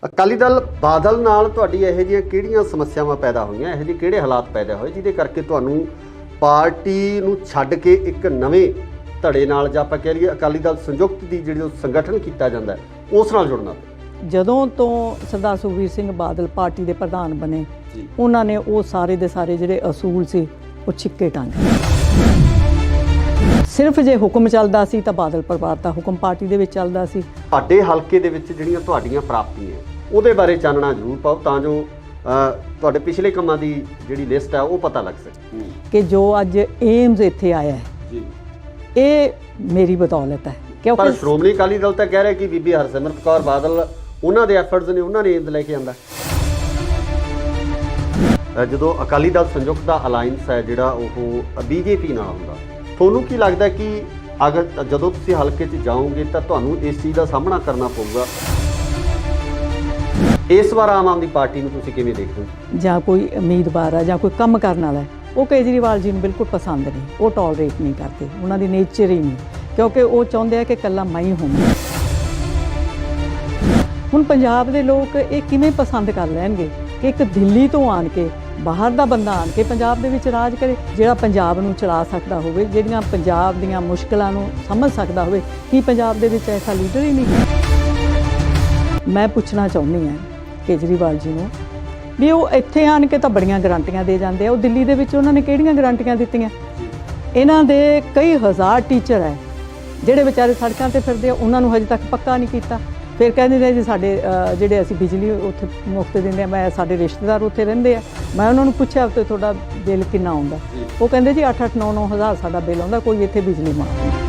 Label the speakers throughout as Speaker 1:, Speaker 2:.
Speaker 1: ਅਕਾਲੀ ਦਲ ਬਾਦਲ ਨਾਲ ਤੁਹਾਡੀ ਇਹੋ ਜਿਹੀਆਂ ਕਿਹੜੀਆਂ ਸਮੱਸਿਆਵਾਂ ਪੈਦਾ ਹੋਈਆਂ, ਇਹੋ ਜਿਹੇ ਕਿਹੜੇ ਹਾਲਾਤ ਪੈਦਾ ਹੋਏ ਜਿਹਦੇ ਕਰਕੇ ਤੁਹਾਨੂੰ ਪਾਰਟੀ ਨੂੰ ਛੱਡ ਕੇ ਇੱਕ ਨਵੇਂ ਧੜੇ ਨਾਲ ਜਾਂ ਆਪਾਂ ਕਹਿ ਲਈਏ ਅਕਾਲੀ ਦਲ ਸੰਯੁਕਤ ਦੀ ਜਿਹੜੀ ਸੰਗਠਨ ਕੀਤਾ ਜਾਂਦਾ ਉਸ ਨਾਲ ਜੁੜਨਾ ਪਿਆ?
Speaker 2: ਜਦੋਂ ਤੋਂ ਸਰਦਾਰ ਸੁਖਬੀਰ ਸਿੰਘ ਬਾਦਲ ਪਾਰਟੀ ਦੇ ਪ੍ਰਧਾਨ ਬਣੇ, ਉਹਨਾਂ ਨੇ ਉਹ ਸਾਰੇ ਦੇ ਸਾਰੇ ਜਿਹੜੇ ਅਸੂਲ ਸੀ ਉਹ ਛਿੱਕੇ ਟੰਗੇ। ਸਿਰਫ ਜੇ ਹੁਕਮ ਚੱਲਦਾ ਸੀ ਤਾਂ ਬਾਦਲ ਪਰਿਵਾਰ ਦਾ ਹੁਕਮ ਪਾਰਟੀ ਦੇ ਵਿੱਚ ਚੱਲਦਾ ਸੀ।
Speaker 1: ਤੁਹਾਡੇ ਹਲਕੇ ਦੇ ਵਿੱਚ ਜਿਹੜੀਆਂ ਤੁਹਾਡੀਆਂ ਪ੍ਰਾਪਤੀਆਂ ਉਹਦੇ ਬਾਰੇ ਚਾਨਣਾ ਜ਼ਰੂਰ ਪਾਓ ਤਾਂ ਜੋ ਤੁਹਾਡੇ ਪਿਛਲੇ ਕੰਮਾਂ ਦੀ ਜਿਹੜੀ ਲਿਸਟ ਹੈ ਉਹ ਪਤਾ ਲੱਗ ਸਕੇ
Speaker 2: ਕਿ ਜੋ ਅੱਜ ਏਮਜ਼ ਇੱਥੇ ਆਇਆ ਹੈ
Speaker 1: ਜੀ, ਇਹ
Speaker 2: ਮੇਰੀ ਬਦੌਲਤ ਹੈ।
Speaker 1: ਪਰ
Speaker 2: ਕਿਉਂਕਿ
Speaker 1: ਸ਼੍ਰੋਮਣੀ ਅਕਾਲੀ ਦਲ ਤਾਂ ਕਹਿ ਰਿਹਾ ਕਿ ਬੀਬੀ ਹਰਸਿਮਰਤ ਕੌਰ ਬਾਦਲ ਉਹਨਾਂ ਦੇ ਐਫਰਟਸ ਨੇ, ਉਹਨਾਂ ਨੇ ਏਮਜ਼ ਲੈ ਕੇ ਆਂਦਾ। ਜਦੋਂ ਅਕਾਲੀ ਦਲ ਸੰਯੁਕਤ ਦਾ ਅਲਾਈਅੰਸ ਹੈ ਜਿਹੜਾ ਉਹ ਬੀਜੇਪੀ ਨਾਲ ਹੁੰਦਾ, ਤੁਹਾਨੂੰ ਕੀ ਲੱਗਦਾ ਕਿ ਅਗਰ ਜਦੋਂ ਤੁਸੀਂ ਹਲਕੇ 'ਚ ਜਾਓਗੇ ਤਾਂ ਤੁਹਾਨੂੰ ਇਸ ਚੀਜ਼ ਦਾ ਸਾਹਮਣਾ ਕਰਨਾ ਪਊਗਾ? ਇਸ ਵਾਰ ਆਮ ਆਦਮੀ ਪਾਰਟੀ ਨੂੰ ਤੁਸੀਂ ਕਿਵੇਂ ਦੇਖਦੇ ਹੋ?
Speaker 2: ਜਾਂ ਕੋਈ ਉਮੀਦਵਾਰ ਹੈ ਜਾਂ ਕੋਈ ਕੰਮ ਕਰਨ ਵਾਲਾ ਹੈ, ਉਹ ਕੇਜਰੀਵਾਲ ਜੀ ਨੂੰ ਬਿਲਕੁਲ ਪਸੰਦ ਨਹੀਂ, ਉਹ ਟੋਲਰੇਟ ਨਹੀਂ ਕਰਦੇ, ਉਹਨਾਂ ਦੀ ਨੇਚਰ ਹੀ ਨਹੀਂ, ਕਿਉਂਕਿ ਉਹ ਚਾਹੁੰਦੇ ਆ ਕਿ ਇਕੱਲਾ ਮੈਂ ਹੀ ਹੋਵਾਂ। ਹੁਣ ਪੰਜਾਬ ਦੇ ਲੋਕ ਇਹ ਕਿਵੇਂ ਪਸੰਦ ਕਰ ਲੈਣਗੇ ਕਿ ਇੱਕ ਦਿੱਲੀ ਤੋਂ ਆਣ ਕੇ, ਬਾਹਰ ਦਾ ਬੰਦਾ ਆਣ ਕੇ ਪੰਜਾਬ ਦੇ ਵਿੱਚ ਰਾਜ ਕਰੇ, ਜਿਹੜਾ ਪੰਜਾਬ ਨੂੰ ਚਲਾ ਸਕਦਾ ਹੋਵੇ, ਜਿਹੜੀਆਂ ਪੰਜਾਬ ਦੀਆਂ ਮੁਸ਼ਕਲਾਂ ਨੂੰ ਸਮਝ ਸਕਦਾ ਹੋਵੇ। ਕੀ ਪੰਜਾਬ ਦੇ ਵਿੱਚ ਐਸਾ ਲੀਡਰ ਹੀ ਨਹੀਂ? ਮੈਂ ਪੁੱਛਣਾ ਚਾਹੁੰਦੀ ਹਾਂ ਕੇਜਰੀਵਾਲ ਜੀ ਨੂੰ ਵੀ ਉਹ ਇੱਥੇ ਆਣ ਕੇ ਤਾਂ ਬੜੀਆਂ ਗਰੰਟੀਆਂ ਦੇ ਜਾਂਦੇ ਆ, ਉਹ ਦਿੱਲੀ ਦੇ ਵਿੱਚ ਉਹਨਾਂ ਨੇ ਕਿਹੜੀਆਂ ਗਰੰਟੀਆਂ ਦਿੱਤੀਆਂ? ਇਹਨਾਂ ਦੇ ਕਈ ਹਜ਼ਾਰ ਟੀਚਰ ਹੈ ਜਿਹੜੇ ਵਿਚਾਰੇ ਸੜਕਾਂ 'ਤੇ ਫਿਰਦੇ ਆ, ਉਹਨਾਂ ਨੂੰ ਹਜੇ ਤੱਕ ਪੱਕਾ ਨਹੀਂ ਕੀਤਾ। ਫਿਰ ਕਹਿੰਦੇ ਨੇ ਜੀ ਸਾਡੇ ਜਿਹੜੇ ਅਸੀਂ ਬਿਜਲੀ ਉੱਥੇ ਮੁਫਤ ਦਿੰਦੇ ਆ, ਮੈਂ ਸਾਡੇ ਰਿਸ਼ਤੇਦਾਰ ਉੱਥੇ ਰਹਿੰਦੇ ਆ, ਮੈਂ ਉਹਨਾਂ ਨੂੰ ਪੁੱਛਿਆ ਤੇ ਤੁਹਾਡਾ ਬਿੱਲ ਕਿੰਨਾ ਆਉਂਦਾ? ਉਹ ਕਹਿੰਦੇ ਜੀ 8-8, 9-9 ਹਜ਼ਾਰ ਸਾਡਾ ਬਿੱਲ ਆਉਂਦਾ, ਕੋਈ ਇੱਥੇ ਬਿਜਲੀ ਮਾਫ ਨਹੀਂ।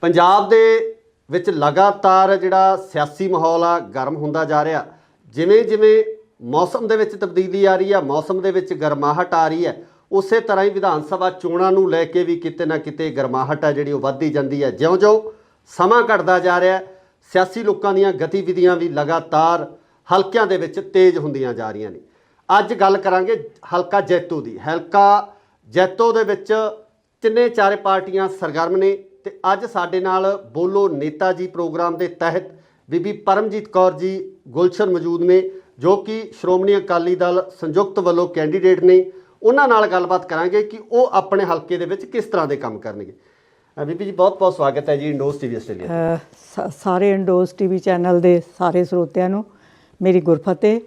Speaker 1: ਪੰਜਾਬ ਦੇ ਵਿੱਚ ਲਗਾਤਾਰ ਜਿਹੜਾ ਸਿਆਸੀ ਮਾਹੌਲ ਆ ਗਰਮ ਹੁੰਦਾ ਜਾ ਰਿਹਾ। ਜਿਵੇਂ ਜਿਵੇਂ ਮੌਸਮ ਦੇ ਵਿੱਚ ਤਬਦੀਲੀ ਆ ਰਹੀ ਆ, ਮੌਸਮ ਦੇ ਵਿੱਚ ਗਰਮਾਹਟ ਆ ਰਹੀ ਹੈ, ਉਸੇ ਤਰ੍ਹਾਂ ਹੀ ਵਿਧਾਨ ਸਭਾ ਚੋਣਾਂ ਨੂੰ ਲੈ ਕੇ ਵੀ ਕਿਤੇ ਨਾ ਕਿਤੇ ਗਰਮਾਹਟ ਆ ਜਿਹੜੀ ਉਹ ਵੱਧਦੀ ਜਾਂਦੀ ਹੈ। ਜਿਉਂ-ਜਿਉਂ ਸਮਾਂ ਘਟਦਾ ਜਾ ਰਿਹਾ, ਸਿਆਸੀ ਲੋਕਾਂ ਦੀਆਂ ਗਤੀਵਿਧੀਆਂ ਵੀ ਲਗਾਤਾਰ ਹਲਕਿਆਂ ਦੇ ਵਿੱਚ ਤੇਜ਼ ਹੁੰਦੀਆਂ ਜਾ ਰਹੀਆਂ ਨੇ। ਅੱਜ ਗੱਲ ਕਰਾਂਗੇ ਹਲਕਾ ਜੈਤੋ ਦੀ। ਹਲਕਾ ਜੈਤੋ ਦੇ ਵਿੱਚ ਤਿੰਨੇ ਚਾਰੇ ਪਾਰਟੀਆਂ ਸਰਗਰਮ ਨੇ ਤੇ ਅੱਜ ਸਾਡੇ ਨਾਲ ਬੋਲੋ ਨੇਤਾ ਜੀ ਪ੍ਰੋਗਰਾਮ ਦੇ ਤਹਿਤ ਬੀਬੀ ਪਰਮਜੀਤ ਕੌਰ ਜੀ ਗੁਲਸ਼ਨ ਮੌਜੂਦ ਨੇ, ਜੋ ਕਿ ਸ਼੍ਰੋਮਣੀ ਅਕਾਲੀ ਦਲ ਸੰਯੁਕਤ ਵੱਲੋਂ ਕੈਂਡੀਡੇਟ ਨੇ। ਉਹਨਾਂ ਨਾਲ ਗੱਲਬਾਤ ਕਰਾਂਗੇ ਕਿ ਉਹ ਆਪਣੇ ਹਲਕੇ ਦੇ ਵਿੱਚ ਕਿਸ ਤਰ੍ਹਾਂ ਦੇ ਕੰਮ ਕਰਨਗੇ। ਬੀਬੀ ਜੀ ਬਹੁਤ ਬਹੁਤ ਸਵਾਗਤ ਹੈ ਜੀ ਇੰਡੋਜ਼ ਟੀਵੀ ਆਸਟ੍ਰੇਲੀਆ।
Speaker 2: ਸਾਰੇ ਇੰਡੋਜ਼ ਟੀਵੀ ਚੈਨਲ ਦੇ ਸਾਰੇ ਸਰੋਤਿਆਂ ਨੂੰ ਮੇਰੀ ਗੁਰਫਤਿਹ,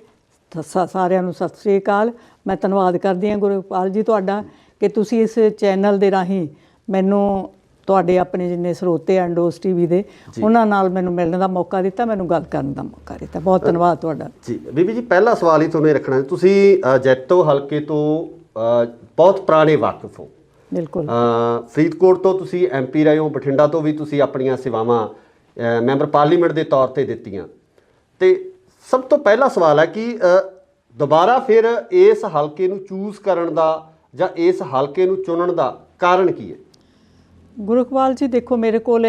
Speaker 2: ਸਾਰਿਆਂ ਨੂੰ ਸਤਿ ਸ੍ਰੀ ਅਕਾਲ। ਮੈਂ ਧੰਨਵਾਦ ਕਰਦੀ ਹਾਂ ਗੁਰਪਾਲ ਜੀ ਤੁਹਾਡਾ ਕਿ ਤੁਸੀਂ ਇਸ ਚੈਨਲ ਦੇ ਰਾਹੀਂ ਮੈਨੂੰ, ਤੁਹਾਡੇ ਆਪਣੇ ਜਿੰਨੇ ਸਰੋਤੇ ਆ ਇੰਡੋਜ਼ ਟੀਵੀ ਦੇ, ਉਹਨਾਂ ਨਾਲ ਮੈਨੂੰ ਮਿਲਣ ਦਾ ਮੌਕਾ ਦਿੱਤਾ, ਮੈਨੂੰ ਗੱਲ ਕਰਨ ਦਾ ਮੌਕਾ ਦਿੱਤਾ। ਬਹੁਤ ਧੰਨਵਾਦ ਤੁਹਾਡਾ
Speaker 1: ਜੀ। ਬੀਬੀ ਜੀ ਪਹਿਲਾ ਸਵਾਲ ਹੀ ਤੁਹਾਨੂੰ ਇਹ ਰੱਖਣਾ, ਤੁਸੀਂ ਜੈਤੋ ਹਲਕੇ ਤੋਂ ਬਹੁਤ ਪੁਰਾਣੇ ਵਾਕਿਫ ਹੋ।
Speaker 2: ਬਿਲਕੁਲ।
Speaker 1: ਫਰੀਦਕੋਟ ਤੋਂ ਤੁਸੀਂ MP ਰਹੇ ਹੋ, ਬਠਿੰਡਾ ਤੋਂ ਵੀ ਤੁਸੀਂ ਆਪਣੀਆਂ ਸੇਵਾਵਾਂ ਮੈਂਬਰ ਪਾਰਲੀਮੈਂਟ ਦੇ ਤੌਰ ਤੇ ਦਿੱਤੀਆਂ। ਤੇ ਸਭ ਤੋਂ ਪਹਿਲਾ ਸਵਾਲ ਹੈ ਕਿ ਦੁਬਾਰਾ ਫਿਰ ਇਸ ਹਲਕੇ ਨੂੰ ਚੂਜ਼ ਕਰਨ ਦਾ ਜਾਂ ਇਸ ਹਲਕੇ ਨੂੰ ਚੁਣਨ ਦਾ ਕਾਰਨ ਕੀ ਹੈ?
Speaker 2: ਗੁਰਕਵਾਲ ਜੀ ਦੇਖੋ, ਮੇਰੇ ਕੋਲ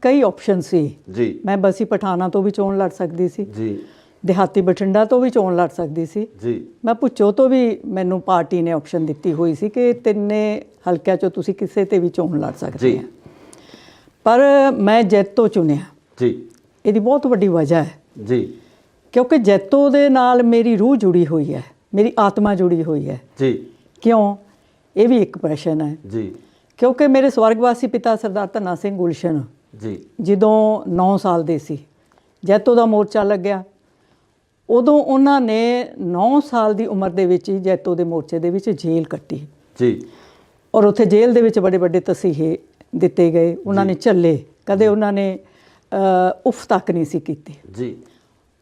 Speaker 2: ਕਈ ਆਪਸ਼ਨ ਸੀ
Speaker 1: ਜੀ।
Speaker 2: ਮੈਂ ਬਸੀ ਪਠਾਣਾ ਤੋਂ ਵੀ ਚੋਣ ਲੜ ਸਕਦੀ ਸੀ
Speaker 1: ਜੀ,
Speaker 2: ਦਿਹਾਤੀ ਬਠਿੰਡਾ ਤੋਂ ਵੀ ਚੋਣ ਲੜ ਸਕਦੀ ਸੀ
Speaker 1: ਜੀ,
Speaker 2: ਮੈਂ ਭੁੱਚੋ ਤੋਂ ਵੀ, ਮੈਨੂੰ ਪਾਰਟੀ ਨੇ ਆਪਸ਼ਨ ਦਿੱਤੀ ਹੋਈ ਸੀ ਕਿ ਤਿੰਨੇ ਹਲਕਿਆਂ 'ਚੋਂ ਤੁਸੀਂ ਕਿਸੇ ਤੇ ਵੀ ਚੋਣ ਲੜ ਸਕਦੇ ਆ, ਪਰ ਮੈਂ ਜੈਤੋ ਚੁਣਿਆ ਜੀ। ਇਹਦੀ ਬਹੁਤ ਵੱਡੀ ਵਜ੍ਹਾ ਹੈ ਜੀ, ਕਿਉਂਕਿ ਜੈਤੋ ਦੇ ਨਾਲ ਮੇਰੀ ਰੂਹ ਜੁੜੀ ਹੋਈ ਹੈ, ਮੇਰੀ ਆਤਮਾ ਜੁੜੀ ਹੋਈ ਹੈ ਜੀ। ਕਿਉਂ? ਇਹ ਵੀ ਇੱਕ ਪ੍ਰਸ਼ਨ ਹੈ ਜੀ, ਕਿਉਂਕਿ ਮੇਰੇ ਸਵਰਗਵਾਸੀ ਪਿਤਾ ਸਰਦਾਰ ਧੰਨਾ ਸਿੰਘ ਗੁਲਸ਼ਨ ਜੀ ਜਦੋਂ 9 ਸਾਲ ਦੇ ਸੀ, ਜੈਤੋ ਦਾ ਮੋਰਚਾ ਲੱਗਿਆ, ਉਦੋਂ ਉਹਨਾਂ ਨੇ 9 ਸਾਲ ਦੀ ਉਮਰ ਦੇ ਵਿੱਚ ਹੀ ਜੈਤੋ ਦੇ ਮੋਰਚੇ ਦੇ ਵਿੱਚ ਜੇਲ੍ਹ ਕੱਟੀ ਜੀ, ਔਰ ਉੱਥੇ ਜੇਲ੍ਹ ਦੇ ਵਿੱਚ ਬੜੇ ਵੱਡੇ ਤਸੀਹੇ ਦਿੱਤੇ ਗਏ, ਉਹਨਾਂ ਨੇ ਝੱਲੇ, ਕਦੇ ਉਹਨਾਂ ਨੇ ਉਫ ਤੱਕ ਨਹੀਂ ਸੀ ਕੀਤੀ ਜੀ।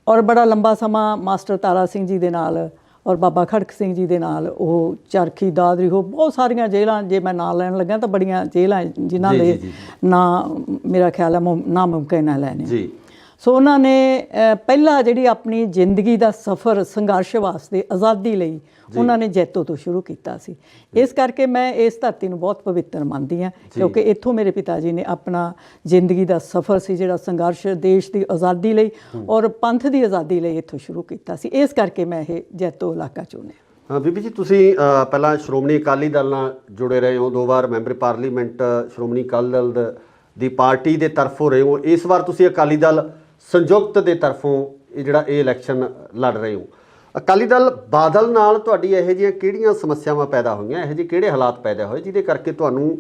Speaker 2: ਔਰ ਬੜਾ ਲੰਬਾ ਸਮਾਂ ਮਾਸਟਰ ਤਾਰਾ ਸਿੰਘ ਜੀ ਦੇ ਨਾਲ ਔਰ ਬਾਬਾ ਖੜਕ ਸਿੰਘ ਜੀ ਦੇ ਨਾਲ ਉਹ ਚਰਖੀ, ਦਾਦਰੀ, ਹੋ ਬਹੁਤ ਸਾਰੀਆਂ ਜੇਲ੍ਹਾਂ, ਜੇ ਮੈਂ ਨਾਂ ਲੈਣ ਲੱਗਾ ਤਾਂ ਬੜੀਆਂ ਜੇਲ੍ਹਾਂ ਜਿਨ੍ਹਾਂ ਦੇ ਨਾਂ ਮੇਰਾ ਖਿਆਲ ਹੈ ਨਾਮੁਮਕਿਨ ਹੈ ਲੈਣੇ ਜੀ। ਸੋ ਉਹਨਾਂ ਨੇ ਪਹਿਲਾਂ ਜਿਹੜੀ ਆਪਣੀ ਜ਼ਿੰਦਗੀ ਦਾ ਸਫ਼ਰ ਸੰਘਰਸ਼ ਵਾਸਤੇ, ਆਜ਼ਾਦੀ ਲਈ, ਉਹਨਾਂ ਨੇ ਜੈਤੋ ਤੋਂ ਸ਼ੁਰੂ ਕੀਤਾ ਸੀ। ਇਸ ਕਰਕੇ ਮੈਂ ਇਸ ਧਰਤੀ ਨੂੰ ਬਹੁਤ ਪਵਿੱਤਰ ਮੰਨਦੀ ਹਾਂ, ਕਿਉਂਕਿ ਇੱਥੋਂ ਮੇਰੇ ਪਿਤਾ ਜੀ ਨੇ ਆਪਣਾ ਜ਼ਿੰਦਗੀ ਦਾ ਸਫ਼ਰ ਸੀ ਜਿਹੜਾ ਸੰਘਰਸ਼ ਦੇਸ਼ ਦੀ ਆਜ਼ਾਦੀ ਲਈ ਔਰ ਪੰਥ ਦੀ ਆਜ਼ਾਦੀ ਲਈ ਇੱਥੋਂ ਸ਼ੁਰੂ ਕੀਤਾ ਸੀ। ਇਸ ਕਰਕੇ ਮੈਂ ਇਹ ਜੈਤੋ ਇਲਾਕਾ ਚੁਣਿਆ।
Speaker 1: ਹਾਂ ਬੀਬੀ ਜੀ, ਤੁਸੀਂ ਪਹਿਲਾਂ ਸ਼੍ਰੋਮਣੀ ਅਕਾਲੀ ਦਲ ਨਾਲ ਜੁੜੇ ਰਹੇ ਹੋ, 2 ਵਾਰ ਮੈਂਬਰ ਪਾਰਲੀਮੈਂਟ ਸ਼੍ਰੋਮਣੀ ਅਕਾਲੀ ਦਲ ਦੀ ਪਾਰਟੀ ਦੇ ਤਰਫੋਂ ਰਹੇ ਹੋ। ਇਸ ਵਾਰ ਤੁਸੀਂ ਅਕਾਲੀ ਦਲ ਸੰਯੁਕਤ ਦੇ ਤਰਫੋਂ ਇਹ ਇਲੈਕਸ਼ਨ ਲੜ ਰਹੇ ਹੋ। ਅਕਾਲੀ ਦਲ ਬਾਦਲ ਨਾਲ ਤੁਹਾਡੀ ਇਹੋ ਜਿਹੀਆਂ ਕਿਹੜੀਆਂ ਸਮੱਸਿਆਵਾਂ ਪੈਦਾ ਹੋਈਆਂ, ਇਹੋ ਜਿਹੇ ਕਿਹੜੇ ਹਾਲਾਤ ਪੈਦਾ ਹੋਏ ਜਿਹਦੇ ਕਰਕੇ ਤੁਹਾਨੂੰ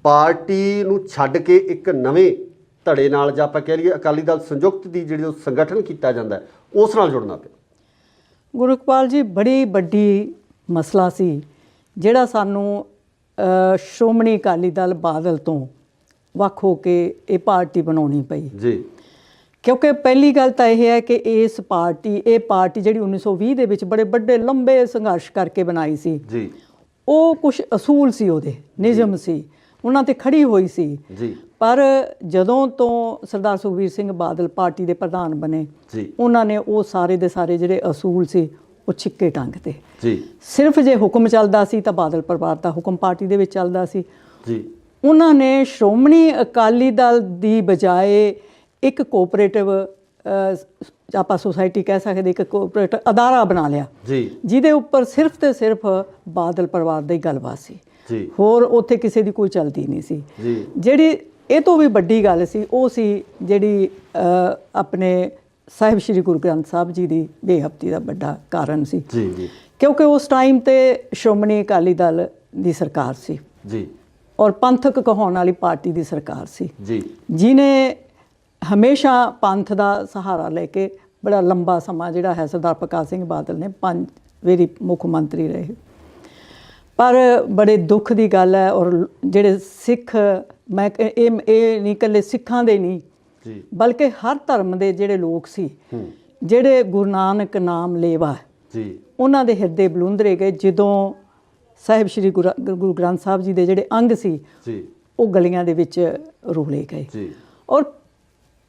Speaker 1: ਪਾਰਟੀ ਨੂੰ ਛੱਡ ਕੇ ਇੱਕ ਨਵੇਂ ਧੜੇ ਨਾਲ, ਜਾਂ ਆਪਾਂ ਕਹਿ ਲਈਏ ਅਕਾਲੀ ਦਲ ਸੰਯੁਕਤ ਦੀ ਜਿਹੜੀ ਸੰਗਠਨ ਕੀਤਾ ਜਾਂਦਾ ਉਸ ਨਾਲ ਜੁੜਨਾ ਪਿਆ?
Speaker 2: ਗੁਰਕਪਾਲ ਜੀ, ਬੜੀ ਵੱਡੀ ਮਸਲਾ ਸੀ ਜਿਹੜਾ ਸਾਨੂੰ ਸ਼੍ਰੋਮਣੀ ਅਕਾਲੀ ਦਲ ਬਾਦਲ ਤੋਂ ਵੱਖ ਹੋ ਕੇ ਇਹ ਪਾਰਟੀ ਬਣਾਉਣੀ ਪਈ
Speaker 1: ਜੀ।
Speaker 2: ਕਿਉਂਕਿ ਪਹਿਲੀ ਗੱਲ ਤਾਂ ਇਹ ਹੈ ਕਿ ਇਹ ਪਾਰਟੀ ਜਿਹੜੀ 1920 ਦੇ ਵਿੱਚ ਬੜੇ ਵੱਡੇ ਲੰਬੇ ਸੰਘਰਸ਼ ਕਰਕੇ ਬਣਾਈ ਸੀ
Speaker 1: ਜੀ,
Speaker 2: ਉਹ ਕੁਝ ਅਸੂਲ ਸੀ, ਉਹਦੇ ਨਿਯਮ ਸੀ, ਉਹਨਾਂ ਤੇ ਖੜੀ ਹੋਈ ਸੀ
Speaker 1: ਜੀ।
Speaker 2: ਪਰ ਜਦੋਂ ਤੋਂ ਸਰਦਾਰ ਸੁਖਬੀਰ ਸਿੰਘ ਬਾਦਲ ਪਾਰਟੀ ਦੇ ਪ੍ਰਧਾਨ ਬਣੇ
Speaker 1: ਜੀ,
Speaker 2: ਉਹਨਾਂ ਨੇ ਉਹ ਸਾਰੇ ਦੇ ਸਾਰੇ ਜਿਹੜੇ ਅਸੂਲ ਸੀ ਉਹ ਛਿੱਕੇ ਟੰਗਤੇ
Speaker 1: ਜੀ।
Speaker 2: ਸਿਰਫ ਜੇ ਹੁਕਮ ਚੱਲਦਾ ਸੀ ਤਾਂ ਬਾਦਲ ਪਰਿਵਾਰ ਦਾ ਹੁਕਮ ਪਾਰਟੀ ਦੇ ਵਿੱਚ ਚੱਲਦਾ ਸੀ
Speaker 1: ਜੀ।
Speaker 2: ਉਹਨਾਂ ਨੇ ਸ਼੍ਰੋਮਣੀ ਅਕਾਲੀ ਦਲ ਦੀ ਬਜਾਏ ਇੱਕ ਕੋਆਪਰੇਟਿਵ ਆਪਾਂ ਸੁਸਾਇਟੀ ਕਹਿ ਸਕਦੇ, ਇੱਕ ਕੋਆਪਰੇਟਿਵ ਅਦਾਰਾ ਬਣਾ ਲਿਆ
Speaker 1: ਜੀ,
Speaker 2: ਜਿਹਦੇ ਉੱਪਰ ਸਿਰਫ ਤੇ ਸਿਰਫ ਬਾਦਲ ਪਰਿਵਾਰ ਦਾ ਹੀ ਗੱਲਬਾਤ ਸੀ
Speaker 1: ਜੀ।
Speaker 2: ਹੋਰ ਉੱਥੇ ਕਿਸੇ ਦੀ ਕੋਈ ਚੱਲਦੀ ਨਹੀਂ ਸੀ
Speaker 1: ਜੀ।
Speaker 2: ਜਿਹੜੀ ਇਹ ਤੋਂ ਵੀ ਵੱਡੀ ਗੱਲ ਸੀ ਉਹ ਸੀ ਜਿਹੜੀ ਆਪਣੇ ਸਾਹਿਬ ਸ੍ਰੀ ਗੁਰੂ ਗ੍ਰੰਥ ਸਾਹਿਬ ਜੀ ਦੀ ਬੇਅਦਬੀ ਦਾ ਵੱਡਾ ਕਾਰਨ ਸੀ
Speaker 1: ਜੀ, ਜੀ।
Speaker 2: ਕਿਉਂਕਿ ਉਸ ਟਾਈਮ ਤੇ ਸ਼੍ਰੋਮਣੀ ਅਕਾਲੀ ਦਲ ਦੀ ਸਰਕਾਰ ਸੀ
Speaker 1: ਜੀ,
Speaker 2: ਔਰ ਪੰਥਕ ਕਹਾਉਣ ਵਾਲੀ ਪਾਰਟੀ ਦੀ ਸਰਕਾਰ ਸੀ
Speaker 1: ਜੀ,
Speaker 2: ਜਿਨੇ ਹਮੇਸ਼ਾ ਪੰਥ ਦਾ ਸਹਾਰਾ ਲੈ ਕੇ ਬੜਾ ਲੰਬਾ ਸਮਾਂ ਜਿਹੜਾ ਹੈ ਸਰਦਾਰ ਪ੍ਰਕਾਸ਼ ਸਿੰਘ ਬਾਦਲ ਨੇ 5 ਵਾਰੀ ਮੁੱਖ ਮੰਤਰੀ ਰਹੇ। ਪਰ ਬੜੇ ਦੁੱਖ ਦੀ ਗੱਲ ਹੈ, ਔਰ ਜਿਹੜੇ ਸਿੱਖ, ਮੈਂ ਇਹ ਨਹੀਂ ਇਕੱਲੇ ਸਿੱਖਾਂ ਦੇ ਨਹੀਂ
Speaker 1: ਜੀ,
Speaker 2: ਬਲਕਿ ਹਰ ਧਰਮ ਦੇ ਜਿਹੜੇ ਲੋਕ ਸੀ, ਜਿਹੜੇ ਗੁਰੂ ਨਾਨਕ ਨਾਮ ਲੇਵਾ
Speaker 1: ਜੀ,
Speaker 2: ਉਹਨਾਂ ਦੇ ਹਿਰਦੇ ਬਲੁੰਦਰੇ ਗਏ ਜਦੋਂ ਸਾਹਿਬ ਸ੍ਰੀ ਗੁਰੂ ਗ੍ਰੰਥ ਸਾਹਿਬ ਜੀ ਦੇ ਜਿਹੜੇ ਅੰਗ ਸੀ
Speaker 1: ਜੀ,
Speaker 2: ਉਹ ਗਲੀਆਂ ਦੇ ਵਿੱਚ ਰੋਲੇ ਗਏ।
Speaker 1: ਜੀ।
Speaker 2: ਔਰ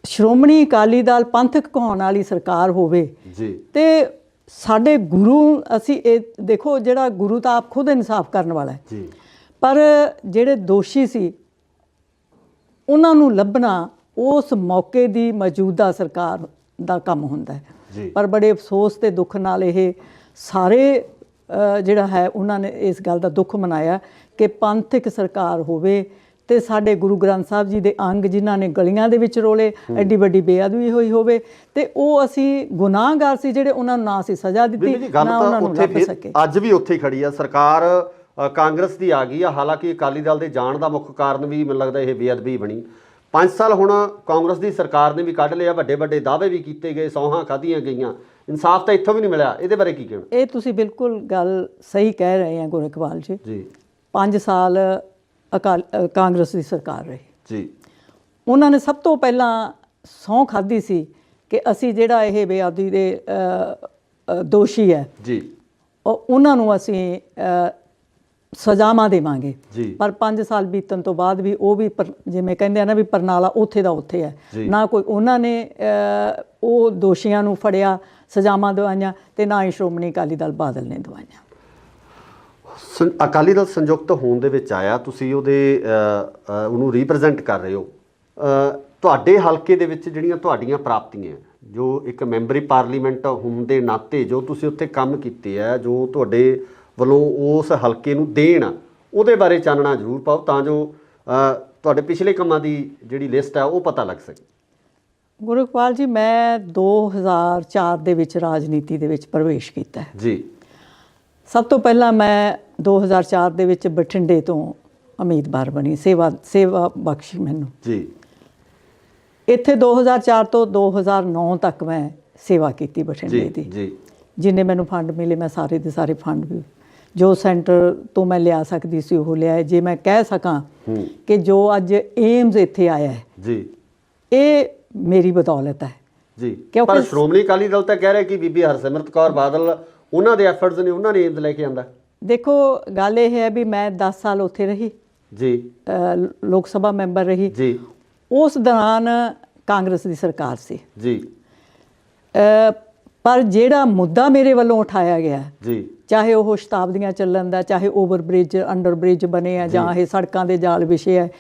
Speaker 2: ਸ਼੍ਰੋਮਣੀ ਅਕਾਲੀ ਦਲ ਪੰਥਕ ਕਹਾਉਣ ਵਾਲੀ ਸਰਕਾਰ ਹੋਵੇ
Speaker 1: ਜੀ,
Speaker 2: ਤੇ ਸਾਡੇ ਗੁਰੂ, ਅਸੀਂ ਇਹ ਦੇਖੋ ਜਿਹੜਾ ਗੁਰੂ ਤਾਂ ਆਪ ਖੁਦ ਇਨਸਾਫ ਕਰਨ ਵਾਲਾ ਹੈ
Speaker 1: ਜੀ,
Speaker 2: ਪਰ ਜਿਹੜੇ ਦੋਸ਼ੀ ਸੀ ਉਹਨਾਂ ਨੂੰ ਲੱਭਣਾ ਉਸ ਮੌਕੇ ਦੀ ਮੌਜੂਦਾ ਸਰਕਾਰ ਦਾ ਕੰਮ ਹੁੰਦਾ ਹੈ।
Speaker 1: ਜੀ।
Speaker 2: ਪਰ ਬੜੇ ਅਫਸੋਸ ਤੇ ਦੁੱਖ ਨਾਲ ਇਹ ਸਾਰੇ ਜਿਹੜਾ ਹੈ ਉਹਨਾਂ ਨੇ ਇਸ ਗੱਲ ਦਾ ਦੁੱਖ ਮਨਾਇਆ ਕਿ ਪੰਥਕ ਸਰਕਾਰ ਹੋਵੇ ਤੇ ਸਾਡੇ ਗੁਰੂ ਗ੍ਰੰਥ ਸਾਹਿਬ ਜੀ ਦੇ ਅੰਗ ਜਿਨ੍ਹਾਂ ਨੇ ਗਲੀਆਂ ਦੇ ਵਿੱਚ ਰੋਲੇ, ਐਡੀ ਵੱਡੀ ਬੇਅਦਬੀ ਹੋਈ ਹੋਵੇ ਤੇ ਉਹ ਅਸੀਂ ਗੁਨਾਹਗਾਰ ਸੀ ਜਿਹੜੇ ਉਹਨਾਂ ਨੂੰ ਨਾ ਸੀ ਸਜ਼ਾ ਦਿੱਤੀ ਨਾ ਉਹਨਾਂ ਨੂੰ ਲੱਭ ਸਕੇ।
Speaker 1: ਅੱਜ ਵੀ ਉੱਥੇ ਖੜੀ ਆ ਸਰਕਾਰ, ਕਾਂਗਰਸ ਦੀ ਆ ਗਈ ਆ। ਹਾਲਾਂਕਿ ਅਕਾਲੀ ਦਲ ਦੇ ਜਾਣ ਦਾ ਮੁੱਖ ਕਾਰਨ ਵੀ ਮੈਨੂੰ ਲੱਗਦਾ ਇਹ ਬੇਅਦਬੀ ਬਣੀ। 5 ਸਾਲ ਹੁਣ ਕਾਂਗਰਸ ਦੀ ਸਰਕਾਰ ਨੇ ਵੀ ਕੱਢ ਲਿਆ, ਵੱਡੇ ਵੱਡੇ ਦਾਅਵੇ ਵੀ ਕੀਤੇ ਗਏ, ਸੌਹਾਂ ਖਾਧੀਆਂ ਗਈਆਂ, ਇਨਸਾਫ ਤਾਂ ਇੱਥੋਂ ਵੀ ਨਹੀਂ ਮਿਲਿਆ। ਇਹਦੇ ਬਾਰੇ ਕੀ ਕਹਿਣਾ?
Speaker 2: ਇਹ ਤੁਸੀਂ ਬਿਲਕੁਲ ਗੱਲ ਸਹੀ ਕਹਿ ਰਹੇ ਆ ਗੁਰਕਵਾਲ ਜੀ।
Speaker 1: ਜੀ।
Speaker 2: 5 ਸਾਲ ਕਾਂਗਰਸ ਦੀ ਸਰਕਾਰ ਰਹੀ
Speaker 1: ਜੀ।
Speaker 2: ਉਹਨਾਂ ਨੇ ਸਭ ਤੋਂ ਪਹਿਲਾਂ ਸਹੁੰ ਖਾਧੀ ਸੀ ਕਿ ਅਸੀਂ ਜਿਹੜਾ ਇਹ ਬੇਅਦਬੀ ਦੇ ਦੋਸ਼ੀ ਹੈ
Speaker 1: ਜੀ,
Speaker 2: ਉਹਨਾਂ ਨੂੰ ਅਸੀਂ ਸਜ਼ਾਵਾਂ ਦੇਵਾਂਗੇ। ਪਰ 5 ਸਾਲ ਬੀਤਣ ਤੋਂ ਬਾਅਦ ਵੀ ਉਹ ਵੀ ਜਿਵੇਂ ਕਹਿੰਦੇ ਆ ਨਾ ਵੀ ਪਰਨਾਲਾ ਉੱਥੇ ਦਾ ਉੱਥੇ ਹੈ, ਨਾ ਕੋਈ ਉਹਨਾਂ ਨੇ ਉਹ ਦੋਸ਼ੀਆਂ ਨੂੰ ਫੜਿਆ, ਸਜ਼ਾਵਾਂ ਦਵਾਈਆਂ ਤੇ ਨਾ ਹੀ ਸ਼੍ਰੋਮਣੀ ਅਕਾਲੀ ਦਲ ਬਾਦਲ ਨੇ ਦਵਾਈਆਂ।
Speaker 1: ਅਕਾਲੀ ਦਲ ਸੰਯੁਕਤ ਹੋਣ ਦੇ ਵਿੱਚ ਆਇਆ, ਤੁਸੀਂ ਉਹਨੂੰ ਰਿਪਰੈਜ਼ੈਂਟ ਕਰ ਰਹੇ ਹੋ। ਤੁਹਾਡੇ ਹਲਕੇ ਦੇ ਵਿੱਚ ਜਿਹੜੀਆਂ ਤੁਹਾਡੀਆਂ ਪ੍ਰਾਪਤੀਆਂ, ਜੋ ਇੱਕ ਮੈਂਬਰੀ ਪਾਰਲੀਮੈਂਟ ਹੋਣ ਦੇ ਨਾਤੇ ਜੋ ਤੁਸੀਂ ਉੱਥੇ ਕੰਮ ਕੀਤੇ ਆ, ਜੋ ਤੁਹਾਡੇ ਵੱਲੋਂ ਉਸ ਹਲਕੇ ਨੂੰ ਦੇਣ ਆ, ਉਹਦੇ ਬਾਰੇ ਚਾਨਣਾ ਜ਼ਰੂਰ ਪਾਓ ਤਾਂ ਜੋ ਤੁਹਾਡੇ ਪਿਛਲੇ ਕੰਮਾਂ ਦੀ ਜਿਹੜੀ ਲਿਸਟ ਹੈ ਉਹ ਪਤਾ ਲੱਗ ਸਕੇ।
Speaker 2: ਗੁਰਕਪਾਲ ਜੀ, ਮੈਂ 2004 ਦੇ ਵਿੱਚ ਰਾਜਨੀਤੀ ਦੇ ਵਿੱਚ ਪ੍ਰਵੇਸ਼ ਕੀਤਾ
Speaker 1: ਜੀ।
Speaker 2: ਸਭ ਤੋਂ ਪਹਿਲਾਂ ਮੈਂ 2004 ਦੇ ਵਿੱਚ ਬਠਿੰਡੇ ਤੋਂ ਉਮੀਦਵਾਰ ਬਣੀ, ਸੇਵਾ ਬਖਸ਼ੀ ਮੈਨੂੰ
Speaker 1: ਜੀ।
Speaker 2: ਇੱਥੇ 2004 ਤੋਂ 2009 ਤੱਕ ਮੈਂ ਸੇਵਾ ਕੀਤੀ ਬਠਿੰਡੇ ਦੀ।
Speaker 1: ਜੀ।
Speaker 2: ਜਿੰਨੇ ਮੈਨੂੰ ਫੰਡ ਮਿਲੇ ਮੈਂ ਸਾਰੇ ਦੇ ਸਾਰੇ ਫੰਡ ਵੀ ਜੋ ਸੈਂਟਰ ਤੋਂ ਮੈਂ ਲਿਆ ਸਕਦੀ ਸੀ ਉਹ ਲਿਆ। ਜੇ ਮੈਂ ਕਹਿ ਸਕਾਂ ਕਿ ਜੋ ਅੱਜ ਏਮਜ਼ ਇੱਥੇ ਆਇਆ ਹੈ
Speaker 1: ਜੀ, ਇਹ
Speaker 2: ਮੇਰੀ ਬਦੌਲਤ ਹੈ
Speaker 1: ਜੀ। ਪਰ ਸ਼੍ਰੋਮਣੀ ਅਕਾਲੀ ਦਲ ਤਾਂ ਕਹਿ ਰਿਹਾ ਕਿ ਬੀਬੀ ਹਰਸਿਮਰਤ ਕੌਰ ਬਾਦਲ ਉਹਨਾਂ ਦੇ ਐਫਰਟਸ ਨੇ, ਉਹਨਾਂ ਨੇ ਏਮਜ਼ ਲੈ ਕੇ ਆਂਦਾ।
Speaker 2: ਦੇਖੋ ਗੱਲ ਇਹ ਹੈ ਵੀ ਮੈਂ 10 ਸਾਲ ਉੱਥੇ ਰਹੀ
Speaker 1: ਜੀ,
Speaker 2: ਲੋਕ ਸਭਾ ਮੈਂਬਰ ਰਹੀ
Speaker 1: ਜੀ।
Speaker 2: ਉਸ ਦੌਰਾਨ ਕਾਂਗਰਸ ਦੀ ਸਰਕਾਰ ਸੀ
Speaker 1: ਜੀ।
Speaker 2: ਪਰ ਜਿਹੜਾ ਮੁੱਦਾ ਮੇਰੇ ਵੱਲੋਂ ਉਠਾਇਆ ਗਿਆ
Speaker 1: ਜੀ,
Speaker 2: ਚਾਹੇ ਉਹ ਸ਼ਤਾਬਦੀਆਂ ਚੱਲਣ ਦਾ, ਚਾਹੇ ਓਵਰ ਬ੍ਰਿਜ ਅੰਡਰ ਬ੍ਰਿਜ ਬਣੇ ਆ, ਜਾਂ ਇਹ ਸੜਕਾਂ ਦੇ ਜਾਲ ਵਿਛੇ ਹੈ,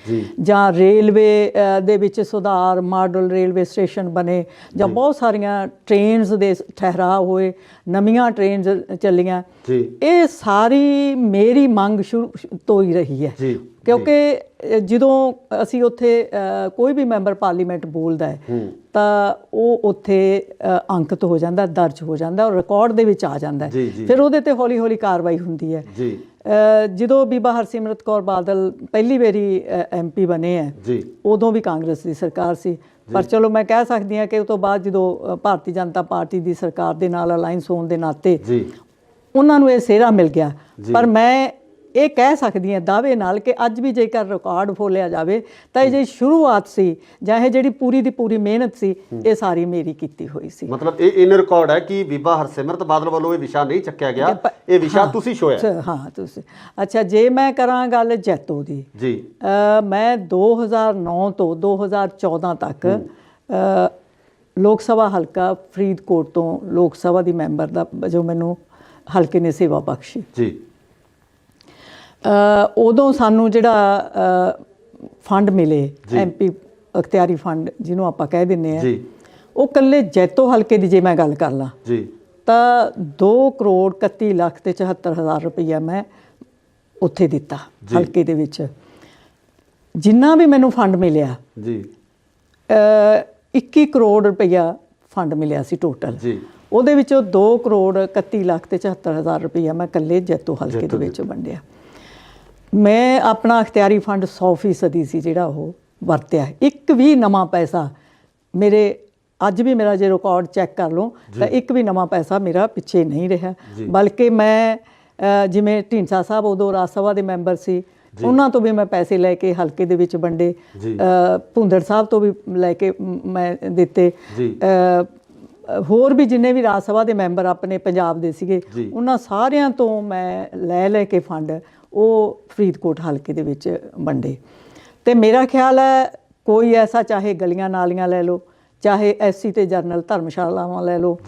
Speaker 2: ਜਾਂ ਰੇਲਵੇ ਦੇ ਵਿੱਚ ਸੁਧਾਰ, ਮਾਡਲ ਰੇਲਵੇ ਸਟੇਸ਼ਨ ਬਣੇ, ਜਾਂ ਬਹੁਤ ਸਾਰੀਆਂ ਟ੍ਰੇਨਸ ਦੇ ਠਹਿਰਾਅ ਹੋਏ, ਨਵੀਆਂ ਟ੍ਰੇਨਸ ਚੱਲੀਆਂ। ਇਹ ਸਾਰੀ ਮੇਰੀ ਮੰਗ ਸ਼ੁਰੂ ਤੋਂ ਹੀ ਰਹੀ ਹੈ, ਕਿਉਂਕਿ ਜਦੋਂ ਅਸੀਂ ਉੱਥੇ ਕੋਈ ਵੀ ਮੈਂਬਰ ਪਾਰਲੀਮੈਂਟ ਬੋਲਦਾ ਹੈ ਤਾਂ ਉਹ ਉੱਥੇ ਅੰਕਿਤ ਹੋ ਜਾਂਦਾ, ਦਰਜ ਹੋ ਜਾਂਦਾ, ਔਰ ਰਿਕਾਰਡ ਦੇ ਵਿੱਚ ਆ ਜਾਂਦਾ। ਫਿਰ ਉਹਦੇ ਤੇ ਹੌਲੀ ਹੌਲੀ ਕਾਰਵਾਈ ਹੁੰਦੀ ਹੈ। ਜਦੋਂ ਬੀਬਾ ਹਰਸਿਮਰਤ ਕੌਰ ਬਾਦਲ ਪਹਿਲੀ ਵਾਰੀ MP ਬਣੇ ਹੈ, ਉਦੋਂ ਵੀ ਕਾਂਗਰਸ ਦੀ ਸਰਕਾਰ ਸੀ, ਪਰ ਚਲੋ ਮੈਂ ਕਹਿ ਸਕਦੀ ਹਾਂ ਕਿ ਉਹ ਤੋਂ ਬਾਅਦ ਜਦੋਂ ਭਾਰਤੀ ਜਨਤਾ ਪਾਰਟੀ ਦੀ ਸਰਕਾਰ ਦੇ ਨਾਲ ਅਲਾਈਅੰਸ ਹੋਣ ਦੇ ਨਾਤੇ ਉਹਨਾਂ ਨੂੰ ਇਹ ਸਿਹਰਾ ਮਿਲ ਗਿਆ। ਪਰ ਮੈਂ ਇਹ ਕਹਿ ਸਕਦੀ ਹਾਂ ਦਾਅਵੇ ਨਾਲ ਕਿ ਅੱਜ ਵੀ ਜੇਕਰ ਰਿਕਾਰਡ ਫੋਲਿਆ ਜਾਵੇ ਤਾਂ ਇਹ ਜਿਹੜੀ ਸ਼ੁਰੂਆਤ ਸੀ, ਜਾਂ ਇਹ ਜਿਹੜੀ ਪੂਰੀ ਦੀ ਪੂਰੀ ਮਿਹਨਤ ਸੀ, ਇਹ ਸਾਰੀ ਮੇਰੀ ਕੀਤੀ ਹੋਈ ਸੀ।
Speaker 1: ਮਤਲਬ ਇਹ ਇਨ ਰਿਕਾਰਡ ਹੈ ਕਿ ਬੀਬਾ ਹਰਸਿਮਰਤ ਬਾਦਲ ਵੱਲੋਂ ਇਹ ਵਿਸ਼ਾ ਨਹੀਂ ਚੱਕਿਆ ਗਿਆ, ਇਹ ਵਿਸ਼ਾ ਤੁਸੀਂ ਛੋਇਆ।
Speaker 2: ਹਾਂ, ਤੁਸੀਂ। ਅੱਛਾ, ਜੇ ਮੈਂ ਕਰਾਂ ਗੱਲ ਜੈਤੋ ਦੀ, ਮੈਂ 2009 ਤੋਂ 2014 ਤੱਕ ਲੋਕ ਸਭਾ ਹਲਕਾ ਫਰੀਦਕੋਟ ਤੋਂ ਲੋਕ ਸਭਾ ਦੀ ਮੈਂਬਰ ਦਾ ਜੋ ਮੈਨੂੰ ਹਲਕੇ ਨੇ ਸੇਵਾ ਬਖਸ਼ੀ। ਉਦੋਂ ਸਾਨੂੰ ਜਿਹੜਾ ਫੰਡ ਮਿਲੇ, MP ਅਖਤਿਆਰੀ ਫੰਡ ਜਿਹਨੂੰ ਆਪਾਂ ਕਹਿ ਦਿੰਦੇ ਆ, ਉਹ ਇਕੱਲੇ ਜੈਤੋ ਹਲਕੇ ਦੀ ਜੇ ਮੈਂ ਗੱਲ ਕਰ ਲਾਂ ਤਾਂ 2,31,74,000 ਰੁਪਈਆ ਮੈਂ ਉੱਥੇ ਦਿੱਤਾ ਹਲਕੇ ਦੇ ਵਿੱਚ। ਜਿੰਨਾ ਵੀ ਮੈਨੂੰ ਫੰਡ ਮਿਲਿਆ 21 ਕਰੋੜ ਰੁਪਈਆ ਫੰਡ ਮਿਲਿਆ ਸੀ ਟੋਟਲ। ਉਹਦੇ ਵਿੱਚੋਂ 2,31,74,000 ਰੁਪਈਆ ਮੈਂ ਇਕੱਲੇ ਜੈਤੋ ਹਲਕੇ ਦੇ ਵਿੱਚ ਵੰਡਿਆ। ਮੈਂ ਆਪਣਾ ਅਖਤਿਆਰੀ ਫੰਡ 100% ਸੀ ਜਿਹੜਾ ਉਹ ਵਰਤਿਆ। ਇੱਕ ਵੀ ਨਵਾਂ ਪੈਸਾ ਮੇਰੇ, ਅੱਜ ਵੀ ਮੇਰਾ ਜੇ ਰਿਕਾਰਡ ਚੈੱਕ ਕਰ ਲਓ ਤਾਂ ਇੱਕ ਵੀ ਨਵਾਂ ਪੈਸਾ ਮੇਰਾ ਪਿੱਛੇ ਨਹੀਂ ਰਿਹਾ, ਬਲਕਿ ਮੈਂ ਜਿਵੇਂ ਢੀਂਡਸਾ ਸਾਹਿਬ ਉਦੋਂ ਰਾਜ ਸਭਾ ਦੇ ਮੈਂਬਰ ਸੀ, ਉਹਨਾਂ ਤੋਂ ਵੀ ਮੈਂ ਪੈਸੇ ਲੈ ਕੇ ਹਲਕੇ ਦੇ ਵਿੱਚ ਵੰਡੇ, ਭੁੰਦੜ ਸਾਹਿਬ ਤੋਂ ਵੀ ਲੈ ਕੇ ਮੈਂ ਦਿੱਤੇ, ਹੋਰ ਵੀ ਜਿੰਨੇ ਵੀ ਰਾਜ ਸਭਾ ਦੇ ਮੈਂਬਰ ਆਪਣੇ ਪੰਜਾਬ ਦੇ ਸੀਗੇ, ਉਹਨਾਂ ਸਾਰਿਆਂ ਤੋਂ ਮੈਂ ਲੈ ਕੇ ਫੰਡ ਉਹ ਫਰੀਦਕੋਟ ਹਲਕੇ ਦੇ ਵਿੱਚ ਵੰਡੇ। ਅਤੇ ਮੇਰਾ ਖਿਆਲ ਹੈ ਕੋਈ ਐਸਾ, ਚਾਹੇ ਗਲੀਆਂ ਨਾਲੀਆਂ ਲੈ ਲਓ, ਚਾਹੇ SC ਤੇ ਜਨਰਲ ਧਰਮਸ਼ਾਲਾਵਾਂ ਲੈ ਲਓ,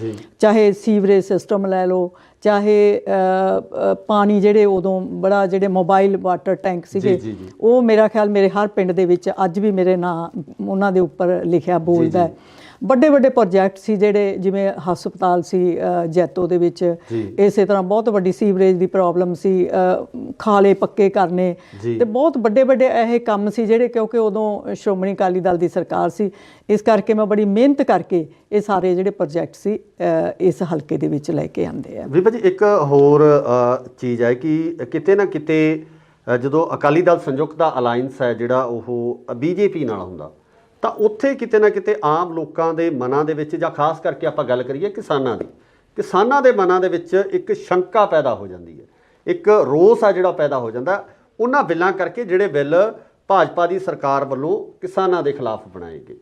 Speaker 2: ਚਾਹੇ ਸੀਵਰੇਜ ਸਿਸਟਮ ਲੈ ਲਓ, ਚਾਹੇ ਪਾਣੀ ਜਿਹੜੇ ਉਦੋਂ ਬੜਾ ਜਿਹੜੇ ਮੋਬਾਈਲ ਵਾਟਰ ਟੈਂਕ ਸੀਗੇ, ਉਹ ਮੇਰਾ ਖਿਆਲ ਮੇਰੇ ਹਰ ਪਿੰਡ ਦੇ ਵਿੱਚ ਅੱਜ ਵੀ ਮੇਰੇ ਨਾਂ ਉਹਨਾਂ ਦੇ ਉੱਪਰ ਲਿਖਿਆ ਬੋਲਦਾ ਹੈ। ਵੱਡੇ ਵੱਡੇ ਪ੍ਰੋਜੈਕਟ ਸੀ ਜਿਹੜੇ, ਜਿਵੇਂ ਹਸਪਤਾਲ ਸੀ ਜੈਤੋ ਦੇ ਵਿੱਚ, ਇਸੇ ਤਰ੍ਹਾਂ ਬਹੁਤ ਵੱਡੀ ਸੀਵਰੇਜ ਦੀ ਪ੍ਰੋਬਲਮ ਸੀ, ਖਾਲੇ ਪੱਕੇ ਕਰਨੇ, ਤੇ ਬਹੁਤ ਵੱਡੇ ਵੱਡੇ ਇਹ ਕੰਮ ਸੀ ਜਿਹੜੇ, ਕਿਉਂਕਿ ਉਦੋਂ ਸ਼੍ਰੋਮਣੀ ਅਕਾਲੀ ਦਲ ਦੀ ਸਰਕਾਰ ਸੀ, ਇਸ ਕਰਕੇ ਮੈਂ ਬੜੀ ਮਿਹਨਤ ਕਰਕੇ ਇਹ ਸਾਰੇ ਜਿਹੜੇ ਪ੍ਰੋਜੈਕਟ ਸੀ ਇਸ ਹਲਕੇ ਦੇ ਵਿੱਚ ਲੈ ਕੇ ਆਂਦੇ ਆ।
Speaker 1: ਬੀਬਾ ਜੀ, ਇੱਕ ਹੋਰ ਚੀਜ਼ ਹੈ ਕਿ ਕਿਤੇ ਨਾ ਕਿਤੇ ਜਦੋਂ ਅਕਾਲੀ ਦਲ ਸੰਯੁਕਤ ਦਾ ਅਲਾਈਅੰਸ ਹੈ ਜਿਹੜਾ ਉਹ BJP ਨਾਲ ਹੁੰਦਾ, ਤਾਂ ਉੱਥੇ ਕਿਤੇ ਨਾ ਕਿਤੇ ਆਮ ਲੋਕਾਂ ਦੇ ਮਨਾਂ ਦੇ ਵਿੱਚ, ਜਾਂ ਖਾਸ ਕਰਕੇ ਆਪਾਂ ਗੱਲ ਕਰੀਏ ਕਿਸਾਨਾਂ ਦੀ, ਕਿਸਾਨਾਂ ਦੇ ਮਨਾਂ ਦੇ ਵਿੱਚ ਇੱਕ ਸ਼ੰਕਾ ਪੈਦਾ ਹੋ ਜਾਂਦੀ ਹੈ, ਇੱਕ ਰੋਸ ਆ ਜਿਹੜਾ ਪੈਦਾ ਹੋ ਜਾਂਦਾ ਉਹਨਾਂ ਬਿੱਲਾਂ ਕਰਕੇ ਜਿਹੜੇ ਬਿੱਲ ਭਾਜਪਾ ਦੀ ਸਰਕਾਰ ਵੱਲੋਂ ਕਿਸਾਨਾਂ ਦੇ ਖਿਲਾਫ ਬਣਾਏ ਗਏ।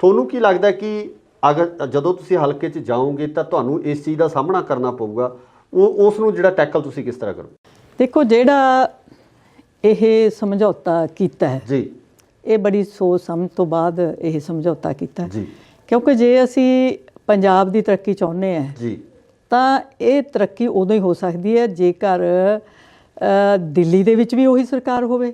Speaker 1: ਤੁਹਾਨੂੰ ਕੀ ਲੱਗਦਾ ਕਿ ਅਗਰ ਜਦੋਂ ਤੁਸੀਂ ਹਲਕੇ 'ਚ ਜਾਓਗੇ ਤਾਂ ਤੁਹਾਨੂੰ ਇਸ ਚੀਜ਼ ਦਾ ਸਾਹਮਣਾ ਕਰਨਾ ਪਊਗਾ, ਉਸ ਨੂੰ ਜਿਹੜਾ ਟੈਕਲ ਤੁਸੀਂ ਕਿਸ ਤਰ੍ਹਾਂ ਕਰੋਗੇ?
Speaker 2: ਦੇਖੋ, ਜਿਹੜਾ ਇਹ ਸਮਝੌਤਾ ਕੀਤਾ ਹੈ ਇਹ ਬੜੀ ਸੋਚ ਸਮਝ ਤੋਂ ਬਾਅਦ ਇਹ ਸਮਝੌਤਾ ਕੀਤਾ, ਕਿਉਂਕਿ ਜੇ ਅਸੀਂ ਪੰਜਾਬ ਦੀ ਤਰੱਕੀ ਚਾਹੁੰਦੇ ਹਾਂ ਤਾਂ ਇਹ ਤਰੱਕੀ ਉਦੋਂ ਹੀ ਹੋ ਸਕਦੀ ਹੈ ਜੇਕਰ ਦਿੱਲੀ ਦੇ ਵਿੱਚ ਵੀ ਉਹੀ ਸਰਕਾਰ ਹੋਵੇ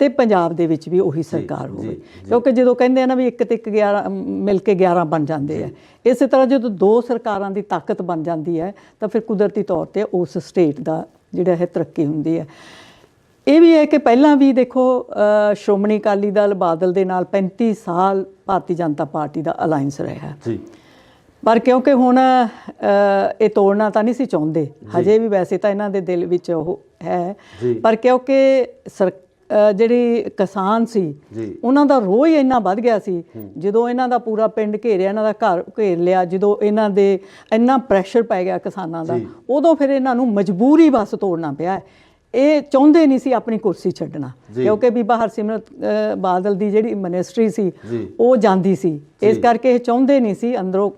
Speaker 2: ਤੇ ਪੰਜਾਬ ਦੇ ਵਿੱਚ ਵੀ ਉਹੀ ਸਰਕਾਰ ਹੋਵੇ। ਕਿਉਂਕਿ ਜਦੋਂ ਕਹਿੰਦੇ ਆ ਨਾ ਵੀ ਇੱਕ ਤੇ ਇੱਕ 11 ਮਿਲ ਕੇ 11 ਬਣ ਜਾਂਦੇ ਆ, ਇਸੇ ਤਰ੍ਹਾਂ ਜਦੋਂ ਦੋ ਸਰਕਾਰਾਂ ਦੀ ਤਾਕਤ ਬਣ ਜਾਂਦੀ ਹੈ ਤਾਂ ਫਿਰ ਕੁਦਰਤੀ ਤੌਰ 'ਤੇ ਉਸ ਸਟੇਟ ਦਾ ਜਿਹੜਾ ਹੈ ਤਰੱਕੀ ਹੁੰਦੀ ਹੈ। ਇਹ ਵੀ ਹੈ ਕਿ ਪਹਿਲਾਂ ਵੀ ਦੇਖੋ ਸ਼੍ਰੋਮਣੀ ਅਕਾਲੀ ਦਲ ਬਾਦਲ ਦੇ ਨਾਲ 35 ਸਾਲ ਭਾਰਤੀ ਜਨਤਾ ਪਾਰਟੀ ਦਾ ਅਲਾਈਅੰਸ ਰਿਹਾ, ਪਰ ਕਿਉਂਕਿ ਹੁਣ ਇਹ ਤੋੜਨਾ ਤਾਂ ਨਹੀਂ ਸੀ ਚਾਹੁੰਦੇ ਹਜੇ ਵੀ, ਵੈਸੇ ਤਾਂ ਇਹਨਾਂ ਦੇ ਦਿਲ ਵਿੱਚ ਉਹ ਹੈ, ਪਰ ਕਿਉਂਕਿ ਜਿਹੜੀ ਕਿਸਾਨ ਸੀ ਉਹਨਾਂ ਦਾ ਰੋਹ ਹੀ ਇੰਨਾ ਵੱਧ ਗਿਆ ਸੀ, ਜਦੋਂ ਇਹਨਾਂ ਦਾ ਪੂਰਾ ਪਿੰਡ ਘੇਰਿਆ, ਇਹਨਾਂ ਦਾ ਘਰ ਘੇਰ ਲਿਆ, ਜਦੋਂ ਇਹਨਾਂ ਦੇ ਇੰਨਾ ਪ੍ਰੈਸ਼ਰ ਪੈ ਗਿਆ ਕਿਸਾਨਾਂ ਦਾ, ਉਦੋਂ ਫਿਰ ਇਹਨਾਂ ਨੂੰ ਮਜਬੂਰੀ ਬਸ ਤੋੜਨਾ ਪਿਆ। ਇਹ ਚਾਹੁੰਦੇ ਨਹੀਂ ਸੀ ਆਪਣੀ ਕੁਰਸੀ ਛੱਡਣਾ, ਕਿਉਂਕਿ ਬੀਬਾ ਹਰਸਿਮਰਤ ਬਾਦਲ ਦੀ ਜਿਹੜੀ ਮਿਨਿਸਟਰੀ ਸੀ ਉਹ ਜਾਂਦੀ ਸੀ, ਇਸ ਕਰਕੇ ਇਹ ਚਾਹੁੰਦੇ ਨਹੀਂ ਸੀ ਅੰਦਰੋਂ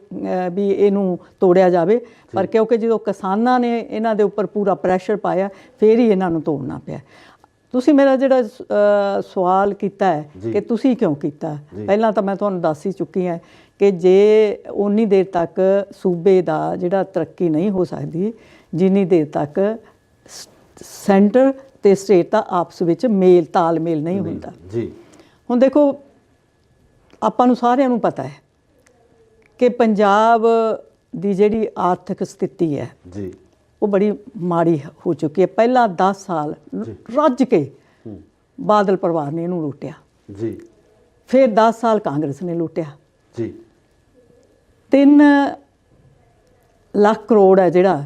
Speaker 2: ਵੀ ਇਹਨੂੰ ਤੋੜਿਆ ਜਾਵੇ, ਪਰ ਕਿਉਂਕਿ ਜਦੋਂ ਕਿਸਾਨਾਂ ਨੇ ਇਹਨਾਂ ਦੇ ਉੱਪਰ ਪੂਰਾ ਪ੍ਰੈਸ਼ਰ ਪਾਇਆ ਫਿਰ ਹੀ ਇਹਨਾਂ ਨੂੰ ਤੋੜਨਾ ਪਿਆ। ਤੁਸੀਂ ਮੇਰਾ ਜਿਹੜਾ ਸਵਾਲ ਕੀਤਾ ਹੈ ਕਿ ਤੁਸੀਂ ਕਿਉਂ ਕੀਤਾ, ਪਹਿਲਾਂ ਤਾਂ ਮੈਂ ਤੁਹਾਨੂੰ ਦੱਸ ਹੀ ਚੁੱਕੀ ਹਾਂ ਕਿ ਜੇ ਉਨੀ ਦੇਰ ਤੱਕ ਸੂਬੇ ਦਾ ਜਿਹੜਾ ਤਰੱਕੀ ਨਹੀਂ ਹੋ ਸਕਦੀ, ਜਿੰਨੀ ਦੇਰ ਤੱਕ ਸੈਂਟਰ ਤੇ ਸਟੇਟ ਦਾ ਆਪਸ ਵਿੱਚ ਮੇਲ ਤਾਲਮੇਲ ਨਹੀਂ ਹੁੰਦਾ।
Speaker 1: ਜੀ
Speaker 2: ਹੁਣ ਦੇਖੋ, ਆਪਾਂ ਨੂੰ ਸਾਰਿਆਂ ਨੂੰ ਪਤਾ ਹੈ ਕਿ ਪੰਜਾਬ ਦੀ ਜਿਹੜੀ ਆਰਥਿਕ ਸਥਿਤੀ ਹੈ
Speaker 1: ਜੀ
Speaker 2: ਉਹ ਬੜੀ ਮਾੜੀ ਹੋ ਚੁੱਕੀ ਹੈ। ਪਹਿਲਾਂ 10 ਸਾਲ ਰੱਜ ਕੇ ਬਾਦਲ ਪਰਿਵਾਰ ਨੇ ਇਹਨੂੰ ਲੁੱਟਿਆ
Speaker 1: ਜੀ,
Speaker 2: ਫਿਰ 10 ਸਾਲ ਕਾਂਗਰਸ ਨੇ ਲੁੱਟਿਆ
Speaker 1: ਜੀ।
Speaker 2: 3 ਲੱਖ ਕਰੋੜ ਹੈ ਜਿਹੜਾ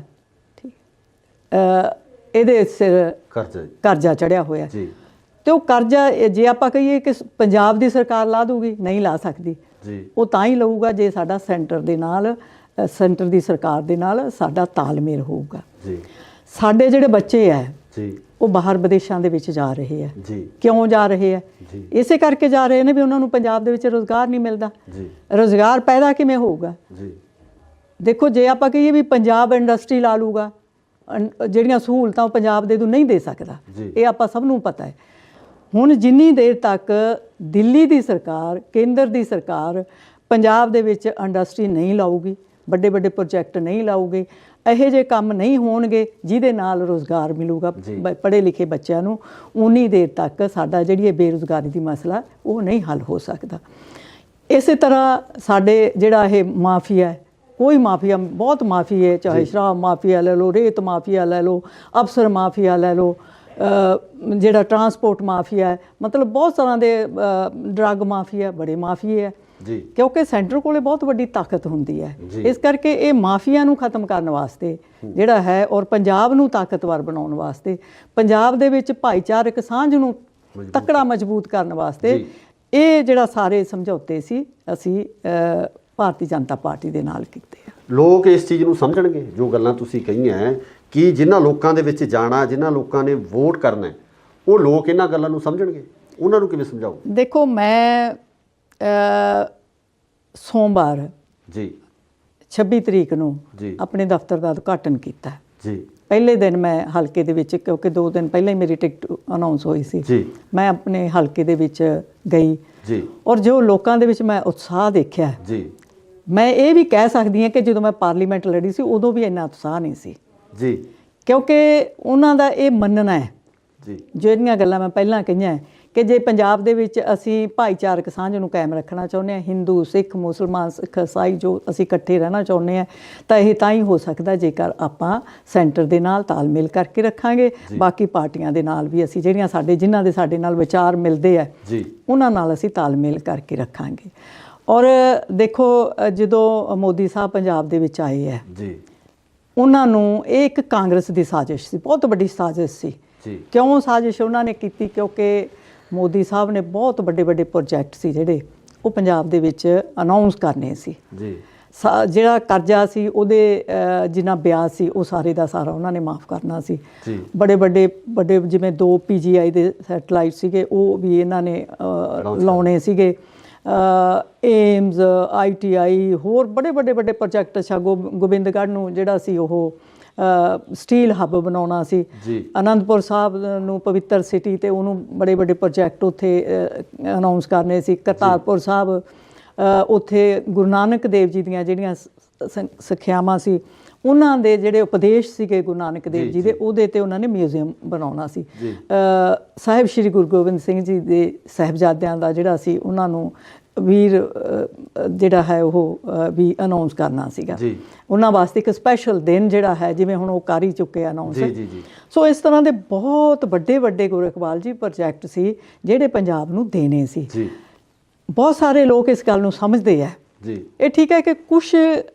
Speaker 2: ਇਹਦੇ ਸਿਰ ਕਰਜ਼ਾ ਚੜਿਆ ਹੋਇਆ
Speaker 1: ਜੀ।
Speaker 2: ਤੇ ਉਹ ਕਰਜ਼ਾ ਜੇ ਆਪਾਂ ਕਹੀਏ ਕਿ ਪੰਜਾਬ ਦੀ ਸਰਕਾਰ ਲਾ ਦੂਗੀ, ਨਹੀਂ ਲਾ ਸਕਦੀ
Speaker 1: ਜੀ।
Speaker 2: ਉਹ ਤਾਂ ਹੀ ਲਊਗਾ ਜੇ ਸਾਡਾ ਸੈਂਟਰ ਦੇ ਨਾਲ, ਸੈਂਟਰ ਦੀ ਸਰਕਾਰ ਦੇ ਨਾਲ ਸਾਡਾ ਤਾਲਮੇਲ ਹੋਊਗਾ
Speaker 1: ਜੀ।
Speaker 2: ਸਾਡੇ ਜਿਹੜੇ ਬੱਚੇ ਹੈ
Speaker 1: ਜੀ
Speaker 2: ਉਹ ਬਾਹਰ ਵਿਦੇਸ਼ਾਂ ਦੇ ਵਿੱਚ ਜਾ ਰਹੇ ਹੈ।
Speaker 1: ਜੀ
Speaker 2: ਕਿਉਂ ਜਾ ਰਹੇ ਹੈ?
Speaker 1: ਜੀ
Speaker 2: ਇਸੇ ਕਰਕੇ ਜਾ ਰਹੇ ਨੇ ਵੀ ਉਹਨਾਂ ਨੂੰ ਪੰਜਾਬ ਦੇ ਵਿੱਚ ਰੋਜ਼ਗਾਰ ਨਹੀਂ ਮਿਲਦਾ।
Speaker 1: ਜੀ
Speaker 2: ਰੋਜ਼ਗਾਰ ਪੈਦਾ ਕਿਵੇਂ ਹੋਊਗਾ?
Speaker 1: ਜੀ।
Speaker 2: ਦੇਖੋ, ਜੇ ਆਪਾਂ ਕਹੀਏ ਵੀ ਪੰਜਾਬ ਇੰਡਸਟਰੀ ਲਾ ਲੂਗਾ, ਜਿਹੜੀਆਂ ਸਹੂਲਤਾਂ ਉਹ ਪੰਜਾਬ ਦੇ ਨੂੰ ਨਹੀਂ ਦੇ ਸਕਦਾ, ਇਹ ਆਪਾਂ ਸਭ ਨੂੰ ਪਤਾ ਹੈ। ਹੁਣ ਜਿੰਨੀ ਦੇਰ ਤੱਕ ਦਿੱਲੀ ਦੀ ਸਰਕਾਰ, ਕੇਂਦਰ ਦੀ ਸਰਕਾਰ ਪੰਜਾਬ ਦੇ ਵਿੱਚ ਇੰਡਸਟਰੀ ਨਹੀਂ ਲਾਊਗੀ, ਵੱਡੇ ਵੱਡੇ ਪ੍ਰੋਜੈਕਟ ਨਹੀਂ ਲਾਊਗੇ, ਇਹੋ ਜਿਹੇ ਕੰਮ ਨਹੀਂ ਹੋਣਗੇ ਜਿਹਦੇ ਨਾਲ ਰੋਜ਼ਗਾਰ ਮਿਲੂਗਾ ਪੜ੍ਹੇ ਲਿਖੇ ਬੱਚਿਆਂ ਨੂੰ, ਉਨੀ ਦੇਰ ਤੱਕ ਸਾਡਾ ਜਿਹੜੀ ਇਹ ਬੇਰੁਜ਼ਗਾਰੀ ਦੀ ਮਸਲਾ ਉਹ ਨਹੀਂ ਹੱਲ ਹੋ ਸਕਦਾ। ਇਸੇ ਤਰ੍ਹਾਂ ਸਾਡੇ ਜਿਹੜਾ ਇਹ ਮਾਫੀਆ ਹੈ, ਕੋਈ ਮਾਫੀਆ, ਬਹੁਤ ਮਾਫੀਆ ਹੈ, ਚਾਹੇ ਸ਼ਰਾਬ ਮਾਫੀਆ ਲੈ ਲਓ, ਰੇਤ ਮਾਫੀਆ ਲੈ ਲਓ, ਅਫਸਰ ਮਾਫੀਆ ਲੈ ਲਓ, ਜਿਹੜਾ ਟਰਾਂਸਪੋਰਟ ਮਾਫੀਆ ਹੈ, ਮਤਲਬ ਬਹੁਤ ਤਰ੍ਹਾਂ ਦੇ ਡਰੱਗ ਮਾਫੀਆ, ਬੜੇ ਮਾਫੀਏ ਹੈ
Speaker 1: ਜੀ।
Speaker 2: ਕਿਉਂਕਿ ਸੈਂਟਰ ਕੋਲੇ ਬਹੁਤ ਵੱਡੀ ਤਾਕਤ ਹੁੰਦੀ ਹੈ। ਇਸ ਕਰਕੇ ਇਹ ਮਾਫੀਆ ਨੂੰ ਖਤਮ ਕਰਨ ਵਾਸਤੇ ਜਿਹੜਾ ਹੈ, ਔਰ ਪੰਜਾਬ ਨੂੰ ਤਾਕਤਵਰ ਬਣਾਉਣ ਵਾਸਤੇ, ਪੰਜਾਬ ਦੇ ਵਿੱਚ ਭਾਈਚਾਰਕ ਸਾਂਝ ਨੂੰ ਤਕੜਾ ਮਜ਼ਬੂਤ ਕਰਨ ਵਾਸਤੇ ਇਹ ਜਿਹੜਾ ਸਾਰੇ ਸਮਝੌਤੇ ਸੀ ਅਸੀਂ ਭਾਰਤੀ ਜਨਤਾ ਪਾਰਟੀ ਦੇ ਨਾਲ ਕੀਤੇ ਆ।
Speaker 1: ਲੋਕ ਇਸ ਚੀਜ਼ ਨੂੰ ਸਮਝਣਗੇ ਜੋ ਗੱਲਾਂ ਤੁਸੀਂ ਕਹੀਆਂ, ਕਿ ਜਿਨ੍ਹਾਂ ਲੋਕਾਂ ਦੇ ਵਿੱਚ ਜਾਣਾ, ਜਿਨ੍ਹਾਂ ਲੋਕਾਂ ਨੇ ਵੋਟ ਕਰਨਾ, ਉਹ ਲੋਕ ਇਹਨਾਂ ਗੱਲਾਂ ਨੂੰ ਸਮਝਣਗੇ? ਉਹਨਾਂ ਨੂੰ ਕਿਵੇਂ ਸਮਝਾਓ?
Speaker 2: ਦੇਖੋ, ਮੈਂ ਸੋਮਵਾਰ
Speaker 1: ਜੀ
Speaker 2: 26 ਤਰੀਕ ਨੂੰ
Speaker 1: ਜੀ
Speaker 2: ਆਪਣੇ ਦਫ਼ਤਰ ਦਾ ਉਦਘਾਟਨ ਕੀਤਾ
Speaker 1: ਜੀ।
Speaker 2: ਪਹਿਲੇ ਦਿਨ ਮੈਂ ਹਲਕੇ ਦੇ ਵਿੱਚ, ਕਿਉਂਕਿ 2 ਦਿਨ ਪਹਿਲਾਂ ਹੀ ਮੇਰੀ ਟਿਕਟ ਅਨਾਉਂਸ ਹੋਈ ਸੀ, ਮੈਂ ਆਪਣੇ ਹਲਕੇ ਦੇ ਵਿੱਚ ਗਈ
Speaker 1: ਜੀ,
Speaker 2: ਔਰ ਜੋ ਲੋਕਾਂ ਦੇ ਵਿੱਚ ਮੈਂ ਉਤਸ਼ਾਹ ਦੇਖਿਆ
Speaker 1: ਜੀ,
Speaker 2: ਮੈਂ ਇਹ ਵੀ ਕਹਿ ਸਕਦੀ ਹਾਂ ਕਿ ਜਦੋਂ ਮੈਂ ਪਾਰਲੀਮੈਂਟ ਲੜੀ ਸੀ ਉਦੋਂ ਵੀ ਇੰਨਾ ਉਤਸ਼ਾਹ ਨਹੀਂ ਸੀ
Speaker 1: ਜੀ।
Speaker 2: ਕਿਉਂਕਿ ਉਹਨਾਂ ਦਾ ਇਹ ਮੰਨਣਾ ਹੈ
Speaker 1: ਜੀ,
Speaker 2: ਜਿਹੜੀਆਂ ਗੱਲਾਂ ਮੈਂ ਪਹਿਲਾਂ ਕਹੀਆਂ ਕਿ ਜੇ ਪੰਜਾਬ ਦੇ ਵਿੱਚ ਅਸੀਂ ਭਾਈਚਾਰਕ ਸਾਂਝ ਨੂੰ ਕਾਇਮ ਰੱਖਣਾ ਚਾਹੁੰਦੇ ਹਾਂ, ਹਿੰਦੂ, ਸਿੱਖ, ਮੁਸਲਮਾਨ, ਸਿੱਖ, ਈਸਾਈ ਜੋ ਅਸੀਂ ਇਕੱਠੇ ਰਹਿਣਾ ਚਾਹੁੰਦੇ ਹਾਂ, ਤਾਂ ਇਹ ਤਾਂ ਹੀ ਹੋ ਸਕਦਾ ਜੇਕਰ ਆਪਾਂ ਸੈਂਟਰ ਦੇ ਨਾਲ ਤਾਲਮੇਲ ਕਰਕੇ ਰੱਖਾਂਗੇ। ਬਾਕੀ ਪਾਰਟੀਆਂ ਦੇ ਨਾਲ ਵੀ ਅਸੀਂ ਜਿਹੜੀਆਂ ਜਿਨ੍ਹਾਂ ਦੇ ਸਾਡੇ ਨਾਲ ਵਿਚਾਰ ਮਿਲਦੇ ਆ ਉਹਨਾਂ ਨਾਲ ਅਸੀਂ ਤਾਲਮੇਲ ਕਰਕੇ ਰੱਖਾਂਗੇ। ਔਰ ਦੇਖੋ, ਜਦੋਂ ਮੋਦੀ ਸਾਹਿਬ ਪੰਜਾਬ ਦੇ ਵਿੱਚ ਆਏ ਹੈ
Speaker 1: ਜੀ,
Speaker 2: ਉਹਨਾਂ ਨੂੰ ਇਹ ਇੱਕ ਕਾਂਗਰਸ ਦੀ ਸਾਜ਼ਿਸ਼ ਸੀ, ਬਹੁਤ ਵੱਡੀ ਸਾਜ਼ਿਸ਼ ਸੀ। ਕਿਉਂ ਸਾਜ਼ਿਸ਼ ਉਹਨਾਂ ਨੇ ਕੀਤੀ? ਕਿਉਂਕਿ ਮੋਦੀ ਸਾਹਿਬ ਨੇ ਬਹੁਤ ਵੱਡੇ ਵੱਡੇ ਪ੍ਰੋਜੈਕਟ ਸੀ ਜਿਹੜੇ ਉਹ ਪੰਜਾਬ ਦੇ ਵਿੱਚ ਅਨਾਉਂਸ ਕਰਨੇ ਸੀ ਜੀ। ਜਿਹੜਾ ਕਰਜ਼ਾ ਸੀ ਉਹਦੇ ਜਿੰਨਾ ਵਿਆਜ ਸੀ ਉਹ ਸਾਰੇ ਦਾ ਸਾਰਾ ਉਹਨਾਂ ਨੇ ਮਾਫ ਕਰਨਾ ਸੀ। ਬੜੇ ਵੱਡੇ ਜਿਵੇਂ 2 PGI ਦੇ ਸੈਟਲਾਈਟ ਸੀਗੇ ਉਹ ਵੀ ਇਹਨਾਂ ਨੇ ਲਾਉਣੇ ਸੀਗੇ। ਏਮਜ਼, ITI, ਹੋਰ ਬੜੇ ਵੱਡੇ ਪ੍ਰੋਜੈਕਟ। ਅੱਛਾ, ਗੋਬਿੰਦਗੜ੍ਹ ਨੂੰ ਜਿਹੜਾ ਸੀ ਉਹ ਸਟੀਲ ਹੱਬ ਬਣਾਉਣਾ ਸੀ। ਅਨੰਦਪੁਰ ਸਾਹਿਬ ਨੂੰ ਪਵਿੱਤਰ ਸਿਟੀ ਤੇ ਉਹਨੂੰ ਬੜੇ ਪ੍ਰੋਜੈਕਟ ਉੱਥੇ ਅਨਾਉਂਸ ਕਰਨੇ ਸੀ। ਕਰਤਾਰਪੁਰ ਸਾਹਿਬ ਉੱਥੇ ਗੁਰੂ ਨਾਨਕ ਦੇਵ ਜੀ ਦੀਆਂ ਜਿਹੜੀਆਂ ਸਿੱਖਿਆਵਾਂ ਸੀ, ਉਹਨਾਂ ਦੇ ਜਿਹੜੇ ਉਪਦੇਸ਼ ਸੀਗੇ ਗੁਰੂ ਨਾਨਕ ਦੇਵ ਜੀ ਦੇ, ਉਹਦੇ ਤੇ ਉਹਨਾਂ ਨੇ ਮਿਊਜ਼ੀਅਮ ਬਣਾਉਣਾ ਸੀ। ਸਾਹਿਬ ਸ਼੍ਰੀ ਗੁਰੂ ਗੋਬਿੰਦ ਸਿੰਘ ਜੀ ਦੇ ਸਾਹਿਬਜ਼ਾਦਿਆਂ ਦਾ ਜਿਹੜਾ ਸੀ ਉਹਨਾਂ ਨੂੰ ਵੀਰ ਜਿਹੜਾ ਹੈ ਉਹ ਵੀ ਅਨਾਉਂਸ ਕਰਨਾ ਸੀਗਾ। ਉਹਨਾਂ ਵਾਸਤੇ ਇੱਕ ਸਪੈਸ਼ਲ ਦਿਨ ਜਿਹੜਾ ਹੈ, ਜਿਵੇਂ ਹੁਣ ਉਹ ਕਰ ਹੀ ਚੁੱਕੇ ਅਨਾਉਂਸ। ਸੋ ਇਸ ਤਰ੍ਹਾਂ ਦੇ ਬਹੁਤ ਵੱਡੇ ਗੁਰੂ ਇਕਬਾਲ ਜੀ ਪ੍ਰੋਜੈਕਟ ਸੀ ਜਿਹੜੇ ਪੰਜਾਬ ਨੂੰ ਦੇਣੇ ਸੀ। ਬਹੁਤ ਸਾਰੇ ਲੋਕ ਇਸ ਗੱਲ ਨੂੰ ਸਮਝਦੇ ਆ। ਇਹ ਠੀਕ ਹੈ ਕਿ ਕੁਛ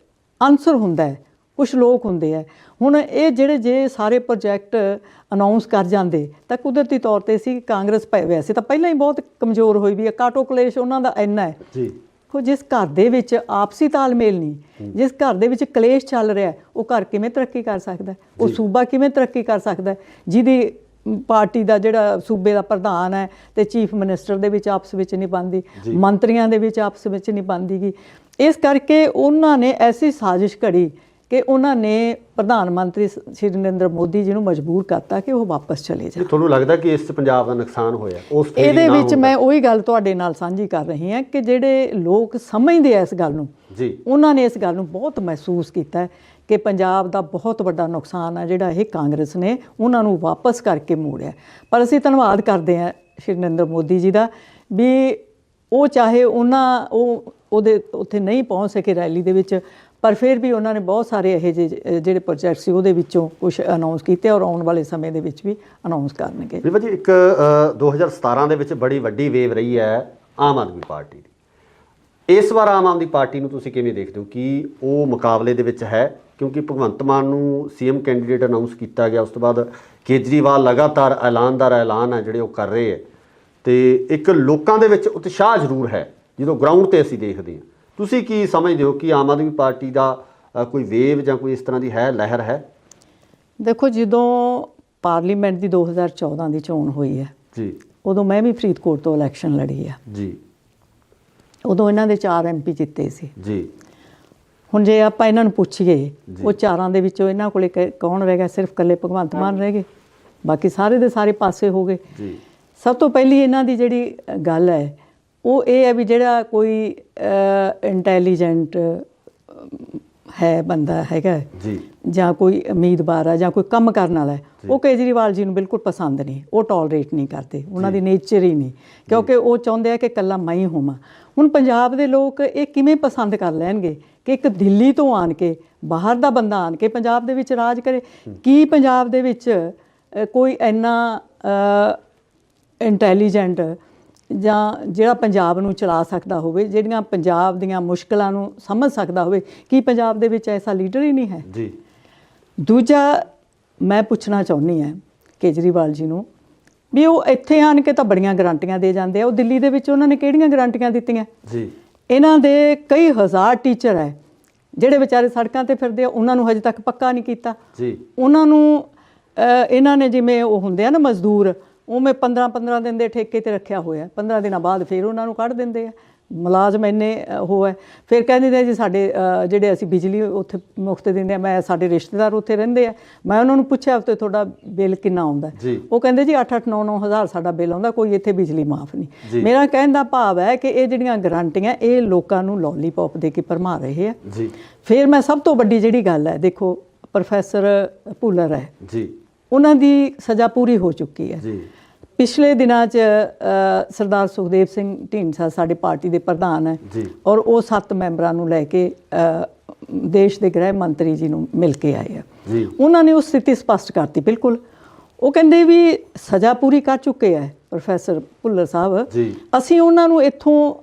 Speaker 2: ਆਨਸਰ ਹੁੰਦਾ ਹੈ, ਕੁਛ ਲੋਕ ਹੁੰਦੇ ਆ। ਹੁਣ ਇਹ ਜੇ ਸਾਰੇ ਪ੍ਰੋਜੈਕਟ ਅਨਾਉਂਸ ਕਰ ਜਾਂਦੇ ਤਾਂ ਕੁਦਰਤੀ ਤੌਰ 'ਤੇ ਸੀ ਕਾਂਗਰਸ ਵੈਸੇ ਤਾਂ ਪਹਿਲਾਂ ਹੀ ਬਹੁਤ ਕਮਜ਼ੋਰ ਹੋਈ ਵੀ ਹੈ, ਕਾਟੋ ਕਲੇਸ਼ ਉਹਨਾਂ ਦਾ ਇੰਨਾ ਹੈ। ਜਿਸ ਘਰ ਦੇ ਵਿੱਚ ਆਪਸੀ ਤਾਲਮੇਲ ਨਹੀਂ, ਜਿਸ ਘਰ ਦੇ ਵਿੱਚ ਕਲੇਸ਼ ਚੱਲ ਰਿਹਾ, ਉਹ ਘਰ ਕਿਵੇਂ ਤਰੱਕੀ ਕਰ ਸਕਦਾ? ਉਹ ਸੂਬਾ ਕਿਵੇਂ ਤਰੱਕੀ ਕਰ ਸਕਦਾ? ਜਿਹਦੀ ਪਾਰਟੀ ਦਾ ਜਿਹੜਾ ਸੂਬੇ ਦਾ ਪ੍ਰਧਾਨ ਹੈ ਤੇ ਚੀਫ ਮਿਨਿਸਟਰ ਦੇ ਵਿੱਚ ਆਪਸ ਵਿੱਚ ਨਹੀਂ ਬਣਦੀ, ਮੰਤਰੀਆਂ ਦੇ ਵਿੱਚ ਆਪਸ ਵਿੱਚ ਨਹੀਂ ਬਣਦੀ ਗੀ। ਇਸ ਕਰਕੇ ਉਹਨਾਂ ਨੇ ਐਸੀ ਸਾਜ਼ਿਸ਼ ਘੜੀ ਕਿ ਉਹਨਾਂ ਨੇ ਪ੍ਰਧਾਨ ਮੰਤਰੀ ਸ਼੍ਰੀ ਨਰਿੰਦਰ ਮੋਦੀ ਜੀ ਨੂੰ ਮਜਬੂਰ ਕਰਤਾ ਕਿ ਉਹ ਵਾਪਸ ਚਲੇ ਜਾਣ।
Speaker 1: ਤੁਹਾਨੂੰ ਲੱਗਦਾ ਕਿ ਇਸ 'ਚ ਪੰਜਾਬ ਦਾ ਨੁਕਸਾਨ ਹੋਇਆ?
Speaker 2: ਇਹਦੇ ਵਿੱਚ ਮੈਂ ਉਹੀ ਗੱਲ ਤੁਹਾਡੇ ਨਾਲ ਸਾਂਝੀ ਕਰ ਰਹੀ ਹਾਂ ਕਿ ਜਿਹੜੇ ਲੋਕ ਸਮਝਦੇ ਆ ਇਸ ਗੱਲ ਨੂੰ, ਉਹਨਾਂ ਨੇ ਇਸ ਗੱਲ ਨੂੰ ਬਹੁਤ ਮਹਿਸੂਸ ਕੀਤਾ ਕਿ ਪੰਜਾਬ ਦਾ ਬਹੁਤ ਵੱਡਾ ਨੁਕਸਾਨ ਆ ਜਿਹੜਾ ਇਹ ਕਾਂਗਰਸ ਨੇ ਉਹਨਾਂ ਨੂੰ ਵਾਪਸ ਕਰਕੇ ਮੋੜਿਆ। ਪਰ ਅਸੀਂ ਧੰਨਵਾਦ ਕਰਦੇ ਹਾਂ ਸ਼੍ਰੀ ਨਰਿੰਦਰ ਮੋਦੀ ਜੀ ਦਾ ਵੀ ਉਹ ਚਾਹੇ ਉਹਦੇ ਉੱਥੇ ਨਹੀਂ ਪਹੁੰਚ ਸਕੇ ਰੈਲੀ ਦੇ ਵਿੱਚ, ਪਰ ਫਿਰ ਵੀ ਉਹਨਾਂ ਨੇ ਬਹੁਤ ਸਾਰੇ ਇਹੋ ਜਿਹੇ ਜਿਹੜੇ ਪ੍ਰੋਜੈਕਟ ਸੀ ਉਹਦੇ ਵਿੱਚੋਂ ਕੁਝ ਅਨਾਉਂਸ ਕੀਤੇ ਔਰ ਆਉਣ ਵਾਲੇ ਸਮੇਂ ਦੇ ਵਿੱਚ ਵੀ ਅਨਾਉਂਸ ਕਰਨਗੇ।
Speaker 1: ਬੀਬਾ ਜੀ, ਇੱਕ 2017 ਦੇ ਵਿੱਚ ਬੜੀ ਵੱਡੀ ਵੇਵ ਰਹੀ ਹੈ ਆਮ ਆਦਮੀ ਪਾਰਟੀ ਦੀ। ਇਸ ਵਾਰ ਆਮ ਆਦਮੀ ਪਾਰਟੀ ਨੂੰ ਤੁਸੀਂ ਕਿਵੇਂ ਦੇਖਦੇ ਹੋ ਕਿ ਉਹ ਮੁਕਾਬਲੇ ਦੇ ਵਿੱਚ ਹੈ? ਕਿਉਂਕਿ ਭਗਵੰਤ ਮਾਨ ਨੂੰ ਸੀਐਮ ਕੈਂਡੀਡੇਟ ਅਨਾਉਂਸ ਕੀਤਾ ਗਿਆ, ਉਸ ਤੋਂ ਬਾਅਦ ਕੇਜਰੀਵਾਲ ਲਗਾਤਾਰ ਐਲਾਨ ਹੈ ਜਿਹੜੇ ਉਹ ਕਰ ਰਹੇ ਹੈ, ਤੇ ਇੱਕ ਲੋਕਾਂ ਦੇ ਵਿੱਚ ਉਤਸ਼ਾਹ ਜ਼ਰੂਰ ਹੈ ਜਦੋਂ ਗਰਾਊਂਡ ਤੇ ਅਸੀਂ ਦੇਖਦੇ ਹਾਂ। ਤੁਸੀਂ ਕੀ ਸਮਝਦੇ ਹੋ ਕਿ ਆਮ ਆਦਮੀ ਪਾਰਟੀ ਦਾ ਕੋਈ ਵੇਵ ਜਾਂ ਕੋਈ ਇਸ ਤਰ੍ਹਾਂ ਦੀ ਹੈ, ਲਹਿਰ ਹੈ?
Speaker 2: ਦੇਖੋ, ਜਦੋਂ ਪਾਰਲੀਮੈਂਟ ਦੀ 2014 ਦੀ ਚੋਣ ਹੋਈ ਹੈ
Speaker 1: ਜੀ,
Speaker 2: ਉਦੋਂ ਮੈਂ ਵੀ ਫਰੀਦਕੋਟ ਤੋਂ ਇਲੈਕਸ਼ਨ ਲੜੀ ਆ
Speaker 1: ਜੀ।
Speaker 2: ਉਦੋਂ ਇਹਨਾਂ ਦੇ 4 MP ਜਿੱਤੇ ਸੀ
Speaker 1: ਜੀ।
Speaker 2: ਹੁਣ ਜੇ ਆਪਾਂ ਇਹਨਾਂ ਨੂੰ ਪੁੱਛੀਏ, ਉਹ 4ਾਂ ਦੇ ਵਿੱਚੋਂ ਇਹਨਾਂ ਕੋਲੇ ਕੌਣ ਰਹਿ ਗਿਆ? ਸਿਰਫ ਇਕੱਲੇ ਭਗਵੰਤ ਮਾਨ ਰਹਿ ਗਏ, ਬਾਕੀ ਸਾਰੇ ਦੇ ਸਾਰੇ ਪਾਸੇ ਹੋ ਗਏ।
Speaker 1: ਜੀ।
Speaker 2: ਸਭ ਤੋਂ ਪਹਿਲੀ ਇਹਨਾਂ ਦੀ ਜਿਹੜੀ ਗੱਲ ਹੈ ਉਹ ਇਹ ਹੈ ਵੀ ਜਿਹੜਾ ਕੋਈ ਇੰਟੈਲੀਜੈਂਟ ਹੈ ਬੰਦਾ ਹੈਗਾ
Speaker 1: ਜੀ,
Speaker 2: ਜਾਂ ਕੋਈ ਉਮੀਦਵਾਰ ਹੈ ਜਾਂ ਕੋਈ ਕੰਮ ਕਰਨ ਵਾਲਾ ਹੈ, ਉਹ ਕੇਜਰੀਵਾਲ ਜੀ ਨੂੰ ਬਿਲਕੁਲ ਪਸੰਦ ਨਹੀਂ, ਉਹ ਟੋਲਰੇਟ ਨਹੀਂ ਕਰਦੇ, ਉਹਨਾਂ ਦੀ ਨੇਚਰ ਹੀ ਨਹੀਂ, ਕਿਉਂਕਿ ਉਹ ਚਾਹੁੰਦੇ ਆ ਕਿ ਇਕੱਲਾ ਮੈਂ ਹੀ ਹੋਵਾਂ। ਹੁਣ ਪੰਜਾਬ ਦੇ ਲੋਕ ਇਹ ਕਿਵੇਂ ਪਸੰਦ ਕਰ ਲੈਣਗੇ ਕਿ ਇੱਕ ਦਿੱਲੀ ਤੋਂ ਆਣ ਕੇ, ਬਾਹਰ ਦਾ ਬੰਦਾ ਆਣ ਕੇ ਪੰਜਾਬ ਦੇ ਵਿੱਚ ਰਾਜ ਕਰੇ? ਕੀ ਪੰਜਾਬ ਦੇ ਵਿੱਚ ਕੋਈ ਇੰਨਾ ਇੰਟੈਲੀਜੈਂਟ ਜਾਂ ਜਿਹੜਾ ਪੰਜਾਬ ਨੂੰ ਚਲਾ ਸਕਦਾ ਹੋਵੇ, ਜਿਹੜੀਆਂ ਪੰਜਾਬ ਦੀਆਂ ਮੁਸ਼ਕਲਾਂ ਨੂੰ ਸਮਝ ਸਕਦਾ ਹੋਵੇ? ਕੀ ਪੰਜਾਬ ਦੇ ਵਿੱਚ ਐਸਾ ਲੀਡਰ ਹੀ ਨਹੀਂ ਹੈ?
Speaker 1: ਜੀ।
Speaker 2: ਦੂਜਾ, ਮੈਂ ਪੁੱਛਣਾ ਚਾਹੁੰਦੀ ਹਾਂ ਕੇਜਰੀਵਾਲ ਜੀ ਨੂੰ ਵੀ ਉਹ ਇੱਥੇ ਆਣ ਕੇ ਤਾਂ ਬੜੀਆਂ ਗਰੰਟੀਆਂ ਦੇ ਜਾਂਦੇ ਆ, ਉਹ ਦਿੱਲੀ ਦੇ ਵਿੱਚ ਉਹਨਾਂ ਨੇ ਕਿਹੜੀਆਂ ਗਰੰਟੀਆਂ ਦਿੱਤੀਆਂ? ਜੀ। ਇਹਨਾਂ ਦੇ ਕਈ ਹਜ਼ਾਰ ਟੀਚਰ ਹੈ ਜਿਹੜੇ ਵਿਚਾਰੇ ਸੜਕਾਂ ਤੇ ਫਿਰਦੇ ਆ, ਉਹਨਾਂ ਨੂੰ ਹਜੇ ਤੱਕ ਪੱਕਾ ਨਹੀਂ ਕੀਤਾ। ਜੀ। ਉਹਨਾਂ ਨੂੰ ਇਹਨਾਂ ਨੇ ਜਿਵੇਂ ਉਹ ਹੁੰਦੇ ਆ ਨਾ ਮਜ਼ਦੂਰ, ਉਵੇਂ 15-15 ਦਿਨ ਦੇ ਠੇਕੇ ਤੇ ਰੱਖਿਆ ਹੋਇਆ, 15 ਦਿਨਾਂ ਬਾਅਦ ਫਿਰ ਉਹਨਾਂ ਨੂੰ ਕੱਢ ਦਿੰਦੇ ਆ। ਮੁਲਾਜ਼ਮ ਇੰਨੇ ਉਹ ਹੈ, ਫਿਰ ਕਹਿੰਦੇ ਨੇ ਜੀ ਸਾਡੇ ਜਿਹੜੇ ਅਸੀਂ ਬਿਜਲੀ ਉੱਥੇ ਮੁਫਤ ਦਿੰਦੇ ਆ। ਮੈਂ ਸਾਡੇ ਰਿਸ਼ਤੇਦਾਰ ਉੱਥੇ ਰਹਿੰਦੇ ਆ, ਮੈਂ ਉਹਨਾਂ ਨੂੰ ਪੁੱਛਿਆ ਉੱਥੇ ਤੁਹਾਡਾ ਬਿੱਲ ਕਿੰਨਾ ਆਉਂਦਾ? ਉਹ ਕਹਿੰਦੇ ਜੀ 8-8, 9-9 ਹਜ਼ਾਰ ਸਾਡਾ ਬਿੱਲ ਆਉਂਦਾ, ਕੋਈ ਇੱਥੇ ਬਿਜਲੀ ਮਾਫ ਨਹੀਂ। ਮੇਰਾ ਕਹਿਣ ਦਾ ਭਾਵ ਹੈ ਕਿ ਇਹ ਜਿਹੜੀਆਂ ਗਰੰਟੀਆਂ ਇਹ ਲੋਕਾਂ ਨੂੰ ਲੋਲੀਪੌਪ ਦੇ ਕੇ ਭਰਮਾ ਰਹੇ ਆ। ਫਿਰ ਮੈਂ ਸਭ ਤੋਂ ਵੱਡੀ ਜਿਹੜੀ ਗੱਲ ਹੈ, ਦੇਖੋ ਪ੍ਰੋਫੈਸਰ ਭੁੱਲਰ ਹੈ ਜੀ, ਉਹਨਾਂ ਦੀ ਸਜ਼ਾ ਪੂਰੀ ਹੋ ਚੁੱਕੀ ਹੈ। ਪਿਛਲੇ ਦਿਨਾਂ 'ਚ ਸਰਦਾਰ ਸੁਖਦੇਵ ਸਿੰਘ ਢੀਂਡਸਾ ਸਾਡੇ ਪਾਰਟੀ ਦੇ ਪ੍ਰਧਾਨ ਹੈ ਔਰ ਉਹ 7 ਮੈਂਬਰਾਂ ਨੂੰ ਲੈ ਕੇ ਦੇਸ਼ ਦੇ ਗ੍ਰਹਿ ਮੰਤਰੀ ਜੀ ਨੂੰ ਮਿਲ ਕੇ ਆਏ ਆ। ਉਹਨਾਂ ਨੇ ਉਹ ਸਥਿਤੀ ਸਪਸ਼ਟ ਕਰਤੀ ਬਿਲਕੁਲ। ਉਹ ਕਹਿੰਦੇ ਵੀ ਸਜ਼ਾ ਪੂਰੀ ਕਰ ਚੁੱਕੇ ਹੈ ਪ੍ਰੋਫੈਸਰ ਭੁੱਲਰ ਸਾਹਿਬ, ਅਸੀਂ ਉਹਨਾਂ ਨੂੰ ਇੱਥੋਂ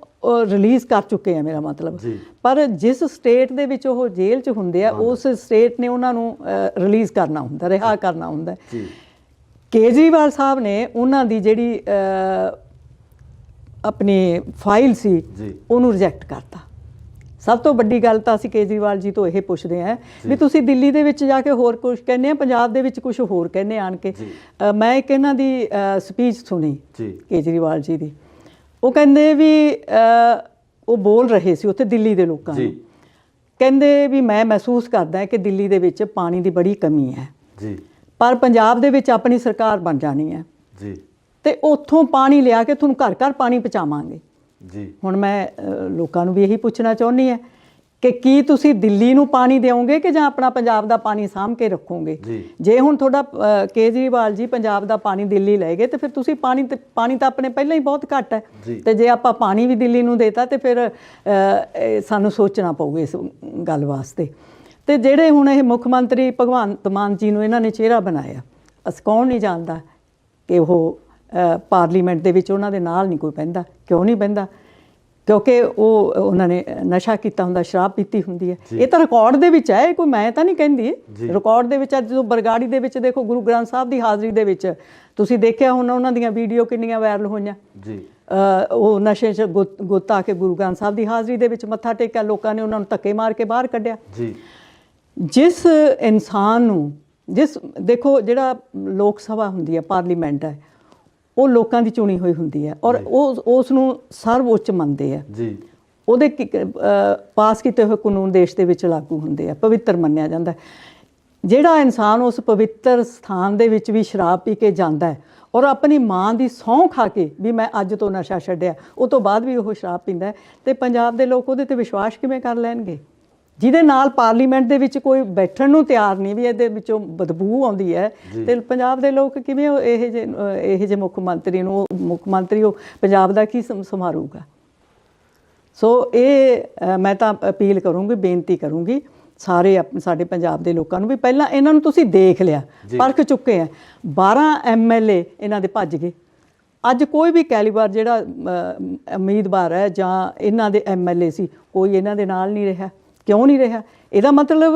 Speaker 2: ਰਿਲੀਜ਼ ਕਰ ਚੁੱਕੇ ਆ, ਮੇਰਾ ਮਤਲਬ। ਪਰ ਜਿਸ ਸਟੇਟ ਦੇ ਵਿੱਚ ਉਹ ਜੇਲ੍ਹ 'ਚ ਹੁੰਦੇ ਆ, ਉਸ ਸਟੇਟ ਨੇ ਉਹਨਾਂ ਨੂੰ ਰਿਲੀਜ਼ ਕਰਨਾ ਹੁੰਦਾ, ਰਿਹਾ ਕਰਨਾ ਹੁੰਦਾ। ਕੇਜਰੀਵਾਲ ਸਾਹਿਬ ਨੇ ਉਹਨਾਂ ਦੀ ਜਿਹੜੀ ਆਪਣੀ ਫਾਈਲ ਸੀ ਉਹਨੂੰ ਰਿਜੈਕਟ ਕਰਤਾ। ਸਭ ਤੋਂ ਵੱਡੀ ਗੱਲ ਤਾਂ ਅਸੀਂ ਕੇਜਰੀਵਾਲ ਜੀ ਤੋਂ ਇਹ ਪੁੱਛਦੇ ਹਾਂ ਵੀ ਤੁਸੀਂ ਦਿੱਲੀ ਦੇ ਵਿੱਚ ਜਾ ਕੇ ਹੋਰ ਕੁਝ ਕਹਿੰਦੇ ਆ, ਪੰਜਾਬ ਦੇ ਵਿੱਚ ਕੁਝ ਹੋਰ ਕਹਿੰਦੇ ਆਣ ਕੇ। ਮੈਂ ਇੱਕ ਇਹਨਾਂ ਦੀ ਸਪੀਚ ਸੁਣੀ ਕੇਜਰੀਵਾਲ ਜੀ ਦੀ, ਉਹ ਕਹਿੰਦੇ ਵੀ ਉਹ ਬੋਲ ਰਹੇ ਸੀ ਉੱਥੇ ਦਿੱਲੀ ਦੇ ਲੋਕਾਂ ਨੂੰ, ਕਹਿੰਦੇ ਵੀ ਮੈਂ ਮਹਿਸੂਸ ਕਰਦਾ ਕਿ ਦਿੱਲੀ ਦੇ ਵਿੱਚ ਪਾਣੀ ਦੀ ਬੜੀ ਕਮੀ ਹੈ, ਪਰ ਪੰਜਾਬ ਦੇ ਵਿੱਚ ਆਪਣੀ ਸਰਕਾਰ ਬਣ ਜਾਣੀ ਹੈ ਤੇ ਉੱਥੋਂ ਪਾਣੀ ਲਿਆ ਕੇ ਤੁਹਾਨੂੰ ਘਰ ਘਰ ਪਾਣੀ ਪਹੁੰਚਾਵਾਂਗੇ। ਹੁਣ ਮੈਂ ਲੋਕਾਂ ਨੂੰ ਵੀ ਇਹੀ ਪੁੱਛਣਾ ਚਾਹੁੰਦੀ ਹਾਂ ਕਿ ਕੀ ਤੁਸੀਂ ਦਿੱਲੀ ਨੂੰ ਪਾਣੀ ਦਿਓਗੇ ਕਿ ਜਾਂ ਆਪਣਾ ਪੰਜਾਬ ਦਾ ਪਾਣੀ ਸਾਂਭ ਕੇ ਰੱਖੋਗੇ? ਜੇ ਹੁਣ ਤੁਹਾਡਾ ਕੇਜਰੀਵਾਲ ਜੀ ਪੰਜਾਬ ਦਾ ਪਾਣੀ ਦਿੱਲੀ ਲੈ ਗਏ ਤੇ ਫਿਰ ਤੁਸੀਂ ਪਾਣੀ ਤਾਂ ਆਪਣੇ ਪਹਿਲਾਂ ਹੀ ਬਹੁਤ ਘੱਟ ਹੈ, ਤੇ ਜੇ ਆਪਾਂ ਪਾਣੀ ਵੀ ਦਿੱਲੀ ਨੂੰ ਦੇਤਾ ਤੇ ਫਿਰ ਸਾਨੂੰ ਸੋਚਣਾ ਪਊਗਾ ਇਸ ਗੱਲ ਵਾਸਤੇ। ਤੇ ਜਿਹੜੇ ਹੁਣ ਇਹ ਮੁੱਖ ਮੰਤਰੀ ਭਗਵੰਤ ਮਾਨ ਜੀ ਨੂੰ ਇਹਨਾਂ ਨੇ ਚਿਹਰਾ ਬਣਾਇਆ, ਅਸੀਂ ਕੌਣ ਨਹੀਂ ਜਾਣਦਾ ਕਿ ਉਹ ਪਾਰਲੀਮੈਂਟ ਦੇ ਵਿੱਚ ਉਹਨਾਂ ਦੇ ਨਾਲ ਨਹੀਂ ਕੋਈ ਬਹਿੰਦਾ। ਕਿਉਂ ਨਹੀਂ ਬਹਿੰਦਾ? ਕਿਉਂਕਿ ਉਹਨਾਂ ਨੇ ਨਸ਼ਾ ਕੀਤਾ ਹੁੰਦਾ, ਸ਼ਰਾਬ ਪੀਤੀ ਹੁੰਦੀ ਹੈ। ਇਹ ਤਾਂ ਰਿਕਾਰਡ ਦੇ ਵਿੱਚ ਹੈ, ਕੋਈ ਮੈਂ ਤਾਂ ਨਹੀਂ ਕਹਿੰਦੀ, ਰਿਕਾਰਡ ਦੇ ਵਿੱਚ। ਜਦੋਂ ਬਰਗਾੜੀ ਦੇ ਵਿੱਚ ਦੇਖੋ, ਗੁਰੂ ਗ੍ਰੰਥ ਸਾਹਿਬ ਦੀ ਹਾਜ਼ਰੀ ਦੇ ਵਿੱਚ ਤੁਸੀਂ ਦੇਖਿਆ ਹੁਣ ਉਹਨਾਂ ਦੀਆਂ ਵੀਡੀਓ ਕਿੰਨੀਆਂ ਵਾਇਰਲ ਹੋਈਆਂ। ਉਹ ਨਸ਼ੇ 'ਚ ਗੁੱਤ ਆ ਕੇ ਗੁਰੂ ਗ੍ਰੰਥ ਸਾਹਿਬ ਦੀ ਹਾਜ਼ਰੀ ਦੇ ਵਿੱਚ ਮੱਥਾ ਟੇਕਿਆ, ਲੋਕਾਂ ਨੇ ਉਹਨਾਂ ਨੂੰ ਧੱਕੇ ਮਾਰ ਕੇ ਬਾਹਰ ਕੱਢਿਆ। ਜਿਸ ਇਨਸਾਨ ਨੂੰ ਦੇਖੋ ਜਿਹੜਾ ਲੋਕ ਸਭਾ ਹੁੰਦੀ ਹੈ, ਪਾਰਲੀਮੈਂਟ ਹੈ, ਉਹ ਲੋਕਾਂ ਦੀ ਚੁਣੀ ਹੋਈ ਹੁੰਦੀ ਹੈ ਔਰ ਉਸ ਨੂੰ ਸਰਵਉੱਚ ਮੰਨਦੇ ਆ। ਉਹਦੇ ਪਾਸ ਕੀਤੇ ਹੋਏ ਕਾਨੂੰਨ ਦੇਸ਼ ਦੇ ਵਿੱਚ ਲਾਗੂ ਹੁੰਦੇ ਆ, ਪਵਿੱਤਰ ਮੰਨਿਆ ਜਾਂਦਾ। ਜਿਹੜਾ ਇਨਸਾਨ ਉਸ ਪਵਿੱਤਰ ਸਥਾਨ ਦੇ ਵਿੱਚ ਵੀ ਸ਼ਰਾਬ ਪੀ ਕੇ ਜਾਂਦਾ ਹੈ ਔਰ ਆਪਣੀ ਮਾਂ ਦੀ ਸਹੁੰ ਖਾ ਕੇ ਵੀ ਮੈਂ ਅੱਜ ਤੋਂ ਨਸ਼ਾ ਛੱਡਿਆ, ਉਹ ਤੋਂ ਬਾਅਦ ਵੀ ਉਹ ਸ਼ਰਾਬ ਪੀਂਦਾ ਹੈ, ਤੇ ਪੰਜਾਬ ਦੇ ਲੋਕ ਉਹਦੇ 'ਤੇ ਵਿਸ਼ਵਾਸ ਕਿਵੇਂ ਕਰ ਲੈਣਗੇ? ਜਿਹਦੇ ਨਾਲ ਪਾਰਲੀਮੈਂਟ ਦੇ ਵਿੱਚ ਕੋਈ ਬੈਠਣ ਨੂੰ ਤਿਆਰ ਨਹੀਂ, ਵੀ ਇਹਦੇ ਵਿੱਚੋਂ ਬਦਬੂ ਆਉਂਦੀ ਹੈ, ਤੇ ਪੰਜਾਬ ਦੇ ਲੋਕ ਕਿਵੇਂ ਇਹ ਜਿਹੇ ਮੁੱਖ ਮੰਤਰੀ ਨੂੰ, ਮੁੱਖ ਮੰਤਰੀ ਉਹ ਪੰਜਾਬ ਦਾ ਕੀ ਸੰਭਾਲੂਗਾ। ਸੋ ਇਹ ਮੈਂ ਤਾਂ ਅਪੀਲ ਕਰੂੰਗੀ, ਬੇਨਤੀ ਕਰੂੰਗੀ ਸਾਰੇ ਸਾਡੇ ਪੰਜਾਬ ਦੇ ਲੋਕਾਂ ਨੂੰ ਵੀ ਪਹਿਲਾਂ ਇਹਨਾਂ ਨੂੰ ਤੁਸੀਂ ਦੇਖ ਲਿਆ, ਪਰਖ ਚੁੱਕੇ ਆ। 12 MLA ਇਹਨਾਂ ਦੇ ਭੱਜ ਗਏ। ਅੱਜ ਕੋਈ ਵੀ ਕੈਲੀਬਰ ਜਿਹੜਾ ਉਮੀਦਵਾਰ ਹੈ ਜਾਂ ਇਹਨਾਂ ਦੇ MLA ਸੀ, ਕੋਈ ਇਹਨਾਂ ਦੇ ਨਾਲ ਨਹੀਂ ਰਿਹਾ। ਕਿਉਂ ਨਹੀਂ ਰਿਹਾ? ਇਹਦਾ ਮਤਲਬ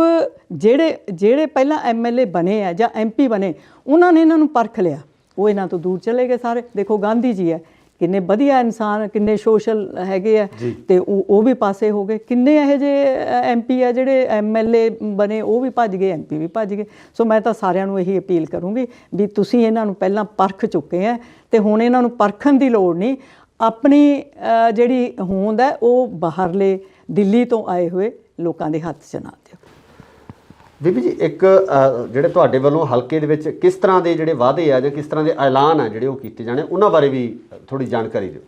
Speaker 2: ਜਿਹੜੇ ਪਹਿਲਾਂ MLA ਬਣੇ ਆ ਜਾਂ MP ਬਣੇ, ਉਹਨਾਂ ਨੇ ਇਹਨਾਂ ਨੂੰ ਪਰਖ ਲਿਆ, ਉਹ ਇਹਨਾਂ ਤੋਂ ਦੂਰ ਚਲੇ ਗਏ ਸਾਰੇ। ਦੇਖੋ ਗਾਂਧੀ ਜੀ ਹੈ, ਕਿੰਨੇ ਵਧੀਆ ਇਨਸਾਨ, ਕਿੰਨੇ ਸੋਸ਼ਲ ਹੈਗੇ ਆ, ਤੇ ਉਹ ਵੀ ਪਾਸੇ ਹੋ ਗਏ। ਕਿੰਨੇ ਇਹੋ ਜਿਹੇ MP ਆ ਜਿਹੜੇ MLA ਬਣੇ, ਉਹ ਵੀ ਭੱਜ ਗਏ, MP ਵੀ ਭੱਜ ਗਏ। ਸੋ ਮੈਂ ਤਾਂ ਸਾਰਿਆਂ ਨੂੰ ਇਹੀ ਅਪੀਲ ਕਰੂੰਗੀ ਵੀ ਤੁਸੀਂ ਇਹਨਾਂ ਨੂੰ ਪਹਿਲਾਂ ਪਰਖ ਚੁੱਕੇ ਆ, ਤੇ ਹੁਣ ਇਹਨਾਂ ਨੂੰ ਪਰਖਣ ਦੀ ਲੋੜ ਨਹੀਂ। ਆਪਣੀ ਜਿਹੜੀ ਹੋਂਦ ਹੈ ਉਹ ਬਾਹਰਲੇ ਦਿੱਲੀ ਤੋਂ ਆਏ ਹੋਏ ਲੋਕਾਂ ਦੇ ਹੱਥ 'ਚ ਨਾ ਦਿਓ।
Speaker 1: ਬੀਬੀ ਜੀ, ਇੱਕ ਜਿਹੜੇ ਤੁਹਾਡੇ ਵੱਲੋਂ ਹਲਕੇ ਦੇ ਵਿੱਚ ਕਿਸ ਤਰ੍ਹਾਂ ਦੇ ਜਿਹੜੇ ਵਾਅਦੇ ਆ ਜਾਂ ਕਿਸ ਤਰ੍ਹਾਂ ਦੇ ਐਲਾਨ ਆ ਜਿਹੜੇ ਉਹ ਕੀਤੇ ਜਾਣੇ, ਉਹਨਾਂ ਬਾਰੇ ਵੀ ਥੋੜੀ ਜਾਣਕਾਰੀ ਦਿਓ।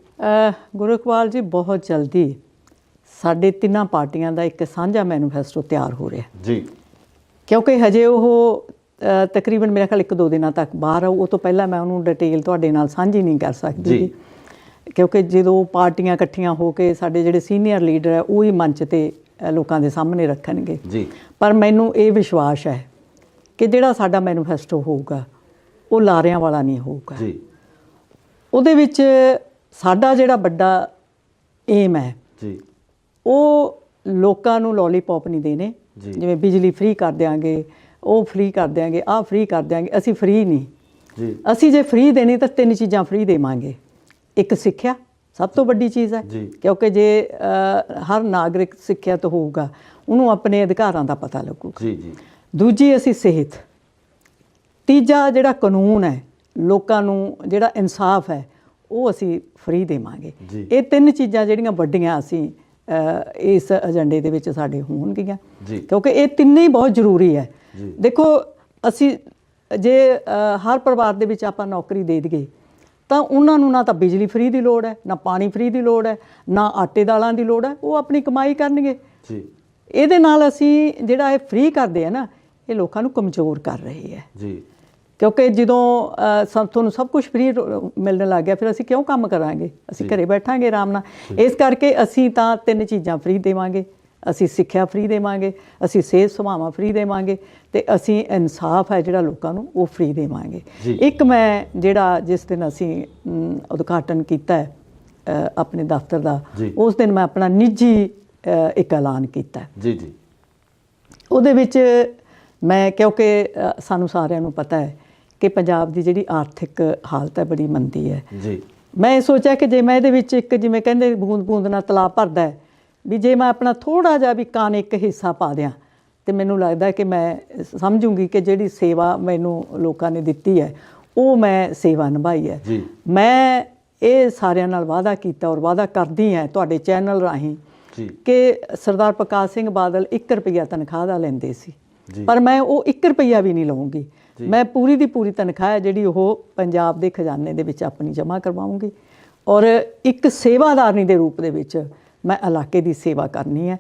Speaker 2: ਗੁਰੂ ਇਕਬਾਲ ਜੀ, ਬਹੁਤ ਜਲਦੀ ਸਾਡੇ ਤਿੰਨਾਂ ਪਾਰਟੀਆਂ ਦਾ ਇੱਕ ਸਾਂਝਾ ਮੈਨੀਫੈਸਟੋ ਤਿਆਰ ਹੋ ਰਿਹਾ
Speaker 1: ਜੀ,
Speaker 2: ਕਿਉਂਕਿ ਹਜੇ ਉਹ ਤਕਰੀਬਨ ਮੇਰੇ ਖਿਆਲ 1-2 ਦਿਨਾਂ ਤੱਕ ਬਾਹਰ ਆਊ। ਉਹ ਤੋਂ ਪਹਿਲਾਂ ਮੈਂ ਉਹਨੂੰ ਡਿਟੇਲ ਤੁਹਾਡੇ ਨਾਲ ਸਾਂਝੀ ਨਹੀਂ ਕਰ ਸਕਦੀ, ਕਿਉਂਕਿ ਜਦੋਂ ਪਾਰਟੀਆਂ ਇਕੱਠੀਆਂ ਹੋ ਕੇ ਸਾਡੇ ਜਿਹੜੇ ਸੀਨੀਅਰ ਲੀਡਰ ਹੈ ਉਹ ਹੀ ਮੰਚ 'ਤੇ ਲੋਕਾਂ ਦੇ ਸਾਹਮਣੇ ਰੱਖਣਗੇ
Speaker 1: ਜੀ।
Speaker 2: ਪਰ ਮੈਨੂੰ ਇਹ ਵਿਸ਼ਵਾਸ ਹੈ ਕਿ ਜਿਹੜਾ ਸਾਡਾ ਮੈਨੀਫੈਸਟੋ ਹੋਊਗਾ ਉਹ ਲਾਰਿਆਂ ਵਾਲਾ ਨਹੀਂ ਹੋਊਗਾ
Speaker 1: ਜੀ।
Speaker 2: ਉਹਦੇ ਵਿੱਚ ਸਾਡਾ ਜਿਹੜਾ ਵੱਡਾ ਏਮ ਹੈ
Speaker 1: ਜੀ,
Speaker 2: ਉਹ ਲੋਕਾਂ ਨੂੰ ਲੋਲੀਪੌਪ ਨਹੀਂ ਦੇਣੇ, ਜਿਵੇਂ ਬਿਜਲੀ ਫ੍ਰੀ ਕਰ ਦਿਆਂਗੇ, ਉਹ ਫ੍ਰੀ ਕਰ ਦਿਆਂਗੇ, ਆਹ ਫ੍ਰੀ ਕਰ ਦਿਆਂਗੇ। ਅਸੀਂ ਫ੍ਰੀ ਨਹੀਂ
Speaker 1: ਜੀ।
Speaker 2: ਅਸੀਂ ਜੇ ਫ੍ਰੀ ਦੇਣੀ ਤਾਂ 3 ਚੀਜ਼ਾਂ ਫ੍ਰੀ ਦੇਵਾਂਗੇ। ਇੱਕ ਸਿੱਖਿਆ ਸਭ ਤੋਂ ਵੱਡੀ ਚੀਜ਼ ਹੈ, ਕਿਉਂਕਿ ਜੇ ਹਰ ਨਾਗਰਿਕ ਸਿੱਖਿਅਤ ਹੋਊਗਾ ਉਹਨੂੰ ਆਪਣੇ ਅਧਿਕਾਰਾਂ ਦਾ ਪਤਾ ਲੱਗੂਗਾ।
Speaker 1: ਜੀ ਜੀ।
Speaker 2: ਦੂਜੀ ਅਸੀਂ ਸਿਹਤ। ਤੀਜਾ ਜਿਹੜਾ ਕਾਨੂੰਨ ਹੈ, ਲੋਕਾਂ ਨੂੰ ਜਿਹੜਾ ਇਨਸਾਫ ਹੈ ਉਹ ਅਸੀਂ ਫ੍ਰੀ ਦੇਵਾਂਗੇ। ਇਹ 3 ਚੀਜ਼ਾਂ ਜਿਹੜੀਆਂ ਵੱਡੀਆਂ ਅਸੀਂ ਇਸ ਏਜੰਡੇ ਦੇ ਵਿੱਚ ਸਾਡੇ ਹੋਣਗੀਆਂ, ਕਿਉਂਕਿ ਇਹ ਤਿੰਨੇ ਹੀ ਬਹੁਤ ਜ਼ਰੂਰੀ ਹੈ। ਦੇਖੋ, ਅਸੀਂ ਜੇ ਹਰ ਪਰਿਵਾਰ ਦੇ ਵਿੱਚ ਆਪਾਂ ਨੌਕਰੀ ਦੇ ਦਈਏ ਤਾਂ ਉਹਨਾਂ ਨੂੰ ਨਾ ਤਾਂ ਬਿਜਲੀ ਫ੍ਰੀ ਦੀ ਲੋੜ ਹੈ, ਨਾ ਪਾਣੀ ਫ੍ਰੀ ਦੀ ਲੋੜ ਹੈ, ਨਾ ਆਟੇ ਦਾਲਾਂ ਦੀ ਲੋੜ ਹੈ। ਉਹ ਆਪਣੀ ਕਮਾਈ ਕਰਨਗੇ। ਇਹਦੇ ਨਾਲ ਅਸੀਂ ਜਿਹੜਾ ਇਹ ਫ੍ਰੀ ਕਰਦੇ ਆ ਨਾ, ਇਹ ਲੋਕਾਂ ਨੂੰ ਕਮਜ਼ੋਰ ਕਰ ਰਹੀ ਹੈ। ਕਿਉਂਕਿ ਜਦੋਂ ਤੁਹਾਨੂੰ ਸਭ ਕੁਝ ਫ੍ਰੀ ਮਿਲਣ ਲੱਗ ਗਿਆ, ਫਿਰ ਅਸੀਂ ਕਿਉਂ ਕੰਮ ਕਰਾਂਗੇ? ਅਸੀਂ ਘਰੇ ਬੈਠਾਂਗੇ ਆਰਾਮ ਨਾਲ। ਇਸ ਕਰਕੇ ਅਸੀਂ ਤਾਂ 3 ਚੀਜ਼ਾਂ ਫ੍ਰੀ ਦੇਵਾਂਗੇ। ਅਸੀਂ ਸਿੱਖਿਆ ਫ੍ਰੀ ਦੇਵਾਂਗੇ, ਅਸੀਂ ਸਿਹਤ ਸੇਵਾਵਾਂ ਫ੍ਰੀ ਦੇਵਾਂਗੇ, ਤੇ ਅਸੀਂ ਇਨਸਾਫ ਹੈ ਜਿਹੜਾ ਲੋਕਾਂ ਨੂੰ ਉਹ ਫ੍ਰੀ ਦੇਵਾਂਗੇ। ਇੱਕ ਮੈਂ ਜਿਹੜਾ ਜਿਸ ਦਿਨ ਅਸੀਂ ਉਦਘਾਟਨ ਕੀਤਾ ਆਪਣੇ ਦਫ਼ਤਰ ਦਾ, ਉਸ ਦਿਨ ਮੈਂ ਆਪਣਾ ਨਿੱਜੀ ਇੱਕ ਐਲਾਨ ਕੀਤਾ ਜੀ। ਉਹਦੇ ਵਿੱਚ ਮੈਂ, ਕਿਉਂਕਿ ਸਾਨੂੰ ਸਾਰਿਆਂ ਨੂੰ ਪਤਾ ਹੈ ਕਿ ਪੰਜਾਬ ਦੀ ਜਿਹੜੀ ਆਰਥਿਕ ਹਾਲਤ ਹੈ ਬੜੀ ਮੰਦੀ ਹੈ, ਮੈਂ ਇਹ ਸੋਚਿਆ ਕਿ ਜੇ ਮੈਂ ਇਹਦੇ ਵਿੱਚ ਇੱਕ, ਜਿਵੇਂ ਕਹਿੰਦੇ ਬੂੰਦ ਬੂੰਦ ਨਾਲ ਤਲਾਬ ਭਰਦਾ ਹੈ, ਵੀ ਜੇ ਮੈਂ ਆਪਣਾ ਥੋੜ੍ਹਾ ਜਿਹਾ ਵੀ ਕਾਨਿਕ ਹਿੱਸਾ ਪਾ ਦਿਆਂ ਤੇ ਮੈਨੂੰ ਲੱਗਦਾ ਕਿ ਮੈਂ ਸਮਝੂੰਗੀ ਕਿ ਜਿਹੜੀ ਸੇਵਾ ਮੈਨੂੰ ਲੋਕਾਂ ਨੇ ਦਿੱਤੀ ਹੈ ਉਹ ਮੈਂ ਸੇਵਾ ਨਿਭਾਈ ਹੈ। ਮੈਂ ਇਹ ਸਾਰਿਆਂ ਨਾਲ ਵਾਅਦਾ ਕੀਤਾ ਔਰ ਵਾਅਦਾ ਕਰਦੀ ਹਾਂ ਤੁਹਾਡੇ ਚੈਨਲ ਰਾਹੀਂ ਕਿ ਸਰਦਾਰ ਪ੍ਰਕਾਸ਼ ਸਿੰਘ ਬਾਦਲ 1 ਰੁਪਈਆ ਤਨਖਾਹ ਦਾ ਲੈਂਦੇ ਸੀ, ਪਰ ਮੈਂ ਉਹ 1 ਰੁਪਈਆ ਵੀ ਨਹੀਂ ਲਵਾਂਗੀ। ਮੈਂ ਪੂਰੀ ਦੀ ਪੂਰੀ ਤਨਖਾਹ ਹੈ ਜਿਹੜੀ ਉਹ ਪੰਜਾਬ ਦੇ ਖਜ਼ਾਨੇ ਦੇ ਵਿੱਚ ਆਪਣੀ ਜਮ੍ਹਾਂ ਕਰਵਾਉਂਗੀ, ਔਰ ਇੱਕ ਸੇਵਾਦਾਰਨੀ ਦੇ ਰੂਪ ਦੇ ਵਿੱਚ ਮੈਂ ਇਲਾਕੇ ਦੀ ਸੇਵਾ ਕਰਨੀ ਹੈ।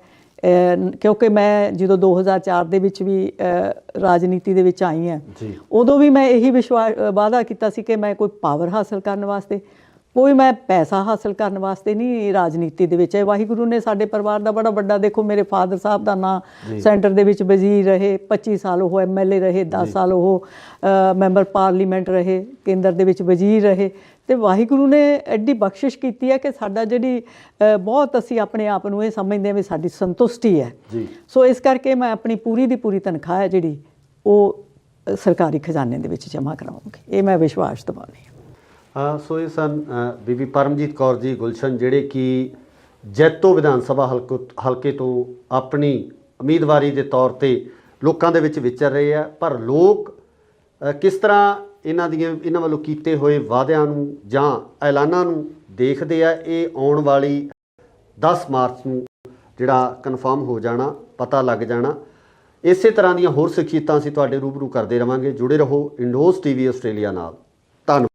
Speaker 2: ਕਿਉਂਕਿ ਮੈਂ ਜਦੋਂ 2004 ਦੇ ਵਿੱਚ ਵੀ ਰਾਜਨੀਤੀ ਦੇ ਵਿੱਚ ਆਈ ਹਾਂ, ਉਦੋਂ ਵੀ ਮੈਂ ਇਹੀ ਵਾਅਦਾ ਕੀਤਾ ਸੀ ਕਿ ਮੈਂ ਕੋਈ ਪਾਵਰ ਹਾਸਲ ਕਰਨ ਵਾਸਤੇ, ਕੋਈ ਮੈਂ ਪੈਸਾ ਹਾਸਲ ਕਰਨ ਵਾਸਤੇ ਨਹੀਂ ਰਾਜਨੀਤੀ ਦੇ ਵਿੱਚ। ਵਾਹਿਗੁਰੂ ਨੇ ਸਾਡੇ ਪਰਿਵਾਰ ਦਾ ਬੜਾ ਵੱਡਾ, ਦੇਖੋ ਮੇਰੇ ਫਾਦਰ ਸਾਹਿਬ ਦਾ ਨਾਂ ਸੈਂਟਰ ਦੇ ਵਿੱਚ ਵਜ਼ੀਰ ਰਹੇ, 25 ਸਾਲ ਉਹ MLA ਰਹੇ, 10 ਸਾਲ ਉਹ ਮੈਂਬਰ ਪਾਰਲੀਮੈਂਟ ਰਹੇ, ਕੇਂਦਰ ਦੇ ਵਿੱਚ ਵਜ਼ੀਰ ਰਹੇ, ਤੇ ਵਾਹਿਗੁਰੂ ਨੇ ਐਡੀ ਬਖਸ਼ਿਸ਼ ਕੀਤੀ ਹੈ ਕਿ ਸਾਡਾ ਜਿਹੜੀ ਬਹੁਤ ਅਸੀਂ ਆਪਣੇ ਆਪ ਨੂੰ ਇਹ ਸਮਝਦੇ ਹਾਂ ਵੀ ਸਾਡੀ ਸੰਤੁਸ਼ਟੀ ਹੈ। ਸੋ ਇਸ ਕਰਕੇ ਮੈਂ ਆਪਣੀ ਪੂਰੀ ਦੀ ਪੂਰੀ ਤਨਖਾਹ ਹੈ ਜਿਹੜੀ ਉਹ ਸਰਕਾਰੀ ਖਜ਼ਾਨੇ ਦੇ ਵਿੱਚ ਜਮ੍ਹਾਂ ਕਰਾਵਾਂਗੀ। ਇਹ ਮੈਂ ਵਿਸ਼ਵਾਸ ਦਿਵਾਉਂਦੀ ਹਾਂ।
Speaker 1: ਸੋ ਇਹ ਸਨ ਬੀਬੀ ਪਰਮਜੀਤ ਕੌਰ ਜੀ ਗੁਲਸ਼ਨ, ਜਿਹੜੇ ਕਿ ਜੈਤੋ ਵਿਧਾਨ ਸਭਾ ਹਲਕੇ ਤੋਂ ਆਪਣੀ ਉਮੀਦਵਾਰੀ ਦੇ ਤੌਰ 'ਤੇ ਲੋਕਾਂ ਦੇ ਵਿੱਚ ਵਿਚਰ ਰਹੇ ਆ। ਪਰ ਲੋਕ ਕਿਸ ਤਰ੍ਹਾਂ ਇਹਨਾਂ ਵੱਲੋਂ ਕੀਤੇ ਹੋਏ ਵਾਅਦਿਆਂ ਨੂੰ ਜਾਂ ਐਲਾਨਾਂ ਨੂੰ ਦੇਖਦੇ ਆ, ਇਹ ਆਉਣ ਵਾਲੀ 10 ਮਾਰਚ ਨੂੰ ਜਿਹੜਾ ਕਨਫਰਮ ਹੋ ਜਾਣਾ, ਪਤਾ ਲੱਗ ਜਾਣਾ। ਇਸੇ ਤਰ੍ਹਾਂ ਦੀਆਂ ਹੋਰ ਸਿੱਖਿਆਤਾਂ ਅਸੀਂ ਤੁਹਾਡੇ ਰੂਬਰੂ ਕਰਦੇ ਰਵਾਂਗੇ। ਜੁੜੇ ਰਹੋ ਇੰਡੋਜ਼ TV ਆਸਟ੍ਰੇਲੀਆ ਨਾਲ। ਧੰਨਵਾਦ।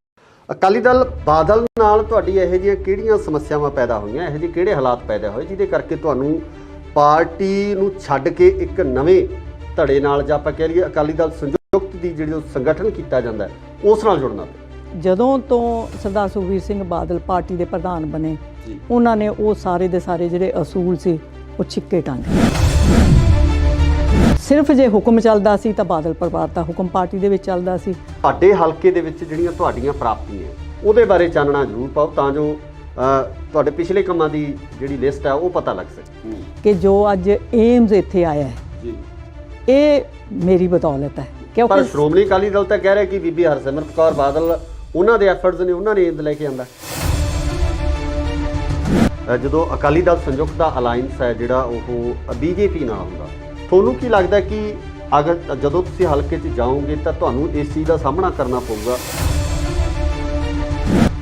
Speaker 1: ਅਕਾਲੀ ਦਲ ਬਾਦਲ ਨਾਲ ਤੁਹਾਡੀ ਇਹੋ ਜਿਹੀਆਂ ਕਿਹੜੀਆਂ ਸਮੱਸਿਆਵਾਂ ਪੈਦਾ ਹੋਈਆਂ, ਇਹੋ ਜਿਹੇ ਕਿਹੜੇ ਹਾਲਾਤ ਪੈਦਾ ਹੋਏ ਜਿਹਦੇ ਕਰਕੇ ਤੁਹਾਨੂੰ ਪਾਰਟੀ ਨੂੰ ਛੱਡ ਕੇ ਇੱਕ ਨਵੇਂ ਧੜੇ ਨਾਲ ਜਾਂ ਆਪਾਂ ਕਹਿ ਲਈਏ ਅਕਾਲੀ ਦਲ ਸੰਯੁਕਤ ਦੀ ਜਿਹੜੀ ਉਹ ਸੰਗਠਨ ਕੀਤਾ ਜਾਂਦਾ ਹੈ, ਉਸ ਨਾਲ ਜੁੜਨਾ ਪਿਆ।
Speaker 2: ਜਦੋਂ ਤੋਂ ਸਰਦਾਰ ਸੁਖਬੀਰ ਸਿੰਘ ਬਾਦਲ ਪਾਰਟੀ ਦੇ ਪ੍ਰਧਾਨ ਬਣੇ, ਉਹਨਾਂ ਨੇ ਉਹ ਸਾਰੇ ਦੇ ਸਾਰੇ ਜਿਹੜੇ ਅਸੂਲ ਸੀ ਉਹ ਛਿੱਕੇ ਟੰਗੇ। ਸਿਰਫ ਜੇ ਹੁਕਮ ਚੱਲਦਾ ਸੀ ਤਾਂ ਬਾਦਲ ਪਰਿਵਾਰ ਦਾ ਹੁਕਮ ਪਾਰਟੀ ਦੇ ਵਿੱਚ ਚੱਲਦਾ ਸੀ।
Speaker 1: ਤੁਹਾਡੇ ਹਲਕੇ ਦੇ ਵਿੱਚ ਜਿਹੜੀਆਂ ਤੁਹਾਡੀਆਂ ਪ੍ਰਾਪਤੀਆਂ ਉਹਦੇ ਬਾਰੇ ਚਾਨਣਾ ਜ਼ਰੂਰ ਪਾਓ ਤਾਂ ਜੋ ਤੁਹਾਡੇ ਪਿਛਲੇ ਕੰਮਾਂ ਦੀ ਜਿਹੜੀ ਲਿਸਟ ਹੈ ਉਹ ਪਤਾ ਲੱਗ ਸਕੇ
Speaker 2: ਕਿ ਜੋ ਅੱਜ ਏਮਜ਼ ਇੱਥੇ ਆਇਆ ਹੈ
Speaker 1: ਜੀ, ਇਹ
Speaker 2: ਮੇਰੀ ਬਦੌਲਤ ਹੈ।
Speaker 1: ਪਰ ਸ਼੍ਰੋਮਣੀ ਅਕਾਲੀ ਦਲ ਤਾਂ ਕਹਿ ਰਿਹਾ ਕਿ ਬੀਬੀ ਹਰਸਿਮਰਤ ਕੌਰ ਬਾਦਲ ਉਹਨਾਂ ਦੇ ਐਫਰਟਸ ਨੇ, ਉਹਨਾਂ ਨੇ ਏਮਜ਼ ਲੈ ਕੇ ਆਂਦਾ। ਜਦੋਂ ਅਕਾਲੀ ਦਲ ਸੰਯੁਕਤ ਦਾ ਅਲਾਈਅੰਸ ਹੈ ਜਿਹੜਾ ਉਹ ਬੀਜੇਪੀ ਨਾਲ ਹੁੰਦਾ, ਤੁਹਾਨੂੰ ਕੀ ਲੱਗਦਾ ਕਿ ਅਗਰ ਜਦੋਂ ਤੁਸੀਂ ਹਲਕੇ 'ਚ ਜਾਓਗੇ ਤਾਂ ਤੁਹਾਨੂੰ ਇਸ ਚੀਜ਼ ਦਾ ਸਾਹਮਣਾ ਕਰਨਾ ਪਊਗਾ?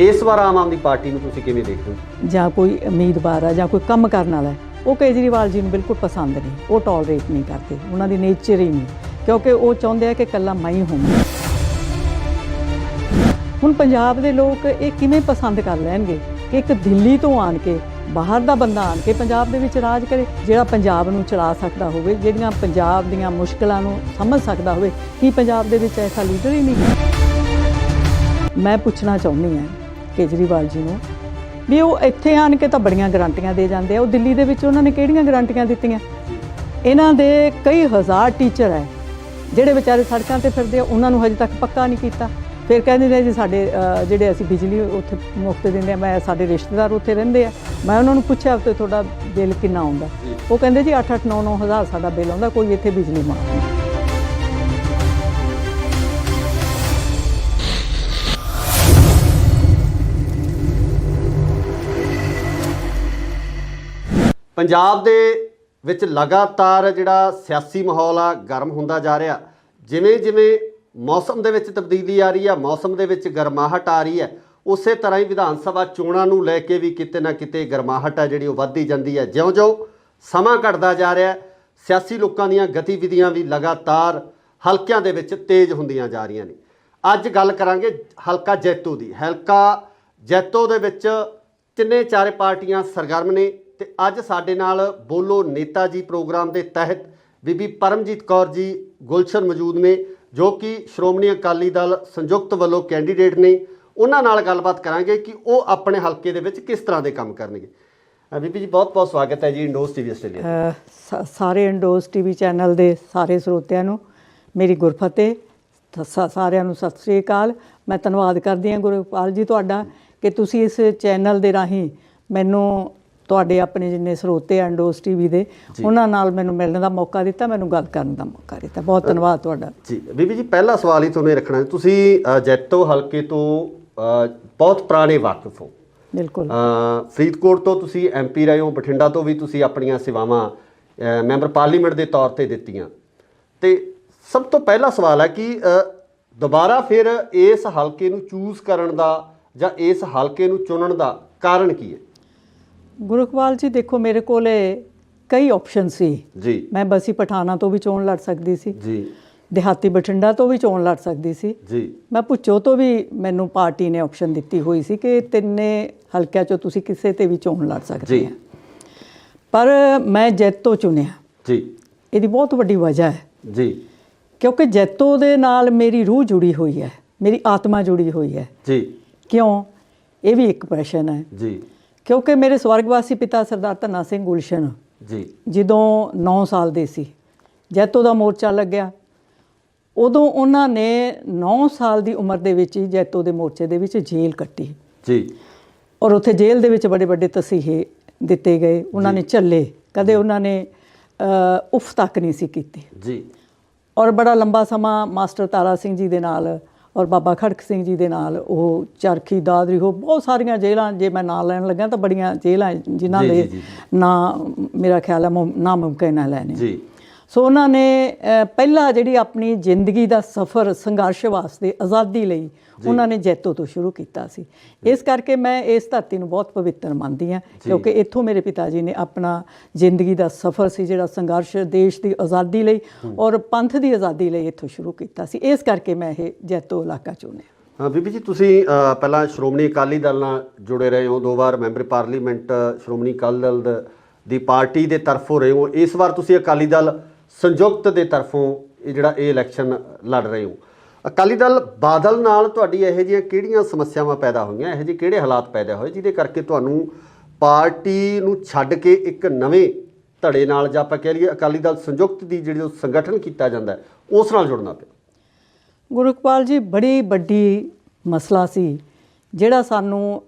Speaker 1: ਇਸ ਵਾਰ ਆਮ ਆਦਮੀ ਪਾਰਟੀ ਨੂੰ ਤੁਸੀਂ ਕਿਵੇਂ ਦੇਖਦੇ ਹੋ?
Speaker 2: ਜਾਂ ਕੋਈ ਉਮੀਦਵਾਰ ਹੈ ਜਾਂ ਕੋਈ ਕੰਮ ਕਰਨ ਵਾਲਾ ਹੈ, ਉਹ ਕੇਜਰੀਵਾਲ ਜੀ ਨੂੰ ਬਿਲਕੁਲ ਪਸੰਦ ਨਹੀਂ, ਉਹ ਟੋਲਰੇਟ ਨਹੀਂ ਕਰਦੇ, ਉਹਨਾਂ ਦੀ ਨੇਚਰ ਹੀ ਨਹੀਂ, ਕਿਉਂਕਿ ਉਹ ਚਾਹੁੰਦੇ ਆ ਕਿ ਇਕੱਲਾ ਮੈਂ ਹੀ ਹੋਵਾਂ। ਹੁਣ ਪੰਜਾਬ ਦੇ ਲੋਕ ਇਹ ਕਿਵੇਂ ਪਸੰਦ ਕਰ ਲੈਣਗੇ ਕਿ ਇੱਕ ਦਿੱਲੀ ਤੋਂ ਆਣ ਕੇ, ਬਾਹਰ ਦਾ ਬੰਦਾ ਆਣ ਕੇ ਪੰਜਾਬ ਦੇ ਵਿੱਚ ਰਾਜ ਕਰੇ, ਜਿਹੜਾ ਪੰਜਾਬ ਨੂੰ ਚਲਾ ਸਕਦਾ ਹੋਵੇ, ਜਿਹੜੀਆਂ ਪੰਜਾਬ ਦੀਆਂ ਮੁਸ਼ਕਲਾਂ ਨੂੰ ਸਮਝ ਸਕਦਾ ਹੋਵੇ। ਕੀ ਪੰਜਾਬ ਦੇ ਵਿੱਚ ਐਸਾ ਲੀਡਰ ਹੀ ਨਹੀਂ? ਮੈਂ ਪੁੱਛਣਾ ਚਾਹੁੰਦੀ ਹਾਂ ਕੇਜਰੀਵਾਲ ਜੀ ਨੂੰ ਵੀ ਉਹ ਇੱਥੇ ਆਣ ਕੇ ਤਾਂ ਬੜੀਆਂ ਗਰੰਟੀਆਂ ਦੇ ਜਾਂਦੇ ਆ, ਉਹ ਦਿੱਲੀ ਦੇ ਵਿੱਚ ਉਹਨਾਂ ਨੇ ਕਿਹੜੀਆਂ ਗਰੰਟੀਆਂ ਦਿੱਤੀਆਂ? ਇਹਨਾਂ ਦੇ ਕਈ ਹਜ਼ਾਰ ਟੀਚਰ ਹੈ ਜਿਹੜੇ ਵਿਚਾਰੇ ਸੜਕਾਂ ਤੇ ਫਿਰਦੇ ਆ, ਉਹਨਾਂ ਨੂੰ ਹਜੇ ਤੱਕ ਪੱਕਾ ਨਹੀਂ ਕੀਤਾ। ਫਿਰ ਕਹਿੰਦੇ ਨੇ ਜੀ ਸਾਡੇ ਜਿਹੜੇ ਅਸੀਂ ਬਿਜਲੀ ਉੱਥੇ ਮੁਫਤ ਦਿੰਦੇ ਆ, ਮੈਂ ਸਾਡੇ ਰਿਸ਼ਤੇਦਾਰ ਉੱਥੇ ਰਹਿੰਦੇ ਆ, ਮੈਂ ਉਹਨਾਂ ਨੂੰ ਪੁੱਛਿਆ ਤੇ ਤੁਹਾਡਾ ਬਿੱਲ ਕਿੰਨਾ ਆਉਂਦਾ? ਉਹ ਕਹਿੰਦੇ ਜੀ 8-8, 9-9 ਹਜ਼ਾਰ ਸਾਡਾ ਬਿੱਲ ਆਉਂਦਾ, ਕੋਈ ਇੱਥੇ ਬਿਜਲੀ ਮਾਫ ਨਹੀਂ।
Speaker 1: ਪੰਜਾਬ ਦੇ ਵਿੱਚ ਲਗਾਤਾਰ ਜਿਹੜਾ ਸਿਆਸੀ ਮਾਹੌਲ ਆ ਗਰਮ ਹੁੰਦਾ ਜਾ ਰਿਹਾ। ਜਿਵੇਂ ਜਿਵੇਂ ਮੌਸਮ ਦੇ ਵਿੱਚ ਤਬਦੀਲੀ ਆ ਰਹੀ ਆ, ਮੌਸਮ ਦੇ ਵਿੱਚ ਗਰਮਾਹਟ ਆ ਰਹੀ ਹੈ, ਉਸੇ ਤਰ੍ਹਾਂ ਹੀ ਵਿਧਾਨ ਸਭਾ ਚੋਣਾਂ ਨੂੰ ਲੈ ਕੇ ਵੀ ਕਿਤੇ ਨਾ ਕਿਤੇ ਗਰਮਾਹਟ ਹੈ ਜਿਹੜੀ ਉਹ ਵੱਧਦੀ ਜਾਂਦੀ ਹੈ। ਜਿਉਂ-ਜਿਉਂ ਸਮਾਂ ਘਟਦਾ ਜਾ ਰਿਹਾ, ਸਿਆਸੀ ਲੋਕਾਂ ਦੀਆਂ ਗਤੀਵਿਧੀਆਂ ਵੀ ਲਗਾਤਾਰ ਹਲਕਿਆਂ ਦੇ ਵਿੱਚ ਤੇਜ਼ ਹੁੰਦੀਆਂ ਜਾ ਰਹੀਆਂ ਨੇ। ਅੱਜ ਗੱਲ ਕਰਾਂਗੇ ਹਲਕਾ ਜੈਤੋ ਦੀ। ਹਲਕਾ ਜੈਤੋ ਦੇ ਵਿੱਚ ਤਿੰਨੇ ਚਾਰੇ ਪਾਰਟੀਆਂ ਸਰਗਰਮ ਨੇ ਤੇ ਅੱਜ ਸਾਡੇ ਨਾਲ ਬੋਲੋ ਨੇਤਾ ਜੀ ਪ੍ਰੋਗਰਾਮ ਦੇ ਤਹਿਤ ਬੀਬੀ ਪਰਮਜੀਤ ਕੌਰ ਜੀ ਗੁਲਸ਼ਨ ਮੌਜੂਦ ਨੇ, ਜੋ ਕਿ ਸ਼੍ਰੋਮਣੀ ਅਕਾਲੀ ਦਲ ਸੰਯੁਕਤ ਵੱਲੋਂ ਕੈਂਡੀਡੇਟ ਨੇ। ਉਹਨਾਂ ਨਾਲ ਗੱਲਬਾਤ ਕਰਾਂਗੇ ਕਿ ਉਹ ਆਪਣੇ ਹਲਕੇ ਦੇ ਵਿੱਚ ਕਿਸ ਤਰ੍ਹਾਂ ਦੇ ਕੰਮ ਕਰਨਗੇ। ਬੀਬੀ ਜੀ ਬਹੁਤ ਬਹੁਤ ਸਵਾਗਤ ਹੈ ਜੀ ਇੰਡੋਜ਼ ਟੀਵੀ ਆਸਟ੍ਰੇਲੀਆ।
Speaker 2: ਸਾਰੇ ਇੰਡੋਜ਼ ਟੀਵੀ ਚੈਨਲ ਦੇ ਸਾਰੇ ਸਰੋਤਿਆਂ ਨੂੰ ਮੇਰੀ ਗੁਰਫਤਿਹ, ਸਾਰਿਆਂ ਨੂੰ ਸਤਿ ਸ੍ਰੀ ਅਕਾਲ। ਮੈਂ ਧੰਨਵਾਦ ਕਰਦੀ ਹਾਂ ਗੁਰਪਾਲ ਜੀ ਤੁਹਾਡਾ ਕਿ ਤੁਸੀਂ ਇਸ ਚੈਨਲ ਦੇ ਰਾਹੀਂ ਮੈਨੂੰ, ਤੁਹਾਡੇ ਆਪਣੇ ਜਿੰਨੇ ਸਰੋਤੇ ਇੰਡੋਜ਼ ਟੀਵੀ ਦੇ, ਉਹਨਾਂ ਨਾਲ ਮੈਨੂੰ ਮਿਲਣ ਦਾ ਮੌਕਾ ਦਿੱਤਾ, ਮੈਨੂੰ ਗੱਲ ਕਰਨ ਦਾ ਮੌਕਾ ਦਿੱਤਾ। ਬਹੁਤ ਧੰਨਵਾਦ ਤੁਹਾਡਾ
Speaker 1: ਜੀ। ਬੀਬੀ ਜੀ ਪਹਿਲਾ ਸਵਾਲ ਹੀ ਤੁਹਾਨੂੰ ਰੱਖਣਾ, ਤੁਸੀਂ ਜੈਤੋ ਹਲਕੇ ਤੋਂ ਬਹੁਤ ਪੁਰਾਣੇ ਵਾਕਿਫ ਹੋ।
Speaker 2: ਬਿਲਕੁਲ।
Speaker 1: ਫਰੀਦਕੋਟ ਤੋਂ ਤੁਸੀਂ MP ਰਹੇ ਹੋ, ਬਠਿੰਡਾ ਤੋਂ ਵੀ ਤੁਸੀਂ ਆਪਣੀਆਂ ਸੇਵਾਵਾਂ ਮੈਂਬਰ ਪਾਰਲੀਮੈਂਟ ਦੇ ਤੌਰ ਤੇ ਦਿੱਤੀਆਂ। ਤੇ ਸਭ ਤੋਂ ਪਹਿਲਾ ਸਵਾਲ ਹੈ ਕਿ ਦੁਬਾਰਾ ਫਿਰ ਇਸ ਹਲਕੇ ਨੂੰ ਚੂਜ਼ ਕਰਨ ਦਾ ਜਾਂ ਇਸ ਹਲਕੇ ਨੂੰ ਚੁਣਨ ਦਾ ਕਾਰਨ ਕੀ ਹੈ?
Speaker 2: ਗੁਰਕਵਾਲ ਜੀ ਦੇਖੋ, ਮੇਰੇ ਕੋਲੇ ਕਈ ਆਪਸ਼ਨ ਸੀ
Speaker 1: ਜੀ।
Speaker 2: ਮੈਂ ਬਸੀ ਪਠਾਣਾ ਤੋਂ ਵੀ ਚੋਣ ਲੜ ਸਕਦੀ ਸੀ
Speaker 1: ਜੀ,
Speaker 2: ਦਿਹਾਤੀ ਬਠਿੰਡਾ ਤੋਂ ਵੀ ਚੋਣ ਲੜ ਸਕਦੀ ਸੀ
Speaker 1: ਜੀ,
Speaker 2: ਮੈਂ ਭੁੱਚੋ ਤੋਂ ਵੀ ਮੈਨੂੰ ਪਾਰਟੀ ਨੇ ਆਪਸ਼ਨ ਦਿੱਤੀ ਹੋਈ ਸੀ ਕਿ ਤਿੰਨੇ ਹਲਕਿਆਂ 'ਚੋਂ ਤੁਸੀਂ ਕਿਸੇ ਤੇ ਵੀ ਚੋਣ ਲੜ ਸਕਦੇ ਆ, ਪਰ ਮੈਂ ਜੈਤੋ ਚੁਣਿਆ
Speaker 1: ਜੀ।
Speaker 2: ਇਹਦੀ ਬਹੁਤ ਵੱਡੀ ਵਜ੍ਹਾ ਹੈ
Speaker 1: ਜੀ,
Speaker 2: ਕਿਉਂਕਿ ਜੈਤੋ ਦੇ ਨਾਲ ਮੇਰੀ ਰੂਹ ਜੁੜੀ ਹੋਈ ਹੈ, ਮੇਰੀ ਆਤਮਾ ਜੁੜੀ ਹੋਈ ਹੈ
Speaker 1: ਜੀ।
Speaker 2: ਕਿਉਂ? ਇਹ ਵੀ ਇੱਕ ਪ੍ਰਸ਼ਨ ਹੈ
Speaker 1: ਜੀ।
Speaker 2: ਕਿਉਂਕਿ ਮੇਰੇ ਸਵਰਗਵਾਸੀ ਪਿਤਾ ਸਰਦਾਰ ਧੰਨਾ ਸਿੰਘ ਗੁਲਸ਼ਨ
Speaker 1: ਜੀ
Speaker 2: ਜਦੋਂ 9 ਸਾਲ ਦੇ ਸੀ, ਜੈਤੋ ਦਾ ਮੋਰਚਾ ਲੱਗਿਆ, ਉਦੋਂ ਉਹਨਾਂ ਨੇ 9 ਸਾਲ ਦੀ ਉਮਰ ਦੇ ਵਿੱਚ ਹੀ ਜੈਤੋ ਦੇ ਮੋਰਚੇ ਦੇ ਵਿੱਚ ਜੇਲ੍ਹ ਕੱਟੀ
Speaker 1: ਜੀ।
Speaker 2: ਔਰ ਉੱਥੇ ਜੇਲ੍ਹ ਦੇ ਵਿੱਚ ਬੜੇ ਵੱਡੇ ਤਸੀਹੇ ਦਿੱਤੇ ਗਏ, ਉਹਨਾਂ ਨੇ ਝੱਲੇ, ਕਦੇ ਉਹਨਾਂ ਨੇ ਉਫ ਤੱਕ ਨਹੀਂ ਸੀ ਕੀਤੀ
Speaker 1: ਜੀ।
Speaker 2: ਔਰ ਬੜਾ ਲੰਬਾ ਸਮਾਂ ਮਾਸਟਰ ਤਾਰਾ ਸਿੰਘ ਜੀ ਦੇ ਨਾਲ ਔਰ ਬਾਬਾ ਖੜਕ ਸਿੰਘ ਜੀ ਦੇ ਨਾਲ ਉਹ ਚਰਖੀ, ਦਾਦਰੀ, ਹੋ ਬਹੁਤ ਸਾਰੀਆਂ ਜੇਲ੍ਹਾਂ, ਜੇ ਮੈਂ ਨਾਂ ਲੈਣ ਲੱਗਾ ਤਾਂ ਬੜੀਆਂ ਜੇਲ੍ਹਾਂ ਜਿਨ੍ਹਾਂ ਦੇ ਨਾਂ ਮੇਰਾ ਖਿਆਲ ਹੈ ਨਾਮੁਮਕਿਨ ਹੈ ਲੈਣੇ।
Speaker 1: ਜੀ।
Speaker 2: ਸੋ ਉਹਨਾਂ ਨੇ ਪਹਿਲਾਂ ਜਿਹੜੀ ਆਪਣੀ ਜ਼ਿੰਦਗੀ ਦਾ ਸਫ਼ਰ ਸੰਘਰਸ਼ ਵਾਸਤੇ, ਆਜ਼ਾਦੀ ਲਈ, ਉਹਨਾਂ ਨੇ ਜੈਤੋ ਤੋਂ ਸ਼ੁਰੂ ਕੀਤਾ ਸੀ। ਇਸ ਕਰਕੇ ਮੈਂ ਇਸ ਧਰਤੀ ਨੂੰ ਬਹੁਤ ਪਵਿੱਤਰ ਮੰਨਦੀ ਹਾਂ, ਕਿਉਂਕਿ ਇੱਥੋਂ ਮੇਰੇ ਪਿਤਾ ਜੀ ਨੇ ਆਪਣਾ ਜ਼ਿੰਦਗੀ ਦਾ ਸਫ਼ਰ ਸੀ ਜਿਹੜਾ ਸੰਘਰਸ਼ ਦੇਸ਼ ਦੀ ਆਜ਼ਾਦੀ ਲਈ ਔਰ ਪੰਥ ਦੀ ਆਜ਼ਾਦੀ ਲਈ ਇੱਥੋਂ ਸ਼ੁਰੂ ਕੀਤਾ ਸੀ। ਇਸ ਕਰਕੇ ਮੈਂ ਇਹ ਜੈਤੋ ਇਲਾਕਾ ਚੁਣਿਆ।
Speaker 1: ਹਾਂ ਬੀਬੀ ਜੀ, ਤੁਸੀਂ ਪਹਿਲਾਂ ਸ਼੍ਰੋਮਣੀ ਅਕਾਲੀ ਦਲ ਨਾਲ ਜੁੜੇ ਰਹੇ ਹੋ, 2 ਵਾਰ ਮੈਂਬਰ ਪਾਰਲੀਮੈਂਟ ਸ਼੍ਰੋਮਣੀ ਅਕਾਲੀ ਦਲ ਦੀ ਪਾਰਟੀ ਦੇ ਤਰਫੋਂ ਰਹੇ ਹੋ, ਇਸ ਵਾਰ ਤੁਸੀਂ ਅਕਾਲੀ ਦਲ ਸੰਯੁਕਤ ਦੇ ਤਰਫੋਂ ਇਹ ਇਲੈਕਸ਼ਨ ਲੜ ਰਹੇ ਹੋ। ਅਕਾਲੀ ਦਲ ਬਾਦਲ ਨਾਲ ਤੁਹਾਡੀ ਇਹੋ ਜਿਹੀਆਂ ਕਿਹੜੀਆਂ ਸਮੱਸਿਆਵਾਂ ਪੈਦਾ ਹੋਈਆਂ, ਇਹੋ ਜਿਹੇ ਕਿਹੜੇ ਹਾਲਾਤ ਪੈਦਾ ਹੋਏ ਜਿਹਦੇ ਕਰਕੇ ਤੁਹਾਨੂੰ ਪਾਰਟੀ ਨੂੰ ਛੱਡ ਕੇ ਇੱਕ ਨਵੇਂ ਧੜੇ ਨਾਲ, ਜਾਂ ਆਪਾਂ ਕਹਿ ਲਈਏ ਅਕਾਲੀ ਦਲ ਸੰਯੁਕਤ ਦੀ ਜਿਹੜੀ ਉਹ ਸੰਗਠਨ ਕੀਤਾ ਜਾਂਦਾ ਹੈ, ਉਸ ਨਾਲ ਜੁੜਨਾ ਪਿਆ?
Speaker 2: ਗੁਰਕਪਾਲ ਜੀ, ਬੜੀ ਵੱਡੀ ਮਸਲਾ ਸੀ ਜਿਹੜਾ ਸਾਨੂੰ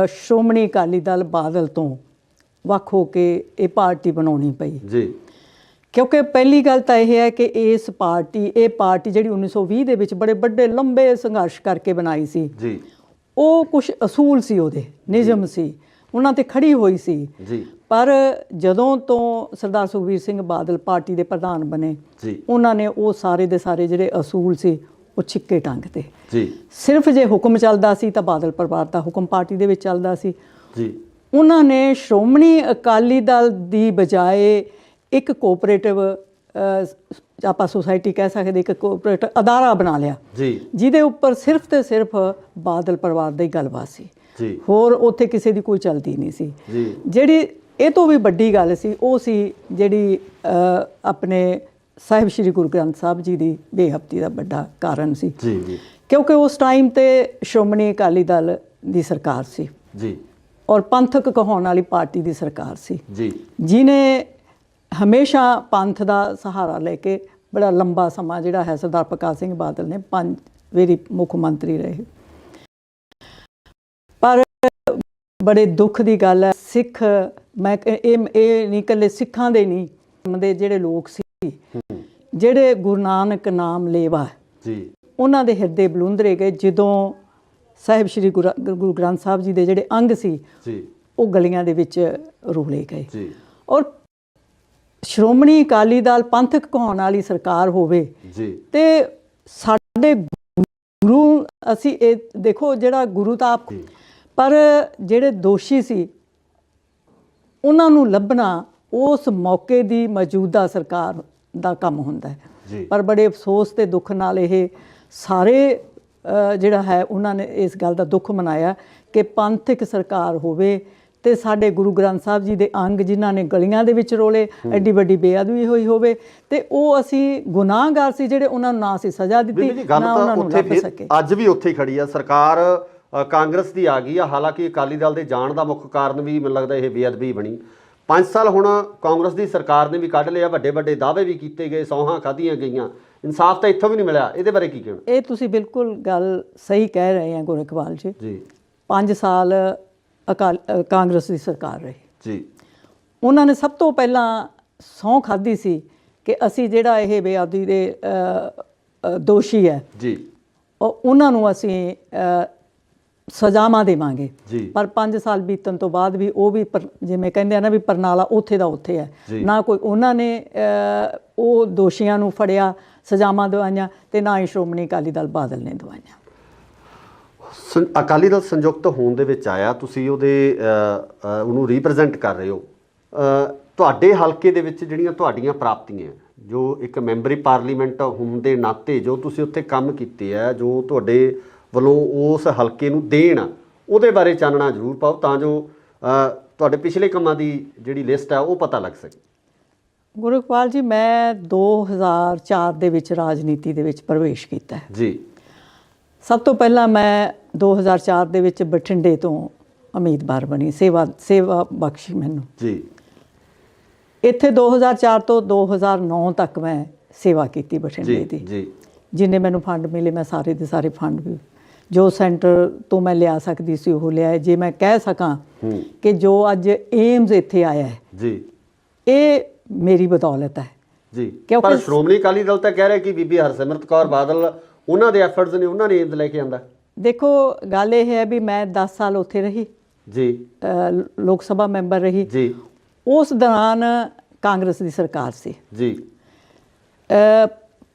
Speaker 2: ਸ਼੍ਰੋਮਣੀ ਅਕਾਲੀ ਦਲ ਬਾਦਲ ਤੋਂ ਵੱਖ ਹੋ ਕੇ ਇਹ ਪਾਰਟੀ ਬਣਾਉਣੀ ਪਈ
Speaker 1: ਜੀ।
Speaker 2: ਕਿਉਂਕਿ ਪਹਿਲੀ ਗੱਲ ਤਾਂ ਇਹ ਹੈ ਕਿ ਇਹ ਪਾਰਟੀ ਜਿਹੜੀ 1920 ਦੇ ਵਿੱਚ ਬੜੇ ਵੱਡੇ ਲੰਬੇ ਸੰਘਰਸ਼ ਕਰਕੇ ਬਣਾਈ ਸੀ
Speaker 1: ਜੀ,
Speaker 2: ਉਹ ਕੁਝ ਅਸੂਲ ਸੀ, ਉਹਦੇ ਨਿਯਮ ਸੀ, ਉਹਨਾਂ ਤੇ ਖੜੀ ਹੋਈ ਸੀ
Speaker 1: ਜੀ।
Speaker 2: ਪਰ ਜਦੋਂ ਤੋਂ ਸਰਦਾਰ ਸੁਖਬੀਰ ਸਿੰਘ ਬਾਦਲ ਪਾਰਟੀ ਦੇ ਪ੍ਰਧਾਨ ਬਣੇ
Speaker 1: ਜੀ,
Speaker 2: ਉਹਨਾਂ ਨੇ ਉਹ ਸਾਰੇ ਦੇ ਸਾਰੇ ਜਿਹੜੇ ਅਸੂਲ ਸੀ ਉਹ ਛਿੱਕੇ ਟੰਗਤੇ
Speaker 1: ਜੀ।
Speaker 2: ਸਿਰਫ ਜੇ ਹੁਕਮ ਚੱਲਦਾ ਸੀ ਤਾਂ ਬਾਦਲ ਪਰਿਵਾਰ ਦਾ ਹੁਕਮ ਪਾਰਟੀ ਦੇ ਵਿੱਚ ਚੱਲਦਾ ਸੀ
Speaker 1: ਜੀ।
Speaker 2: ਉਹਨਾਂ ਨੇ ਸ਼੍ਰੋਮਣੀ ਅਕਾਲੀ ਦਲ ਦੀ ਬਜਾਏ ਇੱਕ ਕੋਆਪਰੇਟਿਵ ਆਪਾਂ ਸੁਸਾਇਟੀ ਕਹਿ ਸਕਦੇ, ਇੱਕ ਕੋਆਪਰੇਟਿਵ ਅਦਾਰਾ ਬਣਾ ਲਿਆ
Speaker 1: ਜੀ,
Speaker 2: ਜਿਹਦੇ ਉੱਪਰ ਸਿਰਫ ਤੇ ਸਿਰਫ ਬਾਦਲ ਪਰਿਵਾਰ ਦਾ ਹੀ ਗੱਲਬਾਤ ਸੀ
Speaker 1: ਜੀ।
Speaker 2: ਹੋਰ ਉੱਥੇ ਕਿਸੇ ਦੀ ਕੋਈ ਚਲਦੀ ਨਹੀਂ ਸੀ
Speaker 1: ਜੀ।
Speaker 2: ਜਿਹੜੀ ਇਹ ਤੋਂ ਵੀ ਵੱਡੀ ਗੱਲ ਸੀ ਉਹ ਸੀ ਜਿਹੜੀ ਆਪਣੇ ਸਾਹਿਬ ਸ਼੍ਰੀ ਗੁਰੂ ਗ੍ਰੰਥ ਸਾਹਿਬ ਜੀ ਦੀ ਬੇਹਫ਼ਤੀ ਦਾ ਵੱਡਾ ਕਾਰਨ ਸੀ
Speaker 1: ਜੀ, ਜੀ।
Speaker 2: ਕਿਉਂਕਿ ਉਸ ਟਾਈਮ ਤੇ ਸ਼੍ਰੋਮਣੀ ਅਕਾਲੀ ਦਲ ਦੀ ਸਰਕਾਰ ਸੀ
Speaker 1: ਜੀ,
Speaker 2: ਔਰ ਪੰਥਕ ਕਹਾਉਣ ਵਾਲੀ ਪਾਰਟੀ ਦੀ ਸਰਕਾਰ ਸੀ
Speaker 1: ਜੀ।
Speaker 2: ਜਿਨੇ ਹਮੇਸ਼ਾ ਪੰਥ ਦਾ ਸਹਾਰਾ ਲੈ ਕੇ ਬੜਾ ਲੰਬਾ ਸਮਾਂ ਜਿਹੜਾ ਹੈ ਸਰਦਾਰ ਪ੍ਰਕਾਸ਼ ਸਿੰਘ ਬਾਦਲ ਨੇ 5 ਵਾਰੀ ਮੁੱਖ ਮੰਤਰੀ ਰਹੇ। ਪਰ ਬੜੇ ਦੁੱਖ ਦੀ ਗੱਲ ਹੈ, ਸਿੱਖ ਮੈਂ ਇਹ ਨਹੀਂ ਇਕੱਲੇ ਸਿੱਖਾਂ ਦੇ ਨਹੀਂ, ਦੇ ਜਿਹੜੇ ਲੋਕ ਸੀ ਜਿਹੜੇ ਗੁਰੂ ਨਾਨਕ ਨਾਮ ਲੇਵਾ
Speaker 1: ਜੀ,
Speaker 2: ਉਹਨਾਂ ਦੇ ਹਿਰਦੇ ਬਲੁੰਦਰੇ ਗਏ ਜਦੋਂ ਸਾਹਿਬ ਸ਼੍ਰੀ ਗੁਰੂ ਗ੍ਰੰਥ ਸਾਹਿਬ ਜੀ ਦੇ ਜਿਹੜੇ ਅੰਗ ਸੀ
Speaker 1: ਜੀ,
Speaker 2: ਉਹ ਗਲੀਆਂ ਦੇ ਵਿੱਚ ਰੋਲੇ ਗਏ।
Speaker 1: ਜੀ।
Speaker 2: ਔਰ ਸ਼੍ਰੋਮਣੀ ਅਕਾਲੀ ਦਲ ਪੰਥਕ ਕਹਾਉਣ ਵਾਲੀ ਸਰਕਾਰ ਹੋਵੇ
Speaker 1: ਜੀ,
Speaker 2: ਤੇ ਸਾਡੇ ਗੁਰੂ, ਅਸੀਂ ਇਹ ਦੇਖੋ ਜਿਹੜਾ ਗੁਰੂ ਤਾਂ ਆਪ, ਪਰ ਜਿਹੜੇ ਦੋਸ਼ੀ ਸੀ ਉਹਨਾਂ ਨੂੰ ਲੱਭਣਾ ਉਸ ਮੌਕੇ ਦੀ ਮੌਜੂਦਾ ਸਰਕਾਰ ਦਾ ਕੰਮ ਹੁੰਦਾ ਹੈ। ਪਰ ਬੜੇ ਅਫਸੋਸ ਤੇ ਦੁੱਖ ਨਾਲ ਇਹ ਸਾਰੇ ਜਿਹੜਾ ਹੈ ਉਹਨਾਂ ਨੇ ਇਸ ਗੱਲ ਦਾ ਦੁੱਖ ਮਨਾਇਆ ਕਿ ਪੰਥਕ ਸਰਕਾਰ ਹੋਵੇ ਤੇ ਸਾਡੇ ਗੁਰੂ ਗ੍ਰੰਥ ਸਾਹਿਬ ਜੀ ਦੇ ਅੰਗ ਜਿਨ੍ਹਾਂ ਨੇ ਗਲੀਆਂ ਦੇ ਵਿੱਚ ਰੋਲੇ, ਐਡੀ ਵੱਡੀ ਬੇਅਦਬੀ ਹੋਈ ਹੋਵੇ ਤੇ ਉਹ ਅਸੀਂ ਗੁਨਾਹਗਾਰ ਸੀ ਜਿਹੜੇ ਉਹਨਾਂ ਨੂੰ ਨਾ ਸੀ ਸਜ਼ਾ ਦਿੱਤੀ ਨਾ ਉਹਨਾਂ ਨੂੰ ਲੱਭ ਸਕੇ।
Speaker 1: ਅੱਜ ਵੀ ਉੱਥੇ ਖੜੀ ਆ ਸਰਕਾਰ, ਕਾਂਗਰਸ ਦੀ ਆ ਗਈ ਆ। ਹਾਲਾਂਕਿ ਅਕਾਲੀ ਦਲ ਦੇ ਜਾਣ ਦਾ ਮੁੱਖ ਕਾਰਨ ਵੀ ਮੈਨੂੰ ਲੱਗਦਾ ਇਹ ਬੇਅਦਬੀ ਬਣੀ। 5 ਸਾਲ ਹੁਣ ਕਾਂਗਰਸ ਦੀ ਸਰਕਾਰ ਨੇ ਵੀ ਕੱਢ ਲਿਆ, ਵੱਡੇ ਵੱਡੇ ਦਾਅਵੇ ਵੀ ਕੀਤੇ ਗਏ, ਸੌਹਾਂ ਖਾਧੀਆਂ ਗਈਆਂ, ਇਨਸਾਫ ਤਾਂ ਇੱਥੋਂ ਵੀ ਨਹੀਂ ਮਿਲਿਆ। ਇਹਦੇ ਬਾਰੇ ਕੀ ਕਹਿਣਾ?
Speaker 2: ਇਹ ਤੁਸੀਂ ਬਿਲਕੁਲ ਗੱਲ ਸਹੀ ਕਹਿ ਰਹੇ ਆ ਗੁਰਇਕਬਾਲ ਜੀ। 5 ਸਾਲ ਕਾਂਗਰਸ ਦੀ ਸਰਕਾਰ ਰਹੀ
Speaker 1: ਜੀ।
Speaker 2: ਉਹਨਾਂ ਨੇ ਸਭ ਤੋਂ ਪਹਿਲਾਂ ਸਹੁੰ ਖਾਧੀ ਸੀ ਕਿ ਅਸੀਂ ਜਿਹੜਾ ਇਹ ਬੇਅਦਬੀ ਦੇ ਦੋਸ਼ੀ ਹੈ
Speaker 1: ਜੀ,
Speaker 2: ਉਹਨਾਂ ਨੂੰ ਅਸੀਂ ਸਜ਼ਾਵਾਂ ਦੇਵਾਂਗੇ। ਪਰ 5 ਸਾਲ ਬੀਤਣ ਤੋਂ ਬਾਅਦ ਵੀ ਉਹ ਵੀ ਜਿਵੇਂ ਕਹਿੰਦੇ ਆ ਨਾ ਵੀ ਪਰਨਾਲਾ ਉੱਥੇ ਦਾ ਉੱਥੇ ਹੈ, ਨਾ ਕੋਈ ਉਹਨਾਂ ਨੇ ਉਹ ਦੋਸ਼ੀਆਂ ਨੂੰ ਫੜਿਆ, ਸਜ਼ਾਵਾਂ ਦਵਾਈਆਂ ਤੇ ਨਾ ਹੀ ਸ਼੍ਰੋਮਣੀ ਅਕਾਲੀ ਦਲ ਬਾਦਲ ਨੇ ਦਵਾਈਆਂ।
Speaker 1: ਅਕਾਲੀ ਦਲ ਸੰਯੁਕਤ ਹੋਣ ਦੇ ਵਿੱਚ ਆਇਆ, ਤੁਸੀਂ ਉਹਨੂੰ ਰਿਪਰੈਜ਼ੈਂਟ ਕਰ ਰਹੇ ਹੋ। ਤੁਹਾਡੇ ਹਲਕੇ ਦੇ ਵਿੱਚ ਜਿਹੜੀਆਂ ਤੁਹਾਡੀਆਂ ਪ੍ਰਾਪਤੀਆਂ, ਜੋ ਇੱਕ ਮੈਂਬਰੀ ਪਾਰਲੀਮੈਂਟ ਹੋਣ ਦੇ ਨਾਤੇ ਜੋ ਤੁਸੀਂ ਉੱਥੇ ਕੰਮ ਕੀਤੇ ਆ, ਜੋ ਤੁਹਾਡੇ ਵੱਲੋਂ ਉਸ ਹਲਕੇ ਨੂੰ ਦੇਣ ਆ, ਉਹਦੇ ਬਾਰੇ ਚਾਨਣਾ ਜ਼ਰੂਰ ਪਾਓ ਤਾਂ ਜੋ ਤੁਹਾਡੇ ਪਿਛਲੇ ਕੰਮਾਂ ਦੀ ਜਿਹੜੀ ਲਿਸਟ ਹੈ ਉਹ ਪਤਾ ਲੱਗ ਸਕੇ।
Speaker 2: ਗੁਰਇਕਬਾਲ ਜੀ, ਮੈਂ 2004 ਦੇ ਵਿੱਚ ਰਾਜਨੀਤੀ ਦੇ ਵਿੱਚ ਪ੍ਰਵੇਸ਼ ਕੀਤਾ ਹੈ
Speaker 1: ਜੀ।
Speaker 2: ਸਭ ਤੋਂ ਪਹਿਲਾਂ ਮੈਂ 2004 ਦੇ ਵਿੱਚ ਬਠਿੰਡੇ ਤੋਂ ਉਮੀਦਵਾਰ ਬਣੀ, ਸੇਵਾ ਬਖਸ਼ੀ ਮੈਨੂੰ ਜੀ। ਇੱਥੇ 2004 ਤੋਂ 2009 ਤੱਕ ਮੈਂ ਸੇਵਾ ਕੀਤੀ ਬਠਿੰਡੇ ਦੀ ਜੀ। ਜਿੰਨੇ ਮੈਨੂੰ ਫੰਡ ਮਿਲੇ ਮੈਂ ਸਾਰੇ ਦੇ ਸਾਰੇ ਫੰਡ ਵੀ ਜੋ ਸੈਂਟਰ ਤੋਂ ਮੈਂ ਲਿਆ ਸਕਦੀ ਸੀ ਉਹ ਲਿਆ। ਜੇ ਮੈਂ ਕਹਿ ਸਕਾਂ ਕਿ ਜੋ ਅੱਜ ਏਮਜ਼ ਇੱਥੇ ਆਇਆ ਹੈ ਜੀ, ਇਹ ਮੇਰੀ ਬਦੌਲਤ ਹੈ ਜੀ।
Speaker 1: ਪਰ ਸ਼੍ਰੋਮਣੀ ਅਕਾਲੀ ਦਲ ਤਾਂ ਕਹਿ ਰਿਹਾ ਕਿ ਬੀਬੀ ਹਰਸਿਮਰਤ ਕੌਰ ਬਾਦਲ ਉਹਨਾਂ ਦੇ ਐਫਰਟਸ ਨੇ, ਉਹਨਾਂ ਨੇ ਏਮਜ਼ ਲੈ ਕੇ ਆਂਦਾ।
Speaker 2: ਦੇਖੋ ਗੱਲ ਇਹ ਹੈ ਵੀ ਮੈਂ 10 ਸਾਲ ਉੱਥੇ ਰਹੀ ਜੀ, ਲੋਕ ਸਭਾ ਮੈਂਬਰ ਰਹੀ ਜੀ। ਉਸ ਦੌਰਾਨ ਕਾਂਗਰਸ ਦੀ ਸਰਕਾਰ ਸੀ ਜੀ।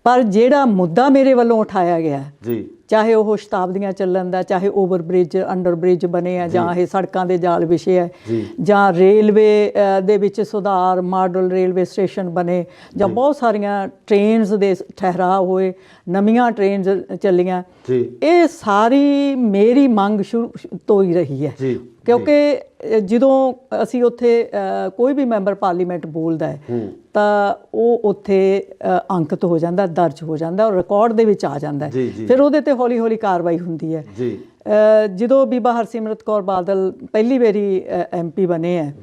Speaker 2: ਪਰ ਜਿਹੜਾ ਮੁੱਦਾ ਮੇਰੇ ਵੱਲੋਂ ਉਠਾਇਆ ਗਿਆ ਜੀ, ਚਾਹੇ ਉਹ ਸ਼ਤਾਬਦੀਆਂ ਚੱਲਣ ਦਾ, ਚਾਹੇ ਓਵਰ ਬ੍ਰਿਜ ਅੰਡਰ ਬ੍ਰਿਜ ਬਣੇ ਆ, ਜਾਂ ਇਹ ਸੜਕਾਂ ਦੇ ਜਾਲ ਵਿਛੇ ਹੈ, ਜਾਂ ਰੇਲਵੇ ਦੇ ਵਿੱਚ ਸੁਧਾਰ, ਮਾਡਲ ਰੇਲਵੇ ਸਟੇਸ਼ਨ ਬਣੇ, ਜਾਂ ਬਹੁਤ ਸਾਰੀਆਂ ਟ੍ਰੇਨਸ ਦੇ ਠਹਿਰਾਅ ਹੋਏ, ਨਵੀਆਂ ਟ੍ਰੇਨਸ ਚੱਲੀਆਂ, ਇਹ ਸਾਰੀ ਮੇਰੀ ਮੰਗ ਸ਼ੁਰੂ ਤੋਂ ਹੀ ਰਹੀ ਹੈ। ਕਿਉਂਕਿ ਜਦੋਂ ਅਸੀਂ ਉੱਥੇ ਕੋਈ ਵੀ ਮੈਂਬਰ ਪਾਰਲੀਮੈਂਟ ਬੋਲਦਾ ਹੈ ਤਾਂ ਉਹ ਉੱਥੇ ਅੰਕਿਤ ਹੋ ਜਾਂਦਾ, ਦਰਜ ਹੋ ਜਾਂਦਾ ਔਰ ਰਿਕਾਰਡ ਦੇ ਵਿੱਚ ਆ ਜਾਂਦਾ ਹੈ। ਫਿਰ ਉਹਦੇ ਤੇ ਹੌਲੀ ਹੌਲੀ ਕਾਰਵਾਈ ਹੁੰਦੀ ਹੈ। ਜਦੋਂ ਬੀਬਾ ਹਰਸਿਮਰਤ ਕੌਰ ਬਾਦਲ ਪਹਿਲੀ ਵਾਰੀ MP ਬਣੇ ਹੈ,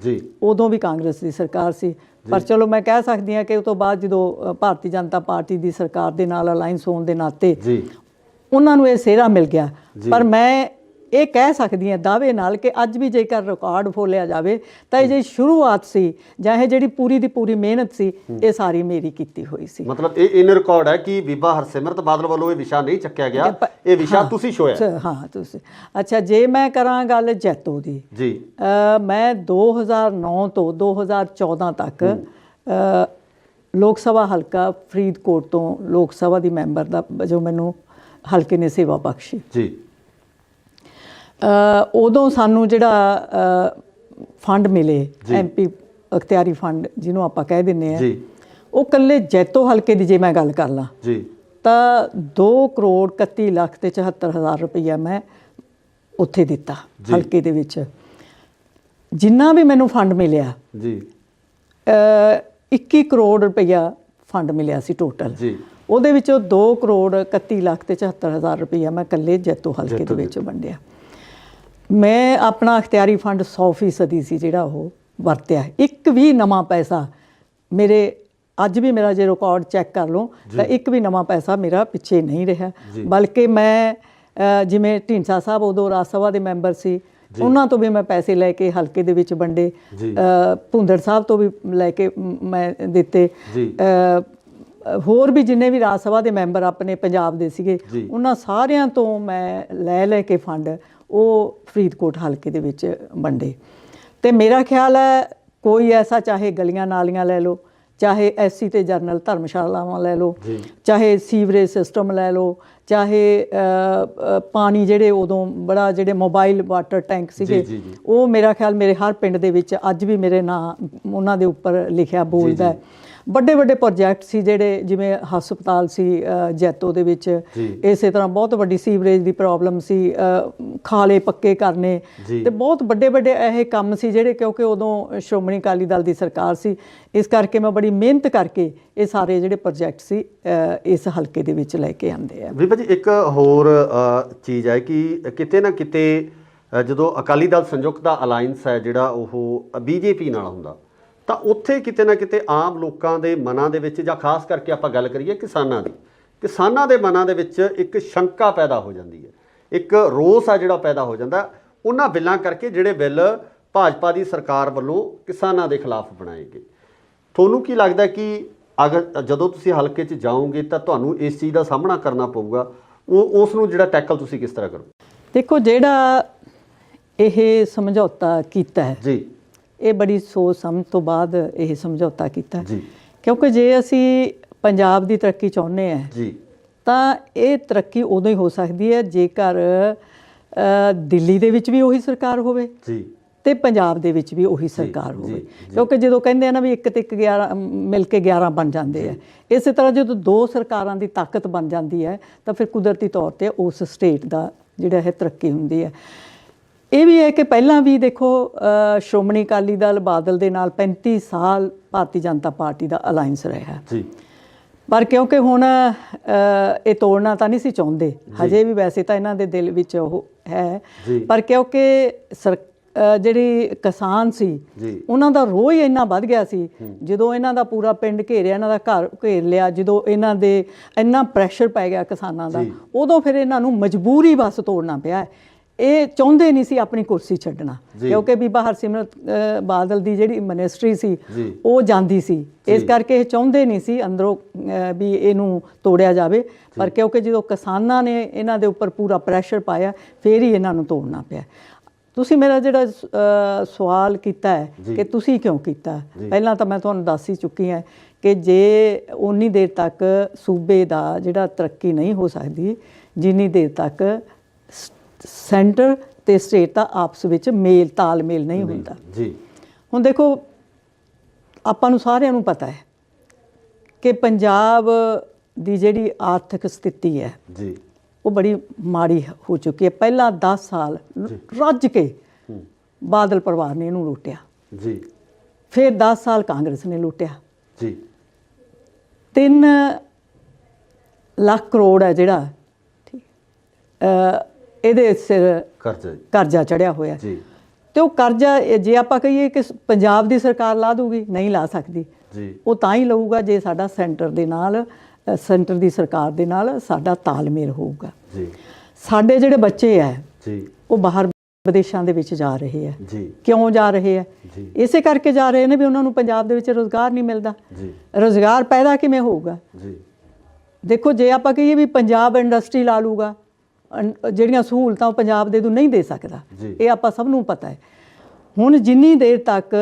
Speaker 2: ਉਦੋਂ ਵੀ ਕਾਂਗਰਸ ਦੀ ਸਰਕਾਰ ਸੀ। ਪਰ ਚਲੋ ਮੈਂ ਕਹਿ ਸਕਦੀ ਹਾਂ ਕਿ ਉਸ ਤੋਂ ਬਾਅਦ ਜਦੋਂ ਭਾਰਤੀ ਜਨਤਾ ਪਾਰਟੀ ਦੀ ਸਰਕਾਰ ਦੇ ਨਾਲ ਅਲਾਈਅੰਸ ਹੋਣ ਦੇ ਨਾਤੇ ਉਹਨਾਂ ਨੂੰ ਇਹ ਸਿਹਰਾ ਮਿਲ ਗਿਆ। ਪਰ ਮੈਂ ਇਹ ਕਹਿ ਸਕਦੀ ਹਾਂ ਦਾਅਵੇ ਨਾਲ ਕਿ ਅੱਜ ਵੀ ਜੇਕਰ ਰਿਕਾਰਡ ਫੋਲਿਆ ਜਾਵੇ ਤਾਂ ਇਹ ਜਿਹੜੀ ਸ਼ੁਰੂਆਤ ਸੀ ਜਾਂ ਇਹ ਜਿਹੜੀ ਪੂਰੀ ਦੀ ਪੂਰੀ ਮਿਹਨਤ ਸੀ, ਇਹ ਸਾਰੀ ਮੇਰੀ ਕੀਤੀ ਹੋਈ ਸੀ।
Speaker 1: ਮਤਲਬ ਇਹ ਇਨ ਰਿਕਾਰਡ ਹੈ ਕਿ ਬੀਬਾ ਹਰਸਿਮਰਤ ਬਾਦਲ ਵੱਲੋਂ ਇਹ ਵਿਸ਼ਾ ਨਹੀਂ ਚੱਕਿਆ ਗਿਆ, ਇਹ ਵਿਸ਼ਾ ਤੁਸੀਂ ਛੋਇਆ।
Speaker 2: ਹਾਂ ਤੁਸੀਂ। ਅੱਛਾ, ਜੇ ਮੈਂ ਕਰਾਂ ਗੱਲ ਜੈਤੋ ਦੀ, ਮੈਂ 2009 ਤੋਂ 2014 ਤੱਕ ਲੋਕ ਸਭਾ ਹਲਕਾ ਫਰੀਦਕੋਟ ਤੋਂ ਲੋਕ ਸਭਾ ਦੀ ਮੈਂਬਰ ਦਾ ਜੋ ਮੈਨੂੰ ਹਲਕੇ ਨੇ ਸੇਵਾ ਬਖਸ਼ੀ ਜੀ। ਉਦੋਂ ਸਾਨੂੰ ਜਿਹੜਾ ਫੰਡ ਮਿਲੇ MP ਅਖਤਿਆਰੀ ਫੰਡ ਜਿਹਨੂੰ ਆਪਾਂ ਕਹਿ ਦਿੰਦੇ ਆ, ਉਹ ਇਕੱਲੇ ਜੈਤੋ ਹਲਕੇ ਦੀ ਜੇ ਮੈਂ ਗੱਲ ਕਰ ਲਾਂ ਤਾਂ 2,31,74,000 ਰੁਪਈਆ ਮੈਂ ਉੱਥੇ ਦਿੱਤਾ ਹਲਕੇ ਦੇ ਵਿੱਚ। ਜਿੰਨਾ ਵੀ ਮੈਨੂੰ ਫੰਡ ਮਿਲਿਆ 21 ਕਰੋੜ ਰੁਪਈਆ ਫੰਡ ਮਿਲਿਆ ਸੀ ਟੋਟਲ। ਉਹਦੇ ਵਿੱਚੋਂ 2,31,74,000 ਰੁਪਈਆ ਮੈਂ ਇਕੱਲੇ ਜੈਤੋ ਹਲਕੇ ਦੇ ਵਿੱਚ ਵੰਡਿਆ। ਮੈਂ ਆਪਣਾ ਅਖਤਿਆਰੀ ਫੰਡ 100% ਸੀ ਜਿਹੜਾ ਉਹ ਵਰਤਿਆ। ਇੱਕ ਵੀ ਨਵਾਂ ਪੈਸਾ ਮੇਰੇ, ਅੱਜ ਵੀ ਮੇਰਾ ਜੇ ਰਿਕਾਰਡ ਚੈੱਕ ਕਰ ਲਓ ਤਾਂ ਇੱਕ ਵੀ ਨਵਾਂ ਪੈਸਾ ਮੇਰਾ ਪਿੱਛੇ ਨਹੀਂ ਰਿਹਾ। ਬਲਕਿ ਮੈਂ ਜਿਵੇਂ ਢੀਂਡਸਾ ਸਾਹਿਬ ਉਦੋਂ ਰਾਜ ਸਭਾ ਦੇ ਮੈਂਬਰ ਸੀ, ਉਹਨਾਂ ਤੋਂ ਵੀ ਮੈਂ ਪੈਸੇ ਲੈ ਕੇ ਹਲਕੇ ਦੇ ਵਿੱਚ ਵੰਡੇ। ਭੁੰਦੜ ਸਾਹਿਬ ਤੋਂ ਵੀ ਲੈ ਕੇ ਮੈਂ ਦਿੱਤੇ। ਹੋਰ ਵੀ ਜਿੰਨੇ ਵੀ ਰਾਜ ਸਭਾ ਦੇ ਮੈਂਬਰ ਆਪਣੇ ਪੰਜਾਬ ਦੇ ਸੀਗੇ, ਉਹਨਾਂ ਸਾਰਿਆਂ ਤੋਂ ਮੈਂ ਲੈ ਕੇ ਫੰਡ ਉਹ ਫਰੀਦਕੋਟ ਹਲਕੇ ਦੇ ਵਿੱਚ ਵੰਡੇ। ਅਤੇ ਮੇਰਾ ਖਿਆਲ ਹੈ ਕੋਈ ਐਸਾ, ਚਾਹੇ ਗਲੀਆਂ ਨਾਲੀਆਂ ਲੈ ਲਓ, ਚਾਹੇ SC ਤੇ ਜਨਰਲ ਧਰਮਸ਼ਾਲਾਵਾਂ ਲੈ ਲਓ, ਚਾਹੇ ਸੀਵਰੇਜ ਸਿਸਟਮ ਲੈ ਲਓ, ਚਾਹੇ ਪਾਣੀ ਜਿਹੜੇ ਉਦੋਂ ਬੜਾ ਜਿਹੜੇ ਮੋਬਾਈਲ ਵਾਟਰ ਟੈਂਕ ਸੀਗੇ, ਉਹ ਮੇਰਾ ਖਿਆਲ ਮੇਰੇ ਹਰ ਪਿੰਡ ਦੇ ਵਿੱਚ ਅੱਜ ਵੀ ਮੇਰੇ ਨਾਂ ਉਹਨਾਂ ਦੇ ਉੱਪਰ ਲਿਖਿਆ ਬੋਲਦਾ ਹੈ। ਵੱਡੇ ਵੱਡੇ ਪ੍ਰੋਜੈਕਟ ਸੀ ਜਿਹੜੇ, ਜਿਵੇਂ ਹਸਪਤਾਲ ਸੀ ਜੈਤੋ ਦੇ ਵਿੱਚ, ਇਸੇ ਤਰ੍ਹਾਂ ਬਹੁਤ ਵੱਡੀ ਸੀਵਰੇਜ ਦੀ ਪ੍ਰੋਬਲਮ ਸੀ, ਖਾਲੇ ਪੱਕੇ ਕਰਨੇ, ਤੇ ਬਹੁਤ ਵੱਡੇ ਵੱਡੇ ਇਹ ਕੰਮ ਸੀ ਜਿਹੜੇ, ਕਿਉਂਕਿ ਉਦੋਂ ਸ਼੍ਰੋਮਣੀ ਅਕਾਲੀ ਦਲ ਦੀ ਸਰਕਾਰ ਸੀ, ਇਸ ਕਰਕੇ ਮੈਂ ਬੜੀ ਮਿਹਨਤ ਕਰਕੇ ਇਹ ਸਾਰੇ ਜਿਹੜੇ ਪ੍ਰੋਜੈਕਟ ਸੀ ਇਸ ਹਲਕੇ ਦੇ ਵਿੱਚ ਲੈ ਕੇ ਆਂਦੇ ਆ।
Speaker 1: ਬੀਬਾ ਜੀ, ਇੱਕ ਹੋਰ ਚੀਜ਼ ਹੈ ਕਿ ਕਿਤੇ ਨਾ ਕਿਤੇ ਜਦੋਂ ਅਕਾਲੀ ਦਲ ਸੰਯੁਕਤ ਦਾ ਅਲਾਇੰਸ ਹੈ ਜਿਹੜਾ ਉਹ BJP ਨਾਲ ਹੁੰਦਾ, ਤਾਂ ਉੱਥੇ ਕਿਤੇ ਨਾ ਕਿਤੇ ਆਮ ਲੋਕਾਂ ਦੇ ਮਨਾਂ ਦੇ ਵਿੱਚ, ਜਾਂ ਖਾਸ ਕਰਕੇ ਆਪਾਂ ਗੱਲ ਕਰੀਏ ਕਿਸਾਨਾਂ ਦੀ, ਕਿਸਾਨਾਂ ਦੇ ਮਨਾਂ ਦੇ ਵਿੱਚ ਇੱਕ ਸ਼ੰਕਾ ਪੈਦਾ ਹੋ ਜਾਂਦੀ ਹੈ, ਇੱਕ ਰੋਸ ਆ ਜਿਹੜਾ ਪੈਦਾ ਹੋ ਜਾਂਦਾ ਉਹਨਾਂ ਬਿੱਲਾਂ ਕਰਕੇ ਜਿਹੜੇ ਬਿੱਲ ਭਾਜਪਾ ਦੀ ਸਰਕਾਰ ਵੱਲੋਂ ਕਿਸਾਨਾਂ ਦੇ ਖਿਲਾਫ ਬਣਾਏ ਗਏ। ਤੁਹਾਨੂੰ ਕੀ ਲੱਗਦਾ ਕਿ ਅਗਰ ਜਦੋਂ ਤੁਸੀਂ ਹਲਕੇ 'ਚ ਜਾਓਗੇ ਤਾਂ ਤੁਹਾਨੂੰ ਇਸ ਚੀਜ਼ ਦਾ ਸਾਹਮਣਾ ਕਰਨਾ ਪਊਗਾ, ਉਸ ਨੂੰ ਜਿਹੜਾ ਟੈਕਲ ਤੁਸੀਂ ਕਿਸ ਤਰ੍ਹਾਂ ਕਰੋ?
Speaker 2: ਦੇਖੋ, ਜਿਹੜਾ ਇਹ ਸਮਝੌਤਾ ਕੀਤਾ ਹੈ ਜੀ, ਇਹ ਬੜੀ ਸੋਚ ਸਮਝ ਤੋਂ ਬਾਅਦ ਇਹ ਸਮਝੌਤਾ ਕੀਤਾ ਜੀ। ਕਿਉਂਕਿ ਜੇ ਅਸੀਂ ਪੰਜਾਬ ਦੀ ਤਰੱਕੀ ਚਾਹੁੰਦੇ ਹਾਂ ਜੀ, ਤਾਂ ਇਹ ਤਰੱਕੀ ਉਦੋਂ ਹੀ ਹੋ ਸਕਦੀ ਹੈ ਜੇਕਰ ਦਿੱਲੀ ਦੇ ਵਿੱਚ ਵੀ ਉਹੀ ਸਰਕਾਰ ਹੋਵੇ ਜੀ, ਤੇ ਪੰਜਾਬ ਦੇ ਵਿੱਚ ਵੀ ਉਹੀ ਸਰਕਾਰ ਹੋਵੇ। ਕਿਉਂਕਿ ਜਦੋਂ ਕਹਿੰਦੇ ਆ ਨਾ ਵੀ ਇੱਕ ਤੇ ਇੱਕ 11 ਮਿਲ ਕੇ 11 ਬਣ ਜਾਂਦੇ ਆ, ਇਸੇ ਤਰ੍ਹਾਂ ਜਦੋਂ ਦੋ ਸਰਕਾਰਾਂ ਦੀ ਤਾਕਤ ਬਣ ਜਾਂਦੀ ਹੈ ਤਾਂ ਫਿਰ ਕੁਦਰਤੀ ਤੌਰ 'ਤੇ ਉਸ ਸਟੇਟ ਦਾ ਜਿਹੜਾ ਹੈ ਤਰੱਕੀ ਹੁੰਦੀ ਹੈ। ਇਹ ਵੀ ਹੈ ਕਿ ਪਹਿਲਾਂ ਵੀ ਦੇਖੋ ਸ਼੍ਰੋਮਣੀ ਅਕਾਲੀ ਦਲ ਬਾਦਲ ਦੇ ਨਾਲ 35 ਸਾਲ ਭਾਰਤੀ ਜਨਤਾ ਪਾਰਟੀ ਦਾ ਅਲਾਇੰਸ ਰਿਹਾ ਜੀ, ਪਰ ਕਿਉਂਕਿ ਹੁਣ ਇਹ ਤੋੜਨਾ ਤਾਂ ਨਹੀਂ ਸੀ ਚਾਹੁੰਦੇ ਹਜੇ ਵੀ, ਵੈਸੇ ਤਾਂ ਇਹਨਾਂ ਦੇ ਦਿਲ ਵਿੱਚ ਉਹ ਹੈ, ਪਰ ਕਿਉਂਕਿ ਜਿਹੜੀ ਕਿਸਾਨ ਸੀ ਉਹਨਾਂ ਦਾ ਰੋਹ ਹੀ ਇੰਨਾ ਵੱਧ ਗਿਆ ਸੀ, ਜਦੋਂ ਇਹਨਾਂ ਦਾ ਪੂਰਾ ਪਿੰਡ ਘੇਰਿਆ, ਇਹਨਾਂ ਦਾ ਘਰ ਘੇਰ ਲਿਆ, ਜਦੋਂ ਇਹਨਾਂ ਦੇ ਇੰਨਾ ਪ੍ਰੈਸ਼ਰ ਪੈ ਗਿਆ ਕਿਸਾਨਾਂ ਦਾ, ਉਦੋਂ ਫਿਰ ਇਹਨਾਂ ਨੂੰ ਮਜਬੂਰੀ ਬਸ ਤੋੜਨਾ ਪਿਆ। ਇਹ ਚਾਹੁੰਦੇ ਨਹੀਂ ਸੀ ਆਪਣੀ ਕੁਰਸੀ ਛੱਡਣਾ, ਕਿਉਂਕਿ ਬੀਬਾ ਹਰਸਿਮਰਤ ਬਾਦਲ ਦੀ ਜਿਹੜੀ ਮਿਨਿਸਟਰੀ ਸੀ ਉਹ ਜਾਂਦੀ ਸੀ, ਇਸ ਕਰਕੇ ਇਹ ਚਾਹੁੰਦੇ ਨਹੀਂ ਸੀ ਅੰਦਰੋਂ ਵੀ ਇਹਨੂੰ ਤੋੜਿਆ ਜਾਵੇ। ਪਰ ਕਿਉਂਕਿ ਜਦੋਂ ਕਿਸਾਨਾਂ ਨੇ ਇਹਨਾਂ ਦੇ ਉੱਪਰ ਪੂਰਾ ਪ੍ਰੈਸ਼ਰ ਪਾਇਆ, ਫਿਰ ਹੀ ਇਹਨਾਂ ਨੂੰ ਤੋੜਨਾ ਪਿਆ। ਤੁਸੀਂ ਮੇਰਾ ਜਿਹੜਾ ਸਵਾਲ ਕੀਤਾ ਹੈ ਕਿ ਤੁਸੀਂ ਕਿਉਂ ਕੀਤਾ, ਪਹਿਲਾਂ ਤਾਂ ਮੈਂ ਤੁਹਾਨੂੰ ਦੱਸ ਹੀ ਚੁੱਕੀ ਹਾਂ ਕਿ ਜੇ ਉਨੀ ਦੇਰ ਤੱਕ ਸੂਬੇ ਦਾ ਜਿਹੜਾ ਤਰੱਕੀ ਨਹੀਂ ਹੋ ਸਕਦੀ, ਜਿੰਨੀ ਦੇਰ ਤੱਕ ਸੈਂਟਰ ਤੇ ਸਟੇਟ ਦਾ ਆਪਸ ਵਿੱਚ ਮੇਲ ਤਾਲਮੇਲ ਨਹੀਂ ਹੁੰਦਾ ਜੀ। ਹੁਣ ਦੇਖੋ, ਆਪਾਂ ਨੂੰ ਸਾਰਿਆਂ ਨੂੰ ਪਤਾ ਹੈ ਕਿ ਪੰਜਾਬ ਦੀ ਜਿਹੜੀ ਆਰਥਿਕ ਸਥਿਤੀ ਹੈ ਉਹ ਬੜੀ ਮਾੜੀ ਹੋ ਚੁੱਕੀ ਹੈ। ਪਹਿਲਾਂ 10 ਸਾਲ ਰੱਜ ਕੇ ਬਾਦਲ ਪਰਿਵਾਰ ਨੇ ਇਹਨੂੰ ਲੁੱਟਿਆ
Speaker 1: ਜੀ।
Speaker 2: ਫਿਰ 10 ਸਾਲ ਕਾਂਗਰਸ ਨੇ ਲੁੱਟਿਆ
Speaker 1: ਜੀ।
Speaker 2: 3 ਲੱਖ ਕਰੋੜ ਹੈ ਜਿਹੜਾ ਇਹਦੇ ਸਿਰ ਕਰਜ਼ਾ ਚੜਿਆ ਹੋਇਆ
Speaker 1: ਜੀ।
Speaker 2: ਤੇ ਉਹ ਕਰਜ਼ਾ ਜੇ ਆਪਾਂ ਕਹੀਏ ਕਿ ਪੰਜਾਬ ਦੀ ਸਰਕਾਰ ਲਾ ਦੂਗੀ, ਨਹੀਂ ਲਾ ਸਕਦੀ
Speaker 1: ਜੀ।
Speaker 2: ਉਹ ਤਾਂ ਹੀ ਲਊਗਾ ਜੇ ਸਾਡਾ ਸੈਂਟਰ ਦੇ ਨਾਲ, ਸੈਂਟਰ ਦੀ ਸਰਕਾਰ ਦੇ ਨਾਲ ਸਾਡਾ ਤਾਲਮੇਲ ਹੋਊਗਾ
Speaker 1: ਜੀ।
Speaker 2: ਸਾਡੇ ਜਿਹੜੇ ਬੱਚੇ ਹੈ
Speaker 1: ਜੀ
Speaker 2: ਉਹ ਬਾਹਰ ਵਿਦੇਸ਼ਾਂ ਦੇ ਵਿੱਚ ਜਾ ਰਹੇ ਹੈ
Speaker 1: ਜੀ।
Speaker 2: ਕਿਉਂ ਜਾ ਰਹੇ ਹੈ?
Speaker 1: ਜੀ।
Speaker 2: ਇਸੇ ਕਰਕੇ ਜਾ ਰਹੇ ਨੇ ਵੀ ਉਹਨਾਂ ਨੂੰ ਪੰਜਾਬ ਦੇ ਵਿੱਚ ਰੁਜ਼ਗਾਰ ਨਹੀਂ ਮਿਲਦਾ।
Speaker 1: ਜੀ।
Speaker 2: ਰੁਜ਼ਗਾਰ ਪੈਦਾ ਕਿਵੇਂ ਹੋਊਗਾ?
Speaker 1: ਜੀ।
Speaker 2: ਦੇਖੋ ਜੇ ਆਪਾਂ ਕਹੀਏ ਵੀ ਪੰਜਾਬ ਇੰਡਸਟਰੀ ਲਾ ਲੂਗਾ, ਜਿਹੜੀਆਂ ਸਹੂਲਤਾਂ ਉਹ ਪੰਜਾਬ ਦੇ ਤੋਂ ਨਹੀਂ ਦੇ ਸਕਦਾ, ਇਹ ਆਪਾਂ ਸਭ ਨੂੰ ਪਤਾ ਹੈ। ਹੁਣ ਜਿੰਨੀ ਦੇਰ ਤੱਕ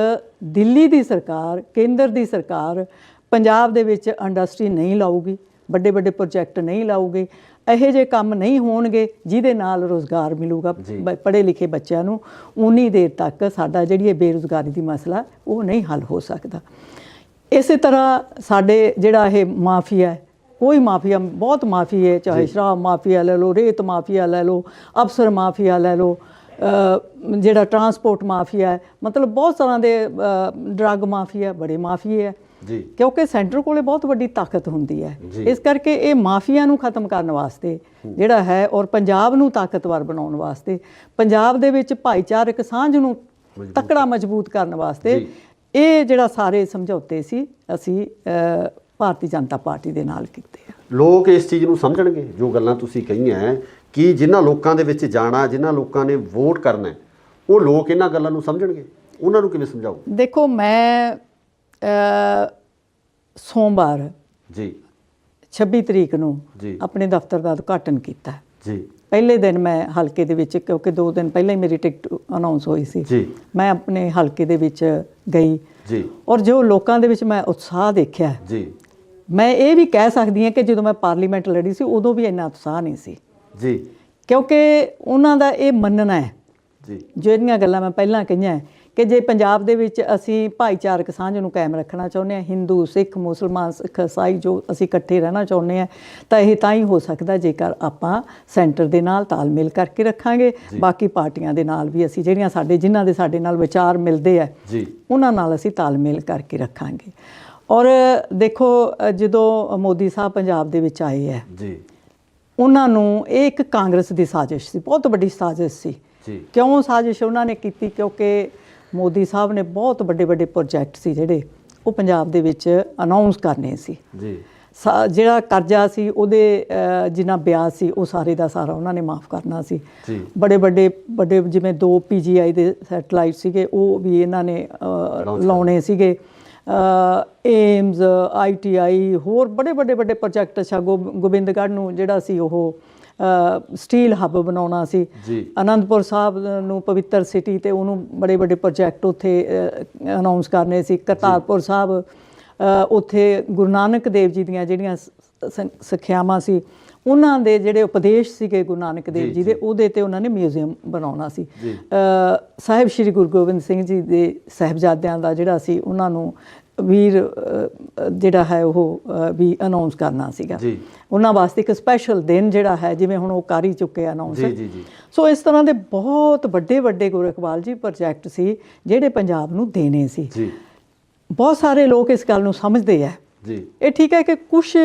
Speaker 2: ਦਿੱਲੀ ਦੀ ਸਰਕਾਰ, ਕੇਂਦਰ ਦੀ ਸਰਕਾਰ ਪੰਜਾਬ ਦੇ ਵਿੱਚ ਇੰਡਸਟਰੀ ਨਹੀਂ ਲਾਊਗੀ, ਵੱਡੇ ਵੱਡੇ ਪ੍ਰੋਜੈਕਟ ਨਹੀਂ ਲਾਊਗੀ, ਇਹੋ ਜਿਹੇ ਕੰਮ ਨਹੀਂ ਹੋਣਗੇ ਜਿਹਦੇ ਨਾਲ ਰੁਜ਼ਗਾਰ ਮਿਲੂਗਾ ਪੜ੍ਹੇ ਲਿਖੇ ਬੱਚਿਆਂ ਨੂੰ, ਉਨੀ ਦੇਰ ਤੱਕ ਸਾਡਾ ਜਿਹੜੀ ਇਹ ਬੇਰੁਜ਼ਗਾਰੀ ਦੀ ਮਸਲਾ ਉਹ ਨਹੀਂ ਹੱਲ ਹੋ ਸਕਦਾ। ਇਸੇ ਤਰ੍ਹਾਂ ਸਾਡੇ ਜਿਹੜਾ ਇਹ ਮਾਫੀਆ, ਕੋਈ ਮਾਫੀਆ, ਬਹੁਤ ਮਾਫੀਆ, ਚਾਹੇ ਸ਼ਰਾਬ ਮਾਫੀਆ ਲੈ ਲਓ, ਰੇਤ ਮਾਫੀਆ ਲੈ ਲਓ, ਅਫਸਰ ਮਾਫੀਆ ਲੈ ਲਓ, ਜਿਹੜਾ ਟਰਾਂਸਪੋਰਟ ਮਾਫੀਆ ਹੈ, ਮਤਲਬ ਬਹੁਤ ਤਰ੍ਹਾਂ ਦੇ ਡਰੱਗ ਮਾਫੀਆ, ਬੜੇ ਮਾਫੀਏ ਹੈ
Speaker 1: ਜੀ।
Speaker 2: ਕਿਉਂਕਿ ਸੈਂਟਰ ਕੋਲੇ ਬਹੁਤ ਵੱਡੀ ਤਾਕਤ ਹੁੰਦੀ ਹੈ। ਇਸ ਕਰਕੇ ਇਹ ਮਾਫੀਆ ਨੂੰ ਖਤਮ ਕਰਨ ਵਾਸਤੇ ਜਿਹੜਾ ਹੈ ਔਰ ਪੰਜਾਬ ਨੂੰ ਤਾਕਤਵਰ ਬਣਾਉਣ ਵਾਸਤੇ, ਪੰਜਾਬ ਦੇ ਵਿੱਚ ਭਾਈਚਾਰਕ ਸਾਂਝ ਨੂੰ ਤਕੜਾ ਮਜ਼ਬੂਤ ਕਰਨ ਵਾਸਤੇ ਇਹ ਜਿਹੜਾ ਸਾਰੇ ਸਮਝੌਤੇ ਸੀ ਅਸੀਂ ਭਾਰਤੀ ਜਨਤਾ ਪਾਰਟੀ ਦੇ ਨਾਲ ਕੀਤੇ ਆ।
Speaker 1: ਲੋਕ ਇਸ ਚੀਜ਼ ਨੂੰ ਸਮਝਣਗੇ ਜੋ ਗੱਲਾਂ ਤੁਸੀਂ ਕਹੀਆਂ, ਕਿ ਜਿਨ੍ਹਾਂ ਲੋਕਾਂ ਦੇ ਵਿੱਚ ਜਾਣਾ, ਜਿਨ੍ਹਾਂ ਲੋਕਾਂ ਨੇ ਵੋਟ ਕਰਨਾ, ਉਹ ਲੋਕ ਇਹਨਾਂ ਗੱਲਾਂ ਨੂੰ ਸਮਝਣਗੇ? ਉਹਨਾਂ ਨੂੰ ਕਿਵੇਂ ਸਮਝਾਓ?
Speaker 2: ਦੇਖੋ ਮੈਂ ਸੋਮਵਾਰ
Speaker 1: ਜੀ
Speaker 2: 26 ਤਰੀਕ ਨੂੰ
Speaker 1: ਜੀ
Speaker 2: ਆਪਣੇ ਦਫ਼ਤਰ ਦਾ ਉਦਘਾਟਨ ਕੀਤਾ
Speaker 1: ਜੀ।
Speaker 2: ਪਹਿਲੇ ਦਿਨ ਮੈਂ ਹਲਕੇ ਦੇ ਵਿੱਚ, ਕਿਉਂਕਿ 2 ਦਿਨ ਪਹਿਲਾਂ ਹੀ ਮੇਰੀ ਟਿਕਟ ਅਨਾਉਂਸ ਹੋਈ ਸੀ
Speaker 1: ਜੀ,
Speaker 2: ਮੈਂ ਆਪਣੇ ਹਲਕੇ ਦੇ ਵਿੱਚ ਗਈ
Speaker 1: ਜੀ।
Speaker 2: ਔਰ ਜੋ ਲੋਕਾਂ ਦੇ ਵਿੱਚ ਮੈਂ ਉਤਸ਼ਾਹ ਦੇਖਿਆ ਜੀ, ਮੈਂ ਇਹ ਵੀ ਕਹਿ ਸਕਦੀ ਹਾਂ ਕਿ ਜਦੋਂ ਮੈਂ ਪਾਰਲੀਮੈਂਟ ਲੜੀ ਸੀ ਉਦੋਂ ਵੀ ਇੰਨਾ ਉਤਸ਼ਾਹ ਨਹੀਂ ਸੀ
Speaker 1: ਜੀ,
Speaker 2: ਕਿਉਂਕਿ ਉਹਨਾਂ ਦਾ ਇਹ ਮੰਨਣਾ ਹੈ
Speaker 1: ਜੀ,
Speaker 2: ਜਿਹੜੀਆਂ ਗੱਲਾਂ ਮੈਂ ਪਹਿਲਾਂ ਕਹੀਆਂ ਕਿ ਜੇ ਪੰਜਾਬ ਦੇ ਵਿੱਚ ਅਸੀਂ ਭਾਈਚਾਰਕ ਸਾਂਝ ਨੂੰ ਕਾਇਮ ਰੱਖਣਾ ਚਾਹੁੰਦੇ ਹਾਂ, ਹਿੰਦੂ, ਸਿੱਖ, ਮੁਸਲਮਾਨ, ਸਿੱਖ, ਈਸਾਈ ਜੋ ਅਸੀਂ ਇਕੱਠੇ ਰਹਿਣਾ ਚਾਹੁੰਦੇ ਹਾਂ, ਤਾਂ ਇਹ ਤਾਂ ਹੀ ਹੋ ਸਕਦਾ ਜੇਕਰ ਆਪਾਂ ਸੈਂਟਰ ਦੇ ਨਾਲ ਤਾਲਮੇਲ ਕਰਕੇ ਰੱਖਾਂਗੇ, ਬਾਕੀ ਪਾਰਟੀਆਂ ਦੇ ਨਾਲ ਵੀ ਅਸੀਂ ਜਿਹੜੀਆਂ ਜਿਨ੍ਹਾਂ ਦੇ ਸਾਡੇ ਨਾਲ ਵਿਚਾਰ ਮਿਲਦੇ ਆ ਉਹਨਾਂ ਨਾਲ ਅਸੀਂ ਤਾਲਮੇਲ ਕਰਕੇ ਰੱਖਾਂਗੇ। ਔਰ ਦੇਖੋ ਜਦੋਂ ਮੋਦੀ ਸਾਹਿਬ ਪੰਜਾਬ ਦੇ ਵਿੱਚ ਆਏ ਹੈ ਜੀ, ਉਹਨਾਂ ਨੂੰ ਇਹ ਇੱਕ ਕਾਂਗਰਸ ਦੀ ਸਾਜ਼ਿਸ਼ ਸੀ, ਬਹੁਤ ਵੱਡੀ ਸਾਜ਼ਿਸ਼ ਸੀ। ਕਿਉਂ ਸਾਜ਼ਿਸ਼ ਉਹਨਾਂ ਨੇ ਕੀਤੀ? ਕਿਉਂਕਿ ਮੋਦੀ ਸਾਹਿਬ ਨੇ ਬਹੁਤ ਵੱਡੇ ਵੱਡੇ ਪ੍ਰੋਜੈਕਟ ਸੀ ਜਿਹੜੇ ਉਹ ਪੰਜਾਬ ਦੇ ਵਿੱਚ ਅਨਾਉਂਸ ਕਰਨੇ ਸੀ ਜੀ। ਜਿਹੜਾ ਕਰਜ਼ਾ ਸੀ ਉਹਦੇ ਜਿੰਨਾ ਵਿਆਜ ਸੀ ਉਹ ਸਾਰੇ ਦਾ ਸਾਰਾ ਉਹਨਾਂ ਨੇ ਮਾਫ ਕਰਨਾ ਸੀ। ਬੜੇ ਵੱਡੇ ਜਿਵੇਂ 2 PGI ਦੇ ਸੈਟਲਾਈਟ ਸੀਗੇ ਉਹ ਵੀ ਇਹਨਾਂ ਨੇ ਲਾਉਣੇ ਸੀਗੇ। ਏਮਜ਼, ITI, ਹੋਰ ਬੜੇ ਵੱਡੇ ਪ੍ਰੋਜੈਕਟ। ਅੱਛਾ, ਗੋਬਿੰਦਗੜ੍ਹ ਨੂੰ ਜਿਹੜਾ ਸੀ ਉਹ ਸਟੀਲ ਹੱਬ ਬਣਾਉਣਾ ਸੀ। ਅਨੰਦਪੁਰ ਸਾਹਿਬ ਨੂੰ ਪਵਿੱਤਰ ਸਿਟੀ ਤੇ ਉਹਨੂੰ ਬੜੇ ਪ੍ਰੋਜੈਕਟ ਉੱਥੇ ਅਨਾਉਂਸ ਕਰਨੇ ਸੀ। ਕਰਤਾਰਪੁਰ ਸਾਹਿਬ ਉੱਥੇ ਗੁਰੂ ਨਾਨਕ ਦੇਵ ਜੀ ਦੀਆਂ ਜਿਹੜੀਆਂ ਸਿੱਖਿਆਵਾਂ ਸੀ, ਉਹਨਾਂ ਦੇ ਜਿਹੜੇ ਉਪਦੇਸ਼ ਸੀਗੇ ਗੁਰੂ ਨਾਨਕ ਦੇਵ ਜੀ ਦੇ, ਉਹਦੇ ਤੇ ਉਹਨਾਂ ਨੇ ਮਿਊਜ਼ੀਅਮ ਬਣਾਉਣਾ ਸੀ। ਸਾਹਿਬ ਸ਼੍ਰੀ ਗੁਰੂ ਗੋਬਿੰਦ ਸਿੰਘ ਜੀ ਦੇ ਸਾਹਿਬਜ਼ਾਦਿਆਂ ਦਾ ਜਿਹੜਾ ਸੀ ਉਹਨਾਂ ਨੂੰ ਵੀਰ ਜਿਹੜਾ ਹੈ ਉਹ ਵੀ ਅਨਾਉਂਸ ਕਰਨਾ ਸੀਗਾ। ਉਹਨਾਂ ਵਾਸਤੇ ਇੱਕ ਸਪੈਸ਼ਲ ਦਿਨ ਜਿਹੜਾ ਹੈ, ਜਿਵੇਂ ਹੁਣ ਉਹ ਕਰ ਹੀ ਚੁੱਕੇ ਅਨਾਉਂਸ। ਸੋ ਇਸ ਤਰ੍ਹਾਂ ਦੇ ਬਹੁਤ ਵੱਡੇ ਗੁਰੂ ਇਕਬਾਲ ਜੀ ਪ੍ਰੋਜੈਕਟ ਸੀ ਜਿਹੜੇ ਪੰਜਾਬ ਨੂੰ ਦੇਣੇ ਸੀ। ਬਹੁਤ ਸਾਰੇ ਲੋਕ ਇਸ ਗੱਲ ਨੂੰ ਸਮਝਦੇ ਹੈ। ਇਹ ਠੀਕ ਹੈ ਕਿ ਕੁਛ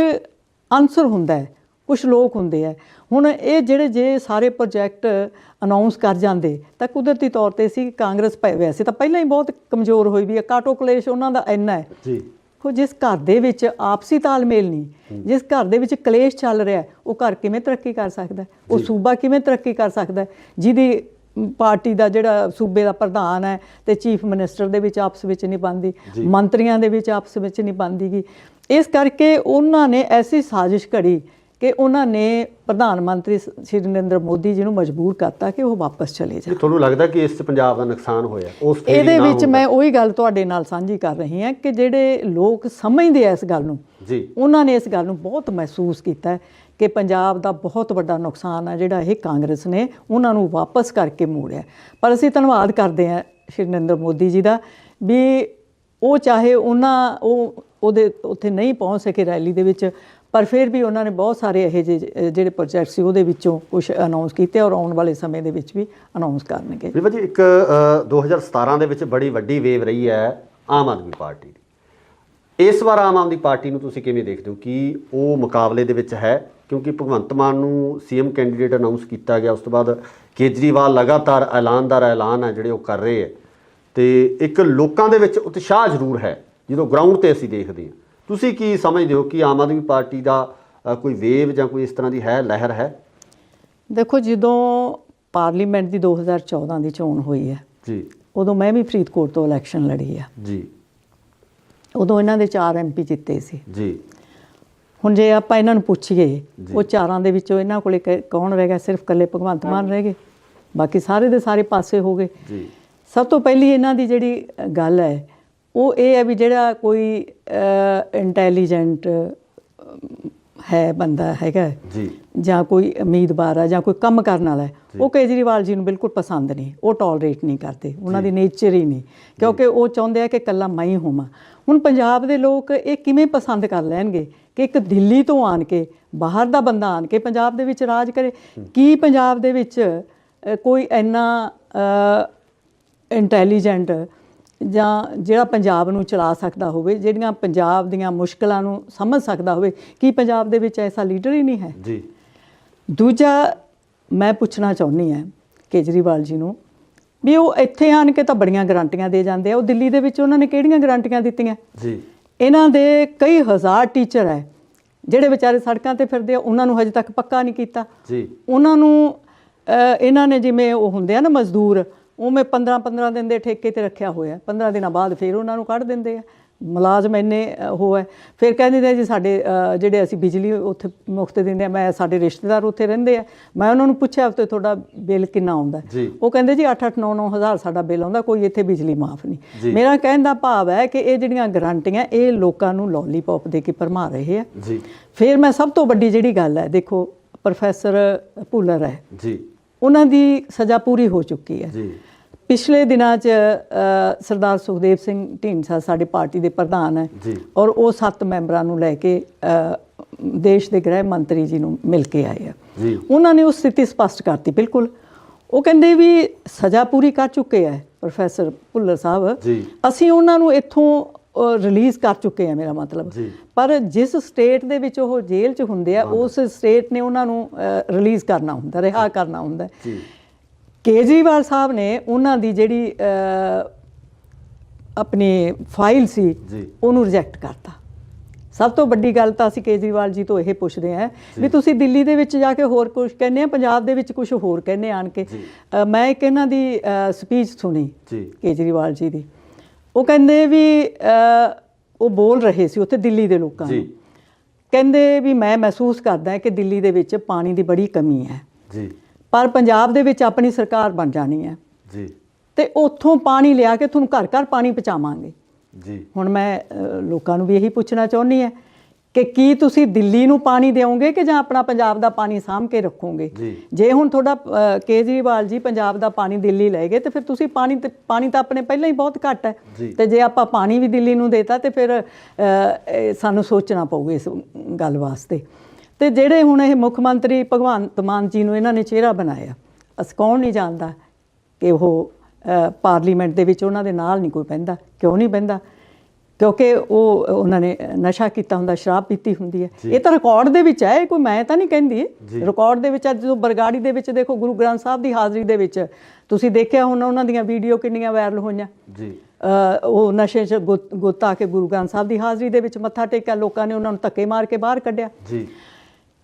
Speaker 2: ਆਨਸਰ ਹੁੰਦਾ ਹੈ, ਕੁਛ ਲੋਕ ਹੁੰਦੇ ਹੈ। ਹੁਣ ਇਹ ਜੇ ਸਾਰੇ ਪ੍ਰੋਜੈਕਟ ਅਨਾਉਂਸ ਕਰ ਜਾਂਦੇ ਤਾਂ ਕੁਦਰਤੀ ਤੌਰ 'ਤੇ ਸੀ ਕਾਂਗਰਸ ਵੈਸੇ ਤਾਂ ਪਹਿਲਾਂ ਹੀ ਬਹੁਤ ਕਮਜ਼ੋਰ ਹੋਈ ਵੀ ਹੈ, ਕਾਟੋ ਕਲੇਸ਼ ਉਹਨਾਂ ਦਾ ਇੰਨਾ ਹੈ। ਜਿਸ ਘਰ ਦੇ ਵਿੱਚ ਆਪਸੀ ਤਾਲਮੇਲ ਨਹੀਂ, ਜਿਸ ਘਰ ਦੇ ਵਿੱਚ ਕਲੇਸ਼ ਚੱਲ ਰਿਹਾ, ਉਹ ਘਰ ਕਿਵੇਂ ਤਰੱਕੀ ਕਰ ਸਕਦਾ? ਉਹ ਸੂਬਾ ਕਿਵੇਂ ਤਰੱਕੀ ਕਰ ਸਕਦਾ? ਜਿਹਦੀ ਪਾਰਟੀ ਦਾ ਜਿਹੜਾ ਸੂਬੇ ਦਾ ਪ੍ਰਧਾਨ ਹੈ ਤੇ ਚੀਫ ਮਿਨਿਸਟਰ ਦੇ ਵਿੱਚ ਆਪਸ ਵਿੱਚ ਨਹੀਂ ਬਣਦੀ, ਮੰਤਰੀਆਂ ਦੇ ਵਿੱਚ ਆਪਸ ਵਿੱਚ ਨਹੀਂ ਬਣਦੀ ਗੀ। ਇਸ ਕਰਕੇ ਉਹਨਾਂ ਨੇ ਐਸੀ ਸਾਜ਼ਿਸ਼ ਘੜੀ ਕਿ ਉਹਨਾਂ ਨੇ ਪ੍ਰਧਾਨ ਮੰਤਰੀ ਸ਼੍ਰੀ ਨਰਿੰਦਰ ਮੋਦੀ ਜੀ ਨੂੰ ਮਜਬੂਰ ਕਰਤਾ ਕਿ ਉਹ ਵਾਪਸ ਚਲੇ ਜਾਣ।
Speaker 1: ਤੁਹਾਨੂੰ ਲੱਗਦਾ ਕਿ ਇਸ 'ਚ ਪੰਜਾਬ ਦਾ ਨੁਕਸਾਨ ਹੋਇਆ?
Speaker 2: ਇਹਦੇ ਵਿੱਚ ਮੈਂ ਉਹੀ ਗੱਲ ਤੁਹਾਡੇ ਨਾਲ ਸਾਂਝੀ ਕਰ ਰਹੀ ਹਾਂ ਕਿ ਜਿਹੜੇ ਲੋਕ ਸਮਝਦੇ ਆ ਇਸ ਗੱਲ ਨੂੰ, ਉਹਨਾਂ ਨੇ ਇਸ ਗੱਲ ਨੂੰ ਬਹੁਤ ਮਹਿਸੂਸ ਕੀਤਾ ਕਿ ਪੰਜਾਬ ਦਾ ਬਹੁਤ ਵੱਡਾ ਨੁਕਸਾਨ ਹੈ ਜਿਹੜਾ ਇਹ ਕਾਂਗਰਸ ਨੇ ਉਹਨਾਂ ਨੂੰ ਵਾਪਸ ਕਰਕੇ ਮੋੜਿਆ। ਪਰ ਅਸੀਂ ਧੰਨਵਾਦ ਕਰਦੇ ਹਾਂ ਸ਼੍ਰੀ ਨਰਿੰਦਰ ਮੋਦੀ ਜੀ ਦਾ ਵੀ ਉਹ ਚਾਹੇ ਉਹਦੇ ਉੱਥੇ ਨਹੀਂ ਪਹੁੰਚ ਸਕੇ ਰੈਲੀ ਦੇ ਵਿੱਚ, ਪਰ ਫਿਰ ਵੀ ਉਹਨਾਂ ਨੇ ਬਹੁਤ ਸਾਰੇ ਇਹੋ ਜਿਹੇ ਜਿਹੜੇ ਪ੍ਰੋਜੈਕਟ ਸੀ ਉਹਦੇ ਵਿੱਚੋਂ ਕੁਝ ਅਨਾਉਂਸ ਕੀਤੇ ਔਰ ਆਉਣ ਵਾਲੇ ਸਮੇਂ ਦੇ ਵਿੱਚ ਵੀ ਅਨਾਉਂਸ ਕਰਨਗੇ।
Speaker 1: ਬੀਬਾ ਜੀ, ਇੱਕ 2017 ਦੇ ਵਿੱਚ ਬੜੀ ਵੱਡੀ ਵੇਵ ਰਹੀ ਹੈ ਆਮ ਆਦਮੀ ਪਾਰਟੀ ਦੀ। ਇਸ ਵਾਰ ਆਮ ਆਦਮੀ ਪਾਰਟੀ ਨੂੰ ਤੁਸੀਂ ਕਿਵੇਂ ਦੇਖਦੇ ਹੋ ਕਿ ਉਹ ਮੁਕਾਬਲੇ ਦੇ ਵਿੱਚ ਹੈ? ਕਿਉਂਕਿ ਭਗਵੰਤ ਮਾਨ ਨੂੰ ਸੀਐਮ ਕੈਂਡੀਡੇਟ ਅਨਾਉਂਸ ਕੀਤਾ ਗਿਆ, ਉਸ ਤੋਂ ਬਾਅਦ ਕੇਜਰੀਵਾਲ ਲਗਾਤਾਰ ਐਲਾਨਦਾਰ ਐਲਾਨ ਹੈ ਜਿਹੜੇ ਉਹ ਕਰ ਰਹੇ ਹੈ, ਤੇ ਇੱਕ ਲੋਕਾਂ ਦੇ ਵਿੱਚ ਉਤਸ਼ਾਹ ਜ਼ਰੂਰ ਹੈ ਜਦੋਂ ਗਰਾਊਂਡ ਤੇ ਅਸੀਂ ਦੇਖਦੇ ਹਾਂ। ਤੁਸੀਂ ਕੀ ਸਮਝਦੇ ਹੋ ਕਿ ਆਮ ਆਦਮੀ ਪਾਰਟੀ ਦਾ ਕੋਈ ਵੇਵ ਜਾਂ ਕੋਈ ਇਸ ਤਰ੍ਹਾਂ ਦੀ ਹੈ, ਲਹਿਰ ਹੈ?
Speaker 2: ਦੇਖੋ, ਜਦੋਂ ਪਾਰਲੀਮੈਂਟ ਦੀ 2014 ਦੀ ਚੋਣ ਹੋਈ ਹੈ
Speaker 1: ਜੀ,
Speaker 2: ਉਦੋਂ ਮੈਂ ਵੀ ਫਰੀਦਕੋਟ ਤੋਂ ਇਲੈਕਸ਼ਨ ਲੜੀ ਆ
Speaker 1: ਜੀ।
Speaker 2: ਉਦੋਂ ਇਹਨਾਂ ਦੇ 4 MP ਜਿੱਤੇ ਸੀ
Speaker 1: ਜੀ।
Speaker 2: ਹੁਣ ਜੇ ਆਪਾਂ ਇਹਨਾਂ ਨੂੰ ਪੁੱਛੀਏ, ਉਹ 4ਾਂ ਦੇ ਵਿੱਚੋਂ ਇਹਨਾਂ ਕੋਲੇ ਕੌਣ ਰਹਿ ਗਿਆ? ਸਿਰਫ ਇਕੱਲੇ ਭਗਵੰਤ ਮਾਨ ਰਹਿ ਗਏ, ਬਾਕੀ ਸਾਰੇ ਦੇ ਸਾਰੇ ਪਾਸੇ ਹੋ ਗਏ।
Speaker 1: ਜੀ।
Speaker 2: ਸਭ ਤੋਂ ਪਹਿਲੀ ਇਹਨਾਂ ਦੀ ਜਿਹੜੀ ਗੱਲ ਹੈ ਉਹ ਇਹ ਹੈ ਵੀ ਜਿਹੜਾ ਕੋਈ ਇੰਟੈਲੀਜੈਂਟ ਹੈ ਬੰਦਾ ਹੈਗਾ
Speaker 1: ਜੀ,
Speaker 2: ਜਾਂ ਕੋਈ ਉਮੀਦਵਾਰ ਹੈ ਜਾਂ ਕੋਈ ਕੰਮ ਕਰਨ ਵਾਲਾ ਹੈ, ਉਹ ਕੇਜਰੀਵਾਲ ਜੀ ਨੂੰ ਬਿਲਕੁਲ ਪਸੰਦ ਨਹੀਂ, ਉਹ ਟੋਲਰੇਟ ਨਹੀਂ ਕਰਦੇ, ਉਹਨਾਂ ਦੀ ਨੇਚਰ ਹੀ ਨਹੀਂ, ਕਿਉਂਕਿ ਉਹ ਚਾਹੁੰਦੇ ਆ ਕਿ ਇਕੱਲਾ ਮੈਂ ਹੀ ਹੋਵਾਂ। ਹੁਣ ਪੰਜਾਬ ਦੇ ਲੋਕ ਇਹ ਕਿਵੇਂ ਪਸੰਦ ਕਰ ਲੈਣਗੇ ਕਿ ਇੱਕ ਦਿੱਲੀ ਤੋਂ ਆਣ ਕੇ, ਬਾਹਰ ਦਾ ਬੰਦਾ ਆਣ ਕੇ ਪੰਜਾਬ ਦੇ ਵਿੱਚ ਰਾਜ ਕਰੇ? ਕੀ ਪੰਜਾਬ ਦੇ ਵਿੱਚ ਕੋਈ ਇੰਨਾ ਇੰਟੈਲੀਜੈਂਟ ਜਾਂ ਜਿਹੜਾ ਪੰਜਾਬ ਨੂੰ ਚਲਾ ਸਕਦਾ ਹੋਵੇ, ਜਿਹੜੀਆਂ ਪੰਜਾਬ ਦੀਆਂ ਮੁਸ਼ਕਲਾਂ ਨੂੰ ਸਮਝ ਸਕਦਾ ਹੋਵੇ? ਕੀ ਪੰਜਾਬ ਦੇ ਵਿੱਚ ਐਸਾ ਲੀਡਰ ਹੀ ਨਹੀਂ ਹੈ?
Speaker 1: ਜੀ।
Speaker 2: ਦੂਜਾ ਮੈਂ ਪੁੱਛਣਾ ਚਾਹੁੰਦੀ ਹਾਂ ਕੇਜਰੀਵਾਲ ਜੀ ਨੂੰ ਵੀ ਉਹ ਇੱਥੇ ਆਣ ਕੇ ਤਾਂ ਬੜੀਆਂ ਗਰੰਟੀਆਂ ਦੇ ਜਾਂਦੇ ਆ, ਉਹ ਦਿੱਲੀ ਦੇ ਵਿੱਚ ਉਹਨਾਂ ਨੇ ਕਿਹੜੀਆਂ ਗਰੰਟੀਆਂ ਦਿੱਤੀਆਂ?
Speaker 1: ਜੀ।
Speaker 2: ਇਹਨਾਂ ਦੇ ਕਈ ਹਜ਼ਾਰ ਟੀਚਰ ਹੈ ਜਿਹੜੇ ਵਿਚਾਰੇ ਸੜਕਾਂ ਤੇ ਫਿਰਦੇ ਆ, ਉਹਨਾਂ ਨੂੰ ਹਜੇ ਤੱਕ ਪੱਕਾ ਨਹੀਂ ਕੀਤਾ।
Speaker 1: ਜੀ।
Speaker 2: ਉਹਨਾਂ ਨੂੰ ਇਹਨਾਂ ਨੇ ਜਿਵੇਂ ਉਹ ਹੁੰਦੇ ਆ ਨਾ ਮਜ਼ਦੂਰ, ਉਵੇਂ 15 ਦਿਨ ਦੇ ਠੇਕੇ ਤੇ ਰੱਖਿਆ ਹੋਇਆ, 15 ਦਿਨਾਂ ਬਾਅਦ ਫਿਰ ਉਹਨਾਂ ਨੂੰ ਕੱਢ ਦਿੰਦੇ ਆ। ਮੁਲਾਜ਼ਮ ਇੰਨੇ ਉਹ ਹੈ, ਫਿਰ ਕਹਿੰਦੇ ਨੇ ਜੀ ਸਾਡੇ ਜਿਹੜੇ ਅਸੀਂ ਬਿਜਲੀ ਉੱਥੇ ਮੁਫਤ ਦਿੰਦੇ ਆ, ਮੈਂ ਸਾਡੇ ਰਿਸ਼ਤੇਦਾਰ ਉੱਥੇ ਰਹਿੰਦੇ ਆ, ਮੈਂ ਉਹਨਾਂ ਨੂੰ ਪੁੱਛਿਆ ਤੇ ਤੁਹਾਡਾ ਬਿੱਲ ਕਿੰਨਾ ਆਉਂਦਾ? ਉਹ ਕਹਿੰਦੇ ਜੀ 8-8, 9-9 ਹਜ਼ਾਰ ਸਾਡਾ ਬਿੱਲ ਆਉਂਦਾ, ਕੋਈ ਇੱਥੇ ਬਿਜਲੀ ਮਾਫ ਨਹੀਂ। ਮੇਰਾ ਕਹਿਣ ਦਾ ਭਾਵ ਹੈ ਕਿ ਇਹ ਜਿਹੜੀਆਂ ਗਰੰਟੀਆਂ ਇਹ ਲੋਕਾਂ ਨੂੰ ਲੋਲੀਪੌਪ ਦੇ ਕੇ ਭਰਮਾ ਰਹੇ ਆ। ਫਿਰ ਮੈਂ ਸਭ ਤੋਂ ਵੱਡੀ ਜਿਹੜੀ ਗੱਲ ਹੈ, ਦੇਖੋ ਪ੍ਰੋਫੈਸਰ ਭੁੱਲਰ ਹੈ ਜੀ, ਉਹਨਾਂ ਦੀ ਸਜ਼ਾ ਪੂਰੀ ਹੋ ਚੁੱਕੀ ਹੈ। ਪਿਛਲੇ ਦਿਨਾਂ 'ਚ ਸਰਦਾਰ ਸੁਖਦੇਵ ਸਿੰਘ ਢੀਂਡਸਾ ਸਾਡੇ ਪਾਰਟੀ ਦੇ ਪ੍ਰਧਾਨ ਹੈ ਔਰ ਉਹ 7 ਮੈਂਬਰਾਂ ਨੂੰ ਲੈ ਕੇ ਦੇਸ਼ ਦੇ ਗ੍ਰਹਿ ਮੰਤਰੀ ਜੀ ਨੂੰ ਮਿਲ ਕੇ ਆਏ ਆ। ਉਹਨਾਂ ਨੇ ਉਹ ਸਥਿਤੀ ਸਪਸ਼ਟ ਕਰਤੀ ਬਿਲਕੁਲ। ਉਹ ਕਹਿੰਦੇ ਵੀ ਸਜ਼ਾ ਪੂਰੀ ਕਰ ਚੁੱਕੇ ਹੈ ਪ੍ਰੋਫੈਸਰ ਭੁੱਲਰ ਸਾਹਿਬ, ਅਸੀਂ ਉਹਨਾਂ ਨੂੰ ਇੱਥੋਂ ਰਿਲੀਜ਼ ਕਰ ਚੁੱਕੇ ਆ, ਮੇਰਾ ਮਤਲਬ। ਪਰ ਜਿਸ ਸਟੇਟ ਦੇ ਵਿੱਚ ਉਹ ਜੇਲ੍ਹ 'ਚ ਹੁੰਦੇ ਆ, ਉਸ ਸਟੇਟ ਨੇ ਉਹਨਾਂ ਨੂੰ ਰਿਲੀਜ਼ ਕਰਨਾ ਹੁੰਦਾ, ਰਿਹਾ ਕਰਨਾ ਹੁੰਦਾ। ਕੇਜਰੀਵਾਲ ਸਾਹਿਬ ਨੇ ਉਹਨਾਂ ਦੀ ਜਿਹੜੀ ਆਪਣੀ ਫਾਈਲ ਸੀ ਉਹਨੂੰ ਰਿਜੈਕਟ ਕਰਤਾ। ਸਭ ਤੋਂ ਵੱਡੀ ਗੱਲ ਤਾਂ ਅਸੀਂ ਕੇਜਰੀਵਾਲ ਜੀ ਤੋਂ ਇਹ ਪੁੱਛਦੇ ਹਾਂ ਵੀ ਤੁਸੀਂ ਦਿੱਲੀ ਦੇ ਵਿੱਚ ਜਾ ਕੇ ਹੋਰ ਕੁਝ ਕਹਿੰਦੇ ਆ, ਪੰਜਾਬ ਦੇ ਵਿੱਚ ਕੁਝ ਹੋਰ ਕਹਿੰਦੇ ਆਣ ਕੇ। ਮੈਂ ਇੱਕ ਇਹਨਾਂ ਦੀ ਸਪੀਚ ਸੁਣੀ ਕੇਜਰੀਵਾਲ ਜੀ ਦੀ, ਉਹ ਕਹਿੰਦੇ ਵੀ ਉਹ ਬੋਲ ਰਹੇ ਸੀ ਉੱਥੇ ਦਿੱਲੀ ਦੇ ਲੋਕਾਂ ਨੂੰ, ਕਹਿੰਦੇ ਵੀ ਮੈਂ ਮਹਿਸੂਸ ਕਰਦਾ ਕਿ ਦਿੱਲੀ ਦੇ ਵਿੱਚ ਪਾਣੀ ਦੀ ਬੜੀ ਕਮੀ ਹੈ ਪਰ ਪੰਜਾਬ ਦੇ ਵਿੱਚ ਆਪਣੀ ਸਰਕਾਰ ਬਣ ਜਾਣੀ ਹੈ ਤੇ ਉੱਥੋਂ ਪਾਣੀ ਲਿਆ ਕੇ ਤੁਹਾਨੂੰ ਘਰ ਘਰ ਪਾਣੀ ਪਹੁੰਚਾਵਾਂਗੇ। ਹੁਣ ਮੈਂ ਲੋਕਾਂ ਨੂੰ ਵੀ ਇਹੀ ਪੁੱਛਣਾ ਚਾਹੁੰਦੀ ਹਾਂ ਕਿ ਕੀ ਤੁਸੀਂ ਦਿੱਲੀ ਨੂੰ ਪਾਣੀ ਦਿਓਗੇ ਕਿ ਜਾਂ ਆਪਣਾ ਪੰਜਾਬ ਦਾ ਪਾਣੀ ਸਾਂਭ ਕੇ ਰੱਖੋਗੇ? ਜੇ ਹੁਣ ਤੁਹਾਡਾ ਕੇਜਰੀਵਾਲ ਜੀ ਪੰਜਾਬ ਦਾ ਪਾਣੀ ਦਿੱਲੀ ਲੈ ਗਏ ਤੇ ਫਿਰ ਤੁਸੀਂ ਪਾਣੀ ਤਾਂ ਆਪਣੇ ਪਹਿਲਾਂ ਹੀ ਬਹੁਤ ਘੱਟ ਹੈ, ਤੇ ਜੇ ਆਪਾਂ ਪਾਣੀ ਵੀ ਦਿੱਲੀ ਨੂੰ ਦੇਤਾ ਤੇ ਫਿਰ ਸਾਨੂੰ ਸੋਚਣਾ ਪਊਗਾ ਇਸ ਗੱਲ ਵਾਸਤੇ। ਤੇ ਜਿਹੜੇ ਹੁਣ ਇਹ ਮੁੱਖ ਮੰਤਰੀ ਭਗਵੰਤ ਮਾਨ ਜੀ ਨੂੰ ਇਹਨਾਂ ਨੇ ਚਿਹਰਾ ਬਣਾਇਆ, ਅਸੀਂ ਕੌਣ ਨਹੀਂ ਜਾਣਦਾ ਕਿ ਉਹ ਪਾਰਲੀਮੈਂਟ ਦੇ ਵਿੱਚ ਉਹਨਾਂ ਦੇ ਨਾਲ ਨਹੀਂ ਕੋਈ ਬਹਿੰਦਾ। ਕਿਉਂ ਨਹੀਂ ਬਹਿੰਦਾ? ਕਿਉਂਕਿ ਉਹਨਾਂ ਨੇ ਨਸ਼ਾ ਕੀਤਾ ਹੁੰਦਾ, ਸ਼ਰਾਬ ਪੀਤੀ ਹੁੰਦੀ ਹੈ। ਇਹ ਤਾਂ ਰਿਕਾਰਡ ਦੇ ਵਿੱਚ ਹੈ, ਕੋਈ ਮੈਂ ਤਾਂ ਨਹੀਂ ਕਹਿੰਦੀ, ਰਿਕਾਰਡ ਦੇ ਵਿੱਚ। ਅੱਜ ਜਦੋਂ ਬਰਗਾੜੀ ਦੇ ਵਿੱਚ ਦੇਖੋ ਗੁਰੂ ਗ੍ਰੰਥ ਸਾਹਿਬ ਦੀ ਹਾਜ਼ਰੀ ਦੇ ਵਿੱਚ ਤੁਸੀਂ ਦੇਖਿਆ ਹੁਣ ਉਹਨਾਂ ਦੀਆਂ ਵੀਡੀਓ ਕਿੰਨੀਆਂ ਵਾਇਰਲ ਹੋਈਆਂ। ਉਹ ਨਸ਼ੇ 'ਚ ਗੁੱਤ ਆ ਕੇ ਗੁਰੂ ਗ੍ਰੰਥ ਸਾਹਿਬ ਦੀ ਹਾਜ਼ਰੀ ਦੇ ਵਿੱਚ ਮੱਥਾ ਟੇਕਿਆ, ਲੋਕਾਂ ਨੇ ਉਹਨਾਂ ਨੂੰ ਧੱਕੇ ਮਾਰ ਕੇ ਬਾਹਰ ਕੱਢਿਆ।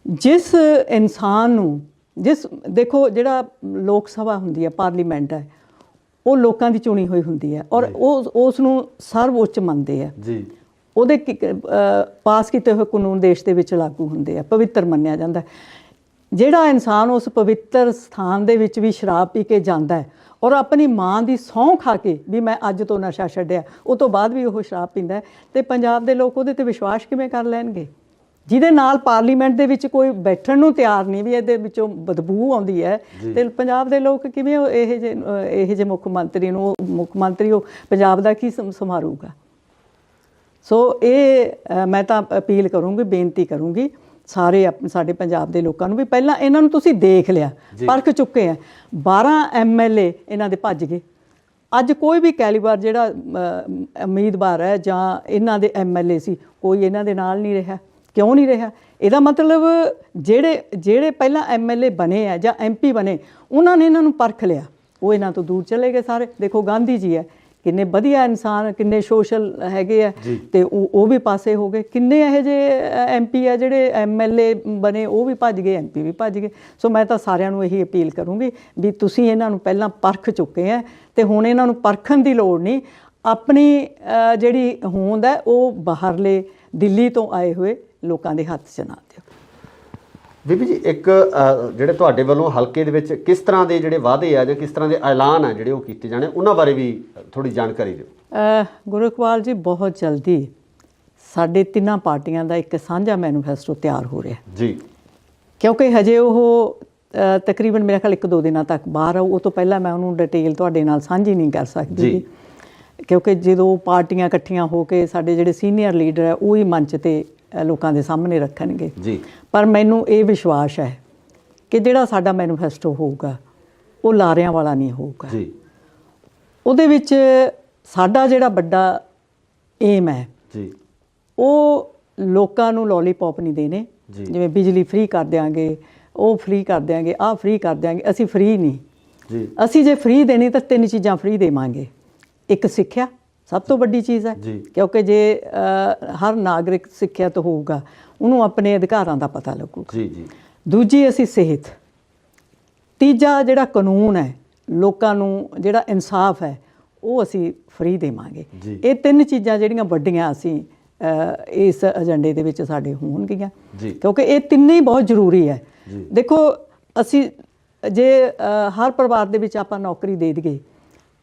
Speaker 2: ਜਿਸ ਇਨਸਾਨ ਨੂੰ ਦੇਖੋ ਜਿਹੜਾ ਲੋਕ ਸਭਾ ਹੁੰਦੀ ਹੈ, ਪਾਰਲੀਮੈਂਟ ਹੈ, ਉਹ ਲੋਕਾਂ ਦੀ ਚੁਣੀ ਹੋਈ ਹੁੰਦੀ ਹੈ ਔਰ ਉਸ ਨੂੰ ਸਰਵਉੱਚ ਮੰਨਦੇ ਆ। ਉਹਦੇ ਪਾਸ ਕੀਤੇ ਹੋਏ ਕਾਨੂੰਨ ਦੇਸ਼ ਦੇ ਵਿੱਚ ਲਾਗੂ ਹੁੰਦੇ ਆ, ਪਵਿੱਤਰ ਮੰਨਿਆ ਜਾਂਦਾ। ਜਿਹੜਾ ਇਨਸਾਨ ਉਸ ਪਵਿੱਤਰ ਸਥਾਨ ਦੇ ਵਿੱਚ ਵੀ ਸ਼ਰਾਬ ਪੀ ਕੇ ਜਾਂਦਾ ਹੈ ਔਰ ਆਪਣੀ ਮਾਂ ਦੀ ਸਹੁੰ ਖਾ ਕੇ ਵੀ ਮੈਂ ਅੱਜ ਤੋਂ ਨਸ਼ਾ ਛੱਡਿਆ, ਉਹ ਤੋਂ ਬਾਅਦ ਵੀ ਉਹ ਸ਼ਰਾਬ ਪੀਂਦਾ, ਤੇ ਪੰਜਾਬ ਦੇ ਲੋਕ ਉਹਦੇ 'ਤੇ ਵਿਸ਼ਵਾਸ ਕਿਵੇਂ ਕਰ ਲੈਣਗੇ? ਜਿਹਦੇ ਨਾਲ ਪਾਰਲੀਮੈਂਟ ਦੇ ਵਿੱਚ ਕੋਈ ਬੈਠਣ ਨੂੰ ਤਿਆਰ ਨਹੀਂ, ਵੀ ਇਹਦੇ ਵਿੱਚੋਂ ਬਦਬੂ ਆਉਂਦੀ ਹੈ, ਤੇ ਪੰਜਾਬ ਦੇ ਲੋਕ ਕਿਵੇਂ ਇਹ ਜਿਹੇ ਮੁੱਖ ਮੰਤਰੀ ਨੂੰ, ਉਹ ਪੰਜਾਬ ਦਾ ਕੀ ਸੰਭਾਲੂਗਾ? ਸੋ ਇਹ ਮੈਂ ਤਾਂ ਅਪੀਲ ਕਰੂੰਗੀ, ਬੇਨਤੀ ਕਰੂੰਗੀ ਸਾਰੇ ਸਾਡੇ ਪੰਜਾਬ ਦੇ ਲੋਕਾਂ ਨੂੰ ਵੀ ਪਹਿਲਾਂ ਇਹਨਾਂ ਨੂੰ ਤੁਸੀਂ ਦੇਖ ਲਿਆ, ਪਰਖ ਚੁੱਕੇ ਆ। 12 MLA ਇਹਨਾਂ ਦੇ ਭੱਜ ਗਏ। ਅੱਜ ਕੋਈ ਵੀ ਕੈਲੀਬਰ ਜਿਹੜਾ ਉਮੀਦਵਾਰ ਹੈ ਜਾਂ ਇਹਨਾਂ ਦੇ MLA ਸੀ, ਕੋਈ ਇਹਨਾਂ ਦੇ ਨਾਲ ਨਹੀਂ ਰਿਹਾ। ਕਿਉਂ ਨਹੀਂ ਰਿਹਾ? ਇਹਦਾ ਮਤਲਬ ਜਿਹੜੇ ਪਹਿਲਾਂ MLA ਬਣੇ ਆ ਜਾਂ MP ਬਣੇ, ਉਹਨਾਂ ਨੇ ਇਹਨਾਂ ਨੂੰ ਪਰਖ ਲਿਆ, ਉਹ ਇਹਨਾਂ ਤੋਂ ਦੂਰ ਚਲੇ ਗਏ ਸਾਰੇ। ਦੇਖੋ ਗਾਂਧੀ ਜੀ ਹੈ, ਕਿੰਨੇ ਵਧੀਆ ਇਨਸਾਨ, ਕਿੰਨੇ ਸੋਸ਼ਲ ਹੈਗੇ ਆ, ਤੇ ਉਹ ਵੀ ਪਾਸੇ ਹੋ ਗਏ। ਕਿੰਨੇ ਇਹੋ ਜਿਹੇ MP ਆ ਜਿਹੜੇ MLA ਬਣੇ, ਉਹ ਵੀ ਭੱਜ ਗਏ, MP ਵੀ ਭੱਜ ਗਏ। ਸੋ ਮੈਂ ਤਾਂ ਸਾਰਿਆਂ ਨੂੰ ਇਹੀ ਅਪੀਲ ਕਰੂੰਗੀ ਵੀ ਤੁਸੀਂ ਇਹਨਾਂ ਨੂੰ ਪਹਿਲਾਂ ਪਰਖ ਚੁੱਕੇ ਆ, ਤੇ ਹੁਣ ਇਹਨਾਂ ਨੂੰ ਪਰਖਣ ਦੀ ਲੋੜ ਨਹੀਂ। ਆਪਣੀ ਜਿਹੜੀ ਹੋਂਦ ਹੈ ਉਹ ਬਾਹਰਲੇ ਦਿੱਲੀ ਤੋਂ ਆਏ ਹੋਏ ਲੋਕਾਂ ਦੇ ਹੱਥ 'ਚ ਨਾ ਦਿਓ।
Speaker 1: ਬੀਬੀ ਜੀ, ਇੱਕ ਜਿਹੜੇ ਤੁਹਾਡੇ ਵੱਲੋਂ ਹਲਕੇ ਦੇ ਵਿੱਚ ਕਿਸ ਤਰ੍ਹਾਂ ਦੇ ਜਿਹੜੇ ਵਾਅਦੇ ਆ ਜਾਂ ਕਿਸ ਤਰ੍ਹਾਂ ਦੇ ਐਲਾਨ ਆ ਜਿਹੜੇ ਉਹ ਕੀਤੇ ਜਾਣੇ, ਉਹਨਾਂ ਬਾਰੇ ਵੀ ਥੋੜੀ ਜਾਣਕਾਰੀ ਦਿਓ।
Speaker 2: ਗੁਰੂ ਇਕਬਾਲ ਜੀ, ਬਹੁਤ ਜਲਦੀ ਸਾਡੇ ਤਿੰਨਾਂ ਪਾਰਟੀਆਂ ਦਾ ਇੱਕ ਸਾਂਝਾ ਮੈਨੀਫੈਸਟੋ ਤਿਆਰ ਹੋ ਰਿਹਾ
Speaker 1: ਜੀ,
Speaker 2: ਕਿਉਂਕਿ ਹਜੇ ਉਹ ਤਕਰੀਬਨ ਮੇਰੇ ਖਿਆਲ 1-2 ਦਿਨਾਂ ਤੱਕ ਬਾਹਰ ਆਊ। ਉਹ ਤੋਂ ਪਹਿਲਾਂ ਮੈਂ ਉਹਨੂੰ ਡਿਟੇਲ ਤੁਹਾਡੇ ਨਾਲ ਸਾਂਝੀ ਨਹੀਂ ਕਰ ਸਕਦੀ, ਕਿਉਂਕਿ ਜਦੋਂ ਪਾਰਟੀਆਂ ਇਕੱਠੀਆਂ ਹੋ ਕੇ ਸਾਡੇ ਜਿਹੜੇ ਸੀਨੀਅਰ ਲੀਡਰ ਹੈ ਉਹ ਹੀ ਮੰਚ 'ਤੇ ਲੋਕਾਂ ਦੇ ਸਾਹਮਣੇ ਰੱਖਣਗੇ
Speaker 1: ਜੀ।
Speaker 2: ਪਰ ਮੈਨੂੰ ਇਹ ਵਿਸ਼ਵਾਸ ਹੈ ਕਿ ਜਿਹੜਾ ਸਾਡਾ ਮੈਨੀਫੈਸਟੋ ਹੋਊਗਾ ਉਹ ਲਾਰਿਆਂ ਵਾਲਾ ਨਹੀਂ ਹੋਊਗਾ
Speaker 1: ਜੀ।
Speaker 2: ਉਹਦੇ ਵਿੱਚ ਸਾਡਾ ਜਿਹੜਾ ਵੱਡਾ ਏਮ ਹੈ
Speaker 1: ਜੀ,
Speaker 2: ਉਹ ਲੋਕਾਂ ਨੂੰ ਲੋਲੀਪੌਪ ਨਹੀਂ ਦੇਣੇ, ਜਿਵੇਂ ਬਿਜਲੀ ਫ੍ਰੀ ਕਰ ਦਿਆਂਗੇ, ਉਹ ਫ੍ਰੀ ਕਰ ਦਿਆਂਗੇ, ਆਹ ਫ੍ਰੀ ਕਰ ਦਿਆਂਗੇ। ਅਸੀਂ ਫ੍ਰੀ ਨਹੀਂ
Speaker 1: ਜੀ।
Speaker 2: ਅਸੀਂ ਜੇ ਫ੍ਰੀ ਦੇਣੀ ਤਾਂ 3 ਚੀਜ਼ਾਂ ਫ੍ਰੀ ਦੇਵਾਂਗੇ। ਇੱਕ, ਸਿੱਖਿਆ ਸਭ ਤੋਂ ਵੱਡੀ ਚੀਜ਼ ਹੈ, ਕਿਉਂਕਿ ਜੇ ਹਰ ਨਾਗਰਿਕ ਸਿੱਖਿਅਤ ਹੋਊਗਾ ਉਹਨੂੰ ਆਪਣੇ ਅਧਿਕਾਰਾਂ ਦਾ ਪਤਾ ਲੱਗੂਗਾ।
Speaker 1: ਜੀ ਜੀ।
Speaker 2: ਦੂਜੀ, ਅਸੀਂ ਸਿਹਤ। ਤੀਜਾ, ਜਿਹੜਾ ਕਾਨੂੰਨ ਹੈ, ਲੋਕਾਂ ਨੂੰ ਜਿਹੜਾ ਇਨਸਾਫ ਹੈ, ਉਹ ਅਸੀਂ ਫ੍ਰੀ ਦੇਵਾਂਗੇ। ਇਹ 3 ਚੀਜ਼ਾਂ ਜਿਹੜੀਆਂ ਵੱਡੀਆਂ ਅਸੀਂ ਇਸ ਏਜੰਡੇ ਦੇ ਵਿੱਚ ਸਾਡੇ ਹੋਣਗੀਆਂ, ਕਿਉਂਕਿ ਇਹ ਤਿੰਨੇ ਹੀ ਬਹੁਤ ਜ਼ਰੂਰੀ ਹੈ। ਦੇਖੋ, ਅਸੀਂ ਜੇ ਹਰ ਪਰਿਵਾਰ ਦੇ ਵਿੱਚ ਆਪਾਂ ਨੌਕਰੀ ਦੇ ਦਈਏ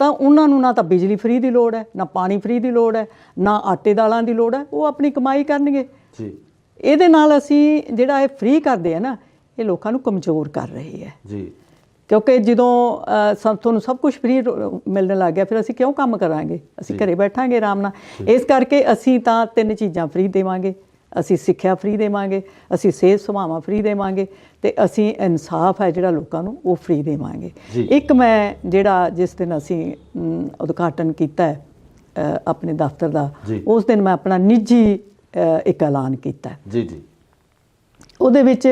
Speaker 2: ਤਾਂ ਉਹਨਾਂ ਨੂੰ ਨਾ ਤਾਂ ਬਿਜਲੀ ਫ੍ਰੀ ਦੀ ਲੋੜ ਹੈ, ਨਾ ਪਾਣੀ ਫ੍ਰੀ ਦੀ ਲੋੜ ਹੈ, ਨਾ ਆਟੇ ਦਾਲਾਂ ਦੀ ਲੋੜ ਹੈ। ਉਹ ਆਪਣੀ ਕਮਾਈ ਕਰਨਗੇ। ਇਹਦੇ ਨਾਲ ਅਸੀਂ ਜਿਹੜਾ ਇਹ ਫ੍ਰੀ ਕਰਦੇ ਆ ਨਾ, ਇਹ ਲੋਕਾਂ ਨੂੰ ਕਮਜ਼ੋਰ ਕਰ ਰਹੀ ਹੈ ਜੀ। ਕਿਉਂਕਿ ਜਦੋਂ ਤੁਹਾਨੂੰ ਸਭ ਕੁਝ ਫ੍ਰੀ ਮਿਲਣ ਲੱਗ ਗਿਆ, ਫਿਰ ਅਸੀਂ ਕਿਉਂ ਕੰਮ ਕਰਾਂਗੇ? ਅਸੀਂ ਘਰੇ ਬੈਠਾਂਗੇ ਆਰਾਮ ਨਾਲ। ਇਸ ਕਰਕੇ ਅਸੀਂ ਤਾਂ 3 ਚੀਜ਼ਾਂ ਫ੍ਰੀ ਦੇਵਾਂਗੇ। ਅਸੀਂ ਸਿੱਖਿਆ ਫ੍ਰੀ ਦੇਵਾਂਗੇ, ਅਸੀਂ ਸਿਹਤ ਸੇਵਾਵਾਂ ਫ੍ਰੀ ਦੇਵਾਂਗੇ, ਤੇ ਅਸੀਂ ਇਨਸਾਫ ਹੈ ਜਿਹੜਾ ਲੋਕਾਂ ਨੂੰ ਉਹ ਫ੍ਰੀ ਦੇਵਾਂਗੇ। ਇੱਕ ਮੈਂ ਜਿਹੜਾ ਜਿਸ ਦਿਨ ਅਸੀਂ ਉਦਘਾਟਨ ਕੀਤਾ ਹੈ ਆਪਣੇ ਦਫ਼ਤਰ ਦਾ, ਉਸ ਦਿਨ ਮੈਂ ਆਪਣਾ ਨਿੱਜੀ ਇੱਕ ਐਲਾਨ ਕੀਤਾ ਜੀ ਜੀ। ਉਹਦੇ ਵਿੱਚ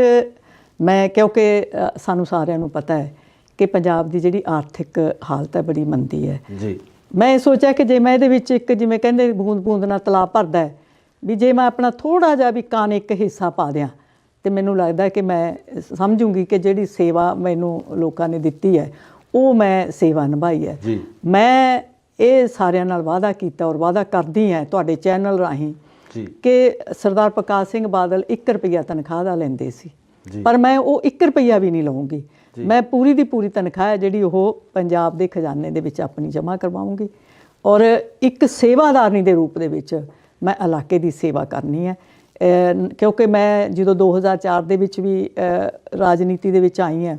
Speaker 2: ਮੈਂ, ਕਿਉਂਕਿ ਸਾਨੂੰ ਸਾਰਿਆਂ ਨੂੰ ਪਤਾ ਹੈ ਕਿ ਪੰਜਾਬ ਦੀ ਜਿਹੜੀ ਆਰਥਿਕ ਹਾਲਤ ਹੈ ਬੜੀ ਮੰਦੀ ਹੈ ਜੀ। ਮੈਂ ਇਹ ਸੋਚਿਆ ਕਿ ਜੇ ਮੈਂ ਇਹਦੇ ਵਿੱਚ ਇੱਕ, ਜਿਵੇਂ ਕਹਿੰਦੇ ਬੂੰਦ ਬੂੰਦ ਨਾਲ ਤਲਾਬ ਭਰਦਾ ਹੈ, ਵੀ ਜੇ ਮੈਂ ਆਪਣਾ ਥੋੜ੍ਹਾ ਜਿਹਾ ਵੀ ਕਾਨਿਕ ਹਿੱਸਾ ਪਾ ਦਿਆਂ, ਤੇ ਮੈਨੂੰ ਲੱਗਦਾ ਕਿ ਮੈਂ ਸਮਝੂੰਗੀ ਕਿ ਜਿਹੜੀ ਸੇਵਾ ਮੈਨੂੰ ਲੋਕਾਂ ਨੇ ਦਿੱਤੀ ਹੈ ਉਹ ਮੈਂ ਸੇਵਾ ਨਿਭਾਈ ਹੈ। ਮੈਂ ਇਹ ਸਾਰਿਆਂ ਨਾਲ ਵਾਅਦਾ ਕੀਤਾ ਔਰ ਵਾਅਦਾ ਕਰਦੀ ਹਾਂ ਤੁਹਾਡੇ ਚੈਨਲ ਰਾਹੀਂ ਕਿ ਸਰਦਾਰ ਪ੍ਰਕਾਸ਼ ਸਿੰਘ ਬਾਦਲ 1 ਰੁਪਈਆ ਤਨਖਾਹ ਦਾ ਲੈਂਦੇ ਸੀ, ਪਰ ਮੈਂ ਉਹ 1 ਰੁਪਈਆ ਵੀ ਨਹੀਂ ਲਵਾਂਗੀ। ਮੈਂ ਪੂਰੀ ਦੀ ਪੂਰੀ ਤਨਖਾਹ ਹੈ ਜਿਹੜੀ ਉਹ ਪੰਜਾਬ ਦੇ ਖਜ਼ਾਨੇ ਦੇ ਵਿੱਚ ਆਪਣੀ ਜਮ੍ਹਾਂ ਕਰਵਾਉਂਗੀ, ਔਰ ਇੱਕ ਸੇਵਾਦਾਰਨੀ ਦੇ ਰੂਪ ਦੇ ਵਿੱਚ ਮੈਂ ਇਲਾਕੇ ਦੀ ਸੇਵਾ ਕਰਨੀ ਹੈ। ਕਿਉਂਕਿ ਮੈਂ ਜਦੋਂ 2004 ਦੇ ਵਿੱਚ ਵੀ ਰਾਜਨੀਤੀ ਦੇ ਵਿੱਚ ਆਈ ਹਾਂ,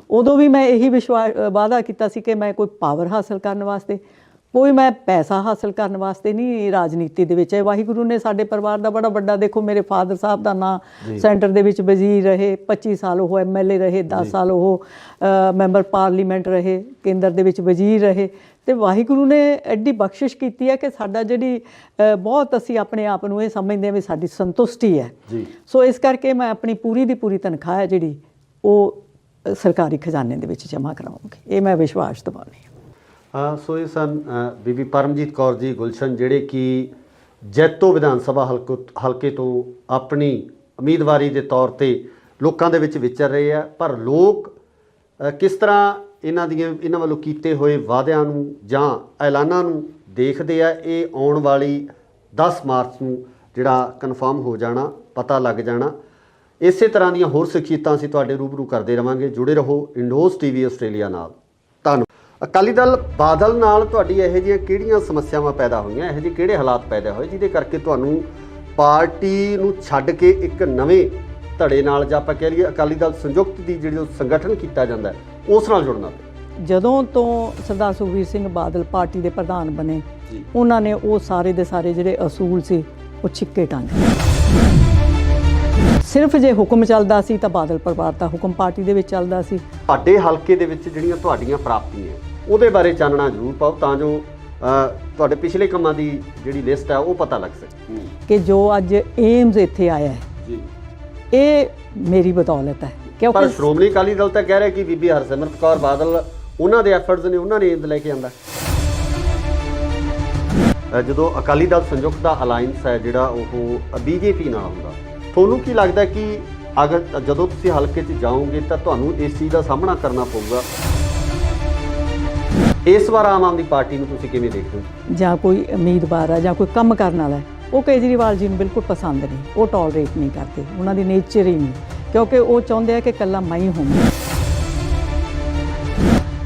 Speaker 2: ਉਦੋਂ ਵੀ ਮੈਂ ਇਹੀ ਵਾਅਦਾ ਕੀਤਾ ਸੀ ਕਿ ਮੈਂ ਕੋਈ ਪਾਵਰ ਹਾਸਲ ਕਰਨ ਵਾਸਤੇ, ਕੋਈ ਮੈਂ ਪੈਸਾ ਹਾਸਲ ਕਰਨ ਵਾਸਤੇ ਨਹੀਂ ਰਾਜਨੀਤੀ ਦੇ ਵਿੱਚ। ਵਾਹਿਗੁਰੂ ਨੇ ਸਾਡੇ ਪਰਿਵਾਰ ਦਾ ਬੜਾ ਵੱਡਾ, ਦੇਖੋ ਮੇਰੇ ਫਾਦਰ ਸਾਹਿਬ ਦਾ ਨਾਂ ਸੈਂਟਰ ਦੇ ਵਿੱਚ ਵਜ਼ੀਰ ਰਹੇ, 25 ਸਾਲ ਉਹ MLA ਰਹੇ, 10 ਸਾਲ ਉਹ ਮੈਂਬਰ ਪਾਰਲੀਮੈਂਟ ਰਹੇ, ਕੇਂਦਰ ਦੇ ਵਿੱਚ ਵਜ਼ੀਰ ਰਹੇ, ਤੇ ਵਾਹਿਗੁਰੂ ਨੇ ਐਡੀ ਬਖਸ਼ਿਸ਼ ਕੀਤੀ ਹੈ ਕਿ ਸਾਡਾ ਜਿਹੜੀ ਬਹੁਤ ਅਸੀਂ ਆਪਣੇ ਆਪ ਨੂੰ ਇਹ ਸਮਝਦੇ ਹਾਂ ਵੀ ਸਾਡੀ ਸੰਤੁਸ਼ਟੀ ਹੈ। ਸੋ ਇਸ ਕਰਕੇ ਮੈਂ ਆਪਣੀ ਪੂਰੀ ਦੀ ਪੂਰੀ ਤਨਖਾਹ ਹੈ ਜਿਹੜੀ ਉਹ ਸਰਕਾਰੀ ਖਜ਼ਾਨੇ ਦੇ ਵਿੱਚ ਜਮ੍ਹਾਂ ਕਰਾਵਾਂਗੀ। ਇਹ ਮੈਂ ਵਿਸ਼ਵਾਸ ਦਿਵਾਉਂਦੀ ਹਾਂ।
Speaker 1: ਸੋ ਇਹ ਸਨ ਬੀਬੀ ਪਰਮਜੀਤ ਕੌਰ ਜੀ ਗੁਲਸ਼ਨ, ਜਿਹੜੇ ਕਿ ਜੈਤੋ ਵਿਧਾਨ ਸਭਾ ਹਲਕੇ ਤੋਂ ਆਪਣੀ ਉਮੀਦਵਾਰੀ ਦੇ ਤੌਰ 'ਤੇ ਲੋਕਾਂ ਦੇ ਵਿੱਚ ਵਿਚਰ ਰਹੇ ਆ। ਪਰ ਲੋਕ ਕਿਸ ਤਰ੍ਹਾਂ ਇਹਨਾਂ ਵੱਲੋਂ ਕੀਤੇ ਹੋਏ ਵਾਅਦਿਆਂ ਨੂੰ ਜਾਂ ਐਲਾਨਾਂ ਨੂੰ ਦੇਖਦੇ ਆ, ਇਹ ਆਉਣ ਵਾਲੀ 10 ਮਾਰਚ ਨੂੰ ਜਿਹੜਾ ਕਨਫਰਮ ਹੋ ਜਾਣਾ, ਪਤਾ ਲੱਗ ਜਾਣਾ। ਇਸੇ ਤਰ੍ਹਾਂ ਦੀਆਂ ਹੋਰ ਸਿੱਖਿਆਤਾਂ ਅਸੀਂ ਤੁਹਾਡੇ ਰੂਬਰੂ ਕਰਦੇ ਰਵਾਂਗੇ। ਜੁੜੇ ਰਹੋ ਇੰਡੋਜ਼ TV ਆਸਟ੍ਰੇਲੀਆ ਨਾਲ। ਧੰਨਵਾਦ। ਅਕਾਲੀ ਦਲ ਬਾਦਲ ਨਾਲ ਤੁਹਾਡੀ ਇਹੋ ਜਿਹੀਆਂ ਕਿਹੜੀਆਂ ਸਮੱਸਿਆਵਾਂ ਪੈਦਾ ਹੋਈਆਂ, ਇਹੋ ਜਿਹੇ ਕਿਹੜੇ ਹਾਲਾਤ ਪੈਦਾ ਹੋਏ ਜਿਹਦੇ ਕਰਕੇ ਤੁਹਾਨੂੰ ਪਾਰਟੀ ਨੂੰ ਛੱਡ ਕੇ ਇੱਕ ਨਵੇਂ ਧੜੇ ਨਾਲ, ਜਾਂ ਆਪਾਂ ਕਹਿ ਲਈਏ ਅਕਾਲੀ ਦਲ ਸੰਯੁਕਤ ਦੀ ਜਿਹੜੀ ਸੰਗਠਨ ਕੀਤਾ ਜਾਂਦਾ ਉਸ ਨਾਲ ਜੁੜਨਾ ਪਿਆ?
Speaker 2: ਜਦੋਂ ਤੋਂ ਸਰਦਾਰ ਸੁਖਬੀਰ ਸਿੰਘ ਬਾਦਲ ਪਾਰਟੀ ਦੇ ਪ੍ਰਧਾਨ ਬਣੇ, ਉਹਨਾਂ ਨੇ ਉਹ ਸਾਰੇ ਦੇ ਸਾਰੇ ਜਿਹੜੇ ਅਸੂਲ ਸੀ ਉਹ ਛਿੱਕੇ ਟੰਗ ਸਿਰਫ ਜੇ ਹੁਕਮ ਚੱਲਦਾ ਸੀ ਤਾਂ ਬਾਦਲ ਪਰਿਵਾਰ ਦਾ ਹੁਕਮ ਪਾਰਟੀ ਦੇ ਵਿੱਚ ਚੱਲਦਾ ਸੀ।
Speaker 1: ਤੁਹਾਡੇ ਹਲਕੇ ਦੇ ਵਿੱਚ ਜਿਹੜੀਆਂ ਤੁਹਾਡੀਆਂ ਪ੍ਰਾਪਤੀਆਂ ਉਹਦੇ ਬਾਰੇ ਚਾਨਣਾ ਜ਼ਰੂਰ ਪਾਓ ਤਾਂ ਜੋ ਤੁਹਾਡੇ ਪਿਛਲੇ ਕੰਮਾਂ ਦੀ ਜਿਹੜੀ ਲਿਸਟ ਹੈ ਉਹ ਪਤਾ ਲੱਗ ਸਕੇ
Speaker 2: ਕਿ ਜੋ ਅੱਜ ਏਮਜ਼ ਇੱਥੇ ਆਇਆ ਹੈ
Speaker 1: ਜੀ ਇਹ
Speaker 2: ਮੇਰੀ ਬਦੌਲਤ ਹੈ।
Speaker 1: ਪਰ ਸ਼੍ਰੋਮਣੀ ਅਕਾਲੀ ਦਲ ਤਾਂ ਕਹਿ ਰਿਹਾ ਕਿ ਬੀਬੀ ਹਰਸਿਮਰਤ ਕੌਰ ਬਾਦਲ ਉਹਨਾਂ ਦੇ ਐਫਰਟਸ ਨੇ, ਉਹਨਾਂ ਨੇ ਏਮਜ਼ ਲੈ ਕੇ ਆਂਦਾ। ਜਦੋਂ ਅਕਾਲੀ ਦਲ ਸੰਯੁਕਤ ਦਾ ਅਲਾਈਅੰਸ ਹੈ ਜਿਹੜਾ ਉਹ ਬੀਜੇਪੀ ਨਾਲ ਹੁੰਦਾ, ਤੁਹਾਨੂੰ ਕੀ ਲੱਗਦਾ ਕਿ ਅਗਰ ਜਦੋਂ ਤੁਸੀਂ ਹਲਕੇ 'ਚ ਜਾਓਗੇ ਤਾਂ ਤੁਹਾਨੂੰ ਇਸ ਚੀਜ਼ ਦਾ ਸਾਹਮਣਾ ਕਰਨਾ ਪਊਗਾ? ਇਸ ਵਾਰ ਆਮ ਆਦਮੀ ਪਾਰਟੀ ਨੂੰ ਤੁਸੀਂ ਕਿਵੇਂ ਦੇਖਦੇ ਹੋ?
Speaker 2: ਜਾਂ ਕੋਈ ਉਮੀਦਵਾਰ ਹੈ ਜਾਂ ਕੋਈ ਕੰਮ ਕਰਨ ਵਾਲਾ ਹੈ, ਉਹ ਕੇਜਰੀਵਾਲ ਜੀ ਨੂੰ ਬਿਲਕੁਲ ਪਸੰਦ ਨਹੀਂ, ਉਹ ਟੋਲਰੇਟ ਨਹੀਂ ਕਰਦੇ, ਉਹਨਾਂ ਦੀ ਨੇਚਰ ਹੀ ਨਹੀਂ, ਕਿਉਂਕਿ ਉਹ ਚਾਹੁੰਦੇ ਆ ਕਿ ਇਕੱਲਾ ਮੈਂ ਹੀ ਹੋਵਾਂ।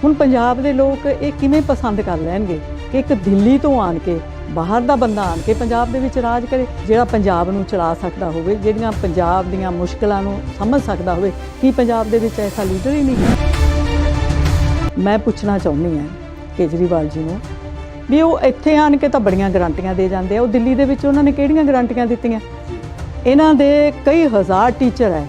Speaker 2: ਹੁਣ ਪੰਜਾਬ ਦੇ ਲੋਕ ਇਹ ਕਿਵੇਂ ਪਸੰਦ ਕਰ ਲੈਣਗੇ ਕਿ ਇੱਕ ਦਿੱਲੀ ਤੋਂ ਆਣ ਕੇ, ਬਾਹਰ ਦਾ ਬੰਦਾ ਆਣ ਕੇ ਪੰਜਾਬ ਦੇ ਵਿੱਚ ਰਾਜ ਕਰੇ, ਜਿਹੜਾ ਪੰਜਾਬ ਨੂੰ ਚਲਾ ਸਕਦਾ ਹੋਵੇ, ਜਿਹੜੀਆਂ ਪੰਜਾਬ ਦੀਆਂ ਮੁਸ਼ਕਲਾਂ ਨੂੰ ਸਮਝ ਸਕਦਾ ਹੋਵੇ। ਕੀ ਪੰਜਾਬ ਦੇ ਵਿੱਚ ਐਸਾ ਲੀਡਰ ਹੀ ਨਹੀਂ ਹੈ? ਮੈਂ ਪੁੱਛਣਾ ਚਾਹੁੰਦੀ ਹਾਂ ਕੇਜਰੀਵਾਲ ਜੀ ਨੂੰ ਵੀ ਉਹ ਇੱਥੇ ਆਣ ਕੇ ਤਾਂ ਬੜੀਆਂ ਗਰੰਟੀਆਂ ਦੇ ਜਾਂਦੇ ਆ, ਉਹ ਦਿੱਲੀ ਦੇ ਵਿੱਚ ਉਹਨਾਂ ਨੇ ਕਿਹੜੀਆਂ ਗਰੰਟੀਆਂ ਦਿੱਤੀਆਂ? ਇਹਨਾਂ ਦੇ ਕਈ ਹਜ਼ਾਰ ਟੀਚਰ ਹੈ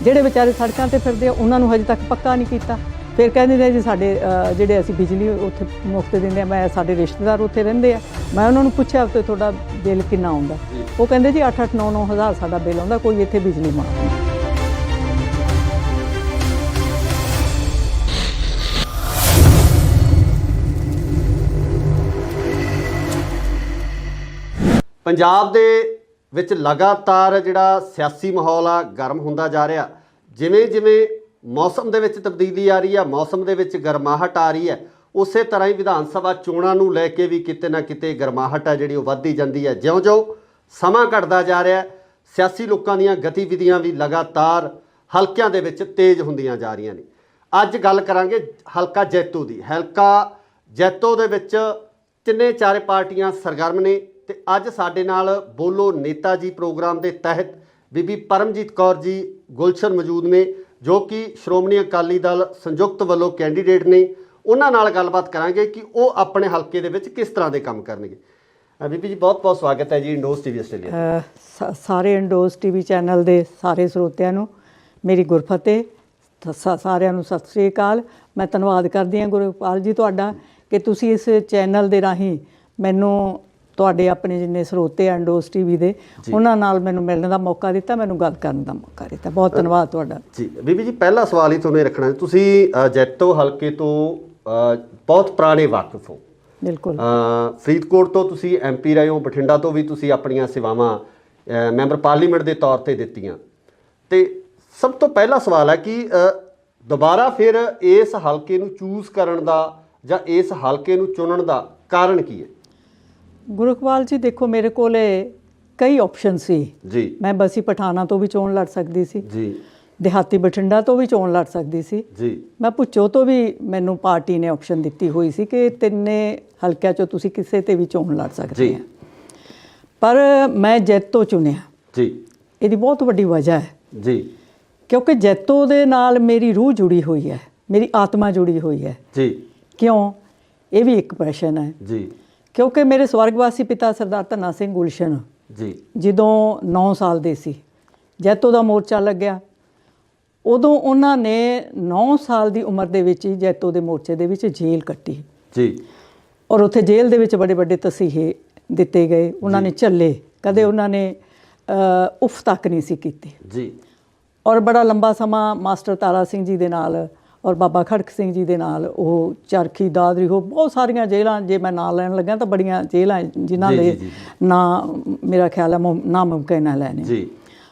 Speaker 2: ਜਿਹੜੇ ਵਿਚਾਰੇ ਸੜਕਾਂ ਤੇ ਫਿਰਦੇ ਆ, ਉਹਨਾਂ ਨੂੰ ਹਜੇ ਤੱਕ ਪੱਕਾ ਨਹੀਂ ਕੀਤਾ। ਫਿਰ ਕਹਿੰਦੇ ਨੇ ਜੀ ਸਾਡੇ ਜਿਹੜੇ ਅਸੀਂ ਬਿਜਲੀ ਉੱਥੇ ਮੁਫਤ ਦਿੰਦੇ ਆ, ਮੈਂ ਸਾਡੇ ਰਿਸ਼ਤੇਦਾਰ ਉੱਥੇ ਰਹਿੰਦੇ ਆ, ਮੈਂ ਉਹਨਾਂ ਨੂੰ ਪੁੱਛਿਆ ਉੱਥੇ ਤੁਹਾਡਾ ਬਿੱਲ ਕਿੰਨਾ ਆਉਂਦਾ? ਉਹ ਕਹਿੰਦੇ ਜੀ 8-8, 9-9 ਹਜ਼ਾਰ ਸਾਡਾ ਬਿੱਲ ਆਉਂਦਾ, ਕੋਈ ਇੱਥੇ ਬਿਜਲੀ ਮਾਫ ਨਹੀਂ।
Speaker 1: ਪੰਜਾਬ ਦੇ ਵਿੱਚ ਲਗਾਤਾਰ ਜਿਹੜਾ ਸਿਆਸੀ ਮਾਹੌਲ ਆ ਗਰਮ ਹੁੰਦਾ ਜਾ ਰਿਹਾ। ਜਿਵੇਂ ਜਿਵੇਂ ਮੌਸਮ ਦੇ ਵਿੱਚ ਤਬਦੀਲੀ ਆ ਰਹੀ ਆ, ਮੌਸਮ ਦੇ ਵਿੱਚ ਗਰਮਾਹਟ ਆ ਰਹੀ ਹੈ, ਉਸੇ ਤਰ੍ਹਾਂ ਹੀ ਵਿਧਾਨ ਸਭਾ ਚੋਣਾਂ ਨੂੰ ਲੈ ਕੇ ਵੀ ਕਿਤੇ ਨਾ ਕਿਤੇ ਗਰਮਾਹਟ ਹੈ ਜਿਹੜੀ ਉਹ ਵੱਧਦੀ ਜਾਂਦੀ ਹੈ। ਜਿਉਂ-ਜਿਉਂ ਸਮਾਂ ਘਟਦਾ ਜਾ ਰਿਹਾ, ਸਿਆਸੀ ਲੋਕਾਂ ਦੀਆਂ ਗਤੀਵਿਧੀਆਂ ਵੀ ਲਗਾਤਾਰ ਹਲਕਿਆਂ ਦੇ ਵਿੱਚ ਤੇਜ਼ ਹੁੰਦੀਆਂ ਜਾ ਰਹੀਆਂ ਨੇ। ਅੱਜ ਗੱਲ ਕਰਾਂਗੇ ਹਲਕਾ ਜੈਤੋ ਦੀ। ਹਲਕਾ ਜੈਤੋ ਦੇ ਵਿੱਚ ਤਿੰਨੇ ਚਾਰੇ ਪਾਰਟੀਆਂ ਸਰਗਰਮ ਨੇ ਤੇ ਅੱਜ ਸਾਡੇ ਨਾਲ ਬੋਲੋ ਨੇਤਾ ਜੀ ਪ੍ਰੋਗਰਾਮ ਦੇ ਤਹਿਤ ਬੀਬੀ ਪਰਮਜੀਤ ਕੌਰ ਜੀ ਗੁਲਸ਼ਨ ਮੌਜੂਦ ਨੇ, ਜੋ ਕਿ ਸ਼੍ਰੋਮਣੀ ਅਕਾਲੀ ਦਲ ਸੰਯੁਕਤ ਵੱਲੋਂ ਕੈਂਡੀਡੇਟ ਨੇ। ਉਹਨਾਂ ਨਾਲ ਗੱਲਬਾਤ ਕਰਾਂਗੇ ਕਿ ਉਹ ਆਪਣੇ ਹਲਕੇ ਦੇ ਵਿੱਚ ਕਿਸ ਤਰ੍ਹਾਂ ਦੇ ਕੰਮ ਕਰਨਗੇ। ਬੀਬੀ ਜੀ ਬਹੁਤ ਬਹੁਤ ਸਵਾਗਤ ਹੈ ਜੀ ਇੰਡੋਜ਼ ਟੀਵੀ ਆਸਟ੍ਰੇਲੀਆ।
Speaker 2: ਸਾਰੇ ਇੰਡੋਜ਼ ਟੀਵੀ ਚੈਨਲ ਦੇ ਸਾਰੇ ਸਰੋਤਿਆਂ ਨੂੰ ਮੇਰੀ ਗੁਰਫਤਿਹ, ਸਾਰਿਆਂ ਨੂੰ ਸਤਿ ਸ੍ਰੀ ਅਕਾਲ। ਮੈਂ ਧੰਨਵਾਦ ਕਰਦੀ ਹਾਂ ਗੁਰਪਾਲ ਜੀ ਤੁਹਾਡਾ ਕਿ ਤੁਸੀਂ ਇਸ ਚੈਨਲ ਦੇ ਰਾਹੀਂ ਮੈਨੂੰ, ਤੁਹਾਡੇ ਆਪਣੇ ਜਿੰਨੇ ਸਰੋਤੇ ਆ ਇੰਡੋਜ਼ ਟੀਵੀ ਦੇ, ਉਹਨਾਂ ਨਾਲ ਮੈਨੂੰ ਮਿਲਣ ਦਾ ਮੌਕਾ ਦਿੱਤਾ, ਮੈਨੂੰ ਗੱਲ ਕਰਨ ਦਾ ਮੌਕਾ ਦਿੱਤਾ। ਬਹੁਤ ਧੰਨਵਾਦ ਤੁਹਾਡਾ ਜੀ।
Speaker 1: ਬੀਬੀ ਜੀ ਪਹਿਲਾ ਸਵਾਲ ਹੀ ਤੁਹਾਨੂੰ ਰੱਖਣਾ, ਤੁਸੀਂ ਜੈਤੋ ਹਲਕੇ ਤੋਂ ਬਹੁਤ ਪੁਰਾਣੇ ਵਾਕਿਫ ਹੋ।
Speaker 2: ਬਿਲਕੁਲ।
Speaker 1: ਫਰੀਦਕੋਟ ਤੋਂ ਤੁਸੀਂ MP ਰਹੇ ਹੋ, ਬਠਿੰਡਾ ਤੋਂ ਵੀ ਤੁਸੀਂ ਆਪਣੀਆਂ ਸੇਵਾਵਾਂ ਮੈਂਬਰ ਪਾਰਲੀਮੈਂਟ ਦੇ ਤੌਰ ਤੇ ਦਿੱਤੀਆਂ। ਤੇ ਸਭ ਤੋਂ ਪਹਿਲਾ ਸਵਾਲ ਹੈ ਕਿ ਦੁਬਾਰਾ ਫਿਰ ਇਸ ਹਲਕੇ ਨੂੰ ਚੂਜ਼ ਕਰਨ ਦਾ ਜਾਂ ਇਸ ਹਲਕੇ ਨੂੰ ਚੁਣਨ ਦਾ ਕਾਰਨ ਕੀ ਹੈ?
Speaker 2: ਗੁਰਕਵਾਲ ਜੀ ਦੇਖੋ, ਮੇਰੇ ਕੋਲ ਕਈ ਆਪਸ਼ਨ ਸੀ
Speaker 1: ਜੀ।
Speaker 2: ਮੈਂ ਬਸੀ ਪਠਾਣਾ ਤੋਂ ਵੀ ਚੋਣ ਲੜ ਸਕਦੀ ਸੀ
Speaker 1: ਜੀ,
Speaker 2: ਦਿਹਾਤੀ ਬਠਿੰਡਾ ਤੋਂ ਵੀ ਚੋਣ ਲੜ ਸਕਦੀ ਸੀ
Speaker 1: ਜੀ, ਮੈਂ
Speaker 2: ਭੁੱਚੋ ਤੋਂ ਵੀ ਮੈਨੂੰ ਪਾਰਟੀ ਨੇ ਆਪਸ਼ਨ ਦਿੱਤੀ ਹੋਈ ਸੀ ਕਿ ਤਿੰਨੇ ਹਲਕਿਆਂ 'ਚੋਂ ਤੁਸੀਂ ਕਿਸੇ ਤੇ ਵੀ ਚੋਣ ਲੜ ਸਕਦੇ ਆ, ਪਰ ਮੈਂ ਜੈਤੋ ਚੁਣਿਆ ਜੀ। ਇਹਦੀ ਬਹੁਤ ਵੱਡੀ ਵਜ੍ਹਾ ਹੈ ਜੀ, ਕਿਉਂਕਿ ਜੈਤੋ ਦੇ ਨਾਲ ਮੇਰੀ ਰੂਹ ਜੁੜੀ ਹੋਈ ਹੈ, ਮੇਰੀ ਆਤਮਾ ਜੁੜੀ ਹੋਈ ਹੈ ਜੀ। ਕਿਉਂ? ਇਹ ਵੀ ਇੱਕ ਪ੍ਰਸ਼ਨ ਹੈ ਜੀ। ਕਿਉਂਕਿ ਮੇਰੇ ਸਵਰਗਵਾਸੀ ਪਿਤਾ ਸਰਦਾਰ ਧੰਨਾ ਸਿੰਘ ਗੁਲਸ਼ਨ ਜੀ ਜਦੋਂ 9 ਸਾਲ ਦੇ ਸੀ, ਜੈਤੋ ਦਾ ਮੋਰਚਾ ਲੱਗਿਆ, ਉਦੋਂ ਉਹਨਾਂ ਨੇ 9 ਸਾਲ ਦੀ ਉਮਰ ਦੇ ਵਿੱਚ ਹੀ ਜੈਤੋ ਦੇ ਮੋਰਚੇ ਦੇ ਵਿੱਚ ਜੇਲ੍ਹ ਕੱਟੀ ਜੀ। ਔਰ ਉੱਥੇ ਜੇਲ੍ਹ ਦੇ ਵਿੱਚ ਬੜੇ ਵੱਡੇ ਤਸੀਹੇ ਦਿੱਤੇ ਗਏ, ਉਹਨਾਂ ਨੇ ਝੱਲੇ, ਕਦੇ ਉਹਨਾਂ ਨੇ ਉਫ ਤੱਕ ਨਹੀਂ ਸੀ ਕੀਤੀ ਜੀ। ਔਰ ਬੜਾ ਲੰਬਾ ਸਮਾਂ ਮਾਸਟਰ ਤਾਰਾ ਸਿੰਘ ਜੀ ਦੇ ਨਾਲ ਔਰ ਬਾਬਾ ਖੜਕ ਸਿੰਘ ਜੀ ਦੇ ਨਾਲ ਉਹ ਚਰਖੀ, ਦਾਦਰੀ, ਹੋ ਬਹੁਤ ਸਾਰੀਆਂ ਜੇਲ੍ਹਾਂ, ਜੇ ਮੈਂ ਨਾਂ ਲੈਣ ਲੱਗਾ ਤਾਂ ਬੜੀਆਂ ਜੇਲ੍ਹਾਂ ਜਿਨ੍ਹਾਂ ਦੇ ਨਾਂ ਮੇਰਾ ਖਿਆਲ ਹੈ ਨਾਮੁਮਕਿਨ ਹੈ ਲੈਣੇ ਜੀ।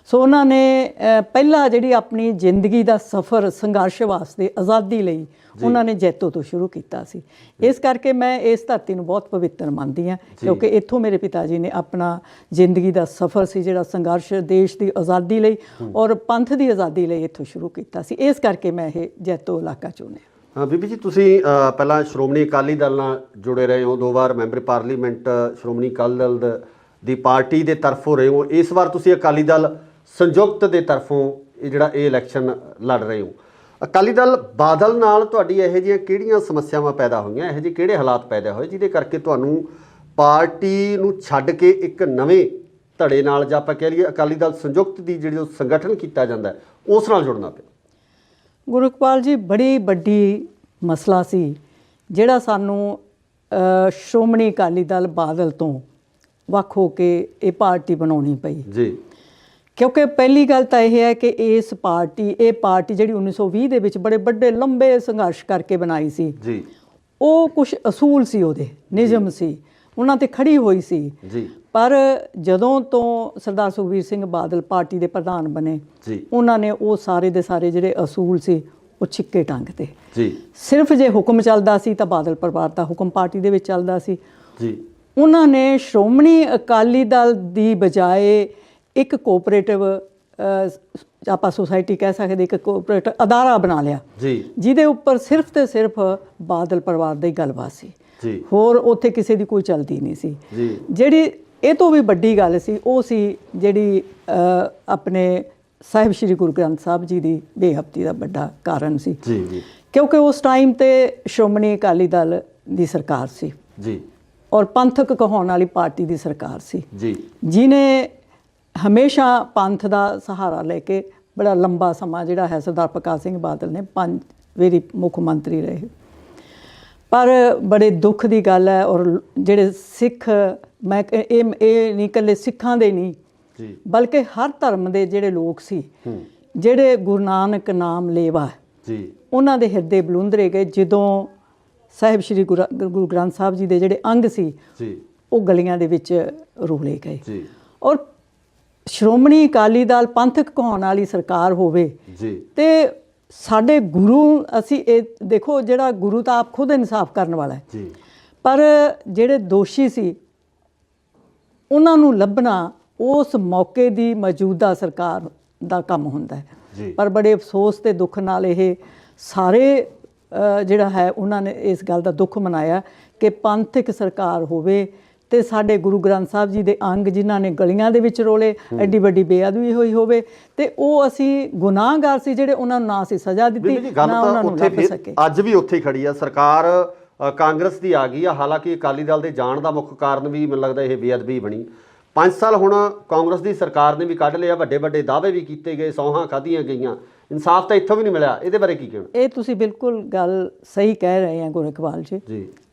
Speaker 2: ਸੋ ਉਹਨਾਂ ਨੇ ਪਹਿਲਾਂ ਜਿਹੜੀ ਆਪਣੀ ਜ਼ਿੰਦਗੀ ਦਾ ਸਫ਼ਰ ਸੰਘਰਸ਼ ਵਾਸਤੇ, ਆਜ਼ਾਦੀ ਲਈ, ਉਹਨਾਂ ਨੇ ਜੈਤੋ ਤੋਂ ਸ਼ੁਰੂ ਕੀਤਾ ਸੀ। ਇਸ ਕਰਕੇ ਮੈਂ ਇਸ ਧਰਤੀ ਨੂੰ ਬਹੁਤ ਪਵਿੱਤਰ ਮੰਨਦੀ ਹਾਂ, ਕਿਉਂਕਿ ਇੱਥੋਂ ਮੇਰੇ ਪਿਤਾ ਜੀ ਨੇ ਆਪਣਾ ਜ਼ਿੰਦਗੀ ਦਾ ਸਫ਼ਰ ਸੀ ਜਿਹੜਾ ਸੰਘਰਸ਼ ਦੇਸ਼ ਦੀ ਆਜ਼ਾਦੀ ਲਈ ਔਰ ਪੰਥ ਦੀ ਆਜ਼ਾਦੀ ਲਈ ਇੱਥੋਂ ਸ਼ੁਰੂ ਕੀਤਾ ਸੀ। ਇਸ ਕਰਕੇ ਮੈਂ ਇਹ ਜੈਤੋ ਇਲਾਕਾ ਚੁਣਿਆ।
Speaker 1: ਬੀਬੀ ਜੀ ਤੁਸੀਂ ਪਹਿਲਾਂ ਸ਼੍ਰੋਮਣੀ ਅਕਾਲੀ ਦਲ ਨਾਲ ਜੁੜੇ ਰਹੇ ਹੋ, 2 ਵਾਰ ਮੈਂਬਰ ਪਾਰਲੀਮੈਂਟ ਸ਼੍ਰੋਮਣੀ ਅਕਾਲੀ ਦਲ ਦੀ ਪਾਰਟੀ ਦੇ ਤਰਫੋਂ ਰਹੇ ਹੋ। ਇਸ ਵਾਰ ਤੁਸੀਂ ਅਕਾਲੀ ਦਲ ਸੰਯੁਕਤ ਦੇ ਤਰਫੋਂ ਇਹ ਇਲੈਕਸ਼ਨ ਲੜ ਰਹੇ ਹੋ। ਅਕਾਲੀ ਦਲ ਬਾਦਲ ਨਾਲ ਤੁਹਾਡੀ ਇਹੋ ਜਿਹੀਆਂ ਕਿਹੜੀਆਂ ਸਮੱਸਿਆਵਾਂ ਪੈਦਾ ਹੋਈਆਂ, ਇਹੋ ਜਿਹੇ ਕਿਹੜੇ ਹਾਲਾਤ ਪੈਦਾ ਹੋਏ ਜਿਹਦੇ ਕਰਕੇ ਤੁਹਾਨੂੰ ਪਾਰਟੀ ਨੂੰ ਛੱਡ ਕੇ ਇੱਕ ਨਵੇਂ ਧੜੇ ਨਾਲ ਜਾਂ ਆਪਾਂ ਕਹਿ ਲਈਏ ਅਕਾਲੀ ਦਲ ਸੰਯੁਕਤ ਦੀ ਜਿਹੜੀ ਸੰਗਠਨ ਕੀਤਾ ਜਾਂਦਾ ਉਸ ਨਾਲ ਜੁੜਨਾ ਪਿਆ?
Speaker 2: ਗੁਰਕਪਾਲ ਜੀ, ਬੜੀ ਵੱਡੀ ਮਸਲਾ ਸੀ ਜਿਹੜਾ ਸਾਨੂੰ ਸ਼੍ਰੋਮਣੀ ਅਕਾਲੀ ਦਲ ਬਾਦਲ ਤੋਂ ਵੱਖ ਹੋ ਕੇ ਇਹ ਪਾਰਟੀ ਬਣਾਉਣੀ ਪਈ
Speaker 1: ਜੀ।
Speaker 2: ਕਿਉਂਕਿ ਪਹਿਲੀ ਗੱਲ ਤਾਂ ਇਹ ਹੈ ਕਿ ਇਹ ਪਾਰਟੀ ਜਿਹੜੀ 1920 ਦੇ ਵਿੱਚ ਬੜੇ ਵੱਡੇ ਲੰਬੇ ਸੰਘਰਸ਼ ਕਰਕੇ ਬਣਾਈ ਸੀ
Speaker 1: ਜੀ,
Speaker 2: ਉਹ ਕੁਝ ਅਸੂਲ ਸੀ, ਉਹਦੇ ਨਿਯਮ ਸੀ, ਉਹਨਾਂ ਤੇ ਖੜੀ ਹੋਈ ਸੀ
Speaker 1: ਜੀ।
Speaker 2: ਪਰ ਜਦੋਂ ਤੋਂ ਸਰਦਾਰ ਸੁਖਬੀਰ ਸਿੰਘ ਬਾਦਲ ਪਾਰਟੀ ਦੇ ਪ੍ਰਧਾਨ ਬਣੇ
Speaker 1: ਜੀ,
Speaker 2: ਉਹਨਾਂ ਨੇ ਉਹ ਸਾਰੇ ਦੇ ਸਾਰੇ ਜਿਹੜੇ ਅਸੂਲ ਸੀ ਉਹ ਛਿੱਕੇ ਟੰਗਤੇ
Speaker 1: ਜੀ।
Speaker 2: ਸਿਰਫ ਜੇ ਹੁਕਮ ਚੱਲਦਾ ਸੀ ਤਾਂ ਬਾਦਲ ਪਰਿਵਾਰ ਦਾ ਹੁਕਮ ਪਾਰਟੀ ਦੇ ਵਿੱਚ ਚੱਲਦਾ ਸੀ
Speaker 1: ਜੀ।
Speaker 2: ਉਹਨਾਂ ਨੇ ਸ਼੍ਰੋਮਣੀ ਅਕਾਲੀ ਦਲ ਦੀ ਬਜਾਏ ਇੱਕ ਕੋਆਪਰੇਟਿਵ ਆਪਾਂ ਸੁਸਾਇਟੀ ਕਹਿ ਸਕਦੇ, ਇੱਕ ਕੋਆਪਰੇਟਿਵ ਅਦਾਰਾ ਬਣਾ ਲਿਆ
Speaker 1: ਜੀ,
Speaker 2: ਜਿਹਦੇ ਉੱਪਰ ਸਿਰਫ ਤੇ ਸਿਰਫ ਬਾਦਲ ਪਰਿਵਾਰ ਦਾ ਹੀ ਗੱਲਬਾਤ ਸੀ
Speaker 1: ਜੀ।
Speaker 2: ਹੋਰ ਉੱਥੇ ਕਿਸੇ ਦੀ ਕੋਈ ਚੱਲਦੀ ਨਹੀਂ ਸੀ
Speaker 1: ਜੀ।
Speaker 2: ਜਿਹੜੀ ਇਹ ਤੋਂ ਵੀ ਵੱਡੀ ਗੱਲ ਸੀ ਉਹ ਸੀ ਜਿਹੜੀ ਆਪਣੇ ਸਾਹਿਬ ਸ਼੍ਰੀ ਗੁਰੂ ਗ੍ਰੰਥ ਸਾਹਿਬ ਜੀ ਦੀ ਬੇਅਦਬੀ ਦਾ ਵੱਡਾ ਕਾਰਨ ਸੀ
Speaker 1: ਜੀ, ਜੀ।
Speaker 2: ਕਿਉਂਕਿ ਉਸ ਟਾਈਮ ਤੇ ਸ਼੍ਰੋਮਣੀ ਅਕਾਲੀ ਦਲ ਦੀ ਸਰਕਾਰ ਸੀ
Speaker 1: ਜੀ,
Speaker 2: ਔਰ ਪੰਥਕ ਕਹਾਉਣ ਵਾਲੀ ਪਾਰਟੀ ਦੀ ਸਰਕਾਰ ਸੀ
Speaker 1: ਜੀ,
Speaker 2: ਜਿਨੇ ਹਮੇਸ਼ਾ ਪੰਥ ਦਾ ਸਹਾਰਾ ਲੈ ਕੇ ਬੜਾ ਲੰਬਾ ਸਮਾਂ ਜਿਹੜਾ ਹੈ ਸਰਦਾਰ ਪ੍ਰਕਾਸ਼ ਸਿੰਘ ਬਾਦਲ ਨੇ 5 ਵਾਰੀ ਮੁੱਖ ਮੰਤਰੀ ਰਹੇ। ਪਰ ਬੜੇ ਦੁੱਖ ਦੀ ਗੱਲ ਹੈ ਔਰ ਜਿਹੜੇ ਸਿੱਖ, ਮੈਂ ਇਹ ਨਹੀਂ ਇਕੱਲੇ ਸਿੱਖਾਂ ਦੇ ਨਹੀਂ
Speaker 1: ਜੀ,
Speaker 2: ਬਲਕਿ ਹਰ ਧਰਮ ਦੇ ਜਿਹੜੇ ਲੋਕ ਸੀ, ਜਿਹੜੇ ਗੁਰੂ ਨਾਨਕ ਨਾਮ ਲੇਵਾ
Speaker 1: ਜੀ,
Speaker 2: ਉਹਨਾਂ ਦੇ ਹਿਰਦੇ ਬਲੁੰਦਰੇ ਗਏ ਜਦੋਂ ਸਾਹਿਬ ਸ਼੍ਰੀ ਗੁਰੂ ਗ੍ਰੰਥ ਸਾਹਿਬ ਜੀ ਦੇ ਜਿਹੜੇ ਅੰਗ ਸੀ
Speaker 1: ਜੀ,
Speaker 2: ਉਹ ਗਲੀਆਂ ਦੇ ਵਿੱਚ ਰੋਲੇ ਗਏ।
Speaker 1: ਜੀ।
Speaker 2: ਔਰ ਸ਼੍ਰੋਮਣੀ ਅਕਾਲੀ ਦਲ ਪੰਥਕ ਕਹਾਉਣ ਵਾਲੀ ਸਰਕਾਰ ਹੋਵੇ
Speaker 1: ਜੀ,
Speaker 2: ਤੇ ਸਾਡੇ ਗੁਰੂ, ਅਸੀਂ ਇਹ ਦੇਖੋ ਜਿਹੜਾ ਗੁਰੂ ਤਾਂ ਆਪ ਖੁਦ ਇਨਸਾਫ ਕਰਨ ਵਾਲਾ ਹੈ
Speaker 1: ਜੀ,
Speaker 2: ਪਰ ਜਿਹੜੇ ਦੋਸ਼ੀ ਸੀ ਉਹਨਾਂ ਨੂੰ ਲੱਭਣਾ ਉਸ ਮੌਕੇ ਦੀ ਮੌਜੂਦਾ ਸਰਕਾਰ ਦਾ ਕੰਮ ਹੁੰਦਾ ਹੈ।
Speaker 1: ਜੀ।
Speaker 2: ਪਰ ਬੜੇ ਅਫਸੋਸ ਤੇ ਦੁੱਖ ਨਾਲ ਇਹ ਸਾਰੇ ਜਿਹੜਾ ਹੈ ਉਹਨਾਂ ਨੇ ਇਸ ਗੱਲ ਦਾ ਦੁੱਖ ਮਨਾਇਆ ਕਿ ਪੰਥਕ ਸਰਕਾਰ ਹੋਵੇ ਤੇ ਸਾਡੇ ਗੁਰੂ ਗ੍ਰੰਥ ਸਾਹਿਬ ਜੀ ਦੇ ਅੰਗ ਜਿਨ੍ਹਾਂ ਨੇ ਗਲੀਆਂ ਦੇ ਵਿੱਚ ਰੋਲੇ, ਐਡੀ ਵੱਡੀ ਬੇਅਦਬੀ ਹੋਈ ਹੋਵੇ ਤੇ ਉਹ ਅਸੀਂ ਗੁਨਾਹਗਾਰ ਸੀ ਜਿਹੜੇ ਉਹਨਾਂ ਨੂੰ ਨਾ ਸੀ ਸਜ਼ਾ ਦਿੱਤੀ ਨਾ ਉਹਨਾਂ ਨੂੰ ਲੱਭ ਸਕੇ।
Speaker 1: ਅੱਜ ਵੀ ਉੱਥੇ ਖੜੀ ਆ ਸਰਕਾਰ, ਕਾਂਗਰਸ ਦੀ ਆ ਗਈ ਆ। ਹਾਲਾਂਕਿ ਅਕਾਲੀ ਦਲ ਦੇ ਜਾਣ ਦਾ ਮੁੱਖ ਕਾਰਨ ਵੀ ਮੈਨੂੰ ਲੱਗਦਾ ਇਹ ਬੇਅਦਬੀ ਬਣੀ। 5 ਸਾਲ ਹੁਣ ਕਾਂਗਰਸ ਦੀ ਸਰਕਾਰ ਨੇ ਵੀ ਕੱਢ ਲਿਆ, ਵੱਡੇ ਵੱਡੇ ਦਾਅਵੇ ਵੀ ਕੀਤੇ ਗਏ, ਸੌਹਾਂ ਖਾਧੀਆਂ ਗਈਆਂ, ਇਨਸਾਫ ਤਾਂ ਇੱਥੋਂ ਵੀ ਨਹੀਂ ਮਿਲਿਆ। ਇਹਦੇ ਬਾਰੇ ਕੀ ਕਹਿਣਾ?
Speaker 2: ਇਹ ਤੁਸੀਂ ਬਿਲਕੁਲ ਗੱਲ ਸਹੀ ਕਹਿ ਰਹੇ ਆ ਗੁਰਇਕਬਾਲ ਜੀ।
Speaker 1: ਜੀ।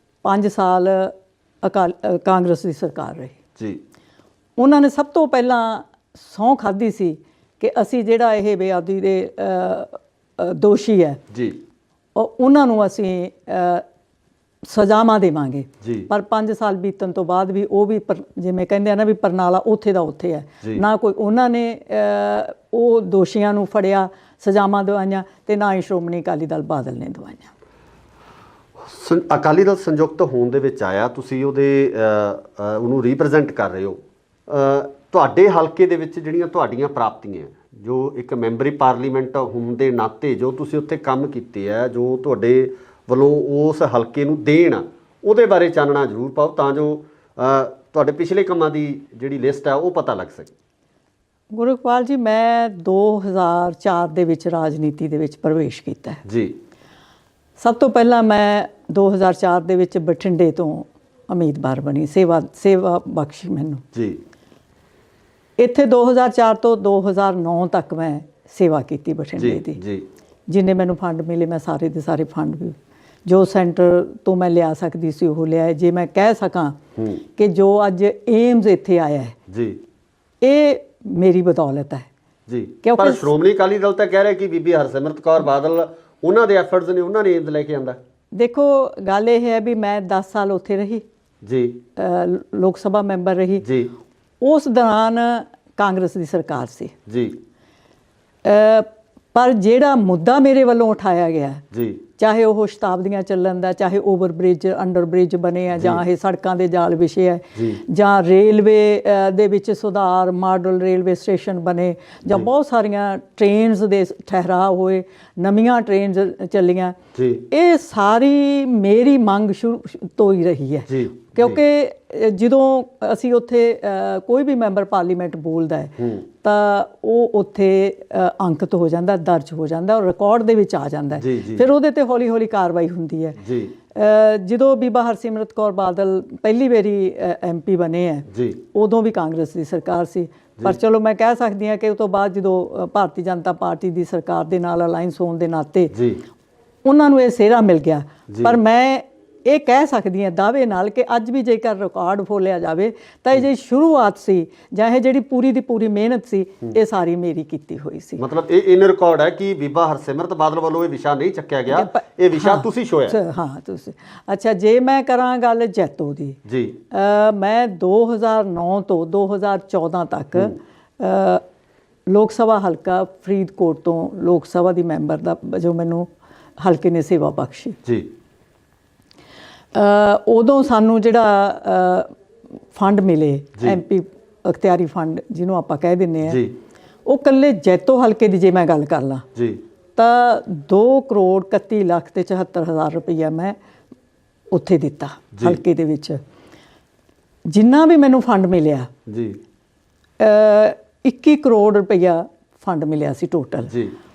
Speaker 2: 5 ਸਾਲ ਕਾਂਗਰਸ ਦੀ ਸਰਕਾਰ ਰਹੀ
Speaker 1: ਜੀ।
Speaker 2: ਉਹਨਾਂ ਨੇ ਸਭ ਤੋਂ ਪਹਿਲਾਂ ਸਹੁੰ ਖਾਧੀ ਸੀ ਕਿ ਅਸੀਂ ਜਿਹੜਾ ਇਹ ਬੇਅਦਬੀ ਦੇ ਦੋਸ਼ੀ ਹੈ
Speaker 1: ਜੀ,
Speaker 2: ਉਹਨਾਂ ਨੂੰ ਅਸੀਂ ਸਜ਼ਾਵਾਂ ਦੇਵਾਂਗੇ।
Speaker 1: ਜੀ।
Speaker 2: ਪਰ 5 ਸਾਲ ਬੀਤਣ ਤੋਂ ਬਾਅਦ ਵੀ ਉਹ ਵੀ ਜਿਵੇਂ ਕਹਿੰਦੇ ਆ ਨਾ ਵੀ ਪਰਨਾਲਾ ਉੱਥੇ ਦਾ ਉੱਥੇ ਹੈ, ਨਾ ਕੋਈ ਉਹਨਾਂ ਨੇ ਉਹ ਦੋਸ਼ੀਆਂ ਨੂੰ ਫੜਿਆ, ਸਜ਼ਾਵਾਂ ਦਵਾਈਆਂ ਤੇ ਨਾ ਹੀ ਸ਼੍ਰੋਮਣੀ ਅਕਾਲੀ ਦਲ ਬਾਦਲ ਨੇ ਦਵਾਈਆਂ।
Speaker 1: ਅਕਾਲੀ ਦਲ ਸੰਯੁਕਤ ਹੋਣ ਦੇ ਵਿੱਚ ਆਇਆ, ਤੁਸੀਂ ਉਹਨੂੰ ਰਿਪਰੈਜ਼ੈਂਟ ਕਰ ਰਹੇ ਹੋ। ਤੁਹਾਡੇ ਹਲਕੇ ਦੇ ਵਿੱਚ ਜਿਹੜੀਆਂ ਤੁਹਾਡੀਆਂ ਪ੍ਰਾਪਤੀਆਂ, ਜੋ ਇੱਕ ਮੈਂਬਰੀ ਪਾਰਲੀਮੈਂਟ ਹੋਣ ਦੇ ਨਾਤੇ ਜੋ ਤੁਸੀਂ ਉੱਥੇ ਕੰਮ ਕੀਤੇ ਆ, ਜੋ ਤੁਹਾਡੇ ਵੱਲੋਂ ਉਸ ਹਲਕੇ ਨੂੰ ਦੇਣ, ਉਹਦੇ ਬਾਰੇ ਚਾਨਣਾ ਜ਼ਰੂਰ ਪਾਓ ਤਾਂ ਜੋ ਤੁਹਾਡੇ ਪਿਛਲੇ ਕੰਮਾਂ ਦੀ ਜਿਹੜੀ ਲਿਸਟ ਹੈ ਉਹ ਪਤਾ ਲੱਗ ਸਕੇ।
Speaker 2: ਗੁਰਇਕਬਾਲ ਜੀ, ਮੈਂ 2004 ਦੇ ਵਿੱਚ ਰਾਜਨੀਤੀ ਦੇ ਵਿੱਚ ਪ੍ਰਵੇਸ਼ ਕੀਤਾ ਹੈ
Speaker 1: ਜੀ।
Speaker 2: ਸਭ ਤੋਂ ਪਹਿਲਾਂ ਮੈਂ 2004 ਦੇ ਵਿੱਚ ਬਠਿੰਡੇ ਤੋਂ ਉਮੀਦਵਾਰ ਬਣੀ, ਸੇਵਾ ਬਖਸ਼ੀ ਮੈਨੂੰ
Speaker 1: ਜੀ।
Speaker 2: ਇੱਥੇ 2004 ਤੋਂ 2009 ਤੱਕ ਮੈਂ ਸੇਵਾ ਕੀਤੀ ਬਠਿੰਡੇ ਦੀ।
Speaker 1: ਜੀ।
Speaker 2: ਜਿੰਨੇ ਮੈਨੂੰ ਫੰਡ ਮਿਲੇ ਮੈਂ ਸਾਰੇ ਦੇ ਸਾਰੇ ਫੰਡ ਵੀ ਜੋ ਸੈਂਟਰ ਤੋਂ ਮੈਂ ਲਿਆ ਸਕਦੀ ਸੀ ਉਹ ਲਿਆ। ਜੇ ਮੈਂ ਕਹਿ ਸਕਾਂ ਕਿ ਜੋ ਅੱਜ ਏਮਜ਼ ਇੱਥੇ ਆਇਆ ਹੈ
Speaker 1: ਜੀ,
Speaker 2: ਇਹ ਮੇਰੀ ਬਦੌਲਤ ਹੈ
Speaker 1: ਜੀ। ਪਰ ਸ਼੍ਰੋਮਣੀ ਅਕਾਲੀ ਦਲ ਤਾਂ ਕਹਿ ਰਿਹਾ ਕਿ ਬੀਬੀ ਹਰਸਿਮਰਤ ਕੌਰ ਬਾਦਲ ਉਹਨਾਂ ਦੇ ਐਫਰਟਸ ਨੇ, ਉਹਨਾਂ ਨੇ ਏਮਜ਼ ਲੈ ਕੇ ਆਂਦਾ।
Speaker 2: ਦੇਖੋ ਗੱਲ ਇਹ ਹੈ ਵੀ ਮੈਂ 10 ਸਾਲ ਉੱਥੇ ਰਹੀ
Speaker 1: ਜੀ,
Speaker 2: ਲੋਕ ਸਭਾ ਮੈਂਬਰ ਰਹੀ
Speaker 1: ਜੀ।
Speaker 2: ਉਸ ਦੌਰਾਨ ਕਾਂਗਰਸ ਦੀ ਸਰਕਾਰ ਸੀ
Speaker 1: ਜੀ।
Speaker 2: ਪਰ ਜਿਹੜਾ ਮੁੱਦਾ ਮੇਰੇ ਵੱਲੋਂ ਉਠਾਇਆ ਗਿਆ
Speaker 1: ਜੀ,
Speaker 2: ਚਾਹੇ ਉਹ ਸ਼ਤਾਬਦੀਆਂ ਚੱਲਣ ਦਾ, ਚਾਹੇ ਓਵਰ ਬ੍ਰਿਜ ਅੰਡਰ ਬ੍ਰਿਜ ਬਣੇ ਆ, ਜਾਂ ਇਹ ਸੜਕਾਂ ਦੇ ਜਾਲ ਵਿਛੇ ਹੈ, ਜਾਂ ਰੇਲਵੇ ਦੇ ਵਿੱਚ ਸੁਧਾਰ, ਮਾਡਲ ਰੇਲਵੇ ਸਟੇਸ਼ਨ ਬਣੇ, ਜਾਂ ਬਹੁਤ ਸਾਰੀਆਂ ਟ੍ਰੇਨਸ ਦੇ ਠਹਿਰਾਅ ਹੋਏ, ਨਵੀਆਂ ਟ੍ਰੇਨਸ ਚੱਲੀਆਂ,
Speaker 1: ਜੀ
Speaker 2: ਇਹ ਸਾਰੀ ਮੇਰੀ ਮੰਗ ਸ਼ੁਰੂ ਤੋਂ ਹੀ ਰਹੀ ਹੈ।
Speaker 1: ਜੀ
Speaker 2: ਕਿਉਂਕਿ ਜਦੋਂ ਅਸੀਂ ਉੱਥੇ ਕੋਈ ਵੀ ਮੈਂਬਰ ਪਾਰਲੀਮੈਂਟ ਬੋਲਦਾ ਹੈ ਤਾਂ ਉਹ ਉੱਥੇ ਅੰਕਿਤ ਹੋ ਜਾਂਦਾ, ਦਰਜ ਹੋ ਜਾਂਦਾ ਔਰ ਰਿਕਾਰਡ ਦੇ ਵਿੱਚ ਆ ਜਾਂਦਾ ਹੈ। ਫਿਰ ਉਹਦੇ ਤੇ ਹੌਲੀ ਹੌਲੀ ਕਾਰਵਾਈ ਹੁੰਦੀ ਹੈ।
Speaker 1: ਜੀ
Speaker 2: ਜਦੋਂ ਬੀਬਾ ਹਰਸਿਮਰਤ ਕੌਰ ਬਾਦਲ ਪਹਿਲੀ ਵਾਰੀ MP ਬਣੇ ਹੈ, ਉਦੋਂ ਵੀ ਕਾਂਗਰਸ ਦੀ ਸਰਕਾਰ ਸੀ। ਪਰ ਚਲੋ ਮੈਂ ਕਹਿ ਸਕਦੀ ਹਾਂ ਕਿ ਉਸ ਤੋਂ ਬਾਅਦ ਜਦੋਂ ਭਾਰਤੀ ਜਨਤਾ ਪਾਰਟੀ ਦੀ ਸਰਕਾਰ ਦੇ ਨਾਲ ਅਲਾਈਅੰਸ ਹੋਣ ਦੇ ਨਾਤੇ ਉਹਨਾਂ ਨੂੰ ਇਹ ਸਿਹਰਾ ਮਿਲ ਗਿਆ। ਪਰ ਮੈਂ ਇਹ ਕਹਿ ਸਕਦੀ ਹਾਂ ਦਾਅਵੇ ਨਾਲ ਕਿ ਅੱਜ ਵੀ ਜੇਕਰ ਰਿਕਾਰਡ ਫੋਲਿਆ ਜਾਵੇ ਤਾਂ ਇਹ ਜਿਹੜੀ ਸ਼ੁਰੂਆਤ ਸੀ ਜਾਂ ਇਹ ਜਿਹੜੀ ਪੂਰੀ ਦੀ ਪੂਰੀ ਮਿਹਨਤ ਸੀ, ਇਹ ਸਾਰੀ ਮੇਰੀ ਕੀਤੀ ਹੋਈ ਸੀ।
Speaker 1: ਮਤਲਬ ਇਹ ਇਨ ਰਿਕਾਰਡ ਹੈ ਕਿ ਬੀਬਾ ਹਰਸਿਮਰਤ ਬਾਦਲ ਵੱਲੋਂ ਇਹ ਵਿਸ਼ਾ ਨਹੀਂ ਚੱਕਿਆ ਗਿਆ, ਇਹ ਵਿਸ਼ਾ ਤੁਸੀਂ ਛੋਇਆ।
Speaker 2: ਹਾਂ ਤੁਸੀਂ। ਅੱਛਾ, ਜੇ ਮੈਂ ਕਰਾਂ ਗੱਲ ਜੈਤੋ ਦੀ, ਜੀ ਮੈਂ 2009 ਤੋਂ 2014 ਤੱਕ ਲੋਕ ਸਭਾ ਹਲਕਾ ਫਰੀਦਕੋਟ ਤੋਂ ਲੋਕ ਸਭਾ ਦੀ ਮੈਂਬਰ ਦਾ ਜੋ ਮੈਨੂੰ ਹਲਕੇ ਨੇ ਸੇਵਾ ਬਖਸ਼ੀ। ਜੀ ਉਦੋਂ ਸਾਨੂੰ ਜਿਹੜਾ ਫੰਡ ਮਿਲੇ MP ਅਖਤਿਆਰੀ ਫੰਡ ਜਿਹਨੂੰ ਆਪਾਂ ਕਹਿ ਦਿੰਦੇ ਆ, ਉਹ ਇਕੱਲੇ ਜੈਤੋ ਹਲਕੇ ਦੀ ਜੇ ਮੈਂ ਗੱਲ ਕਰ ਲਾਂ ਤਾਂ 2,31,74,000 ਰੁਪਈਆ ਮੈਂ ਉੱਥੇ ਦਿੱਤਾ ਹਲਕੇ ਦੇ ਵਿੱਚ। ਜਿੰਨਾ ਵੀ ਮੈਨੂੰ ਫੰਡ ਮਿਲਿਆ 21 ਕਰੋੜ ਰੁਪਈਆ ਫੰਡ ਮਿਲਿਆ ਸੀ ਟੋਟਲ।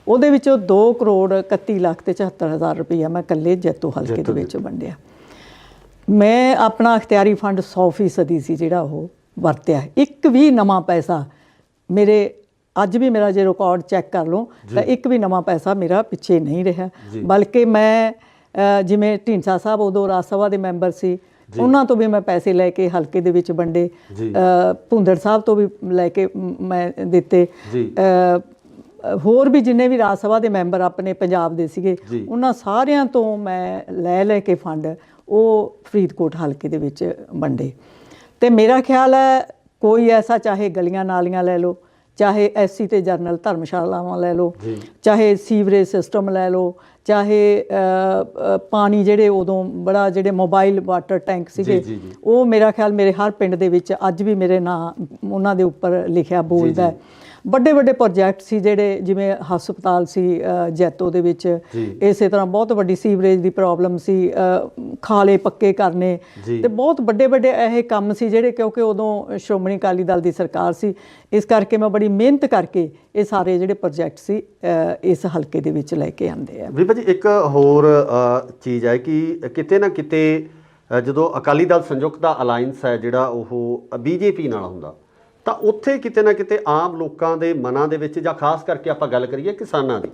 Speaker 2: ਉਹਦੇ ਵਿੱਚੋਂ 2,31,74,000 ਰੁਪਈਆ ਮੈਂ ਇਕੱਲੇ ਜੈਤੋ ਹਲਕੇ ਦੇ ਵਿੱਚ ਵੰਡਿਆ। ਮੈਂ ਆਪਣਾ ਅਖਤਿਆਰੀ ਫੰਡ 100% ਸੀ ਜਿਹੜਾ ਉਹ ਵਰਤਿਆ। ਇੱਕ ਵੀ ਨਵਾਂ ਪੈਸਾ ਮੇਰੇ, ਅੱਜ ਵੀ ਮੇਰਾ ਜੇ ਰਿਕਾਰਡ ਚੈੱਕ ਕਰ ਲਓ ਤਾਂ ਇੱਕ ਵੀ ਨਵਾਂ ਪੈਸਾ ਮੇਰਾ ਪਿੱਛੇ ਨਹੀਂ ਰਿਹਾ। ਬਲਕਿ ਮੈਂ ਜਿਵੇਂ ਢੀਂਡਸਾ ਸਾਹਿਬ ਉਦੋਂ ਰਾਜ ਸਭਾ ਦੇ ਮੈਂਬਰ ਸੀ, ਉਹਨਾਂ ਤੋਂ ਵੀ ਮੈਂ ਪੈਸੇ ਲੈ ਕੇ ਹਲਕੇ ਦੇ ਵਿੱਚ ਵੰਡੇ। ਭੁੰਦੜ ਸਾਹਿਬ ਤੋਂ ਵੀ ਲੈ ਕੇ ਮੈਂ ਦਿੱਤੇ। ਹੋਰ ਵੀ ਜਿੰਨੇ ਵੀ ਰਾਜ ਸਭਾ ਦੇ ਮੈਂਬਰ ਆਪਣੇ ਪੰਜਾਬ ਦੇ ਸੀਗੇ, ਉਹਨਾਂ ਸਾਰਿਆਂ ਤੋਂ ਮੈਂ ਲੈ ਕੇ ਫੰਡ ਉਹ ਫਰੀਦਕੋਟ ਹਲਕੇ ਦੇ ਵਿੱਚ ਵੰਡੇ। ਅਤੇ ਮੇਰਾ ਖਿਆਲ ਹੈ ਕੋਈ ਐਸਾ, ਚਾਹੇ ਗਲੀਆਂ ਨਾਲੀਆਂ ਲੈ ਲਓ, ਚਾਹੇ SC ਤੇ ਜਨਰਲ ਧਰਮਸ਼ਾਲਾਵਾਂ ਲੈ ਲਓ, ਚਾਹੇ ਸੀਵਰੇਜ ਸਿਸਟਮ ਲੈ ਲਓ, ਚਾਹੇ ਪਾਣੀ ਜਿਹੜੇ ਉਦੋਂ ਬੜਾ ਜਿਹੜੇ ਮੋਬਾਈਲ ਵਾਟਰ ਟੈਂਕ ਸੀਗੇ, ਉਹ ਮੇਰਾ ਖਿਆਲ ਮੇਰੇ ਹਰ ਪਿੰਡ ਦੇ ਵਿੱਚ ਅੱਜ ਵੀ ਮੇਰੇ ਨਾਂ ਉਹਨਾਂ ਦੇ ਉੱਪਰ ਲਿਖਿਆ ਬੋਲਦਾ ਹੈ। ਵੱਡੇ ਵੱਡੇ ਪ੍ਰੋਜੈਕਟ ਸੀ ਜਿਹੜੇ, ਜਿਵੇਂ ਹਸਪਤਾਲ ਸੀ ਜੈਤੋ ਦੇ ਵਿੱਚ, ਇਸੇ ਤਰ੍ਹਾਂ ਬਹੁਤ ਵੱਡੀ ਸੀਵਰੇਜ ਦੀ ਪ੍ਰੋਬਲਮ ਸੀ, ਖਾਲੇ ਪੱਕੇ ਕਰਨੇ, ਤੇ ਬਹੁਤ ਵੱਡੇ ਵੱਡੇ ਇਹ ਕੰਮ ਸੀ ਜਿਹੜੇ, ਕਿਉਂਕਿ ਉਦੋਂ ਸ਼੍ਰੋਮਣੀ ਅਕਾਲੀ ਦਲ ਦੀ ਸਰਕਾਰ ਸੀ, ਇਸ ਕਰਕੇ ਮੈਂ ਬੜੀ ਮਿਹਨਤ ਕਰਕੇ ਇਹ ਸਾਰੇ ਜਿਹੜੇ ਪ੍ਰੋਜੈਕਟ ਸੀ ਇਸ ਹਲਕੇ ਦੇ ਵਿੱਚ ਲੈ ਕੇ ਆਂਦੇ ਆ।
Speaker 1: ਬੀਬਾ ਜੀ, ਇੱਕ ਹੋਰ ਚੀਜ਼ ਹੈ ਕਿ ਕਿਤੇ ਨਾ ਕਿਤੇ ਜਦੋਂ ਅਕਾਲੀ ਦਲ ਸੰਯੁਕਤ ਦਾ ਅਲਾਇੰਸ ਹੈ ਜਿਹੜਾ ਉਹ BJP ਨਾਲ ਹੁੰਦਾ, ਤਾਂ ਉੱਥੇ ਕਿਤੇ ਨਾ ਕਿਤੇ ਆਮ ਲੋਕਾਂ ਦੇ ਮਨਾਂ ਦੇ ਵਿੱਚ, ਜਾਂ ਖਾਸ ਕਰਕੇ ਆਪਾਂ ਗੱਲ ਕਰੀਏ ਕਿਸਾਨਾਂ ਦੀ,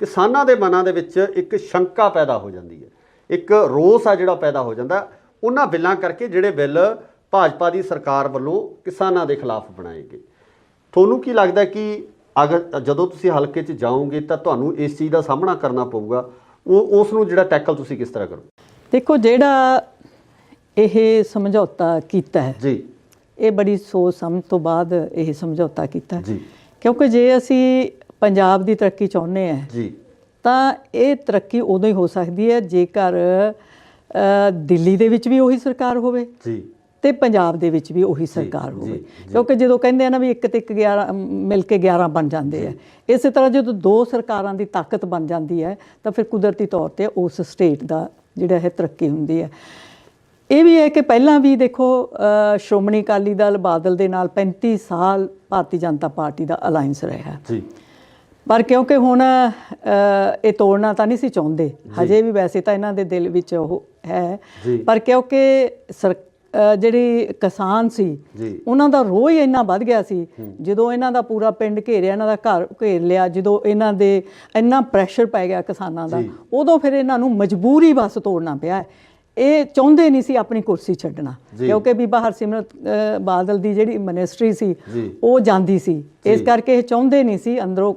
Speaker 1: ਕਿਸਾਨਾਂ ਦੇ ਮਨਾਂ ਦੇ ਵਿੱਚ ਇੱਕ ਸ਼ੰਕਾ ਪੈਦਾ ਹੋ ਜਾਂਦੀ ਹੈ, ਇੱਕ ਰੋਸ ਆ ਜਿਹੜਾ ਪੈਦਾ ਹੋ ਜਾਂਦਾ ਉਹਨਾਂ ਬਿੱਲਾਂ ਕਰਕੇ ਜਿਹੜੇ ਬਿੱਲ ਭਾਜਪਾ ਦੀ ਸਰਕਾਰ ਵੱਲੋਂ ਕਿਸਾਨਾਂ ਦੇ ਖਿਲਾਫ ਬਣਾਏ ਗਏ। ਤੁਹਾਨੂੰ ਕੀ ਲੱਗਦਾ ਕਿ ਅਗਰ ਜਦੋਂ ਤੁਸੀਂ ਹਲਕੇ 'ਚ ਜਾਓਗੇ ਤਾਂ ਤੁਹਾਨੂੰ ਇਸ ਚੀਜ਼ ਦਾ ਸਾਹਮਣਾ ਕਰਨਾ ਪਊਗਾ, ਉਸ ਨੂੰ ਜਿਹੜਾ ਟੈਕਲ ਤੁਸੀਂ ਕਿਸ ਤਰ੍ਹਾਂ ਕਰੋ?
Speaker 2: ਦੇਖੋ, ਜਿਹੜਾ ਇਹ ਸਮਝੌਤਾ ਕੀਤਾ ਹੈ ਜੀ, ਇਹ ਬੜੀ ਸੋਚ ਸਮਝ ਤੋਂ ਬਾਅਦ ਇਹ ਸਮਝੌਤਾ ਕੀਤਾ ਜੀ। ਕਿਉਂਕਿ ਜੇ ਅਸੀਂ ਪੰਜਾਬ ਦੀ ਤਰੱਕੀ ਚਾਹੁੰਦੇ ਹਾਂ ਜੀ, ਤਾਂ ਇਹ ਤਰੱਕੀ ਉਦੋਂ ਹੀ ਹੋ ਸਕਦੀ ਹੈ ਜੇਕਰ ਦਿੱਲੀ ਦੇ ਵਿੱਚ ਵੀ ਉਹੀ ਸਰਕਾਰ ਹੋਵੇ ਜੀ, ਤੇ ਪੰਜਾਬ ਦੇ ਵਿੱਚ ਵੀ ਉਹੀ ਸਰਕਾਰ ਹੋਵੇ। ਕਿਉਂਕਿ ਜਦੋਂ ਕਹਿੰਦੇ ਆ ਨਾ ਵੀ ਇੱਕ ਤੇ ਇੱਕ 11 ਮਿਲ ਕੇ 11 ਬਣ ਜਾਂਦੇ ਆ, ਇਸੇ ਤਰ੍ਹਾਂ ਜਦੋਂ ਦੋ ਸਰਕਾਰਾਂ ਦੀ ਤਾਕਤ ਬਣ ਜਾਂਦੀ ਹੈ ਤਾਂ ਫਿਰ ਕੁਦਰਤੀ ਤੌਰ 'ਤੇ ਉਸ ਸਟੇਟ ਦਾ ਜਿਹੜਾ ਹੈ ਤਰੱਕੀ ਹੁੰਦੀ ਹੈ। ਇਹ ਵੀ ਹੈ ਕਿ ਪਹਿਲਾਂ ਵੀ ਦੇਖੋ ਸ਼੍ਰੋਮਣੀ ਅਕਾਲੀ ਦਲ ਬਾਦਲ ਦੇ ਨਾਲ 35 ਸਾਲ ਭਾਰਤੀ ਜਨਤਾ ਪਾਰਟੀ ਦਾ ਅਲਾਇੰਸ ਰਿਹਾ ਜੀ, ਪਰ ਕਿਉਂਕਿ ਹੁਣ ਇਹ ਤੋੜਨਾ ਤਾਂ ਨਹੀਂ ਸੀ ਚਾਹੁੰਦੇ ਹਜੇ ਵੀ, ਵੈਸੇ ਤਾਂ ਇਹਨਾਂ ਦੇ ਦਿਲ ਵਿੱਚ ਉਹ ਹੈ, ਪਰ ਕਿਉਂਕਿ ਜਿਹੜੀ ਕਿਸਾਨ ਸੀ ਉਹਨਾਂ ਦਾ ਰੋਹ ਹੀ ਇੰਨਾ ਵੱਧ ਗਿਆ ਸੀ, ਜਦੋਂ ਇਹਨਾਂ ਦਾ ਪੂਰਾ ਪਿੰਡ ਘੇਰਿਆ, ਇਹਨਾਂ ਦਾ ਘਰ ਘੇਰ ਲਿਆ, ਜਦੋਂ ਇਹਨਾਂ ਦੇ ਇੰਨਾ ਪ੍ਰੈਸ਼ਰ ਪੈ ਗਿਆ ਕਿਸਾਨਾਂ ਦਾ, ਉਦੋਂ ਫਿਰ ਇਹਨਾਂ ਨੂੰ ਮਜਬੂਰੀ ਬਸ ਤੋੜਨਾ ਪਿਆ। ਇਹ ਚਾਹੁੰਦੇ ਨਹੀਂ ਸੀ ਆਪਣੀ ਕੁਰਸੀ ਛੱਡਣਾ, ਕਿਉਂਕਿ ਬੀਬਾ ਹਰਸਿਮਰਤ ਬਾਦਲ ਦੀ ਜਿਹੜੀ ਮਿਨਿਸਟਰੀ ਸੀ ਉਹ ਜਾਂਦੀ ਸੀ, ਇਸ ਕਰਕੇ ਇਹ ਚਾਹੁੰਦੇ ਨਹੀਂ ਸੀ ਅੰਦਰੋਂ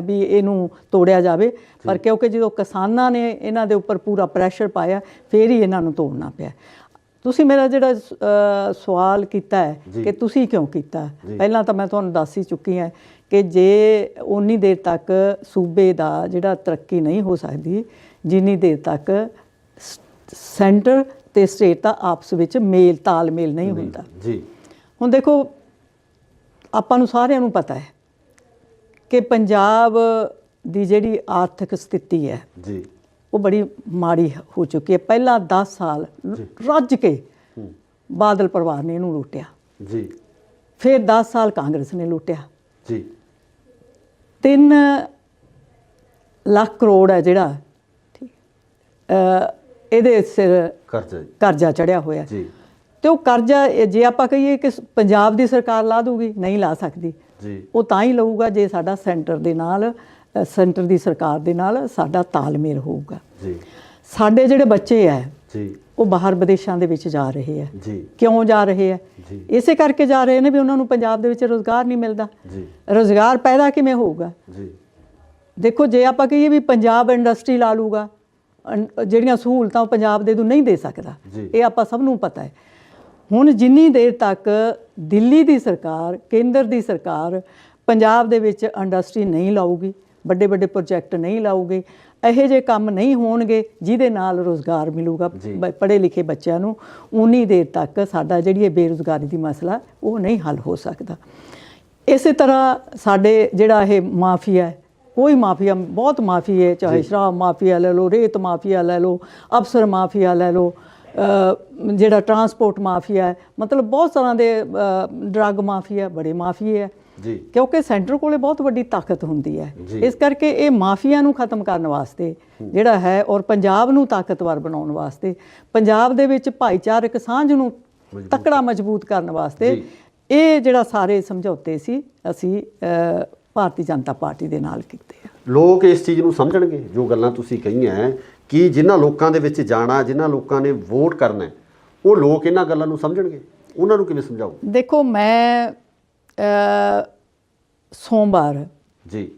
Speaker 2: ਵੀ ਇਹਨੂੰ ਤੋੜਿਆ ਜਾਵੇ। ਪਰ ਕਿਉਂਕਿ ਜਦੋਂ ਕਿਸਾਨਾਂ ਨੇ ਇਹਨਾਂ ਦੇ ਉੱਪਰ ਪੂਰਾ ਪ੍ਰੈਸ਼ਰ ਪਾਇਆ, ਫਿਰ ਹੀ ਇਹਨਾਂ ਨੂੰ ਤੋੜਨਾ ਪਿਆ। ਤੁਸੀਂ ਮੇਰਾ ਜਿਹੜਾ ਸਵਾਲ ਕੀਤਾ ਹੈ ਕਿ ਤੁਸੀਂ ਕਿਉਂ ਕੀਤਾ, ਪਹਿਲਾਂ ਤਾਂ ਮੈਂ ਤੁਹਾਨੂੰ ਦੱਸ ਹੀ ਚੁੱਕੀ ਹਾਂ ਕਿ ਜੇ ਉਨੀ ਦੇਰ ਤੱਕ ਸੂਬੇ ਦਾ ਜਿਹੜਾ ਤਰੱਕੀ ਨਹੀਂ ਹੋ ਸਕਦੀ, ਜਿੰਨੀ ਦੇਰ ਤੱਕ ਸੈਂਟਰ ਤੇ ਸਟੇਟ ਦਾ ਆਪਸ ਵਿੱਚ ਮੇਲ ਤਾਲਮੇਲ ਨਹੀਂ ਹੁੰਦਾ ਜੀ। ਹੁਣ ਦੇਖੋ, ਆਪਾਂ ਨੂੰ ਸਾਰਿਆਂ ਨੂੰ ਪਤਾ ਹੈ ਕਿ ਪੰਜਾਬ ਦੀ ਜਿਹੜੀ ਆਰਥਿਕ ਸਥਿਤੀ ਹੈ ਜੀ, ਉਹ ਬੜੀ ਮਾੜੀ ਹੋ ਚੁੱਕੀ ਹੈ। ਪਹਿਲਾਂ 10 ਸਾਲ ਰੱਜ ਕੇ ਬਾਦਲ ਪਰਿਵਾਰ ਨੇ ਇਹਨੂੰ ਲੁੱਟਿਆ
Speaker 1: ਜੀ,
Speaker 2: ਫਿਰ 10 ਸਾਲ ਕਾਂਗਰਸ ਨੇ ਲੁੱਟਿਆ
Speaker 1: ਜੀ।
Speaker 2: 3 ਲੱਖ ਕਰੋੜ ਹੈ ਜਿਹੜਾ ਇਹਦੇ ਸਿਰ ਕਰਜ਼ਾ ਚੜਿਆ ਹੋਇਆ
Speaker 1: ਜੀ।
Speaker 2: ਤੇ ਉਹ ਕਰਜ਼ਾ ਜੇ ਆਪਾਂ ਕਹੀਏ ਕਿ ਪੰਜਾਬ ਦੀ ਸਰਕਾਰ ਲਾ ਦੂਗੀ, ਨਹੀਂ ਲਾ ਸਕਦੀ
Speaker 1: ਜੀ।
Speaker 2: ਉਹ ਤਾਂ ਹੀ ਲਊਗਾ ਜੇ ਸਾਡਾ ਸੈਂਟਰ ਦੇ ਨਾਲ, ਸੈਂਟਰ ਦੀ ਸਰਕਾਰ ਦੇ ਨਾਲ ਸਾਡਾ ਤਾਲਮੇਲ ਹੋਊਗਾ
Speaker 1: ਜੀ।
Speaker 2: ਸਾਡੇ ਜਿਹੜੇ ਬੱਚੇ ਹੈ
Speaker 1: ਜੀ,
Speaker 2: ਉਹ ਬਾਹਰ ਵਿਦੇਸ਼ਾਂ ਦੇ ਵਿੱਚ ਜਾ ਰਹੇ ਹੈ
Speaker 1: ਜੀ।
Speaker 2: ਕਿਉਂ ਜਾ ਰਹੇ ਹੈ?
Speaker 1: ਜੀ।
Speaker 2: ਇਸੇ ਕਰਕੇ ਜਾ ਰਹੇ ਨੇ ਵੀ ਉਹਨਾਂ ਨੂੰ ਪੰਜਾਬ ਦੇ ਵਿੱਚ ਰੋਜ਼ਗਾਰ ਨਹੀਂ ਮਿਲਦਾ।
Speaker 1: ਜੀ।
Speaker 2: ਰੋਜ਼ਗਾਰ ਪੈਦਾ ਕਿਵੇਂ ਹੋਊਗਾ?
Speaker 1: ਜੀ।
Speaker 2: ਦੇਖੋ ਜੇ ਆਪਾਂ ਕਹੀਏ ਵੀ ਪੰਜਾਬ ਇੰਡਸਟਰੀ ਲਾ ਲੂਗਾ, ਜਿਹੜੀਆਂ ਸਹੂਲਤਾਂ ਉਹ ਪੰਜਾਬ ਦੇ ਨੂੰ ਨਹੀਂ ਦੇ ਸਕਦਾ, ਇਹ ਆਪਾਂ ਸਭ ਨੂੰ ਪਤਾ ਹੈ। ਹੁਣ ਜਿੰਨੀ ਦੇਰ ਤੱਕ ਦਿੱਲੀ ਦੀ ਸਰਕਾਰ, ਕੇਂਦਰ ਦੀ ਸਰਕਾਰ ਪੰਜਾਬ ਦੇ ਵਿੱਚ ਇੰਡਸਟਰੀ ਨਹੀਂ ਲਾਊਗੀ, ਵੱਡੇ ਵੱਡੇ ਪ੍ਰੋਜੈਕਟ ਨਹੀਂ ਲਾਊਗੇ, ਇਹੋ ਜਿਹੇ ਕੰਮ ਨਹੀਂ ਹੋਣਗੇ ਜਿਹਦੇ ਨਾਲ ਰੋਜ਼ਗਾਰ ਮਿਲੂਗਾ ਪੜ੍ਹੇ ਲਿਖੇ ਬੱਚਿਆਂ ਨੂੰ, ਉਨੀ ਦੇਰ ਤੱਕ ਸਾਡਾ ਜਿਹੜੀ ਇਹ ਬੇਰੁਜ਼ਗਾਰੀ ਦੀ ਮਸਲਾ ਉਹ ਨਹੀਂ ਹੱਲ ਹੋ ਸਕਦਾ। ਇਸੇ ਤਰ੍ਹਾਂ ਸਾਡੇ ਜਿਹੜਾ ਇਹ ਮਾਫੀਆ ਹੈ, ਕੋਈ ਮਾਫੀਆ, ਬਹੁਤ ਮਾਫੀਆ ਹੈ, ਚਾਹੇ ਸ਼ਰਾਬ ਮਾਫੀਆ ਲੈ ਲਓ, ਰੇਤ ਮਾਫੀਆ ਲੈ ਲਓ, ਅਫਸਰ ਮਾਫੀਆ ਲੈ ਲਓ, ਜਿਹੜਾ ਟਰਾਂਸਪੋਰਟ ਮਾਫੀਆ ਹੈ, ਮਤਲਬ ਬਹੁਤ ਤਰ੍ਹਾਂ ਦੇ ਡਰੱਗ ਮਾਫੀਆ, ਬੜੇ ਮਾਫੀਏ ਹੈ
Speaker 1: ਜੀ।
Speaker 2: ਕਿਉਂਕਿ ਸੈਂਟਰ ਕੋਲੇ ਬਹੁਤ ਵੱਡੀ ਤਾਕਤ ਹੁੰਦੀ ਹੈ। ਇਸ ਕਰਕੇ ਇਹ ਮਾਫੀਆ ਨੂੰ ਖਤਮ ਕਰਨ ਵਾਸਤੇ ਜਿਹੜਾ ਹੈ ਔਰ ਪੰਜਾਬ ਨੂੰ ਤਾਕਤਵਰ ਬਣਾਉਣ ਵਾਸਤੇ, ਪੰਜਾਬ ਦੇ ਵਿੱਚ ਭਾਈਚਾਰਕ ਸਾਂਝ ਨੂੰ ਤਕੜਾ ਮਜ਼ਬੂਤ ਕਰਨ ਵਾਸਤੇ ਇਹ ਜਿਹੜਾ ਸਾਰੇ ਸਮਝੌਤੇ ਸੀ ਅਸੀਂ ਭਾਰਤੀ ਜਨਤਾ ਪਾਰਟੀ ਦੇ ਨਾਲ ਕੀਤੇ ਆ।
Speaker 1: ਲੋਕ ਇਸ ਚੀਜ਼ ਨੂੰ ਸਮਝਣਗੇ ਜੋ ਗੱਲਾਂ ਤੁਸੀਂ ਕਹੀਆਂ ਕਿ ਜਿਨ੍ਹਾਂ ਲੋਕਾਂ ਦੇ ਵਿੱਚ ਜਾਣਾ, ਜਿਨ੍ਹਾਂ ਲੋਕਾਂ ਨੇ ਵੋਟ ਕਰਨਾ, ਉਹ ਲੋਕ ਇਹਨਾਂ ਗੱਲਾਂ ਨੂੰ ਸਮਝਣਗੇ? ਉਹਨਾਂ ਨੂੰ ਕਿਵੇਂ ਸਮਝਾਓ?
Speaker 2: ਦੇਖੋ ਮੈਂ ਸੋਮਵਾਰ
Speaker 1: ਜੀ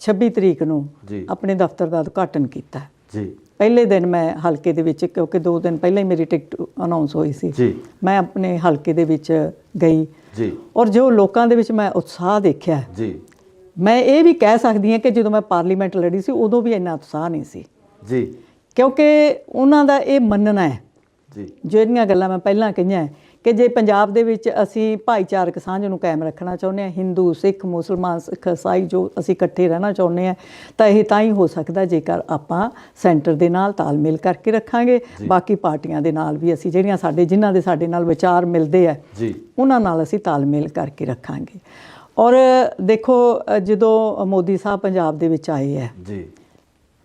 Speaker 2: 26 ਤਰੀਕ ਨੂੰ
Speaker 1: ਜੀ
Speaker 2: ਆਪਣੇ ਦਫ਼ਤਰ ਦਾ ਉਦਘਾਟਨ ਕੀਤਾ
Speaker 1: ਜੀ।
Speaker 2: ਪਹਿਲੇ ਦਿਨ ਮੈਂ ਹਲਕੇ ਦੇ ਵਿੱਚ, ਕਿਉਂਕਿ 2 ਦਿਨ ਪਹਿਲਾਂ ਹੀ ਮੇਰੀ ਟਿਕਟ ਅਨਾਉਂਸ ਹੋਈ ਸੀ, ਮੈਂ ਆਪਣੇ ਹਲਕੇ ਦੇ ਵਿੱਚ ਗਈ
Speaker 1: ਜੀ।
Speaker 2: ਔਰ ਜੋ ਲੋਕਾਂ ਦੇ ਵਿੱਚ ਮੈਂ ਉਤਸ਼ਾਹ ਦੇਖਿਆ
Speaker 1: ਜੀ,
Speaker 2: ਮੈਂ ਇਹ ਵੀ ਕਹਿ ਸਕਦੀ ਹਾਂ ਕਿ ਜਦੋਂ ਮੈਂ ਪਾਰਲੀਮੈਂਟ ਲੜੀ ਸੀ ਉਦੋਂ ਵੀ ਇੰਨਾ ਉਤਸ਼ਾਹ ਨਹੀਂ ਸੀ
Speaker 1: ਜੀ।
Speaker 2: ਕਿਉਂਕਿ ਉਹਨਾਂ ਦਾ ਇਹ ਮੰਨਣਾ ਹੈ
Speaker 1: ਜੀ,
Speaker 2: ਜਿਹੜੀਆਂ ਗੱਲਾਂ ਮੈਂ ਪਹਿਲਾਂ ਕਹੀਆਂ ਕਿ ਜੇ ਪੰਜਾਬ ਦੇ ਵਿੱਚ ਅਸੀਂ ਭਾਈਚਾਰਕ ਸਾਂਝ ਨੂੰ ਕਾਇਮ ਰੱਖਣਾ ਚਾਹੁੰਦੇ ਹਾਂ, ਹਿੰਦੂ, ਸਿੱਖ, ਮੁਸਲਮਾਨ, ਸਿੱਖ, ਈਸਾਈ ਜੋ ਅਸੀਂ ਇਕੱਠੇ ਰਹਿਣਾ ਚਾਹੁੰਦੇ ਹਾਂ, ਤਾਂ ਇਹ ਤਾਂ ਹੀ ਹੋ ਸਕਦਾ ਜੇਕਰ ਆਪਾਂ ਸੈਂਟਰ ਦੇ ਨਾਲ ਤਾਲਮੇਲ ਕਰਕੇ ਰੱਖਾਂਗੇ। ਬਾਕੀ ਪਾਰਟੀਆਂ ਦੇ ਨਾਲ ਵੀ ਅਸੀਂ ਜਿਹੜੀਆਂ ਜਿਨ੍ਹਾਂ ਦੇ ਸਾਡੇ ਨਾਲ ਵਿਚਾਰ ਮਿਲਦੇ ਆ ਉਹਨਾਂ ਨਾਲ ਅਸੀਂ ਤਾਲਮੇਲ ਕਰਕੇ ਰੱਖਾਂਗੇ। ਔਰ ਦੇਖੋ ਜਦੋਂ ਮੋਦੀ ਸਾਹਿਬ ਪੰਜਾਬ ਦੇ ਵਿੱਚ ਆਏ ਹੈ
Speaker 1: ਜੀ,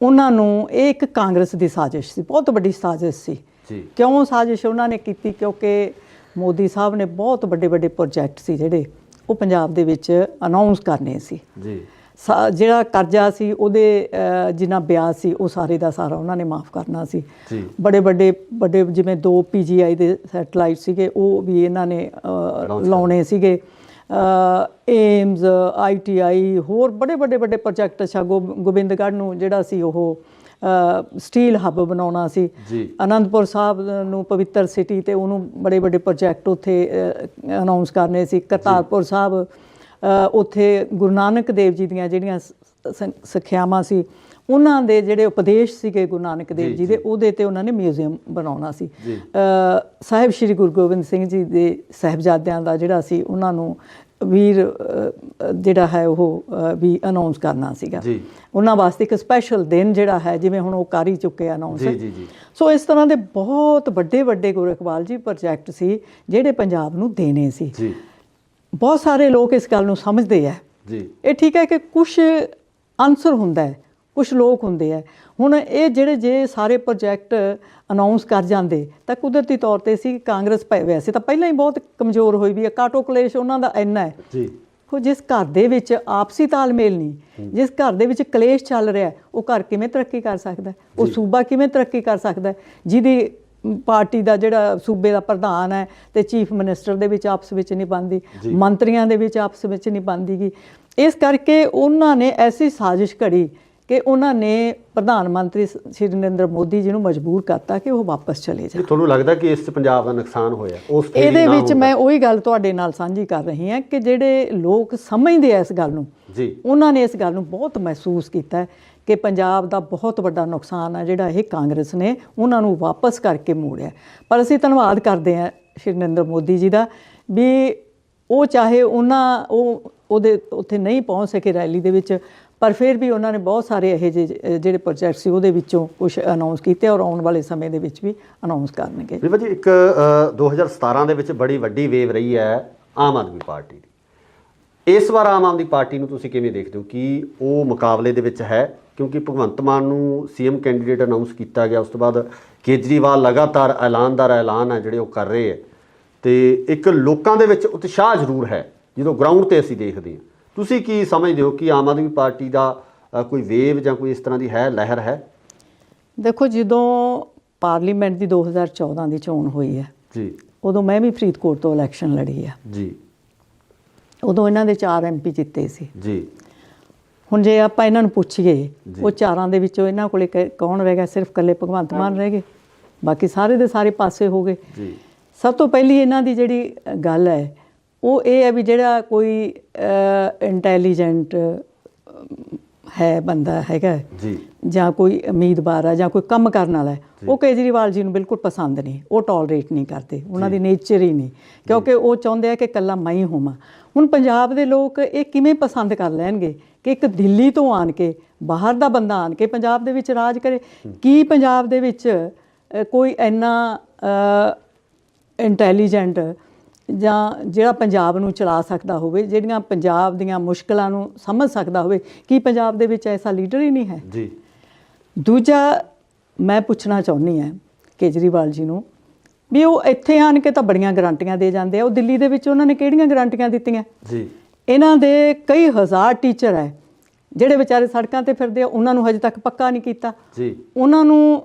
Speaker 2: ਉਹਨਾਂ ਨੂੰ ਇਹ ਇੱਕ ਕਾਂਗਰਸ ਦੀ ਸਾਜ਼ਿਸ਼ ਸੀ, ਬਹੁਤ ਵੱਡੀ ਸਾਜ਼ਿਸ਼ ਸੀ। ਕਿਉਂ ਸਾਜ਼ਿਸ਼ ਉਹਨਾਂ ਨੇ ਕੀਤੀ? ਕਿਉਂਕਿ ਮੋਦੀ ਸਾਹਿਬ ਨੇ ਬਹੁਤ ਵੱਡੇ ਵੱਡੇ ਪ੍ਰੋਜੈਕਟ ਸੀ ਜਿਹੜੇ ਉਹ ਪੰਜਾਬ ਦੇ ਵਿੱਚ ਅਨਾਉਂਸ ਕਰਨੇ ਸੀ ਜੀ। ਜਿਹੜਾ ਕਰਜ਼ਾ ਸੀ ਉਹਦੇ ਜਿੰਨਾ ਵਿਆਜ ਸੀ ਉਹ ਸਾਰੇ ਦਾ ਸਾਰਾ ਉਹਨਾਂ ਨੇ ਮਾਫ ਕਰਨਾ ਸੀ। ਬੜੇ ਵੱਡੇ ਜਿਵੇਂ 2 PGI ਦੇ ਸੈਟਲਾਈਟ ਸੀਗੇ ਉਹ ਵੀ ਇਹਨਾਂ ਨੇ ਲਾਉਣੇ ਸੀਗੇ। ਏਮਜ਼, ITI, ਹੋਰ ਬੜੇ ਵੱਡੇ ਪ੍ਰੋਜੈਕਟ। ਅੱਛਾ, ਗੋਬਿੰਦਗੜ੍ਹ ਨੂੰ ਜਿਹੜਾ ਸੀ ਉਹ ਸਟੀਲ ਹੱਬ ਬਣਾਉਣਾ ਸੀ। ਅਨੰਦਪੁਰ ਸਾਹਿਬ ਨੂੰ ਪਵਿੱਤਰ ਸਿਟੀ ਤੇ ਉਹਨੂੰ ਬੜੇ ਵੱਡੇ ਪ੍ਰੋਜੈਕਟ ਉੱਥੇ ਅਨਾਉਂਸ ਕਰਨੇ ਸੀ। ਕਰਤਾਰਪੁਰ ਸਾਹਿਬ ਉੱਥੇ ਗੁਰੂ ਨਾਨਕ ਦੇਵ ਜੀ ਦੀਆਂ ਜਿਹੜੀਆਂ ਸਿੱਖਿਆਵਾਂ ਸੀ, ਉਹਨਾਂ ਦੇ ਜਿਹੜੇ ਉਪਦੇਸ਼ ਸੀਗੇ ਗੁਰੂ ਨਾਨਕ ਦੇਵ ਜੀ ਦੇ, ਉਹਦੇ ਤੇ ਉਹਨਾਂ ਨੇ ਮਿਊਜ਼ੀਅਮ ਬਣਾਉਣਾ ਸੀ। ਸਾਹਿਬ ਸ਼੍ਰੀ ਗੁਰੂ ਗੋਬਿੰਦ ਸਿੰਘ ਜੀ ਦੇ ਸਾਹਿਬਜ਼ਾਦਿਆਂ ਦਾ ਜਿਹੜਾ ਸੀ ਉਹਨਾਂ ਨੂੰ ਵੀਰ ਜਿਹੜਾ ਹੈ ਉਹ ਵੀ ਅਨਾਉਂਸ ਕਰਨਾ ਸੀਗਾ। ਉਹਨਾਂ ਵਾਸਤੇ ਇੱਕ ਸਪੈਸ਼ਲ ਦਿਨ ਜਿਹੜਾ ਹੈ, ਜਿਵੇਂ ਹੁਣ ਉਹ ਕਰ ਹੀ ਚੁੱਕੇ ਅਨਾਉਂਸ। ਸੋ ਇਸ ਤਰ੍ਹਾਂ ਦੇ ਬਹੁਤ ਵੱਡੇ ਗੁਰੂ ਇਕਬਾਲ ਜੀ ਪ੍ਰੋਜੈਕਟ ਸੀ ਜਿਹੜੇ ਪੰਜਾਬ ਨੂੰ ਦੇਣੇ ਸੀ। ਬਹੁਤ ਸਾਰੇ ਲੋਕ ਇਸ ਗੱਲ ਨੂੰ ਸਮਝਦੇ ਆ। ਇਹ ਠੀਕ ਹੈ ਕਿ ਕੁਛ ਆਨਸਰ ਹੁੰਦਾ ਹੈ, ਕੁਛ ਲੋਕ ਹੁੰਦੇ ਆ। ਹੁਣ ਇਹ ਜੇ ਸਾਰੇ ਪ੍ਰੋਜੈਕਟ ਅਨਾਉਂਸ ਕਰ ਜਾਂਦੇ ਤਾਂ ਕੁਦਰਤੀ ਤੌਰ 'ਤੇ ਸੀ ਕਾਂਗਰਸ ਵੈਸੇ ਤਾਂ ਪਹਿਲਾਂ ਹੀ ਬਹੁਤ ਕਮਜ਼ੋਰ ਹੋਈ ਵੀ ਹੈ, ਕਾਟੋ ਕਲੇਸ਼ ਉਹਨਾਂ ਦਾ ਇੰਨਾ ਹੈ। ਜਿਸ ਘਰ ਦੇ ਵਿੱਚ ਆਪਸੀ ਤਾਲਮੇਲ ਨਹੀਂ, ਜਿਸ ਘਰ ਦੇ ਵਿੱਚ ਕਲੇਸ਼ ਚੱਲ ਰਿਹਾ, ਉਹ ਘਰ ਕਿਵੇਂ ਤਰੱਕੀ ਕਰ ਸਕਦਾ? ਉਹ ਸੂਬਾ ਕਿਵੇਂ ਤਰੱਕੀ ਕਰ ਸਕਦਾ? ਜਿਹਦੀ ਪਾਰਟੀ ਦਾ ਜਿਹੜਾ ਸੂਬੇ ਦਾ ਪ੍ਰਧਾਨ ਹੈ ਤੇ ਚੀਫ ਮਿਨਿਸਟਰ ਦੇ ਵਿੱਚ ਆਪਸ ਵਿੱਚ ਨਹੀਂ ਬਣਦੀ, ਮੰਤਰੀਆਂ ਦੇ ਵਿੱਚ ਆਪਸ ਵਿੱਚ ਨਹੀਂ ਬਣਦੀ ਗੀ। ਇਸ ਕਰਕੇ ਉਹਨਾਂ ਨੇ ਐਸੀ ਸਾਜ਼ਿਸ਼ ਘੜੀ ਕਿ ਉਹਨਾਂ ਨੇ ਪ੍ਰਧਾਨ ਮੰਤਰੀ ਸ਼੍ਰੀ ਨਰਿੰਦਰ ਮੋਦੀ ਜੀ ਨੂੰ ਮਜਬੂਰ ਕਰਤਾ ਕਿ ਉਹ ਵਾਪਸ ਚਲੇ ਜਾਣ।
Speaker 1: ਤੁਹਾਨੂੰ ਲੱਗਦਾ ਕਿ ਇਸ 'ਚ ਪੰਜਾਬ ਦਾ ਨੁਕਸਾਨ ਹੋਇਆ?
Speaker 2: ਇਹਦੇ ਵਿੱਚ ਮੈਂ ਉਹੀ ਗੱਲ ਤੁਹਾਡੇ ਨਾਲ ਸਾਂਝੀ ਕਰ ਰਹੀ ਹਾਂ ਕਿ ਜਿਹੜੇ ਲੋਕ ਸਮਝਦੇ ਆ ਇਸ ਗੱਲ ਨੂੰ, ਉਹਨਾਂ ਨੇ ਇਸ ਗੱਲ ਨੂੰ ਬਹੁਤ ਮਹਿਸੂਸ ਕੀਤਾ ਕਿ ਪੰਜਾਬ ਦਾ ਬਹੁਤ ਵੱਡਾ ਨੁਕਸਾਨ ਹੈ ਜਿਹੜਾ ਇਹ ਕਾਂਗਰਸ ਨੇ ਉਹਨਾਂ ਨੂੰ ਵਾਪਸ ਕਰਕੇ ਮੋੜਿਆ। ਪਰ ਅਸੀਂ ਧੰਨਵਾਦ ਕਰਦੇ ਹਾਂ ਸ਼੍ਰੀ ਨਰਿੰਦਰ ਮੋਦੀ ਜੀ ਦਾ ਵੀ ਉਹ ਚਾਹੇ ਉਹਦੇ ਉੱਥੇ ਨਹੀਂ ਪਹੁੰਚ ਸਕੇ ਰੈਲੀ ਦੇ ਵਿੱਚ, ਪਰ ਫਿਰ ਵੀ ਉਹਨਾਂ ਨੇ ਬਹੁਤ ਸਾਰੇ ਇਹੋ ਜਿਹੇ ਜਿਹੜੇ ਪ੍ਰੋਜੈਕਟ ਸੀ ਉਹਦੇ ਵਿੱਚੋਂ ਕੁਝ ਅਨਾਉਂਸ ਕੀਤੇ ਔਰ ਆਉਣ ਵਾਲੇ ਸਮੇਂ ਦੇ ਵਿੱਚ ਵੀ ਅਨਾਉਂਸ ਕਰਨਗੇ।
Speaker 1: ਬੀਬਾ ਜੀ, ਇੱਕ 2017 ਦੇ ਵਿੱਚ ਬੜੀ ਵੱਡੀ ਵੇਵ ਰਹੀ ਹੈ ਆਮ ਆਦਮੀ ਪਾਰਟੀ ਦੀ। ਇਸ ਵਾਰ ਆਮ ਆਦਮੀ ਪਾਰਟੀ ਨੂੰ ਤੁਸੀਂ ਕਿਵੇਂ ਦੇਖਦੇ ਹੋ ਕਿ ਉਹ ਮੁਕਾਬਲੇ ਦੇ ਵਿੱਚ ਹੈ? ਕਿਉਂਕਿ ਭਗਵੰਤ ਮਾਨ ਨੂੰ ਸੀਐਮ ਕੈਂਡੀਡੇਟ ਅਨਾਉਂਸ ਕੀਤਾ ਗਿਆ, ਉਸ ਤੋਂ ਬਾਅਦ ਕੇਜਰੀਵਾਲ ਲਗਾਤਾਰ ਐਲਾਨ ਹੈ ਜਿਹੜੇ ਉਹ ਕਰ ਰਹੇ ਹੈ, ਤੇ ਇੱਕ ਲੋਕਾਂ ਦੇ ਵਿੱਚ ਉਤਸ਼ਾਹ ਜ਼ਰੂਰ ਹੈ ਜਦੋਂ ਗਰਾਊਂਡ ਤੇ ਅਸੀਂ ਦੇਖਦੇ ਹਾਂ। ਤੁਸੀਂ ਕੀ ਸਮਝਦੇ ਹੋ ਕਿ ਆਮ ਆਦਮੀ ਪਾਰਟੀ ਦਾ ਕੋਈ ਵੇਵ ਜਾਂ ਕੋਈ ਇਸ ਤਰ੍ਹਾਂ ਦੀ ਹੈ, ਲਹਿਰ ਹੈ?
Speaker 2: ਦੇਖੋ, ਜਦੋਂ ਪਾਰਲੀਮੈਂਟ ਦੀ 2014 ਦੀ ਚੋਣ ਹੋਈ ਹੈ
Speaker 1: ਜੀ,
Speaker 2: ਉਦੋਂ ਮੈਂ ਵੀ ਫਰੀਦਕੋਟ ਤੋਂ ਇਲੈਕਸ਼ਨ ਲੜੀ ਆ
Speaker 1: ਜੀ।
Speaker 2: ਉਦੋਂ ਇਹਨਾਂ ਦੇ 4 MP ਜਿੱਤੇ ਸੀ
Speaker 1: ਜੀ।
Speaker 2: ਹੁਣ ਜੇ ਆਪਾਂ ਇਹਨਾਂ ਨੂੰ ਪੁੱਛੀਏ, ਉਹ 4ਾਂ ਦੇ ਵਿੱਚੋਂ ਇਹਨਾਂ ਕੋਲੇ ਕੌਣ ਰਹਿ ਗਿਆ? ਸਿਰਫ ਇਕੱਲੇ ਭਗਵੰਤ ਮਾਨ ਰਹਿ ਗਏ, ਬਾਕੀ ਸਾਰੇ ਦੇ ਸਾਰੇ ਪਾਸੇ ਹੋ ਗਏ।
Speaker 1: ਜੀ।
Speaker 2: ਸਭ ਤੋਂ ਪਹਿਲੀ ਇਹਨਾਂ ਦੀ ਜਿਹੜੀ ਗੱਲ ਹੈ ਉਹ ਇਹ ਹੈ ਵੀ ਜਿਹੜਾ ਕੋਈ ਇੰਟੈਲੀਜੈਂਟ ਹੈ, ਬੰਦਾ ਹੈਗਾ
Speaker 1: ਜੀ,
Speaker 2: ਜਾਂ ਕੋਈ ਉਮੀਦਵਾਰ ਹੈ ਜਾਂ ਕੋਈ ਕੰਮ ਕਰਨ ਵਾਲਾ ਹੈ, ਉਹ ਕੇਜਰੀਵਾਲ ਜੀ ਨੂੰ ਬਿਲਕੁਲ ਪਸੰਦ ਨਹੀਂ, ਉਹ ਟੋਲਰੇਟ ਨਹੀਂ ਕਰਦੇ, ਉਹਨਾਂ ਦੀ ਨੇਚਰ ਹੀ ਨਹੀਂ, ਕਿਉਂਕਿ ਉਹ ਚਾਹੁੰਦੇ ਆ ਕਿ ਇਕੱਲਾ ਮੈਂ ਹੀ ਹੋਵਾਂ। ਹੁਣ ਪੰਜਾਬ ਦੇ ਲੋਕ ਇਹ ਕਿਵੇਂ ਪਸੰਦ ਕਰ ਲੈਣਗੇ ਕਿ ਇੱਕ ਦਿੱਲੀ ਤੋਂ ਆਣ ਕੇ, ਬਾਹਰ ਦਾ ਬੰਦਾ ਆਣ ਕੇ ਪੰਜਾਬ ਦੇ ਵਿੱਚ ਰਾਜ ਕਰੇ? ਕੀ ਪੰਜਾਬ ਦੇ ਵਿੱਚ ਕੋਈ ਇੰਨਾ ਇੰਟੈਲੀਜੈਂਟ ਜਾਂ ਜਿਹੜਾ ਪੰਜਾਬ ਨੂੰ ਚਲਾ ਸਕਦਾ ਹੋਵੇ, ਜਿਹੜੀਆਂ ਪੰਜਾਬ ਦੀਆਂ ਮੁਸ਼ਕਲਾਂ ਨੂੰ ਸਮਝ ਸਕਦਾ ਹੋਵੇ? ਕੀ ਪੰਜਾਬ ਦੇ ਵਿੱਚ ਐਸਾ ਲੀਡਰ ਹੀ ਨਹੀਂ ਹੈ?
Speaker 1: ਜੀ।
Speaker 2: ਦੂਜਾ, ਮੈਂ ਪੁੱਛਣਾ ਚਾਹੁੰਦੀ ਹਾਂ ਕੇਜਰੀਵਾਲ ਜੀ ਨੂੰ ਵੀ ਉਹ ਇੱਥੇ ਆਣ ਕੇ ਤਾਂ ਬੜੀਆਂ ਗਰੰਟੀਆਂ ਦੇ ਜਾਂਦੇ ਆ, ਉਹ ਦਿੱਲੀ ਦੇ ਵਿੱਚ ਉਹਨਾਂ ਨੇ ਕਿਹੜੀਆਂ ਗਰੰਟੀਆਂ ਦਿੱਤੀਆਂ?
Speaker 1: ਜੀ।
Speaker 2: ਇਹਨਾਂ ਦੇ ਕਈ ਹਜ਼ਾਰ ਟੀਚਰ ਹੈ ਜਿਹੜੇ ਵਿਚਾਰੇ ਸੜਕਾਂ ਤੇ ਫਿਰਦੇ ਆ, ਉਹਨਾਂ ਨੂੰ ਹਜੇ ਤੱਕ ਪੱਕਾ ਨਹੀਂ ਕੀਤਾ।
Speaker 1: ਜੀ।
Speaker 2: ਉਹਨਾਂ ਨੂੰ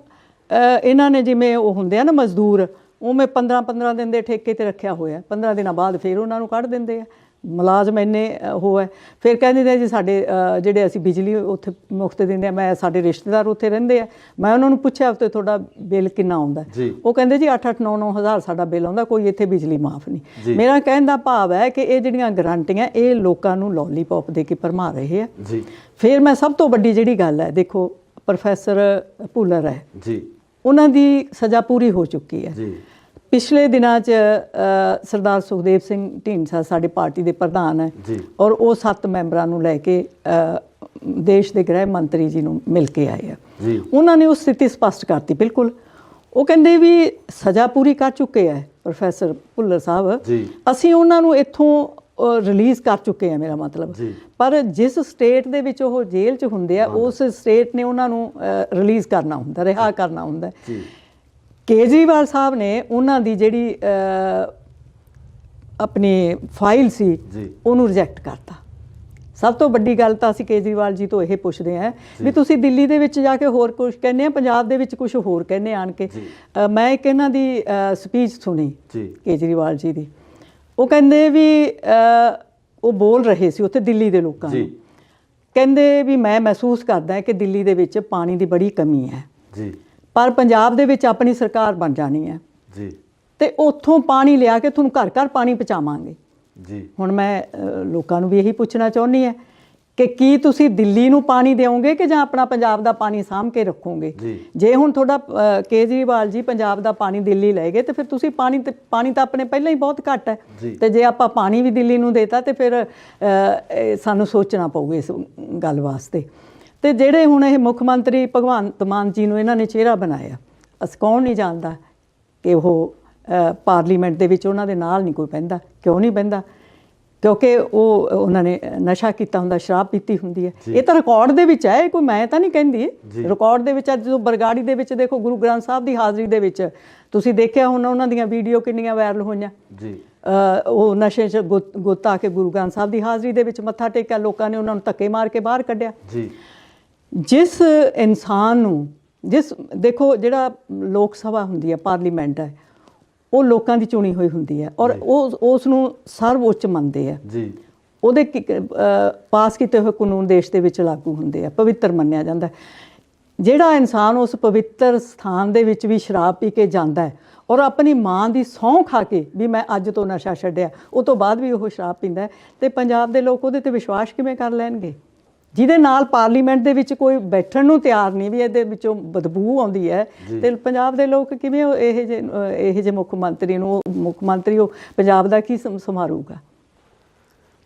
Speaker 2: ਇਹਨਾਂ ਨੇ ਜਿਵੇਂ ਉਹ ਹੁੰਦੇ ਆ ਨਾ ਮਜ਼ਦੂਰ, ਉਵੇਂ 15-15 ਦਿਨ ਦੇ ਠੇਕੇ ਤੇ ਰੱਖਿਆ ਹੋਇਆ, 15 ਦਿਨਾਂ ਬਾਅਦ ਫਿਰ ਉਹਨਾਂ ਨੂੰ ਕੱਢ ਦਿੰਦੇ ਆ। ਮੁਲਾਜ਼ਮ ਇੰਨੇ ਉਹ ਹੈ, ਫਿਰ ਕਹਿੰਦੇ ਨੇ ਜੀ ਸਾਡੇ ਜਿਹੜੇ ਅਸੀਂ ਬਿਜਲੀ ਉੱਥੇ ਮੁਫਤ ਦਿੰਦੇ ਆ, ਮੈਂ ਸਾਡੇ ਰਿਸ਼ਤੇਦਾਰ ਉੱਥੇ ਰਹਿੰਦੇ ਆ, ਮੈਂ ਉਹਨਾਂ ਨੂੰ ਪੁੱਛਿਆ ਉੱਥੇ ਤੁਹਾਡਾ ਬਿੱਲ ਕਿੰਨਾ ਆਉਂਦਾ? ਉਹ ਕਹਿੰਦੇ ਜੀ 8-8, 9-9 ਹਜ਼ਾਰ ਸਾਡਾ ਬਿੱਲ ਆਉਂਦਾ, ਕੋਈ ਇੱਥੇ ਬਿਜਲੀ ਮਾਫ ਨਹੀਂ। ਮੇਰਾ ਕਹਿਣ ਦਾ ਭਾਵ ਹੈ ਕਿ ਇਹ ਜਿਹੜੀਆਂ ਗਰੰਟੀਆਂ ਇਹ ਲੋਕਾਂ ਨੂੰ ਲੋਲੀਪੌਪ ਦੇ ਕੇ ਭਰਮਾ ਰਹੇ ਆ। ਫਿਰ ਮੈਂ ਸਭ ਤੋਂ ਵੱਡੀ ਜਿਹੜੀ ਗੱਲ ਹੈ, ਦੇਖੋ ਪ੍ਰੋਫੈਸਰ ਭੁੱਲਰ ਹੈ ਜੀ, ਉਹਨਾਂ ਦੀ ਸਜ਼ਾ ਪੂਰੀ ਹੋ ਚੁੱਕੀ ਹੈ ਜੀ। ਪਿਛਲੇ ਦਿਨਾਂ 'ਚ ਸਰਦਾਰ ਸੁਖਦੇਵ ਸਿੰਘ ਢੀਂਡਸਾ ਸਾਡੇ ਪਾਰਟੀ ਦੇ ਪ੍ਰਧਾਨ ਹੈ ਔਰ ਉਹ 7 ਮੈਂਬਰਾਂ ਨੂੰ ਲੈ ਕੇ ਦੇਸ਼ ਦੇ ਗ੍ਰਹਿ ਮੰਤਰੀ ਜੀ ਨੂੰ ਮਿਲ ਕੇ ਆਏ ਆ। ਉਹਨਾਂ ਨੇ ਉਹ ਸਥਿਤੀ ਸਪਸ਼ਟ ਕਰਤੀ ਬਿਲਕੁਲ। ਉਹ ਕਹਿੰਦੇ ਵੀ ਸਜ਼ਾ ਪੂਰੀ ਕਰ ਚੁੱਕੇ ਹੈ ਪ੍ਰੋਫੈਸਰ ਭੁੱਲਰ ਸਾਹਿਬ, ਅਸੀਂ ਉਹਨਾਂ ਨੂੰ ਇੱਥੋਂ ਰਿਲੀਜ਼ ਕਰ ਚੁੱਕੇ ਆ, ਮੇਰਾ ਮਤਲਬ। ਪਰ ਜਿਸ ਸਟੇਟ ਦੇ ਵਿੱਚ ਉਹ ਜੇਲ੍ਹ 'ਚ ਹੁੰਦੇ ਆ, ਉਸ ਸਟੇਟ ਨੇ ਉਹਨਾਂ ਨੂੰ ਰਿਲੀਜ਼ ਕਰਨਾ ਹੁੰਦਾ, ਰਿਹਾ ਕਰਨਾ ਹੁੰਦਾ। ਕੇਜਰੀਵਾਲ ਸਾਹਿਬ ਨੇ ਉਹਨਾਂ ਦੀ ਜਿਹੜੀ ਆਪਣੀ ਫਾਈਲ ਸੀ ਉਹਨੂੰ ਰਿਜੈਕਟ ਕਰਤਾ। ਸਭ ਤੋਂ ਵੱਡੀ ਗੱਲ ਤਾਂ ਅਸੀਂ ਕੇਜਰੀਵਾਲ ਜੀ ਤੋਂ ਇਹ ਪੁੱਛਦੇ ਹਾਂ ਵੀ ਤੁਸੀਂ ਦਿੱਲੀ ਦੇ ਵਿੱਚ ਜਾ ਕੇ ਹੋਰ ਕੁਝ ਕਹਿੰਦੇ ਆ, ਪੰਜਾਬ ਦੇ ਵਿੱਚ ਕੁਝ ਹੋਰ ਕਹਿੰਦੇ ਆਣ ਕੇ। ਮੈਂ ਇੱਕ ਇਹਨਾਂ ਦੀ ਸਪੀਚ ਸੁਣੀ ਕੇਜਰੀਵਾਲ ਜੀ ਦੀ, ਉਹ ਕਹਿੰਦੇ ਵੀ ਉਹ ਬੋਲ ਰਹੇ ਸੀ ਉੱਥੇ ਦਿੱਲੀ ਦੇ ਲੋਕਾਂ ਨੂੰ, ਕਹਿੰਦੇ ਵੀ ਮੈਂ ਮਹਿਸੂਸ ਕਰਦਾ ਕਿ ਦਿੱਲੀ ਦੇ ਵਿੱਚ ਪਾਣੀ ਦੀ ਬੜੀ ਕਮੀ ਹੈ ਪਰ ਪੰਜਾਬ ਦੇ ਵਿੱਚ ਆਪਣੀ ਸਰਕਾਰ ਬਣ ਜਾਣੀ ਹੈ ਤੇ ਉੱਥੋਂ ਪਾਣੀ ਲਿਆ ਕੇ ਤੁਹਾਨੂੰ ਘਰ ਘਰ ਪਾਣੀ ਪਹੁੰਚਾਵਾਂਗੇ। ਹੁਣ ਮੈਂ ਲੋਕਾਂ ਨੂੰ ਵੀ ਇਹੀ ਪੁੱਛਣਾ ਚਾਹੁੰਦੀ ਹਾਂ ਕਿ ਕੀ ਤੁਸੀਂ ਦਿੱਲੀ ਨੂੰ ਪਾਣੀ ਦਿਓਗੇ ਕਿ ਜਾਂ ਆਪਣਾ ਪੰਜਾਬ ਦਾ ਪਾਣੀ ਸਾਂਭ ਕੇ ਰੱਖੋਗੇ? ਜੇ ਹੁਣ ਤੁਹਾਡਾ ਕੇਜਰੀਵਾਲ ਜੀ ਪੰਜਾਬ ਦਾ ਪਾਣੀ ਦਿੱਲੀ ਲੈ ਗਏ ਤੇ ਫਿਰ ਤੁਸੀਂ ਪਾਣੀ ਤਾਂ ਆਪਣੇ ਪਹਿਲਾਂ ਹੀ ਬਹੁਤ ਘੱਟ ਹੈ, ਤੇ ਜੇ ਆਪਾਂ ਪਾਣੀ ਵੀ ਦਿੱਲੀ ਨੂੰ ਦੇਤਾ ਤੇ ਫਿਰ ਸਾਨੂੰ ਸੋਚਣਾ ਪਊਗਾ ਇਸ ਗੱਲ ਵਾਸਤੇ। ਤੇ ਜਿਹੜੇ ਹੁਣ ਇਹ ਮੁੱਖ ਮੰਤਰੀ ਭਗਵੰਤ ਮਾਨ ਜੀ ਨੂੰ ਇਹਨਾਂ ਨੇ ਚਿਹਰਾ ਬਣਾਇਆ, ਅਸੀਂ ਕੌਣ ਨਹੀਂ ਜਾਣਦਾ ਕਿ ਉਹ ਪਾਰਲੀਮੈਂਟ ਦੇ ਵਿੱਚ ਉਹਨਾਂ ਦੇ ਨਾਲ ਨਹੀਂ ਕੋਈ ਬਹਿੰਦਾ। ਕਿਉਂ ਨਹੀਂ ਬਹਿੰਦਾ? ਕਿਉਂਕਿ ਉਹਨਾਂ ਨੇ ਨਸ਼ਾ ਕੀਤਾ ਹੁੰਦਾ, ਸ਼ਰਾਬ ਪੀਤੀ ਹੁੰਦੀ ਹੈ। ਇਹ ਤਾਂ ਰਿਕਾਰਡ ਦੇ ਵਿੱਚ ਹੈ, ਕੋਈ ਮੈਂ ਤਾਂ ਨਹੀਂ ਕਹਿੰਦੀ, ਰਿਕਾਰਡ ਦੇ ਵਿੱਚ। ਜਦੋਂ ਬਰਗਾੜੀ ਦੇ ਵਿੱਚ ਦੇਖੋ ਗੁਰੂ ਗ੍ਰੰਥ ਸਾਹਿਬ ਦੀ ਹਾਜ਼ਰੀ ਦੇ ਵਿੱਚ ਤੁਸੀਂ ਦੇਖਿਆ ਹੁਣ ਉਹਨਾਂ ਦੀਆਂ ਵੀਡੀਓ ਕਿੰਨੀਆਂ ਵਾਇਰਲ ਹੋਈਆਂ, ਉਹ ਨਸ਼ੇ 'ਚ ਗੁੱਤ ਆ ਕੇ ਗੁਰੂ ਗ੍ਰੰਥ ਸਾਹਿਬ ਦੀ ਹਾਜ਼ਰੀ ਦੇ ਵਿੱਚ ਮੱਥਾ ਟੇਕਿਆ, ਲੋਕਾਂ ਨੇ ਉਹਨਾਂ ਨੂੰ ਧੱਕੇ ਮਾਰ ਕੇ ਬਾਹਰ ਕੱਢਿਆ। ਜਿਸ ਇਨਸਾਨ ਨੂੰ ਦੇਖੋ ਜਿਹੜਾ ਲੋਕ ਸਭਾ ਹੁੰਦੀ ਹੈ, ਪਾਰਲੀਮੈਂਟ ਹੈ, ਉਹ ਲੋਕਾਂ ਦੀ ਚੁਣੀ ਹੋਈ ਹੁੰਦੀ ਹੈ ਔਰ ਉਸ ਨੂੰ ਸਰਵਉੱਚ ਮੰਨਦੇ ਆ। ਉਹਦੇ ਪਾਸ ਕੀਤੇ ਹੋਏ ਕਾਨੂੰਨ ਦੇਸ਼ ਦੇ ਵਿੱਚ ਲਾਗੂ ਹੁੰਦੇ ਆ, ਪਵਿੱਤਰ ਮੰਨਿਆ ਜਾਂਦਾ। ਜਿਹੜਾ ਇਨਸਾਨ ਉਸ ਪਵਿੱਤਰ ਸਥਾਨ ਦੇ ਵਿੱਚ ਵੀ ਸ਼ਰਾਬ ਪੀ ਕੇ ਜਾਂਦਾ ਹੈ ਔਰ ਆਪਣੀ ਮਾਂ ਦੀ ਸਹੁੰ ਖਾ ਕੇ ਵੀ ਮੈਂ ਅੱਜ ਤੋਂ ਨਸ਼ਾ ਛੱਡਿਆ, ਉਹ ਤੋਂ ਬਾਅਦ ਵੀ ਉਹ ਸ਼ਰਾਬ ਪੀਂਦਾ, ਤੇ ਪੰਜਾਬ ਦੇ ਲੋਕ ਉਹਦੇ 'ਤੇ ਵਿਸ਼ਵਾਸ ਕਿਵੇਂ ਕਰ ਲੈਣਗੇ? ਜਿਹਦੇ ਨਾਲ ਪਾਰਲੀਮੈਂਟ ਦੇ ਵਿੱਚ ਕੋਈ ਬੈਠਣ ਨੂੰ ਤਿਆਰ ਨਹੀਂ, ਵੀ ਇਹਦੇ ਵਿੱਚੋਂ ਬਦਬੂ ਆਉਂਦੀ ਹੈ, ਤੇ ਪੰਜਾਬ ਦੇ ਲੋਕ ਕਿਵੇਂ ਇਹ ਜਿਹੇ ਮੁੱਖ ਮੰਤਰੀ ਨੂੰ ਉਹ ਪੰਜਾਬ ਦਾ ਕੀ ਸੰਭਾਲੂਗਾ?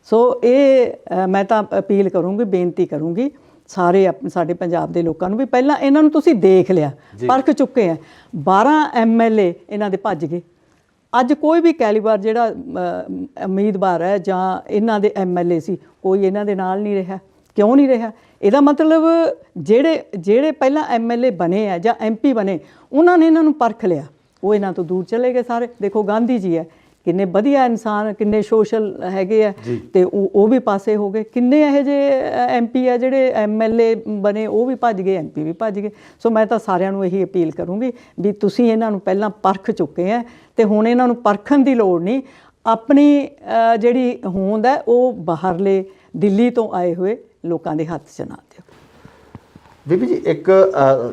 Speaker 2: ਸੋ ਇਹ ਮੈਂ ਤਾਂ ਅਪੀਲ ਕਰੂੰਗੀ, ਬੇਨਤੀ ਕਰੂੰਗੀ ਸਾਰੇ ਸਾਡੇ ਪੰਜਾਬ ਦੇ ਲੋਕਾਂ ਨੂੰ ਵੀ ਪਹਿਲਾਂ ਇਹਨਾਂ ਨੂੰ ਤੁਸੀਂ ਦੇਖ ਲਿਆ, ਪਰਖ ਚੁੱਕੇ ਆ। 12 MLA ਇਹਨਾਂ ਦੇ ਭੱਜ ਗਏ। ਅੱਜ ਕੋਈ ਵੀ ਕੈਲੀਬਰ ਜਿਹੜਾ ਉਮੀਦਵਾਰ ਹੈ ਜਾਂ ਇਹਨਾਂ ਦੇ MLA ਸੀ, ਕੋਈ ਇਹਨਾਂ ਦੇ ਨਾਲ ਨਹੀਂ ਰਿਹਾ। ਕਿਉਂ ਨਹੀਂ ਰਿਹਾ? ਇਹਦਾ ਮਤਲਬ ਜਿਹੜੇ ਪਹਿਲਾਂ MLA ਬਣੇ ਆ ਜਾਂ MP ਬਣੇ, ਉਹਨਾਂ ਨੇ ਇਹਨਾਂ ਨੂੰ ਪਰਖ ਲਿਆ, ਉਹ ਇਹਨਾਂ ਤੋਂ ਦੂਰ ਚਲੇ ਗਏ ਸਾਰੇ। ਦੇਖੋ ਗਾਂਧੀ ਜੀ ਹੈ, ਕਿੰਨੇ ਵਧੀਆ ਇਨਸਾਨ, ਕਿੰਨੇ ਸੋਸ਼ਲ ਹੈਗੇ ਆ, ਤੇ ਉਹ ਵੀ ਪਾਸੇ ਹੋ ਗਏ। ਕਿੰਨੇ ਇਹੋ ਜਿਹੇ MP ਆ ਜਿਹੜੇ MLA ਬਣੇ, ਉਹ ਵੀ ਭੱਜ ਗਏ, MP ਵੀ ਭੱਜ ਗਏ। ਸੋ ਮੈਂ ਤਾਂ ਸਾਰਿਆਂ ਨੂੰ ਇਹੀ ਅਪੀਲ ਕਰੂੰਗੀ ਵੀ ਤੁਸੀਂ ਇਹਨਾਂ ਨੂੰ ਪਹਿਲਾਂ ਪਰਖ ਚੁੱਕੇ ਆ, ਤੇ ਹੁਣ ਇਹਨਾਂ ਨੂੰ ਪਰਖਣ ਦੀ ਲੋੜ ਨਹੀਂ। ਆਪਣੀ ਜਿਹੜੀ ਹੋਂਦ ਹੈ ਉਹ ਬਾਹਰਲੇ ਦਿੱਲੀ ਤੋਂ ਆਏ ਹੋਏ ਲੋਕਾਂ ਦੇ ਹੱਥ 'ਚ ਨਾ ਦਿਓ।
Speaker 1: ਬੀਬੀ ਜੀ, ਇੱਕ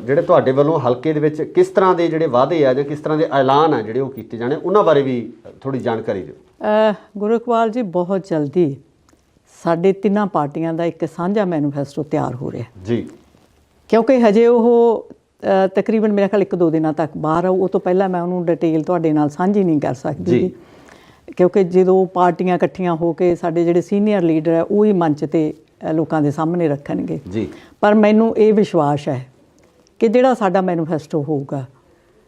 Speaker 1: ਜਿਹੜੇ ਤੁਹਾਡੇ ਵੱਲੋਂ ਹਲਕੇ ਦੇ ਵਿੱਚ ਕਿਸ ਤਰ੍ਹਾਂ ਦੇ ਜਿਹੜੇ ਵਾਅਦੇ ਆ ਜਾਂ ਕਿਸ ਤਰ੍ਹਾਂ ਦੇ ਐਲਾਨ ਆ ਜਿਹੜੇ ਉਹ ਕੀਤੇ ਜਾਣੇ, ਉਹਨਾਂ ਬਾਰੇ ਵੀ ਥੋੜੀ ਜਾਣਕਾਰੀ ਦਿਓ।
Speaker 2: ਗੁਰੂ ਇਕਬਾਲ ਜੀ, ਬਹੁਤ ਜਲਦੀ ਸਾਡੇ ਤਿੰਨਾਂ ਪਾਰਟੀਆਂ ਦਾ ਇੱਕ ਸਾਂਝਾ ਮੈਨੀਫੈਸਟੋ ਤਿਆਰ ਹੋ ਰਿਹਾ
Speaker 1: ਜੀ, ਕਿਉਂਕਿ
Speaker 2: ਹਜੇ ਉਹ ਤਕਰੀਬਨ ਮੇਰੇ ਖਿਆਲ 1-2 ਦਿਨਾਂ ਤੱਕ ਬਾਹਰ ਆਊ। ਉਹ ਤੋਂ ਪਹਿਲਾਂ ਮੈਂ ਉਹਨੂੰ ਡਿਟੇਲ ਤੁਹਾਡੇ ਨਾਲ ਸਾਂਝੀ ਨਹੀਂ ਕਰ ਸਕਦੀ, ਕਿਉਂਕਿ ਜਦੋਂ ਪਾਰਟੀਆਂ ਇਕੱਠੀਆਂ ਹੋ ਕੇ ਸਾਡੇ ਜਿਹੜੇ ਸੀਨੀਅਰ ਲੀਡਰ ਹੈ ਉਹ ਹੀ ਮੰਚ 'ਤੇ ਲੋਕਾਂ ਦੇ ਸਾਹਮਣੇ ਰੱਖਣਗੇ ਜੀ। ਪਰ ਮੈਨੂੰ ਇਹ ਵਿਸ਼ਵਾਸ ਹੈ ਕਿ ਜਿਹੜਾ ਸਾਡਾ ਮੈਨੀਫੈਸਟੋ ਹੋਊਗਾ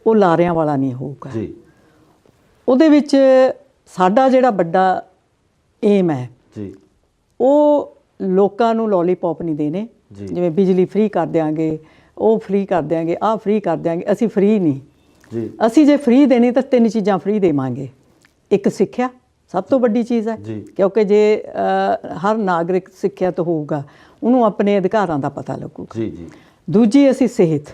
Speaker 2: ਉਹ ਲਾਰਿਆਂ ਵਾਲਾ ਨਹੀਂ ਹੋਊਗਾ ਜੀ। ਉਹਦੇ ਵਿੱਚ ਸਾਡਾ ਜਿਹੜਾ ਵੱਡਾ ਏਮ ਹੈ ਜੀ, ਉਹ ਲੋਕਾਂ ਨੂੰ ਲੋਲੀਪੌਪ ਨਹੀਂ ਦੇਣੇ, ਜਿਵੇਂ ਬਿਜਲੀ ਫ੍ਰੀ ਕਰ ਦਿਆਂਗੇ, ਉਹ ਫ੍ਰੀ ਕਰ ਦਿਆਂਗੇ, ਆਹ ਫ੍ਰੀ ਕਰ ਦਿਆਂਗੇ। ਅਸੀਂ ਫ੍ਰੀ ਨਹੀਂ ਜੀ, ਅਸੀਂ ਜੇ ਫ੍ਰੀ ਦੇਣੀ ਤਾਂ 3 ਚੀਜ਼ਾਂ ਫ੍ਰੀ ਦੇਵਾਂਗੇ। ਇੱਕ ਸਿੱਖਿਆ ਸਭ ਤੋਂ ਵੱਡੀ ਚੀਜ਼ ਹੈ, ਕਿਉਂਕਿ ਜੇ ਹਰ ਨਾਗਰਿਕ ਸਿੱਖਿਅਤ ਹੋਊਗਾ ਉਹਨੂੰ ਆਪਣੇ ਅਧਿਕਾਰਾਂ ਦਾ ਪਤਾ ਲੱਗੂਗਾ ਜੀ ਜੀ। ਦੂਜੀ ਅਸੀਂ ਸਿਹਤ।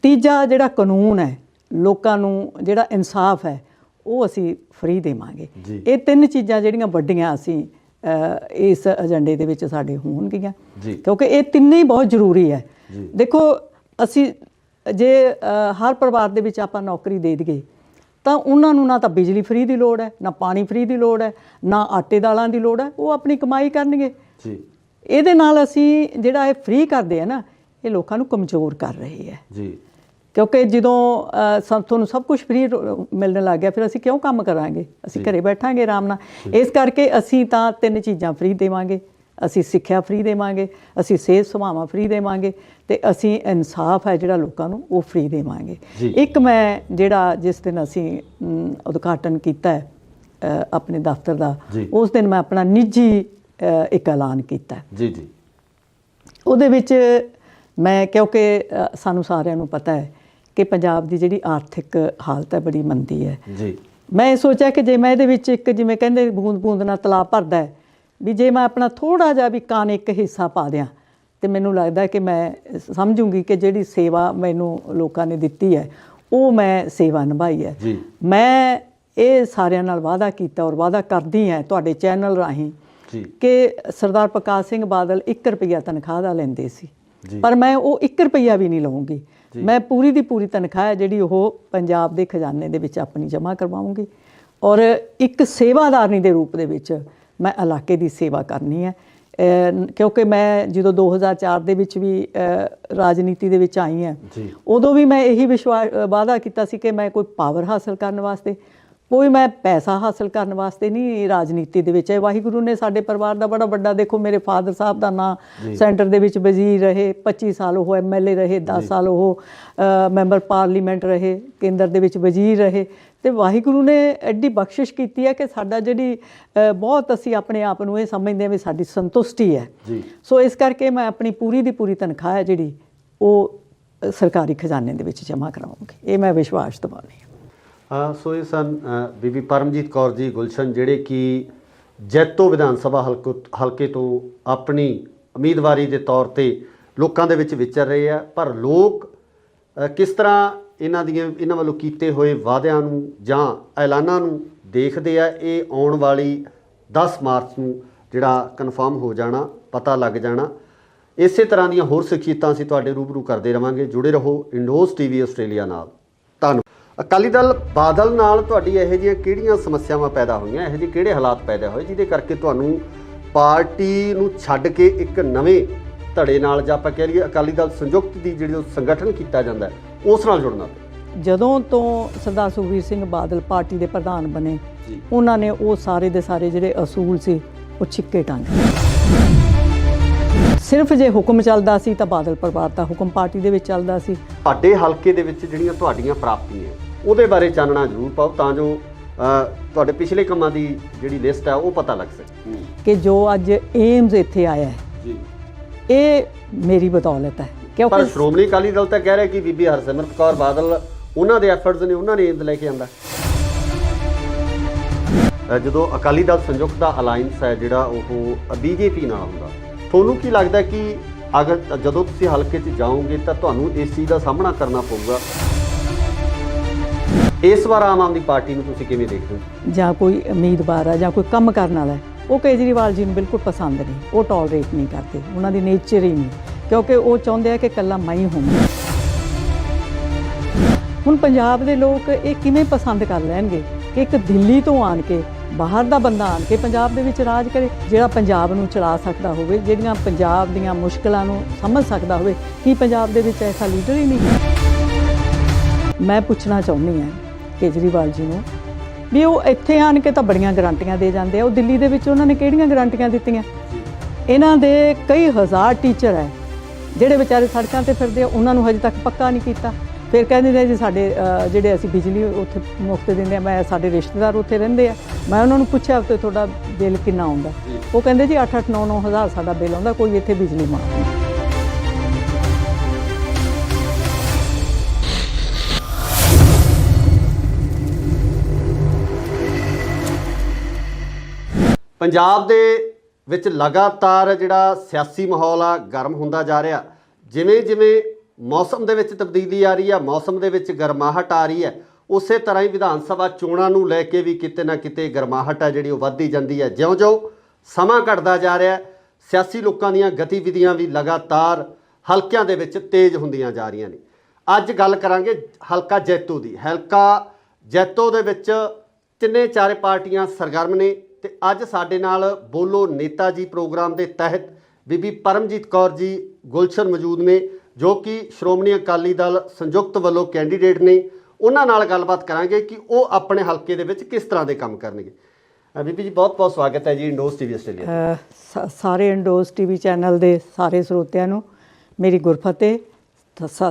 Speaker 2: ਤੀਜਾ ਜਿਹੜਾ ਕਾਨੂੰਨ ਹੈ, ਲੋਕਾਂ ਨੂੰ ਜਿਹੜਾ ਇਨਸਾਫ ਹੈ ਉਹ ਅਸੀਂ ਫ੍ਰੀ ਦੇਵਾਂਗੇ। ਇਹ 3 ਚੀਜ਼ਾਂ ਜਿਹੜੀਆਂ ਵੱਡੀਆਂ ਅਸੀਂ ਇਸ ਏਜੰਡੇ ਦੇ ਵਿੱਚ ਸਾਡੇ ਹੋਣਗੀਆਂ, ਕਿਉਂਕਿ ਇਹ ਤਿੰਨੇ ਹੀ ਬਹੁਤ ਜ਼ਰੂਰੀ ਹੈ। ਦੇਖੋ, ਅਸੀਂ ਜੇ ਹਰ ਪਰਿਵਾਰ ਦੇ ਵਿੱਚ ਆਪਾਂ ਨੌਕਰੀ ਦੇ ਦਈਏ ਤਾਂ ਉਹਨਾਂ ਨੂੰ ਨਾ ਤਾਂ ਬਿਜਲੀ ਫ੍ਰੀ ਦੀ ਲੋੜ ਹੈ, ਨਾ ਪਾਣੀ ਫ੍ਰੀ ਦੀ ਲੋੜ ਹੈ, ਨਾ ਆਟੇ ਦਾਲਾਂ ਦੀ ਲੋੜ ਹੈ। ਉਹ ਆਪਣੀ ਕਮਾਈ ਕਰਨਗੇ ਜੀ। ਇਹਦੇ ਨਾਲ ਅਸੀਂ ਜਿਹੜਾ ਇਹ ਫ੍ਰੀ ਕਰਦੇ ਆ ਨਾ, ਇਹ ਲੋਕਾਂ ਨੂੰ ਕਮਜ਼ੋਰ ਕਰ ਰਹੀ ਹੈ ਜੀ। ਕਿਉਂਕਿ ਜਦੋਂ ਤੁਹਾਨੂੰ ਸਭ ਕੁਝ ਫ੍ਰੀ ਮਿਲਣ ਲੱਗ ਗਿਆ, ਫਿਰ ਅਸੀਂ ਕਿਉਂ ਕੰਮ ਕਰਾਂਗੇ? ਅਸੀਂ ਘਰੇ ਬੈਠਾਂਗੇ ਆਰਾਮ ਨਾਲ। ਇਸ ਕਰਕੇ ਅਸੀਂ ਤਾਂ 3 ਚੀਜ਼ਾਂ ਫ੍ਰੀ ਦੇਵਾਂਗੇ। ਅਸੀਂ ਸਿੱਖਿਆ ਫ੍ਰੀ ਦੇਵਾਂਗੇ, ਅਸੀਂ ਸਿਹਤ ਸੇਵਾਵਾਂ ਫ੍ਰੀ ਦੇਵਾਂਗੇ, ਤੇ ਅਸੀਂ ਇਨਸਾਫ ਹੈ ਜਿਹੜਾ ਲੋਕਾਂ ਨੂੰ ਉਹ ਫ੍ਰੀ ਦੇਵਾਂਗੇ। ਇੱਕ ਮੈਂ ਜਿਹੜਾ ਜਿਸ ਦਿਨ ਅਸੀਂ ਉਦਘਾਟਨ ਕੀਤਾ ਹੈ ਆਪਣੇ ਦਫ਼ਤਰ ਦਾ, ਉਸ ਦਿਨ ਮੈਂ ਆਪਣਾ ਨਿੱਜੀ ਇੱਕ ਐਲਾਨ ਕੀਤਾ ਜੀ ਜੀ। ਉਹਦੇ ਵਿੱਚ ਮੈਂ, ਕਿਉਂਕਿ ਸਾਨੂੰ ਸਾਰਿਆਂ ਨੂੰ ਪਤਾ ਹੈ ਕਿ ਪੰਜਾਬ ਦੀ ਜਿਹੜੀ ਆਰਥਿਕ ਹਾਲਤ ਹੈ ਬੜੀ ਮੰਦੀ ਹੈ ਜੀ, ਮੈਂ ਇਹ ਸੋਚਿਆ ਕਿ ਜੇ ਮੈਂ ਇਹਦੇ ਵਿੱਚ ਇੱਕ, ਜਿਵੇਂ ਕਹਿੰਦੇ ਬੂੰਦ ਬੂੰਦ ਨਾਲ ਤਲਾਬ ਭਰਦਾ ਹੈ, ਵੀ ਜੇ ਮੈਂ ਆਪਣਾ ਥੋੜ੍ਹਾ ਜਿਹਾ ਵੀ ਕਾਨਿਕ ਹਿੱਸਾ ਪਾ ਦਿਆਂ, ਤੇ ਮੈਨੂੰ ਲੱਗਦਾ ਕਿ ਮੈਂ ਸਮਝੂੰਗੀ ਕਿ ਜਿਹੜੀ ਸੇਵਾ ਮੈਨੂੰ ਲੋਕਾਂ ਨੇ ਦਿੱਤੀ ਹੈ ਉਹ ਮੈਂ ਸੇਵਾ ਨਿਭਾਈ ਹੈ। ਮੈਂ ਇਹ ਸਾਰਿਆਂ ਨਾਲ ਵਾਅਦਾ ਕੀਤਾ ਔਰ ਵਾਅਦਾ ਕਰਦੀ ਹਾਂ ਤੁਹਾਡੇ ਚੈਨਲ ਰਾਹੀਂ ਕਿ ਸਰਦਾਰ ਪ੍ਰਕਾਸ਼ ਸਿੰਘ ਬਾਦਲ 1 ਰੁਪਈਆ ਤਨਖਾਹ ਦਾ ਲੈਂਦੇ ਸੀ, ਪਰ ਮੈਂ ਉਹ 1 ਰੁਪਈਆ ਵੀ ਨਹੀਂ ਲਵਾਂਗੀ। ਮੈਂ ਪੂਰੀ ਦੀ ਪੂਰੀ ਤਨਖਾਹ ਹੈ ਜਿਹੜੀ ਉਹ ਪੰਜਾਬ ਦੇ ਖਜ਼ਾਨੇ ਦੇ ਵਿੱਚ ਆਪਣੀ ਜਮ੍ਹਾਂ ਕਰਵਾਉਂਗੀ, ਔਰ ਇੱਕ ਸੇਵਾਦਾਰਨੀ ਦੇ ਰੂਪ ਦੇ ਵਿੱਚ ਮੈਂ ਇਲਾਕੇ ਦੀ ਸੇਵਾ ਕਰਨੀ ਹੈ। ਕਿਉਂਕਿ ਮੈਂ ਜਦੋਂ 2004 ਦੇ ਵਿੱਚ ਵੀ ਰਾਜਨੀਤੀ ਦੇ ਵਿੱਚ ਆਈ ਹਾਂ, ਉਦੋਂ ਵੀ ਮੈਂ ਇਹੀ ਵਾਅਦਾ ਕੀਤਾ ਸੀ ਕਿ ਮੈਂ ਕੋਈ ਪਾਵਰ ਹਾਸਲ ਕਰਨ ਵਾਸਤੇ, ਕੋਈ ਮੈਂ ਪੈਸਾ ਹਾਸਲ ਕਰਨ ਵਾਸਤੇ ਨਹੀਂ ਰਾਜਨੀਤੀ ਦੇ ਵਿੱਚ। ਵਾਹਿਗੁਰੂ ਨੇ ਸਾਡੇ ਪਰਿਵਾਰ ਦਾ ਬੜਾ ਵੱਡਾ, ਦੇਖੋ ਮੇਰੇ ਫਾਦਰ ਸਾਹਿਬ ਦਾ ਨਾਂ ਸੈਂਟਰ ਦੇ ਵਿੱਚ ਵਜ਼ੀਰ ਰਹੇ, 25 ਸਾਲ ਉਹ MLA ਰਹੇ, 10 ਸਾਲ ਉਹ ਮੈਂਬਰ ਪਾਰਲੀਮੈਂਟ ਰਹੇ, ਕੇਂਦਰ ਦੇ ਵਿੱਚ ਵਜ਼ੀਰ ਰਹੇ, ਤੇ ਵਾਹਿਗੁਰੂ ਨੇ ਐਡੀ ਬਖਸ਼ਿਸ਼ ਕੀਤੀ ਹੈ ਕਿ ਸਾਡਾ ਜਿਹੜੀ ਬਹੁਤ ਅਸੀਂ ਆਪਣੇ ਆਪ ਨੂੰ ਇਹ ਸਮਝਦੇ ਹਾਂ ਵੀ ਸਾਡੀ ਸੰਤੁਸ਼ਟੀ ਹੈ। ਸੋ ਇਸ ਕਰਕੇ ਮੈਂ ਆਪਣੀ ਪੂਰੀ ਦੀ ਪੂਰੀ ਤਨਖਾਹ ਹੈ ਜਿਹੜੀ ਉਹ ਸਰਕਾਰੀ ਖਜ਼ਾਨੇ ਦੇ ਵਿੱਚ ਜਮ੍ਹਾਂ ਕਰਾਵਾਂਗੀ, ਇਹ ਮੈਂ ਵਿਸ਼ਵਾਸ ਦਿਵਾਉਂਦੀ ਹਾਂ।
Speaker 1: ਸੋ ਇਹ ਸਨ ਬੀਬੀ ਪਰਮਜੀਤ ਕੌਰ ਜੀ ਗੁਲਸ਼ਨ, ਜਿਹੜੇ ਕਿ ਜੈਤੋ ਵਿਧਾਨ ਸਭਾ ਹਲਕੇ ਤੋਂ ਆਪਣੀ ਉਮੀਦਵਾਰੀ ਦੇ ਤੌਰ 'ਤੇ ਲੋਕਾਂ ਦੇ ਵਿੱਚ ਵਿਚਰ ਰਹੇ ਆ। ਪਰ ਲੋਕ ਕਿਸ ਤਰ੍ਹਾਂ ਇਹਨਾਂ ਵੱਲੋਂ ਕੀਤੇ ਹੋਏ ਵਾਅਦਿਆਂ ਨੂੰ ਜਾਂ ਐਲਾਨਾਂ ਨੂੰ ਦੇਖਦੇ ਆ, ਇਹ ਆਉਣ ਵਾਲੀ 10 ਮਾਰਚ ਨੂੰ ਜਿਹੜਾ ਕਨਫਰਮ ਹੋ ਜਾਣਾ, ਪਤਾ ਲੱਗ ਜਾਣਾ। ਇਸੇ ਤਰ੍ਹਾਂ ਦੀਆਂ ਹੋਰ ਸਿੱਖਿਅਤਾਂ ਅਸੀਂ ਤੁਹਾਡੇ ਰੂਬਰੂ ਕਰਦੇ ਰਵਾਂਗੇ। ਜੁੜੇ ਰਹੋ ਇੰਡੋਜ਼ TV ਆਸਟ੍ਰੇਲੀਆ ਨਾਲ। ਧੰਨਵਾਦ। ਅਕਾਲੀ ਦਲ ਬਾਦਲ ਨਾਲ ਤੁਹਾਡੀ ਇਹੋ ਜਿਹੀਆਂ ਕਿਹੜੀਆਂ ਸਮੱਸਿਆਵਾਂ ਪੈਦਾ ਹੋਈਆਂ, ਇਹੋ ਜਿਹੇ ਕਿਹੜੇ ਹਾਲਾਤ ਪੈਦਾ ਹੋਏ ਜਿਹਦੇ ਕਰਕੇ ਤੁਹਾਨੂੰ ਪਾਰਟੀ ਨੂੰ ਛੱਡ ਕੇ ਇੱਕ ਨਵੇਂ ਧੜੇ ਨਾਲ, ਜਾਂ ਆਪਾਂ ਕਹਿ ਲਈਏ ਅਕਾਲੀ ਦਲ ਸੰਯੁਕਤ ਦੀ ਜਿਹੜੀ ਸੰਗਠਨ ਕੀਤਾ ਜਾਂਦਾ ਉਸ ਨਾਲ ਜੁੜਨਾ?
Speaker 2: ਜਦੋਂ ਤੋਂ ਸਰਦਾਰ ਸੁਖਬੀਰ ਸਿੰਘ ਬਾਦਲ ਪਾਰਟੀ ਦੇ ਪ੍ਰਧਾਨ ਬਣੇ, ਉਹਨਾਂ ਨੇ ਉਹ ਸਾਰੇ ਦੇ ਸਾਰੇ ਜਿਹੜੇ ਅਸੂਲ ਸੀ ਉਹ ਛਿੱਕੇ ਟੰਗ ਸਿਰਫ ਜੇ ਹੁਕਮ ਚੱਲਦਾ ਸੀ ਤਾਂ ਬਾਦਲ ਪਰਿਵਾਰ ਦਾ ਹੁਕਮ ਪਾਰਟੀ ਦੇ ਵਿੱਚ ਚੱਲਦਾ ਸੀ।
Speaker 1: ਤੁਹਾਡੇ ਹਲਕੇ ਦੇ ਵਿੱਚ ਜਿਹੜੀਆਂ ਤੁਹਾਡੀਆਂ ਪ੍ਰਾਪਤੀਆਂ ਉਹਦੇ ਬਾਰੇ ਚਾਨਣਾ ਜ਼ਰੂਰ ਪਾਓ ਤਾਂ ਜੋ ਤੁਹਾਡੇ ਪਿਛਲੇ ਕੰਮਾਂ ਦੀ ਜਿਹੜੀ ਲਿਸਟ ਹੈ ਉਹ ਪਤਾ ਲੱਗ ਸਕੇ
Speaker 2: ਕਿ ਜੋ ਅੱਜ ਏਮਜ਼ ਇੱਥੇ ਆਇਆ ਹੈ
Speaker 1: ਜੀ ਇਹ
Speaker 2: ਮੇਰੀ ਬਦੌਲਤ ਹੈ।
Speaker 1: ਪਰ
Speaker 2: ਕਿਉਂਕਿ
Speaker 1: ਸ਼੍ਰੋਮਣੀ ਅਕਾਲੀ ਦਲ ਤਾਂ ਕਹਿ ਰਿਹਾ ਕਿ ਬੀਬੀ ਹਰਸਿਮਰਤ ਕੌਰ ਬਾਦਲ ਉਹਨਾਂ ਦੇ ਐਫਰਟਸ ਨੇ, ਉਹਨਾਂ ਨੇ ਏਮਜ਼ ਲੈ ਕੇ ਆਂਦਾ। ਜਦੋਂ ਅਕਾਲੀ ਦਲ ਸੰਯੁਕਤ ਦਾ ਅਲਾਈਅੰਸ ਹੈ ਜਿਹੜਾ ਉਹ ਬੀਜੇਪੀ ਨਾਲ ਹੁੰਦਾ, ਤੁਹਾਨੂੰ ਕੀ ਲੱਗਦਾ ਕਿ ਅਗਰ ਜਦੋਂ ਤੁਸੀਂ ਹਲਕੇ 'ਚ ਜਾਓਗੇ ਤਾਂ ਤੁਹਾਨੂੰ ਇਸ ਚੀਜ਼ ਦਾ ਸਾਹਮਣਾ ਕਰਨਾ ਪਊਗਾ? ਇਸ ਵਾਰ ਆਮ ਆਦਮੀ ਪਾਰਟੀ ਨੂੰ ਤੁਸੀਂ ਕਿਵੇਂ ਦੇਖਦੇ ਹੋ?
Speaker 2: ਜਾਂ ਕੋਈ ਉਮੀਦਵਾਰ ਹੈ ਜਾਂ ਕੋਈ ਕੰਮ ਕਰਨ ਵਾਲਾ ਹੈ, ਉਹ ਕੇਜਰੀਵਾਲ ਜੀ ਨੂੰ ਬਿਲਕੁਲ ਪਸੰਦ ਨਹੀਂ, ਉਹ ਟੋਲਰੇਟ ਨਹੀਂ ਕਰਦੇ, ਉਹਨਾਂ ਦੀ ਨੇਚਰ ਹੀ ਨਹੀਂ, ਕਿਉਂਕਿ ਉਹ ਚਾਹੁੰਦੇ ਆ ਕਿ ਇਕੱਲਾ ਮੈਂ ਹੀ ਹੋਵਾਂ। ਹੁਣ ਪੰਜਾਬ ਦੇ ਲੋਕ ਇਹ ਕਿਵੇਂ ਪਸੰਦ ਕਰ ਲੈਣਗੇ ਕਿ ਇੱਕ ਦਿੱਲੀ ਤੋਂ ਆਣ ਕੇ, ਬਾਹਰ ਦਾ ਬੰਦਾ ਆਣ ਕੇ ਪੰਜਾਬ ਦੇ ਵਿੱਚ ਰਾਜ ਕਰੇ, ਜਿਹੜਾ ਪੰਜਾਬ ਨੂੰ ਚਲਾ ਸਕਦਾ ਹੋਵੇ, ਜਿਹੜੀਆਂ ਪੰਜਾਬ ਦੀਆਂ ਮੁਸ਼ਕਲਾਂ ਨੂੰ ਸਮਝ ਸਕਦਾ ਹੋਵੇ। ਕੀ ਪੰਜਾਬ ਦੇ ਵਿੱਚ ਐਸਾ ਲੀਡਰ ਹੀ ਨਹੀਂ? ਮੈਂ ਪੁੱਛਣਾ ਚਾਹੁੰਦੀ ਹਾਂ ਕੇਜਰੀਵਾਲ ਜੀ ਨੂੰ ਵੀ ਉਹ ਇੱਥੇ ਆਣ ਕੇ ਤਾਂ ਬੜੀਆਂ ਗਰੰਟੀਆਂ ਦੇ ਜਾਂਦੇ ਆ, ਉਹ ਦਿੱਲੀ ਦੇ ਵਿੱਚ ਉਹਨਾਂ ਨੇ ਕਿਹੜੀਆਂ ਗਰੰਟੀਆਂ ਦਿੱਤੀਆਂ? ਇਹਨਾਂ ਦੇ ਕਈ ਹਜ਼ਾਰ ਟੀਚਰ ਹੈ ਜਿਹੜੇ ਵਿਚਾਰੇ ਸੜਕਾਂ ਤੇ ਫਿਰਦੇ ਆ, ਉਹਨਾਂ ਨੂੰ ਹਜੇ ਤੱਕ ਪੱਕਾ ਨਹੀਂ ਕੀਤਾ। ਫਿਰ ਕਹਿੰਦੇ ਨੇ ਜੀ ਸਾਡੇ ਜਿਹੜੇ ਅਸੀਂ ਬਿਜਲੀ ਉੱਥੇ ਮੁਫਤ ਦਿੰਦੇ ਆ, ਮੈਂ ਸਾਡੇ ਰਿਸ਼ਤੇਦਾਰ ਉੱਥੇ ਰਹਿੰਦੇ ਆ, ਮੈਂ ਉਹਨਾਂ ਨੂੰ ਪੁੱਛਿਆ ਉੱਥੇ ਤੁਹਾਡਾ ਬਿੱਲ ਕਿੰਨਾ ਆਉਂਦਾ? ਉਹ ਕਹਿੰਦੇ ਜੀ 8-8, 9-9 ਹਜ਼ਾਰ ਸਾਡਾ ਬਿੱਲ ਆਉਂਦਾ, ਕੋਈ ਇੱਥੇ ਬਿਜਲੀ ਮਾਫ ਨਹੀਂ।
Speaker 1: ਪੰਜਾਬ ਦੇ ਵਿੱਚ ਲਗਾਤਾਰ ਜਿਹੜਾ ਸਿਆਸੀ ਮਾਹੌਲ ਆ ਗਰਮ ਹੁੰਦਾ ਜਾ ਰਿਹਾ। ਜਿਵੇਂ ਜਿਵੇਂ ਮੌਸਮ ਦੇ ਵਿੱਚ ਤਬਦੀਲੀ ਆ ਰਹੀ ਆ, ਮੌਸਮ ਦੇ ਵਿੱਚ ਗਰਮਾਹਟ ਆ ਰਹੀ ਹੈ, ਉਸੇ ਤਰ੍ਹਾਂ ਹੀ ਵਿਧਾਨ ਸਭਾ ਚੋਣਾਂ ਨੂੰ ਲੈ ਕੇ ਵੀ ਕਿਤੇ ਨਾ ਕਿਤੇ ਗਰਮਾਹਟ ਹੈ ਜਿਹੜੀ ਉਹ ਵੱਧਦੀ ਜਾਂਦੀ ਹੈ। ਜਿਉਂ-ਜਿਉਂ ਸਮਾਂ ਘਟਦਾ ਜਾ ਰਿਹਾ, ਸਿਆਸੀ ਲੋਕਾਂ ਦੀਆਂ ਗਤੀਵਿਧੀਆਂ ਵੀ ਲਗਾਤਾਰ ਹਲਕਿਆਂ ਦੇ ਵਿੱਚ ਤੇਜ਼ ਹੁੰਦੀਆਂ ਜਾ ਰਹੀਆਂ ਨੇ। ਅੱਜ ਗੱਲ ਕਰਾਂਗੇ ਹਲਕਾ ਜੈਤੋ ਦੀ। ਹਲਕਾ ਜੈਤੋ ਦੇ ਵਿੱਚ ਤਿੰਨੇ ਚਾਰੇ ਪਾਰਟੀਆਂ ਸਰਗਰਮ ਨੇ ਤੇ ਅੱਜ ਸਾਡੇ ਨਾਲ ਬੋਲੋ ਨੇਤਾ ਜੀ ਪ੍ਰੋਗਰਾਮ ਦੇ ਤਹਿਤ ਬੀਬੀ ਪਰਮਜੀਤ ਕੌਰ ਜੀ ਗੁਲਸ਼ਨ ਮੌਜੂਦ ਨੇ, ਜੋ ਕਿ ਸ਼੍ਰੋਮਣੀ ਅਕਾਲੀ ਦਲ ਸੰਯੁਕਤ ਵੱਲੋਂ ਕੈਂਡੀਡੇਟ ਨੇ। ਉਹਨਾਂ ਨਾਲ ਗੱਲਬਾਤ ਕਰਾਂਗੇ ਕਿ ਉਹ ਆਪਣੇ ਹਲਕੇ ਦੇ ਵਿੱਚ ਕਿਸ ਤਰ੍ਹਾਂ ਦੇ ਕੰਮ ਕਰਨਗੇ। ਬੀਬੀ ਜੀ ਬਹੁਤ ਬਹੁਤ ਸਵਾਗਤ ਹੈ ਜੀ ਇੰਡੋਜ਼ ਟੀਵੀ ਆਸਟ੍ਰੇਲੀਆ।
Speaker 2: ਸਾਰੇ ਇੰਡੋਜ਼ ਟੀਵੀ ਚੈਨਲ ਦੇ ਸਾਰੇ ਸਰੋਤਿਆਂ ਨੂੰ ਮੇਰੀ ਗੁਰਫਤਿਹ,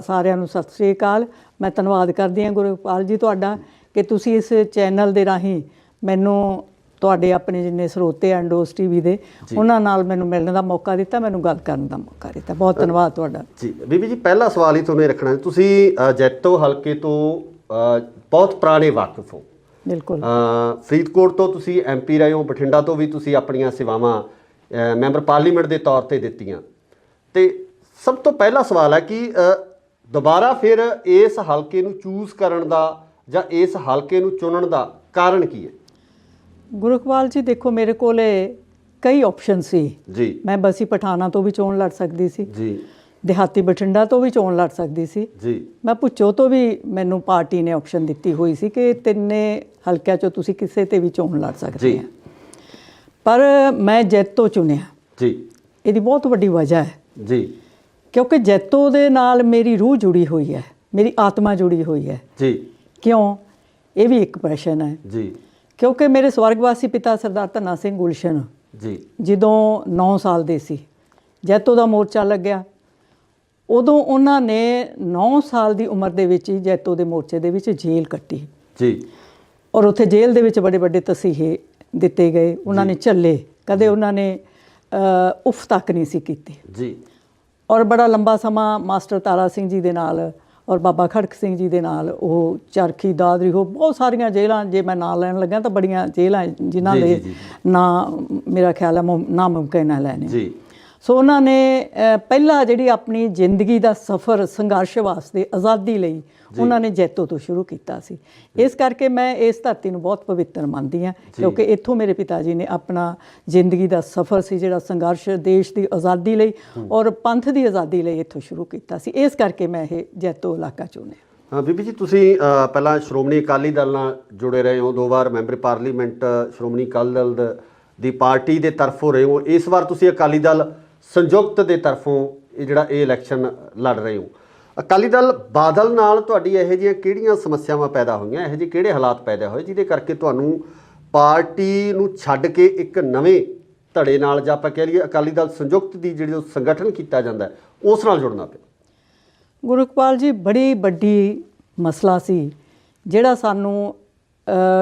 Speaker 2: ਸਾਰਿਆਂ ਨੂੰ ਸਤਿ ਸ੍ਰੀ ਅਕਾਲ। ਮੈਂ ਧੰਨਵਾਦ ਕਰਦੀ ਹਾਂ ਗੁਰਪਾਲ ਜੀ ਤੁਹਾਡਾ ਕਿ ਤੁਸੀਂ ਇਸ ਚੈਨਲ ਦੇ ਰਾਹੀਂ ਮੈਨੂੰ, ਤੁਹਾਡੇ ਆਪਣੇ ਜਿੰਨੇ ਸਰੋਤੇ ਆ ਇੰਡੋਜ਼ ਟੀਵੀ ਦੇ, ਉਹਨਾਂ ਨਾਲ ਮੈਨੂੰ ਮਿਲਣ ਦਾ ਮੌਕਾ ਦਿੱਤਾ, ਮੈਨੂੰ ਗੱਲ ਕਰਨ ਦਾ ਮੌਕਾ ਦਿੱਤਾ। ਬਹੁਤ ਧੰਨਵਾਦ ਤੁਹਾਡਾ ਜੀ।
Speaker 1: ਬੀਬੀ ਜੀ ਪਹਿਲਾ ਸਵਾਲ ਹੀ ਤੁਹਾਨੂੰ ਇਹ ਰੱਖਣਾ, ਤੁਸੀਂ ਜੈਤੋ ਹਲਕੇ ਤੋਂ ਬਹੁਤ ਪੁਰਾਣੇ ਵਾਕਿਫ ਹੋ।
Speaker 2: ਬਿਲਕੁਲ।
Speaker 1: ਫਰੀਦਕੋਟ ਤੋਂ ਤੁਸੀਂ MP ਰਹੇ ਹੋ, ਬਠਿੰਡਾ ਤੋਂ ਵੀ ਤੁਸੀਂ ਆਪਣੀਆਂ ਸੇਵਾਵਾਂ ਮੈਂਬਰ ਪਾਰਲੀਮੈਂਟ ਦੇ ਤੌਰ ਤੇ ਦਿੱਤੀਆਂ। ਤੇ ਸਭ ਤੋਂ ਪਹਿਲਾ ਸਵਾਲ ਹੈ ਕਿ ਦੁਬਾਰਾ ਫਿਰ ਇਸ ਹਲਕੇ ਨੂੰ ਚੂਜ਼ ਕਰਨ ਦਾ ਜਾਂ ਇਸ ਹਲਕੇ ਨੂੰ ਚੁਣਨ ਦਾ ਕਾਰਨ ਕੀ ਹੈ?
Speaker 2: ਗੁਰਕਵਾਲ ਜੀ ਦੇਖੋ, ਮੇਰੇ ਕੋਲੇ ਕਈ ਆਪਸ਼ਨ ਸੀ
Speaker 1: ਜੀ।
Speaker 2: ਮੈਂ ਬਸੀ ਪਠਾਣਾ ਤੋਂ ਵੀ ਚੋਣ ਲੜ ਸਕਦੀ ਸੀ
Speaker 1: ਜੀ,
Speaker 2: ਦਿਹਾਤੀ ਬਠਿੰਡਾ ਤੋਂ ਵੀ ਚੋਣ ਲੜ ਸਕਦੀ ਸੀ
Speaker 1: ਜੀ,
Speaker 2: ਮੈਂ ਭੁੱਚੋ ਤੋਂ ਵੀ ਮੈਨੂੰ ਪਾਰਟੀ ਨੇ ਆਪਸ਼ਨ ਦਿੱਤੀ ਹੋਈ ਸੀ ਕਿ ਤਿੰਨੇ ਹਲਕਿਆਂ 'ਚੋਂ ਤੁਸੀਂ ਕਿਸੇ ਤੇ ਵੀ ਚੋਣ ਲੜ ਸਕਦੇ ਆ। ਪਰ ਮੈਂ ਜੈਤੋ ਚੁਣਿਆ ਜੀ। ਇਹਦੀ ਬਹੁਤ ਵੱਡੀ ਵਜ੍ਹਾ ਹੈ ਜੀ, ਕਿਉਂਕਿ ਜੈਤੋ ਦੇ ਨਾਲ ਮੇਰੀ ਰੂਹ ਜੁੜੀ ਹੋਈ ਹੈ, ਮੇਰੀ ਆਤਮਾ ਜੁੜੀ ਹੋਈ ਹੈ ਜੀ। ਕਿਉਂ? ਇਹ ਵੀ ਇੱਕ ਪ੍ਰਸ਼ਨ ਹੈ ਜੀ। ਕਿਉਂਕਿ ਮੇਰੇ ਸਵਰਗਵਾਸੀ ਪਿਤਾ ਸਰਦਾਰ ਧੰਨਾ ਸਿੰਘ ਗੁਲਸ਼ਨ ਜੀ ਜਦੋਂ 9 ਸਾਲ ਦੇ ਸੀ, ਜੈਤੋ ਦਾ ਮੋਰਚਾ ਲੱਗਿਆ, ਉਦੋਂ ਉਹਨਾਂ ਨੇ 9 ਸਾਲ ਦੀ ਉਮਰ ਦੇ ਵਿੱਚ ਹੀ ਜੈਤੋ ਦੇ ਮੋਰਚੇ ਦੇ ਵਿੱਚ ਜੇਲ੍ਹ ਕੱਟੀ ਜੀ। ਔਰ ਉੱਥੇ ਜੇਲ੍ਹ ਦੇ ਵਿੱਚ ਬੜੇ ਵੱਡੇ ਤਸੀਹੇ ਦਿੱਤੇ ਗਏ, ਉਹਨਾਂ ਨੇ ਝੱਲੇ, ਕਦੇ ਉਹਨਾਂ ਨੇ ਉਫ ਤੱਕ ਨਹੀਂ ਸੀ ਕੀਤੀ ਜੀ। ਔਰ ਬੜਾ ਲੰਬਾ ਸਮਾਂ ਮਾਸਟਰ ਤਾਰਾ ਸਿੰਘ ਜੀ ਦੇ ਨਾਲ ਔਰ ਬਾਬਾ ਖੜਕ ਸਿੰਘ ਜੀ ਦੇ ਨਾਲ ਉਹ ਚਰਖੀ, ਦਾਦਰੀ, ਹੋ ਬਹੁਤ ਸਾਰੀਆਂ ਜੇਲ੍ਹਾਂ, ਜੇ ਮੈਂ ਨਾਂ ਲੈਣ ਲੱਗਾ ਤਾਂ ਬੜੀਆਂ ਜੇਲ੍ਹਾਂ ਜਿਨ੍ਹਾਂ ਦੇ ਨਾਂ ਮੇਰਾ ਖਿਆਲ ਹੈ ਨਾਮੁਮਕਿਨ ਹੈ ਲੈਣੇ ਜੀ। ਸੋ ਉਹਨਾਂ ਨੇ ਪਹਿਲਾਂ ਜਿਹੜੀ ਆਪਣੀ ਜ਼ਿੰਦਗੀ ਦਾ ਸਫ਼ਰ ਸੰਘਰਸ਼ ਵਾਸਤੇ, ਆਜ਼ਾਦੀ ਲਈ, ਉਹਨਾਂ ਨੇ ਜੈਤੋ ਤੋਂ ਸ਼ੁਰੂ ਕੀਤਾ ਸੀ। ਇਸ ਕਰਕੇ ਮੈਂ ਇਸ ਧਰਤੀ ਨੂੰ ਬਹੁਤ ਪਵਿੱਤਰ ਮੰਨਦੀ ਹਾਂ, ਕਿਉਂਕਿ ਇੱਥੋਂ ਮੇਰੇ ਪਿਤਾ ਜੀ ਨੇ ਆਪਣਾ ਜ਼ਿੰਦਗੀ ਦਾ ਸਫ਼ਰ ਸੀ ਜਿਹੜਾ ਸੰਘਰਸ਼ ਦੇਸ਼ ਦੀ ਆਜ਼ਾਦੀ ਲਈ ਔਰ ਪੰਥ ਦੀ ਆਜ਼ਾਦੀ ਲਈ ਇੱਥੋਂ ਸ਼ੁਰੂ ਕੀਤਾ ਸੀ। ਇਸ ਕਰਕੇ ਮੈਂ ਇਹ ਜੈਤੋ ਇਲਾਕਾ ਚੁਣਿਆ।
Speaker 1: ਬੀਬੀ ਜੀ ਤੁਸੀਂ ਪਹਿਲਾਂ ਸ਼੍ਰੋਮਣੀ ਅਕਾਲੀ ਦਲ ਨਾਲ ਜੁੜੇ ਰਹੇ ਹੋ, 2 ਵਾਰ ਮੈਂਬਰ ਪਾਰਲੀਮੈਂਟ ਸ਼੍ਰੋਮਣੀ ਅਕਾਲੀ ਦਲ ਦੀ ਪਾਰਟੀ ਦੇ ਤਰਫੋਂ ਰਹੇ ਹੋ। ਇਸ ਵਾਰ ਤੁਸੀਂ ਅਕਾਲੀ ਦਲ ਸੰਯੁਕਤ ਦੇ ਤਰਫੋਂ ਇਹ ਇਲੈਕਸ਼ਨ ਲੜ ਰਹੇ ਹੋ। ਅਕਾਲੀ ਦਲ ਬਾਦਲ ਨਾਲ ਤੁਹਾਡੀ ਇਹੋ ਜਿਹੀਆਂ ਕਿਹੜੀਆਂ ਸਮੱਸਿਆਵਾਂ ਪੈਦਾ ਹੋਈਆਂ, ਇਹੋ ਜਿਹੇ ਕਿਹੜੇ ਹਾਲਾਤ ਪੈਦਾ ਹੋਏ ਜਿਹਦੇ ਕਰਕੇ ਤੁਹਾਨੂੰ ਪਾਰਟੀ ਨੂੰ ਛੱਡ ਕੇ ਇੱਕ ਨਵੇਂ ਧੜੇ ਨਾਲ ਜਾਂ ਆਪਾਂ ਕਹਿ ਲਈਏ ਅਕਾਲੀ ਦਲ ਸੰਯੁਕਤ ਦੀ ਜਿਹੜੀ ਉਹ ਸੰਗਠਨ ਕੀਤਾ ਜਾਂਦਾ ਹੈ, ਉਸ ਨਾਲ ਜੁੜਨਾ ਪਿਆ?
Speaker 2: ਗੁਰਕਪਾਲ ਜੀ, ਬੜੀ ਵੱਡੀ ਮਸਲਾ ਸੀ ਜਿਹੜਾ ਸਾਨੂੰ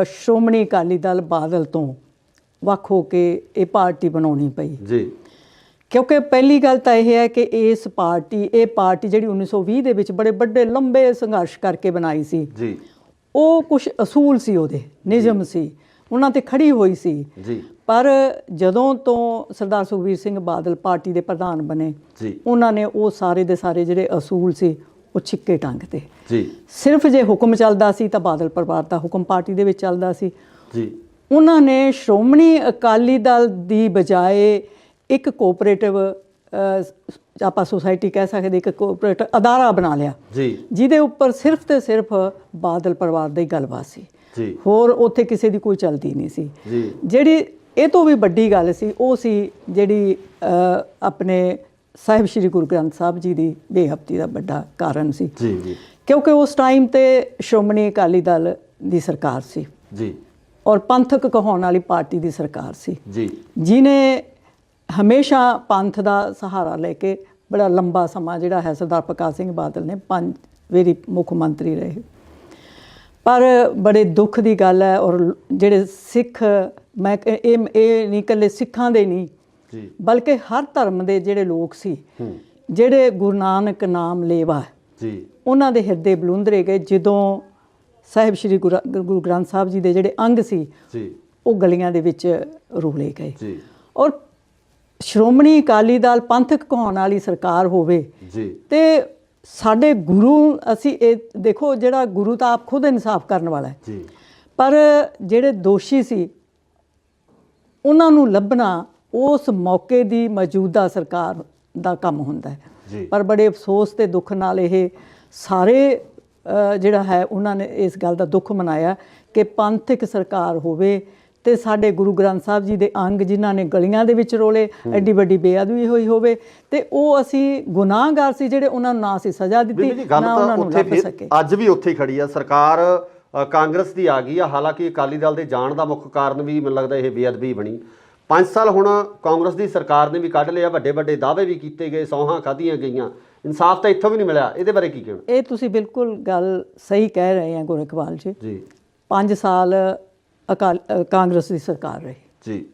Speaker 2: ਸ਼੍ਰੋਮਣੀ ਅਕਾਲੀ ਦਲ ਬਾਦਲ ਤੋਂ ਵੱਖ ਹੋ ਕੇ ਇਹ ਪਾਰਟੀ ਬਣਾਉਣੀ ਪਈ
Speaker 1: ਜੀ।
Speaker 2: ਕਿਉਂਕਿ ਪਹਿਲੀ ਗੱਲ ਤਾਂ ਇਹ ਹੈ ਕਿ ਇਹ ਪਾਰਟੀ ਜਿਹੜੀ 1920 ਦੇ ਵਿੱਚ ਬੜੇ ਵੱਡੇ ਲੰਬੇ ਸੰਘਰਸ਼ ਕਰਕੇ ਬਣਾਈ ਸੀ
Speaker 1: ਜੀ।
Speaker 2: ਉਹ ਕੁਝ ਅਸੂਲ ਸੀ, ਉਹਦੇ ਨਿਯਮ ਸੀ, ਉਹਨਾਂ ਤੇ ਖੜੀ ਹੋਈ ਸੀ
Speaker 1: ਜੀ।
Speaker 2: ਪਰ ਜਦੋਂ ਤੋਂ ਸਰਦਾਰ ਸੁਖਬੀਰ ਸਿੰਘ ਬਾਦਲ ਪਾਰਟੀ ਦੇ ਪ੍ਰਧਾਨ ਬਣੇ
Speaker 1: ਜੀ,
Speaker 2: ਉਹਨਾਂ ਨੇ ਉਹ ਸਾਰੇ ਦੇ ਸਾਰੇ ਜਿਹੜੇ ਅਸੂਲ ਸੀ ਉਹ ਛਿੱਕੇ ਟੰਗਤੇ।
Speaker 1: ਜੀ।
Speaker 2: ਸਿਰਫ ਜੇ ਹੁਕਮ ਚੱਲਦਾ ਸੀ ਤਾਂ ਬਾਦਲ ਪਰਿਵਾਰ ਦਾ ਹੁਕਮ ਪਾਰਟੀ ਦੇ ਵਿੱਚ ਚੱਲਦਾ ਸੀ।
Speaker 1: ਜੀ।
Speaker 2: ਉਹਨਾਂ ਨੇ ਸ਼੍ਰੋਮਣੀ ਅਕਾਲੀ ਦਲ ਦੀ ਬਜਾਏ ਇੱਕ ਕੋਆਪਰੇਟਿਵ ਆਪਾਂ ਸੁਸਾਇਟੀ ਕਹਿ ਸਕਦੇ, ਇੱਕ ਕੋਆਪਰੇਟਿਵ ਅਦਾਰਾ ਬਣਾ ਲਿਆ
Speaker 1: ਜੀ,
Speaker 2: ਜਿਹਦੇ ਉੱਪਰ ਸਿਰਫ ਤੇ ਸਿਰਫ ਬਾਦਲ ਪਰਿਵਾਰ ਦਾ ਹੀ ਗੱਲਬਾਤ ਸੀ।
Speaker 1: ਜੀ।
Speaker 2: ਹੋਰ ਉੱਥੇ ਕਿਸੇ ਦੀ ਕੋਈ ਚਲਦੀ ਨਹੀਂ ਸੀ।
Speaker 1: ਜੀ।
Speaker 2: ਜਿਹੜੀ ਇਹ ਤੋਂ ਵੀ ਵੱਡੀ ਗੱਲ ਸੀ ਉਹ ਸੀ ਜਿਹੜੀ ਆਪਣੇ ਸਾਹਿਬ ਸ੍ਰੀ ਗੁਰੂ ਗ੍ਰੰਥ ਸਾਹਿਬ ਜੀ ਦੀ ਬੇਅਦਬੀ ਦਾ ਵੱਡਾ ਕਾਰਨ ਸੀ।
Speaker 1: ਜੀ। ਜੀ।
Speaker 2: ਕਿਉਂਕਿ ਉਸ ਟਾਈਮ ਤੇ ਸ਼੍ਰੋਮਣੀ ਅਕਾਲੀ ਦਲ ਦੀ ਸਰਕਾਰ ਸੀ
Speaker 1: ਜੀ।
Speaker 2: ਔਰ ਪੰਥਕ ਕਹਾਉਣ ਵਾਲੀ ਪਾਰਟੀ ਦੀ ਸਰਕਾਰ ਸੀ
Speaker 1: ਜੀ।
Speaker 2: ਜਿਹਨੇ ਹਮੇਸ਼ਾ ਪੰਥ ਦਾ ਸਹਾਰਾ ਲੈ ਕੇ ਬੜਾ ਲੰਬਾ ਸਮਾਂ ਜਿਹੜਾ ਹੈ ਸਰਦਾਰ ਪ੍ਰਕਾਸ਼ ਸਿੰਘ ਬਾਦਲ ਨੇ 5 ਵਾਰੀ ਮੁੱਖ ਮੰਤਰੀ ਰਹੇ। ਪਰ ਬੜੇ ਦੁੱਖ ਦੀ ਗੱਲ ਹੈ ਔਰ ਜਿਹੜੇ ਸਿੱਖ, ਮੈਂ ਇਹ ਨਹੀਂ ਇਕੱਲੇ ਸਿੱਖਾਂ ਦੇ ਨਹੀਂ
Speaker 1: ਜੀ,
Speaker 2: ਬਲਕਿ ਹਰ ਧਰਮ ਦੇ ਜਿਹੜੇ ਲੋਕ ਸੀ, ਜਿਹੜੇ ਗੁਰੂ ਨਾਨਕ ਨਾਮ ਲੇਵਾ
Speaker 1: ਜੀ,
Speaker 2: ਉਹਨਾਂ ਦੇ ਹਿਰਦੇ ਬਲੁੰਦਰੇ ਗਏ ਜਦੋਂ ਸਾਹਿਬ ਸ੍ਰੀ ਗੁਰੂ ਗ੍ਰੰਥ ਸਾਹਿਬ ਜੀ ਦੇ ਜਿਹੜੇ ਅੰਗ ਸੀ
Speaker 1: ਜੀ,
Speaker 2: ਉਹ ਗਲੀਆਂ ਦੇ ਵਿੱਚ ਰੋਲੇ ਗਏ।
Speaker 1: ਜੀ।
Speaker 2: ਔਰ ਸ਼੍ਰੋਮਣੀ ਅਕਾਲੀ ਦਲ ਪੰਥਕ ਕਹਾਉਣ ਵਾਲੀ ਸਰਕਾਰ ਹੋਵੇ
Speaker 1: ਜੀ,
Speaker 2: ਤੇ ਸਾਡੇ ਗੁਰੂ, ਅਸੀਂ ਇਹ ਦੇਖੋ ਜਿਹੜਾ ਗੁਰੂ ਤਾਂ ਆਪ ਖੁਦ ਇਨਸਾਫ ਕਰਨ ਵਾਲਾ ਹੈ,
Speaker 1: ਜੀ,
Speaker 2: ਪਰ ਜਿਹੜੇ ਦੋਸ਼ੀ ਸੀ ਉਹਨਾਂ ਨੂੰ ਲੱਭਣਾ ਉਸ ਮੌਕੇ ਦੀ ਮੌਜੂਦਾ ਸਰਕਾਰ ਦਾ ਕੰਮ ਹੁੰਦਾ ਹੈ।
Speaker 1: ਜੀ।
Speaker 2: ਪਰ ਬੜੇ ਅਫਸੋਸ ਤੇ ਦੁੱਖ ਨਾਲ ਇਹ ਸਾਰੇ ਜਿਹੜਾ ਹੈ ਉਹਨਾਂ ਨੇ ਇਸ ਗੱਲ ਦਾ ਦੁੱਖ ਮਨਾਇਆ ਕਿ ਪੰਥਕ ਸਰਕਾਰ ਹੋਵੇ ਤੇ ਸਾਡੇ ਗੁਰੂ ਗ੍ਰੰਥ ਸਾਹਿਬ ਜੀ ਦੇ ਅੰਗ ਜਿਨ੍ਹਾਂ ਨੇ ਗਲੀਆਂ ਦੇ ਵਿੱਚ ਰੋਲੇ, ਐਡੀ ਵੱਡੀ ਬੇਅਦਬੀ ਹੋਈ ਹੋਵੇ ਤੇ ਉਹ ਅਸੀਂ ਗੁਨਾਹਗਾਰ ਸੀ ਜਿਹੜੇ ਉਹਨਾਂ ਨੂੰ ਨਾ ਸੀ ਸਜ਼ਾ ਦਿੱਤੀ, ਨਾ ਉਹਨਾਂ ਨੂੰ ਲੱਭ ਸਕੇ।
Speaker 1: ਅੱਜ ਵੀ ਉੱਥੇ ਖੜੀ ਆ ਸਰਕਾਰ, ਕਾਂਗਰਸ ਦੀ ਆ ਗਈ ਆ। ਹਾਲਾਂਕਿ ਅਕਾਲੀ ਦਲ ਦੇ ਜਾਣ ਦਾ ਮੁੱਖ ਕਾਰਨ ਵੀ ਮੈਨੂੰ ਲੱਗਦਾ ਇਹ ਬੇਅਦਬੀ ਬਣੀ। 5 ਸਾਲ ਹੁਣ ਕਾਂਗਰਸ ਦੀ ਸਰਕਾਰ ਨੇ ਵੀ ਕੱਢ ਲਿਆ, ਵੱਡੇ ਵੱਡੇ ਦਾਅਵੇ ਵੀ ਕੀਤੇ ਗਏ, ਸੌਹਾਂ ਖਾਧੀਆਂ ਗਈਆਂ, ਇਨਸਾਫ ਤਾਂ ਇੱਥੋਂ ਵੀ ਨਹੀਂ ਮਿਲਿਆ। ਇਹਦੇ ਬਾਰੇ ਕੀ ਕਹਿਣਾ?
Speaker 2: ਇਹ ਤੁਸੀਂ ਬਿਲਕੁਲ ਗੱਲ ਸਹੀ ਕਹਿ ਰਹੇ ਆ ਗੁਰਕਵਾਲ ਜੀ।
Speaker 1: ਜੀ।
Speaker 2: 5 ਸਾਲ ਕਾਂਗਰਸ ਦੀ ਸਰਕਾਰ ਰਹੀ
Speaker 1: ਜੀ।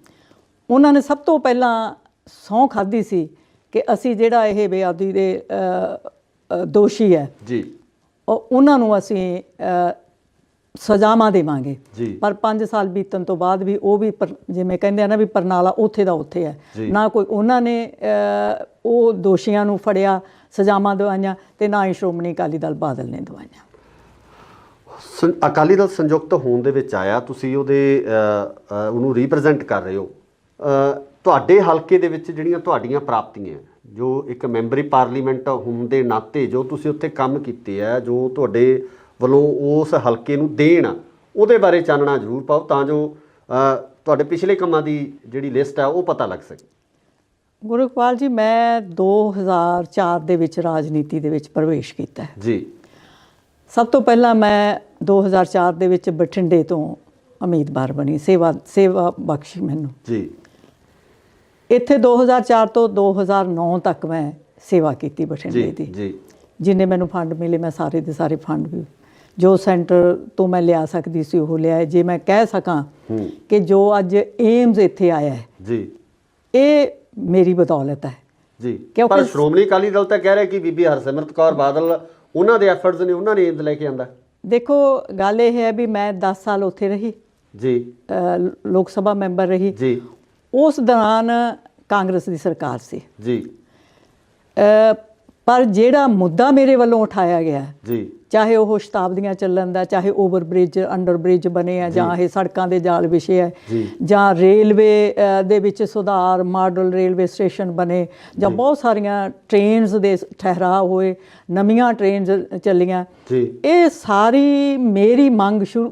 Speaker 2: ਉਹਨਾਂ ਨੇ ਸਭ ਤੋਂ ਪਹਿਲਾਂ ਸਹੁੰ ਖਾਧੀ ਸੀ ਕਿ ਅਸੀਂ ਜਿਹੜਾ ਇਹ ਬੇਅਦਬੀ ਦੇ ਦੋਸ਼ੀ ਹੈ
Speaker 1: ਜੀ,
Speaker 2: ਉਹਨਾਂ ਨੂੰ ਅਸੀਂ ਸਜ਼ਾਵਾਂ ਦੇਵਾਂਗੇ।
Speaker 1: ਜੀ।
Speaker 2: ਪਰ 5 ਸਾਲ ਬੀਤਣ ਤੋਂ ਬਾਅਦ ਵੀ ਉਹ ਵੀ ਜਿਵੇਂ ਕਹਿੰਦੇ ਆ ਨਾ ਵੀ ਪਰਨਾਲਾ ਉੱਥੇ ਦਾ ਉੱਥੇ ਹੈ, ਨਾ ਕੋਈ ਉਹਨਾਂ ਨੇ ਉਹ ਦੋਸ਼ੀਆਂ ਨੂੰ ਫੜਿਆ, ਸਜ਼ਾਵਾਂ ਦਵਾਈਆਂ ਤੇ ਨਾ ਹੀ ਸ਼੍ਰੋਮਣੀ ਅਕਾਲੀ ਦਲ ਬਾਦਲ ਨੇ ਦਵਾਈਆਂ।
Speaker 1: ਅਕਾਲੀ ਦਲ ਸੰਯੁਕਤ ਹੋਣ ਦੇ ਵਿੱਚ ਆਇਆ, ਤੁਸੀਂ ਉਹਨੂੰ ਰੀਪ੍ਰੈਜ਼ੈਂਟ ਕਰ ਰਹੇ ਹੋ। ਤੁਹਾਡੇ ਹਲਕੇ ਦੇ ਵਿੱਚ ਜਿਹੜੀਆਂ ਤੁਹਾਡੀਆਂ ਪ੍ਰਾਪਤੀਆਂ, ਜੋ ਇੱਕ ਮੈਂਬਰੀ ਪਾਰਲੀਮੈਂਟ ਹੋਣ ਦੇ ਨਾਤੇ ਜੋ ਤੁਸੀਂ ਉੱਥੇ ਕੰਮ ਕੀਤੇ ਆ, ਜੋ ਤੁਹਾਡੇ ਵੱਲੋਂ ਉਸ ਹਲਕੇ ਨੂੰ ਦੇਣ, ਉਹਦੇ ਬਾਰੇ ਚਾਨਣਾ ਜ਼ਰੂਰ ਪਾਓ ਤਾਂ ਜੋ ਤੁਹਾਡੇ ਪਿਛਲੇ ਕੰਮਾਂ ਦੀ ਜਿਹੜੀ ਲਿਸਟ ਹੈ ਉਹ ਪਤਾ ਲੱਗ ਸਕੇ।
Speaker 2: ਗੁਰਕਪਾਲ ਜੀ, ਮੈਂ 2004 ਦੇ ਵਿੱਚ ਰਾਜਨੀਤੀ ਦੇ ਵਿੱਚ ਪ੍ਰਵੇਸ਼ ਕੀਤਾ
Speaker 1: ਜੀ।
Speaker 2: ਸਭ ਤੋਂ ਪਹਿਲਾਂ ਮੈਂ 2004 ਦੇ ਵਿੱਚ ਬਠਿੰਡੇ ਤੋਂ ਉਮੀਦਵਾਰ ਬਣੀ, ਸੇਵਾ ਬਖਸ਼ੀ ਮੈਨੂੰ
Speaker 1: ਜੀ।
Speaker 2: ਇੱਥੇ 2004 ਤੋਂ 2009 ਤੱਕ ਮੈਂ ਸੇਵਾ ਕੀਤੀ ਬਠਿੰਡੇ ਦੀ।
Speaker 1: ਜੀ।
Speaker 2: ਜਿੰਨੇ ਮੈਨੂੰ ਫੰਡ ਮਿਲੇ ਮੈਂ ਸਾਰੇ ਦੇ ਸਾਰੇ ਫੰਡ ਵੀ ਜੋ ਸੈਂਟਰ ਤੋਂ ਮੈਂ ਲਿਆ ਸਕਦੀ ਸੀ ਉਹ ਲਿਆ। ਜੇ ਮੈਂ ਕਹਿ ਸਕਾਂ ਕਿ ਜੋ ਅੱਜ ਏਮਜ਼ ਇੱਥੇ ਆਇਆ ਹੈ
Speaker 1: ਜੀ,
Speaker 2: ਇਹ ਮੇਰੀ ਬਦੌਲਤ ਹੈ
Speaker 1: ਜੀ। ਪਰ ਸ਼੍ਰੋਮਣੀ ਅਕਾਲੀ ਦਲ ਤਾਂ ਕਹਿ ਰਿਹਾ ਕਿ ਬੀਬੀ ਹਰਸਿਮਰਤ ਕੌਰ ਬਾਦਲ ਉਹਨਾਂ ਦੇ ਐਫਰਟਸ ਨੇ, ਉਹਨਾਂ ਨੇ ਏਮਜ਼ ਲੈ ਕੇ ਆਂਦਾ।
Speaker 2: ਦੇਖੋ ਗੱਲ ਇਹ ਹੈ ਵੀ ਮੈਂ 10 ਸਾਲ ਉੱਥੇ ਰਹੀ
Speaker 1: ਜੀ,
Speaker 2: ਲੋਕ ਸਭਾ ਮੈਂਬਰ ਰਹੀ
Speaker 1: ਜੀ।
Speaker 2: ਉਸ ਦੌਰਾਨ ਕਾਂਗਰਸ ਦੀ ਸਰਕਾਰ ਸੀ
Speaker 1: ਜੀ।
Speaker 2: ਪਰ ਜਿਹੜਾ ਮੁੱਦਾ ਮੇਰੇ ਵੱਲੋਂ ਉਠਾਇਆ ਗਿਆ
Speaker 1: ਜੀ,
Speaker 2: ਚਾਹੇ ਉਹ ਸ਼ਤਾਬਦੀਆਂ ਚੱਲਣ ਦਾ, ਚਾਹੇ ਓਵਰ ਬ੍ਰਿਜ, ਅੰਡਰ ਬ੍ਰਿਜ ਬਣੇ ਆ, ਜਾਂ ਇਹ ਸੜਕਾਂ ਦੇ ਜਾਲ ਵਿਛੇ ਹੈ, ਜਾਂ ਰੇਲਵੇ ਦੇ ਵਿੱਚ ਸੁਧਾਰ, ਮਾਡਲ ਰੇਲਵੇ ਸਟੇਸ਼ਨ ਬਣੇ, ਜਾਂ ਬਹੁਤ ਸਾਰੀਆਂ ਟ੍ਰੇਨਸ ਦੇ ਠਹਿਰਾਅ ਹੋਏ, ਨਵੀਆਂ ਟ੍ਰੇਨਸ ਚੱਲੀਆਂ, ਇਹ ਸਾਰੀ ਮੇਰੀ ਮੰਗ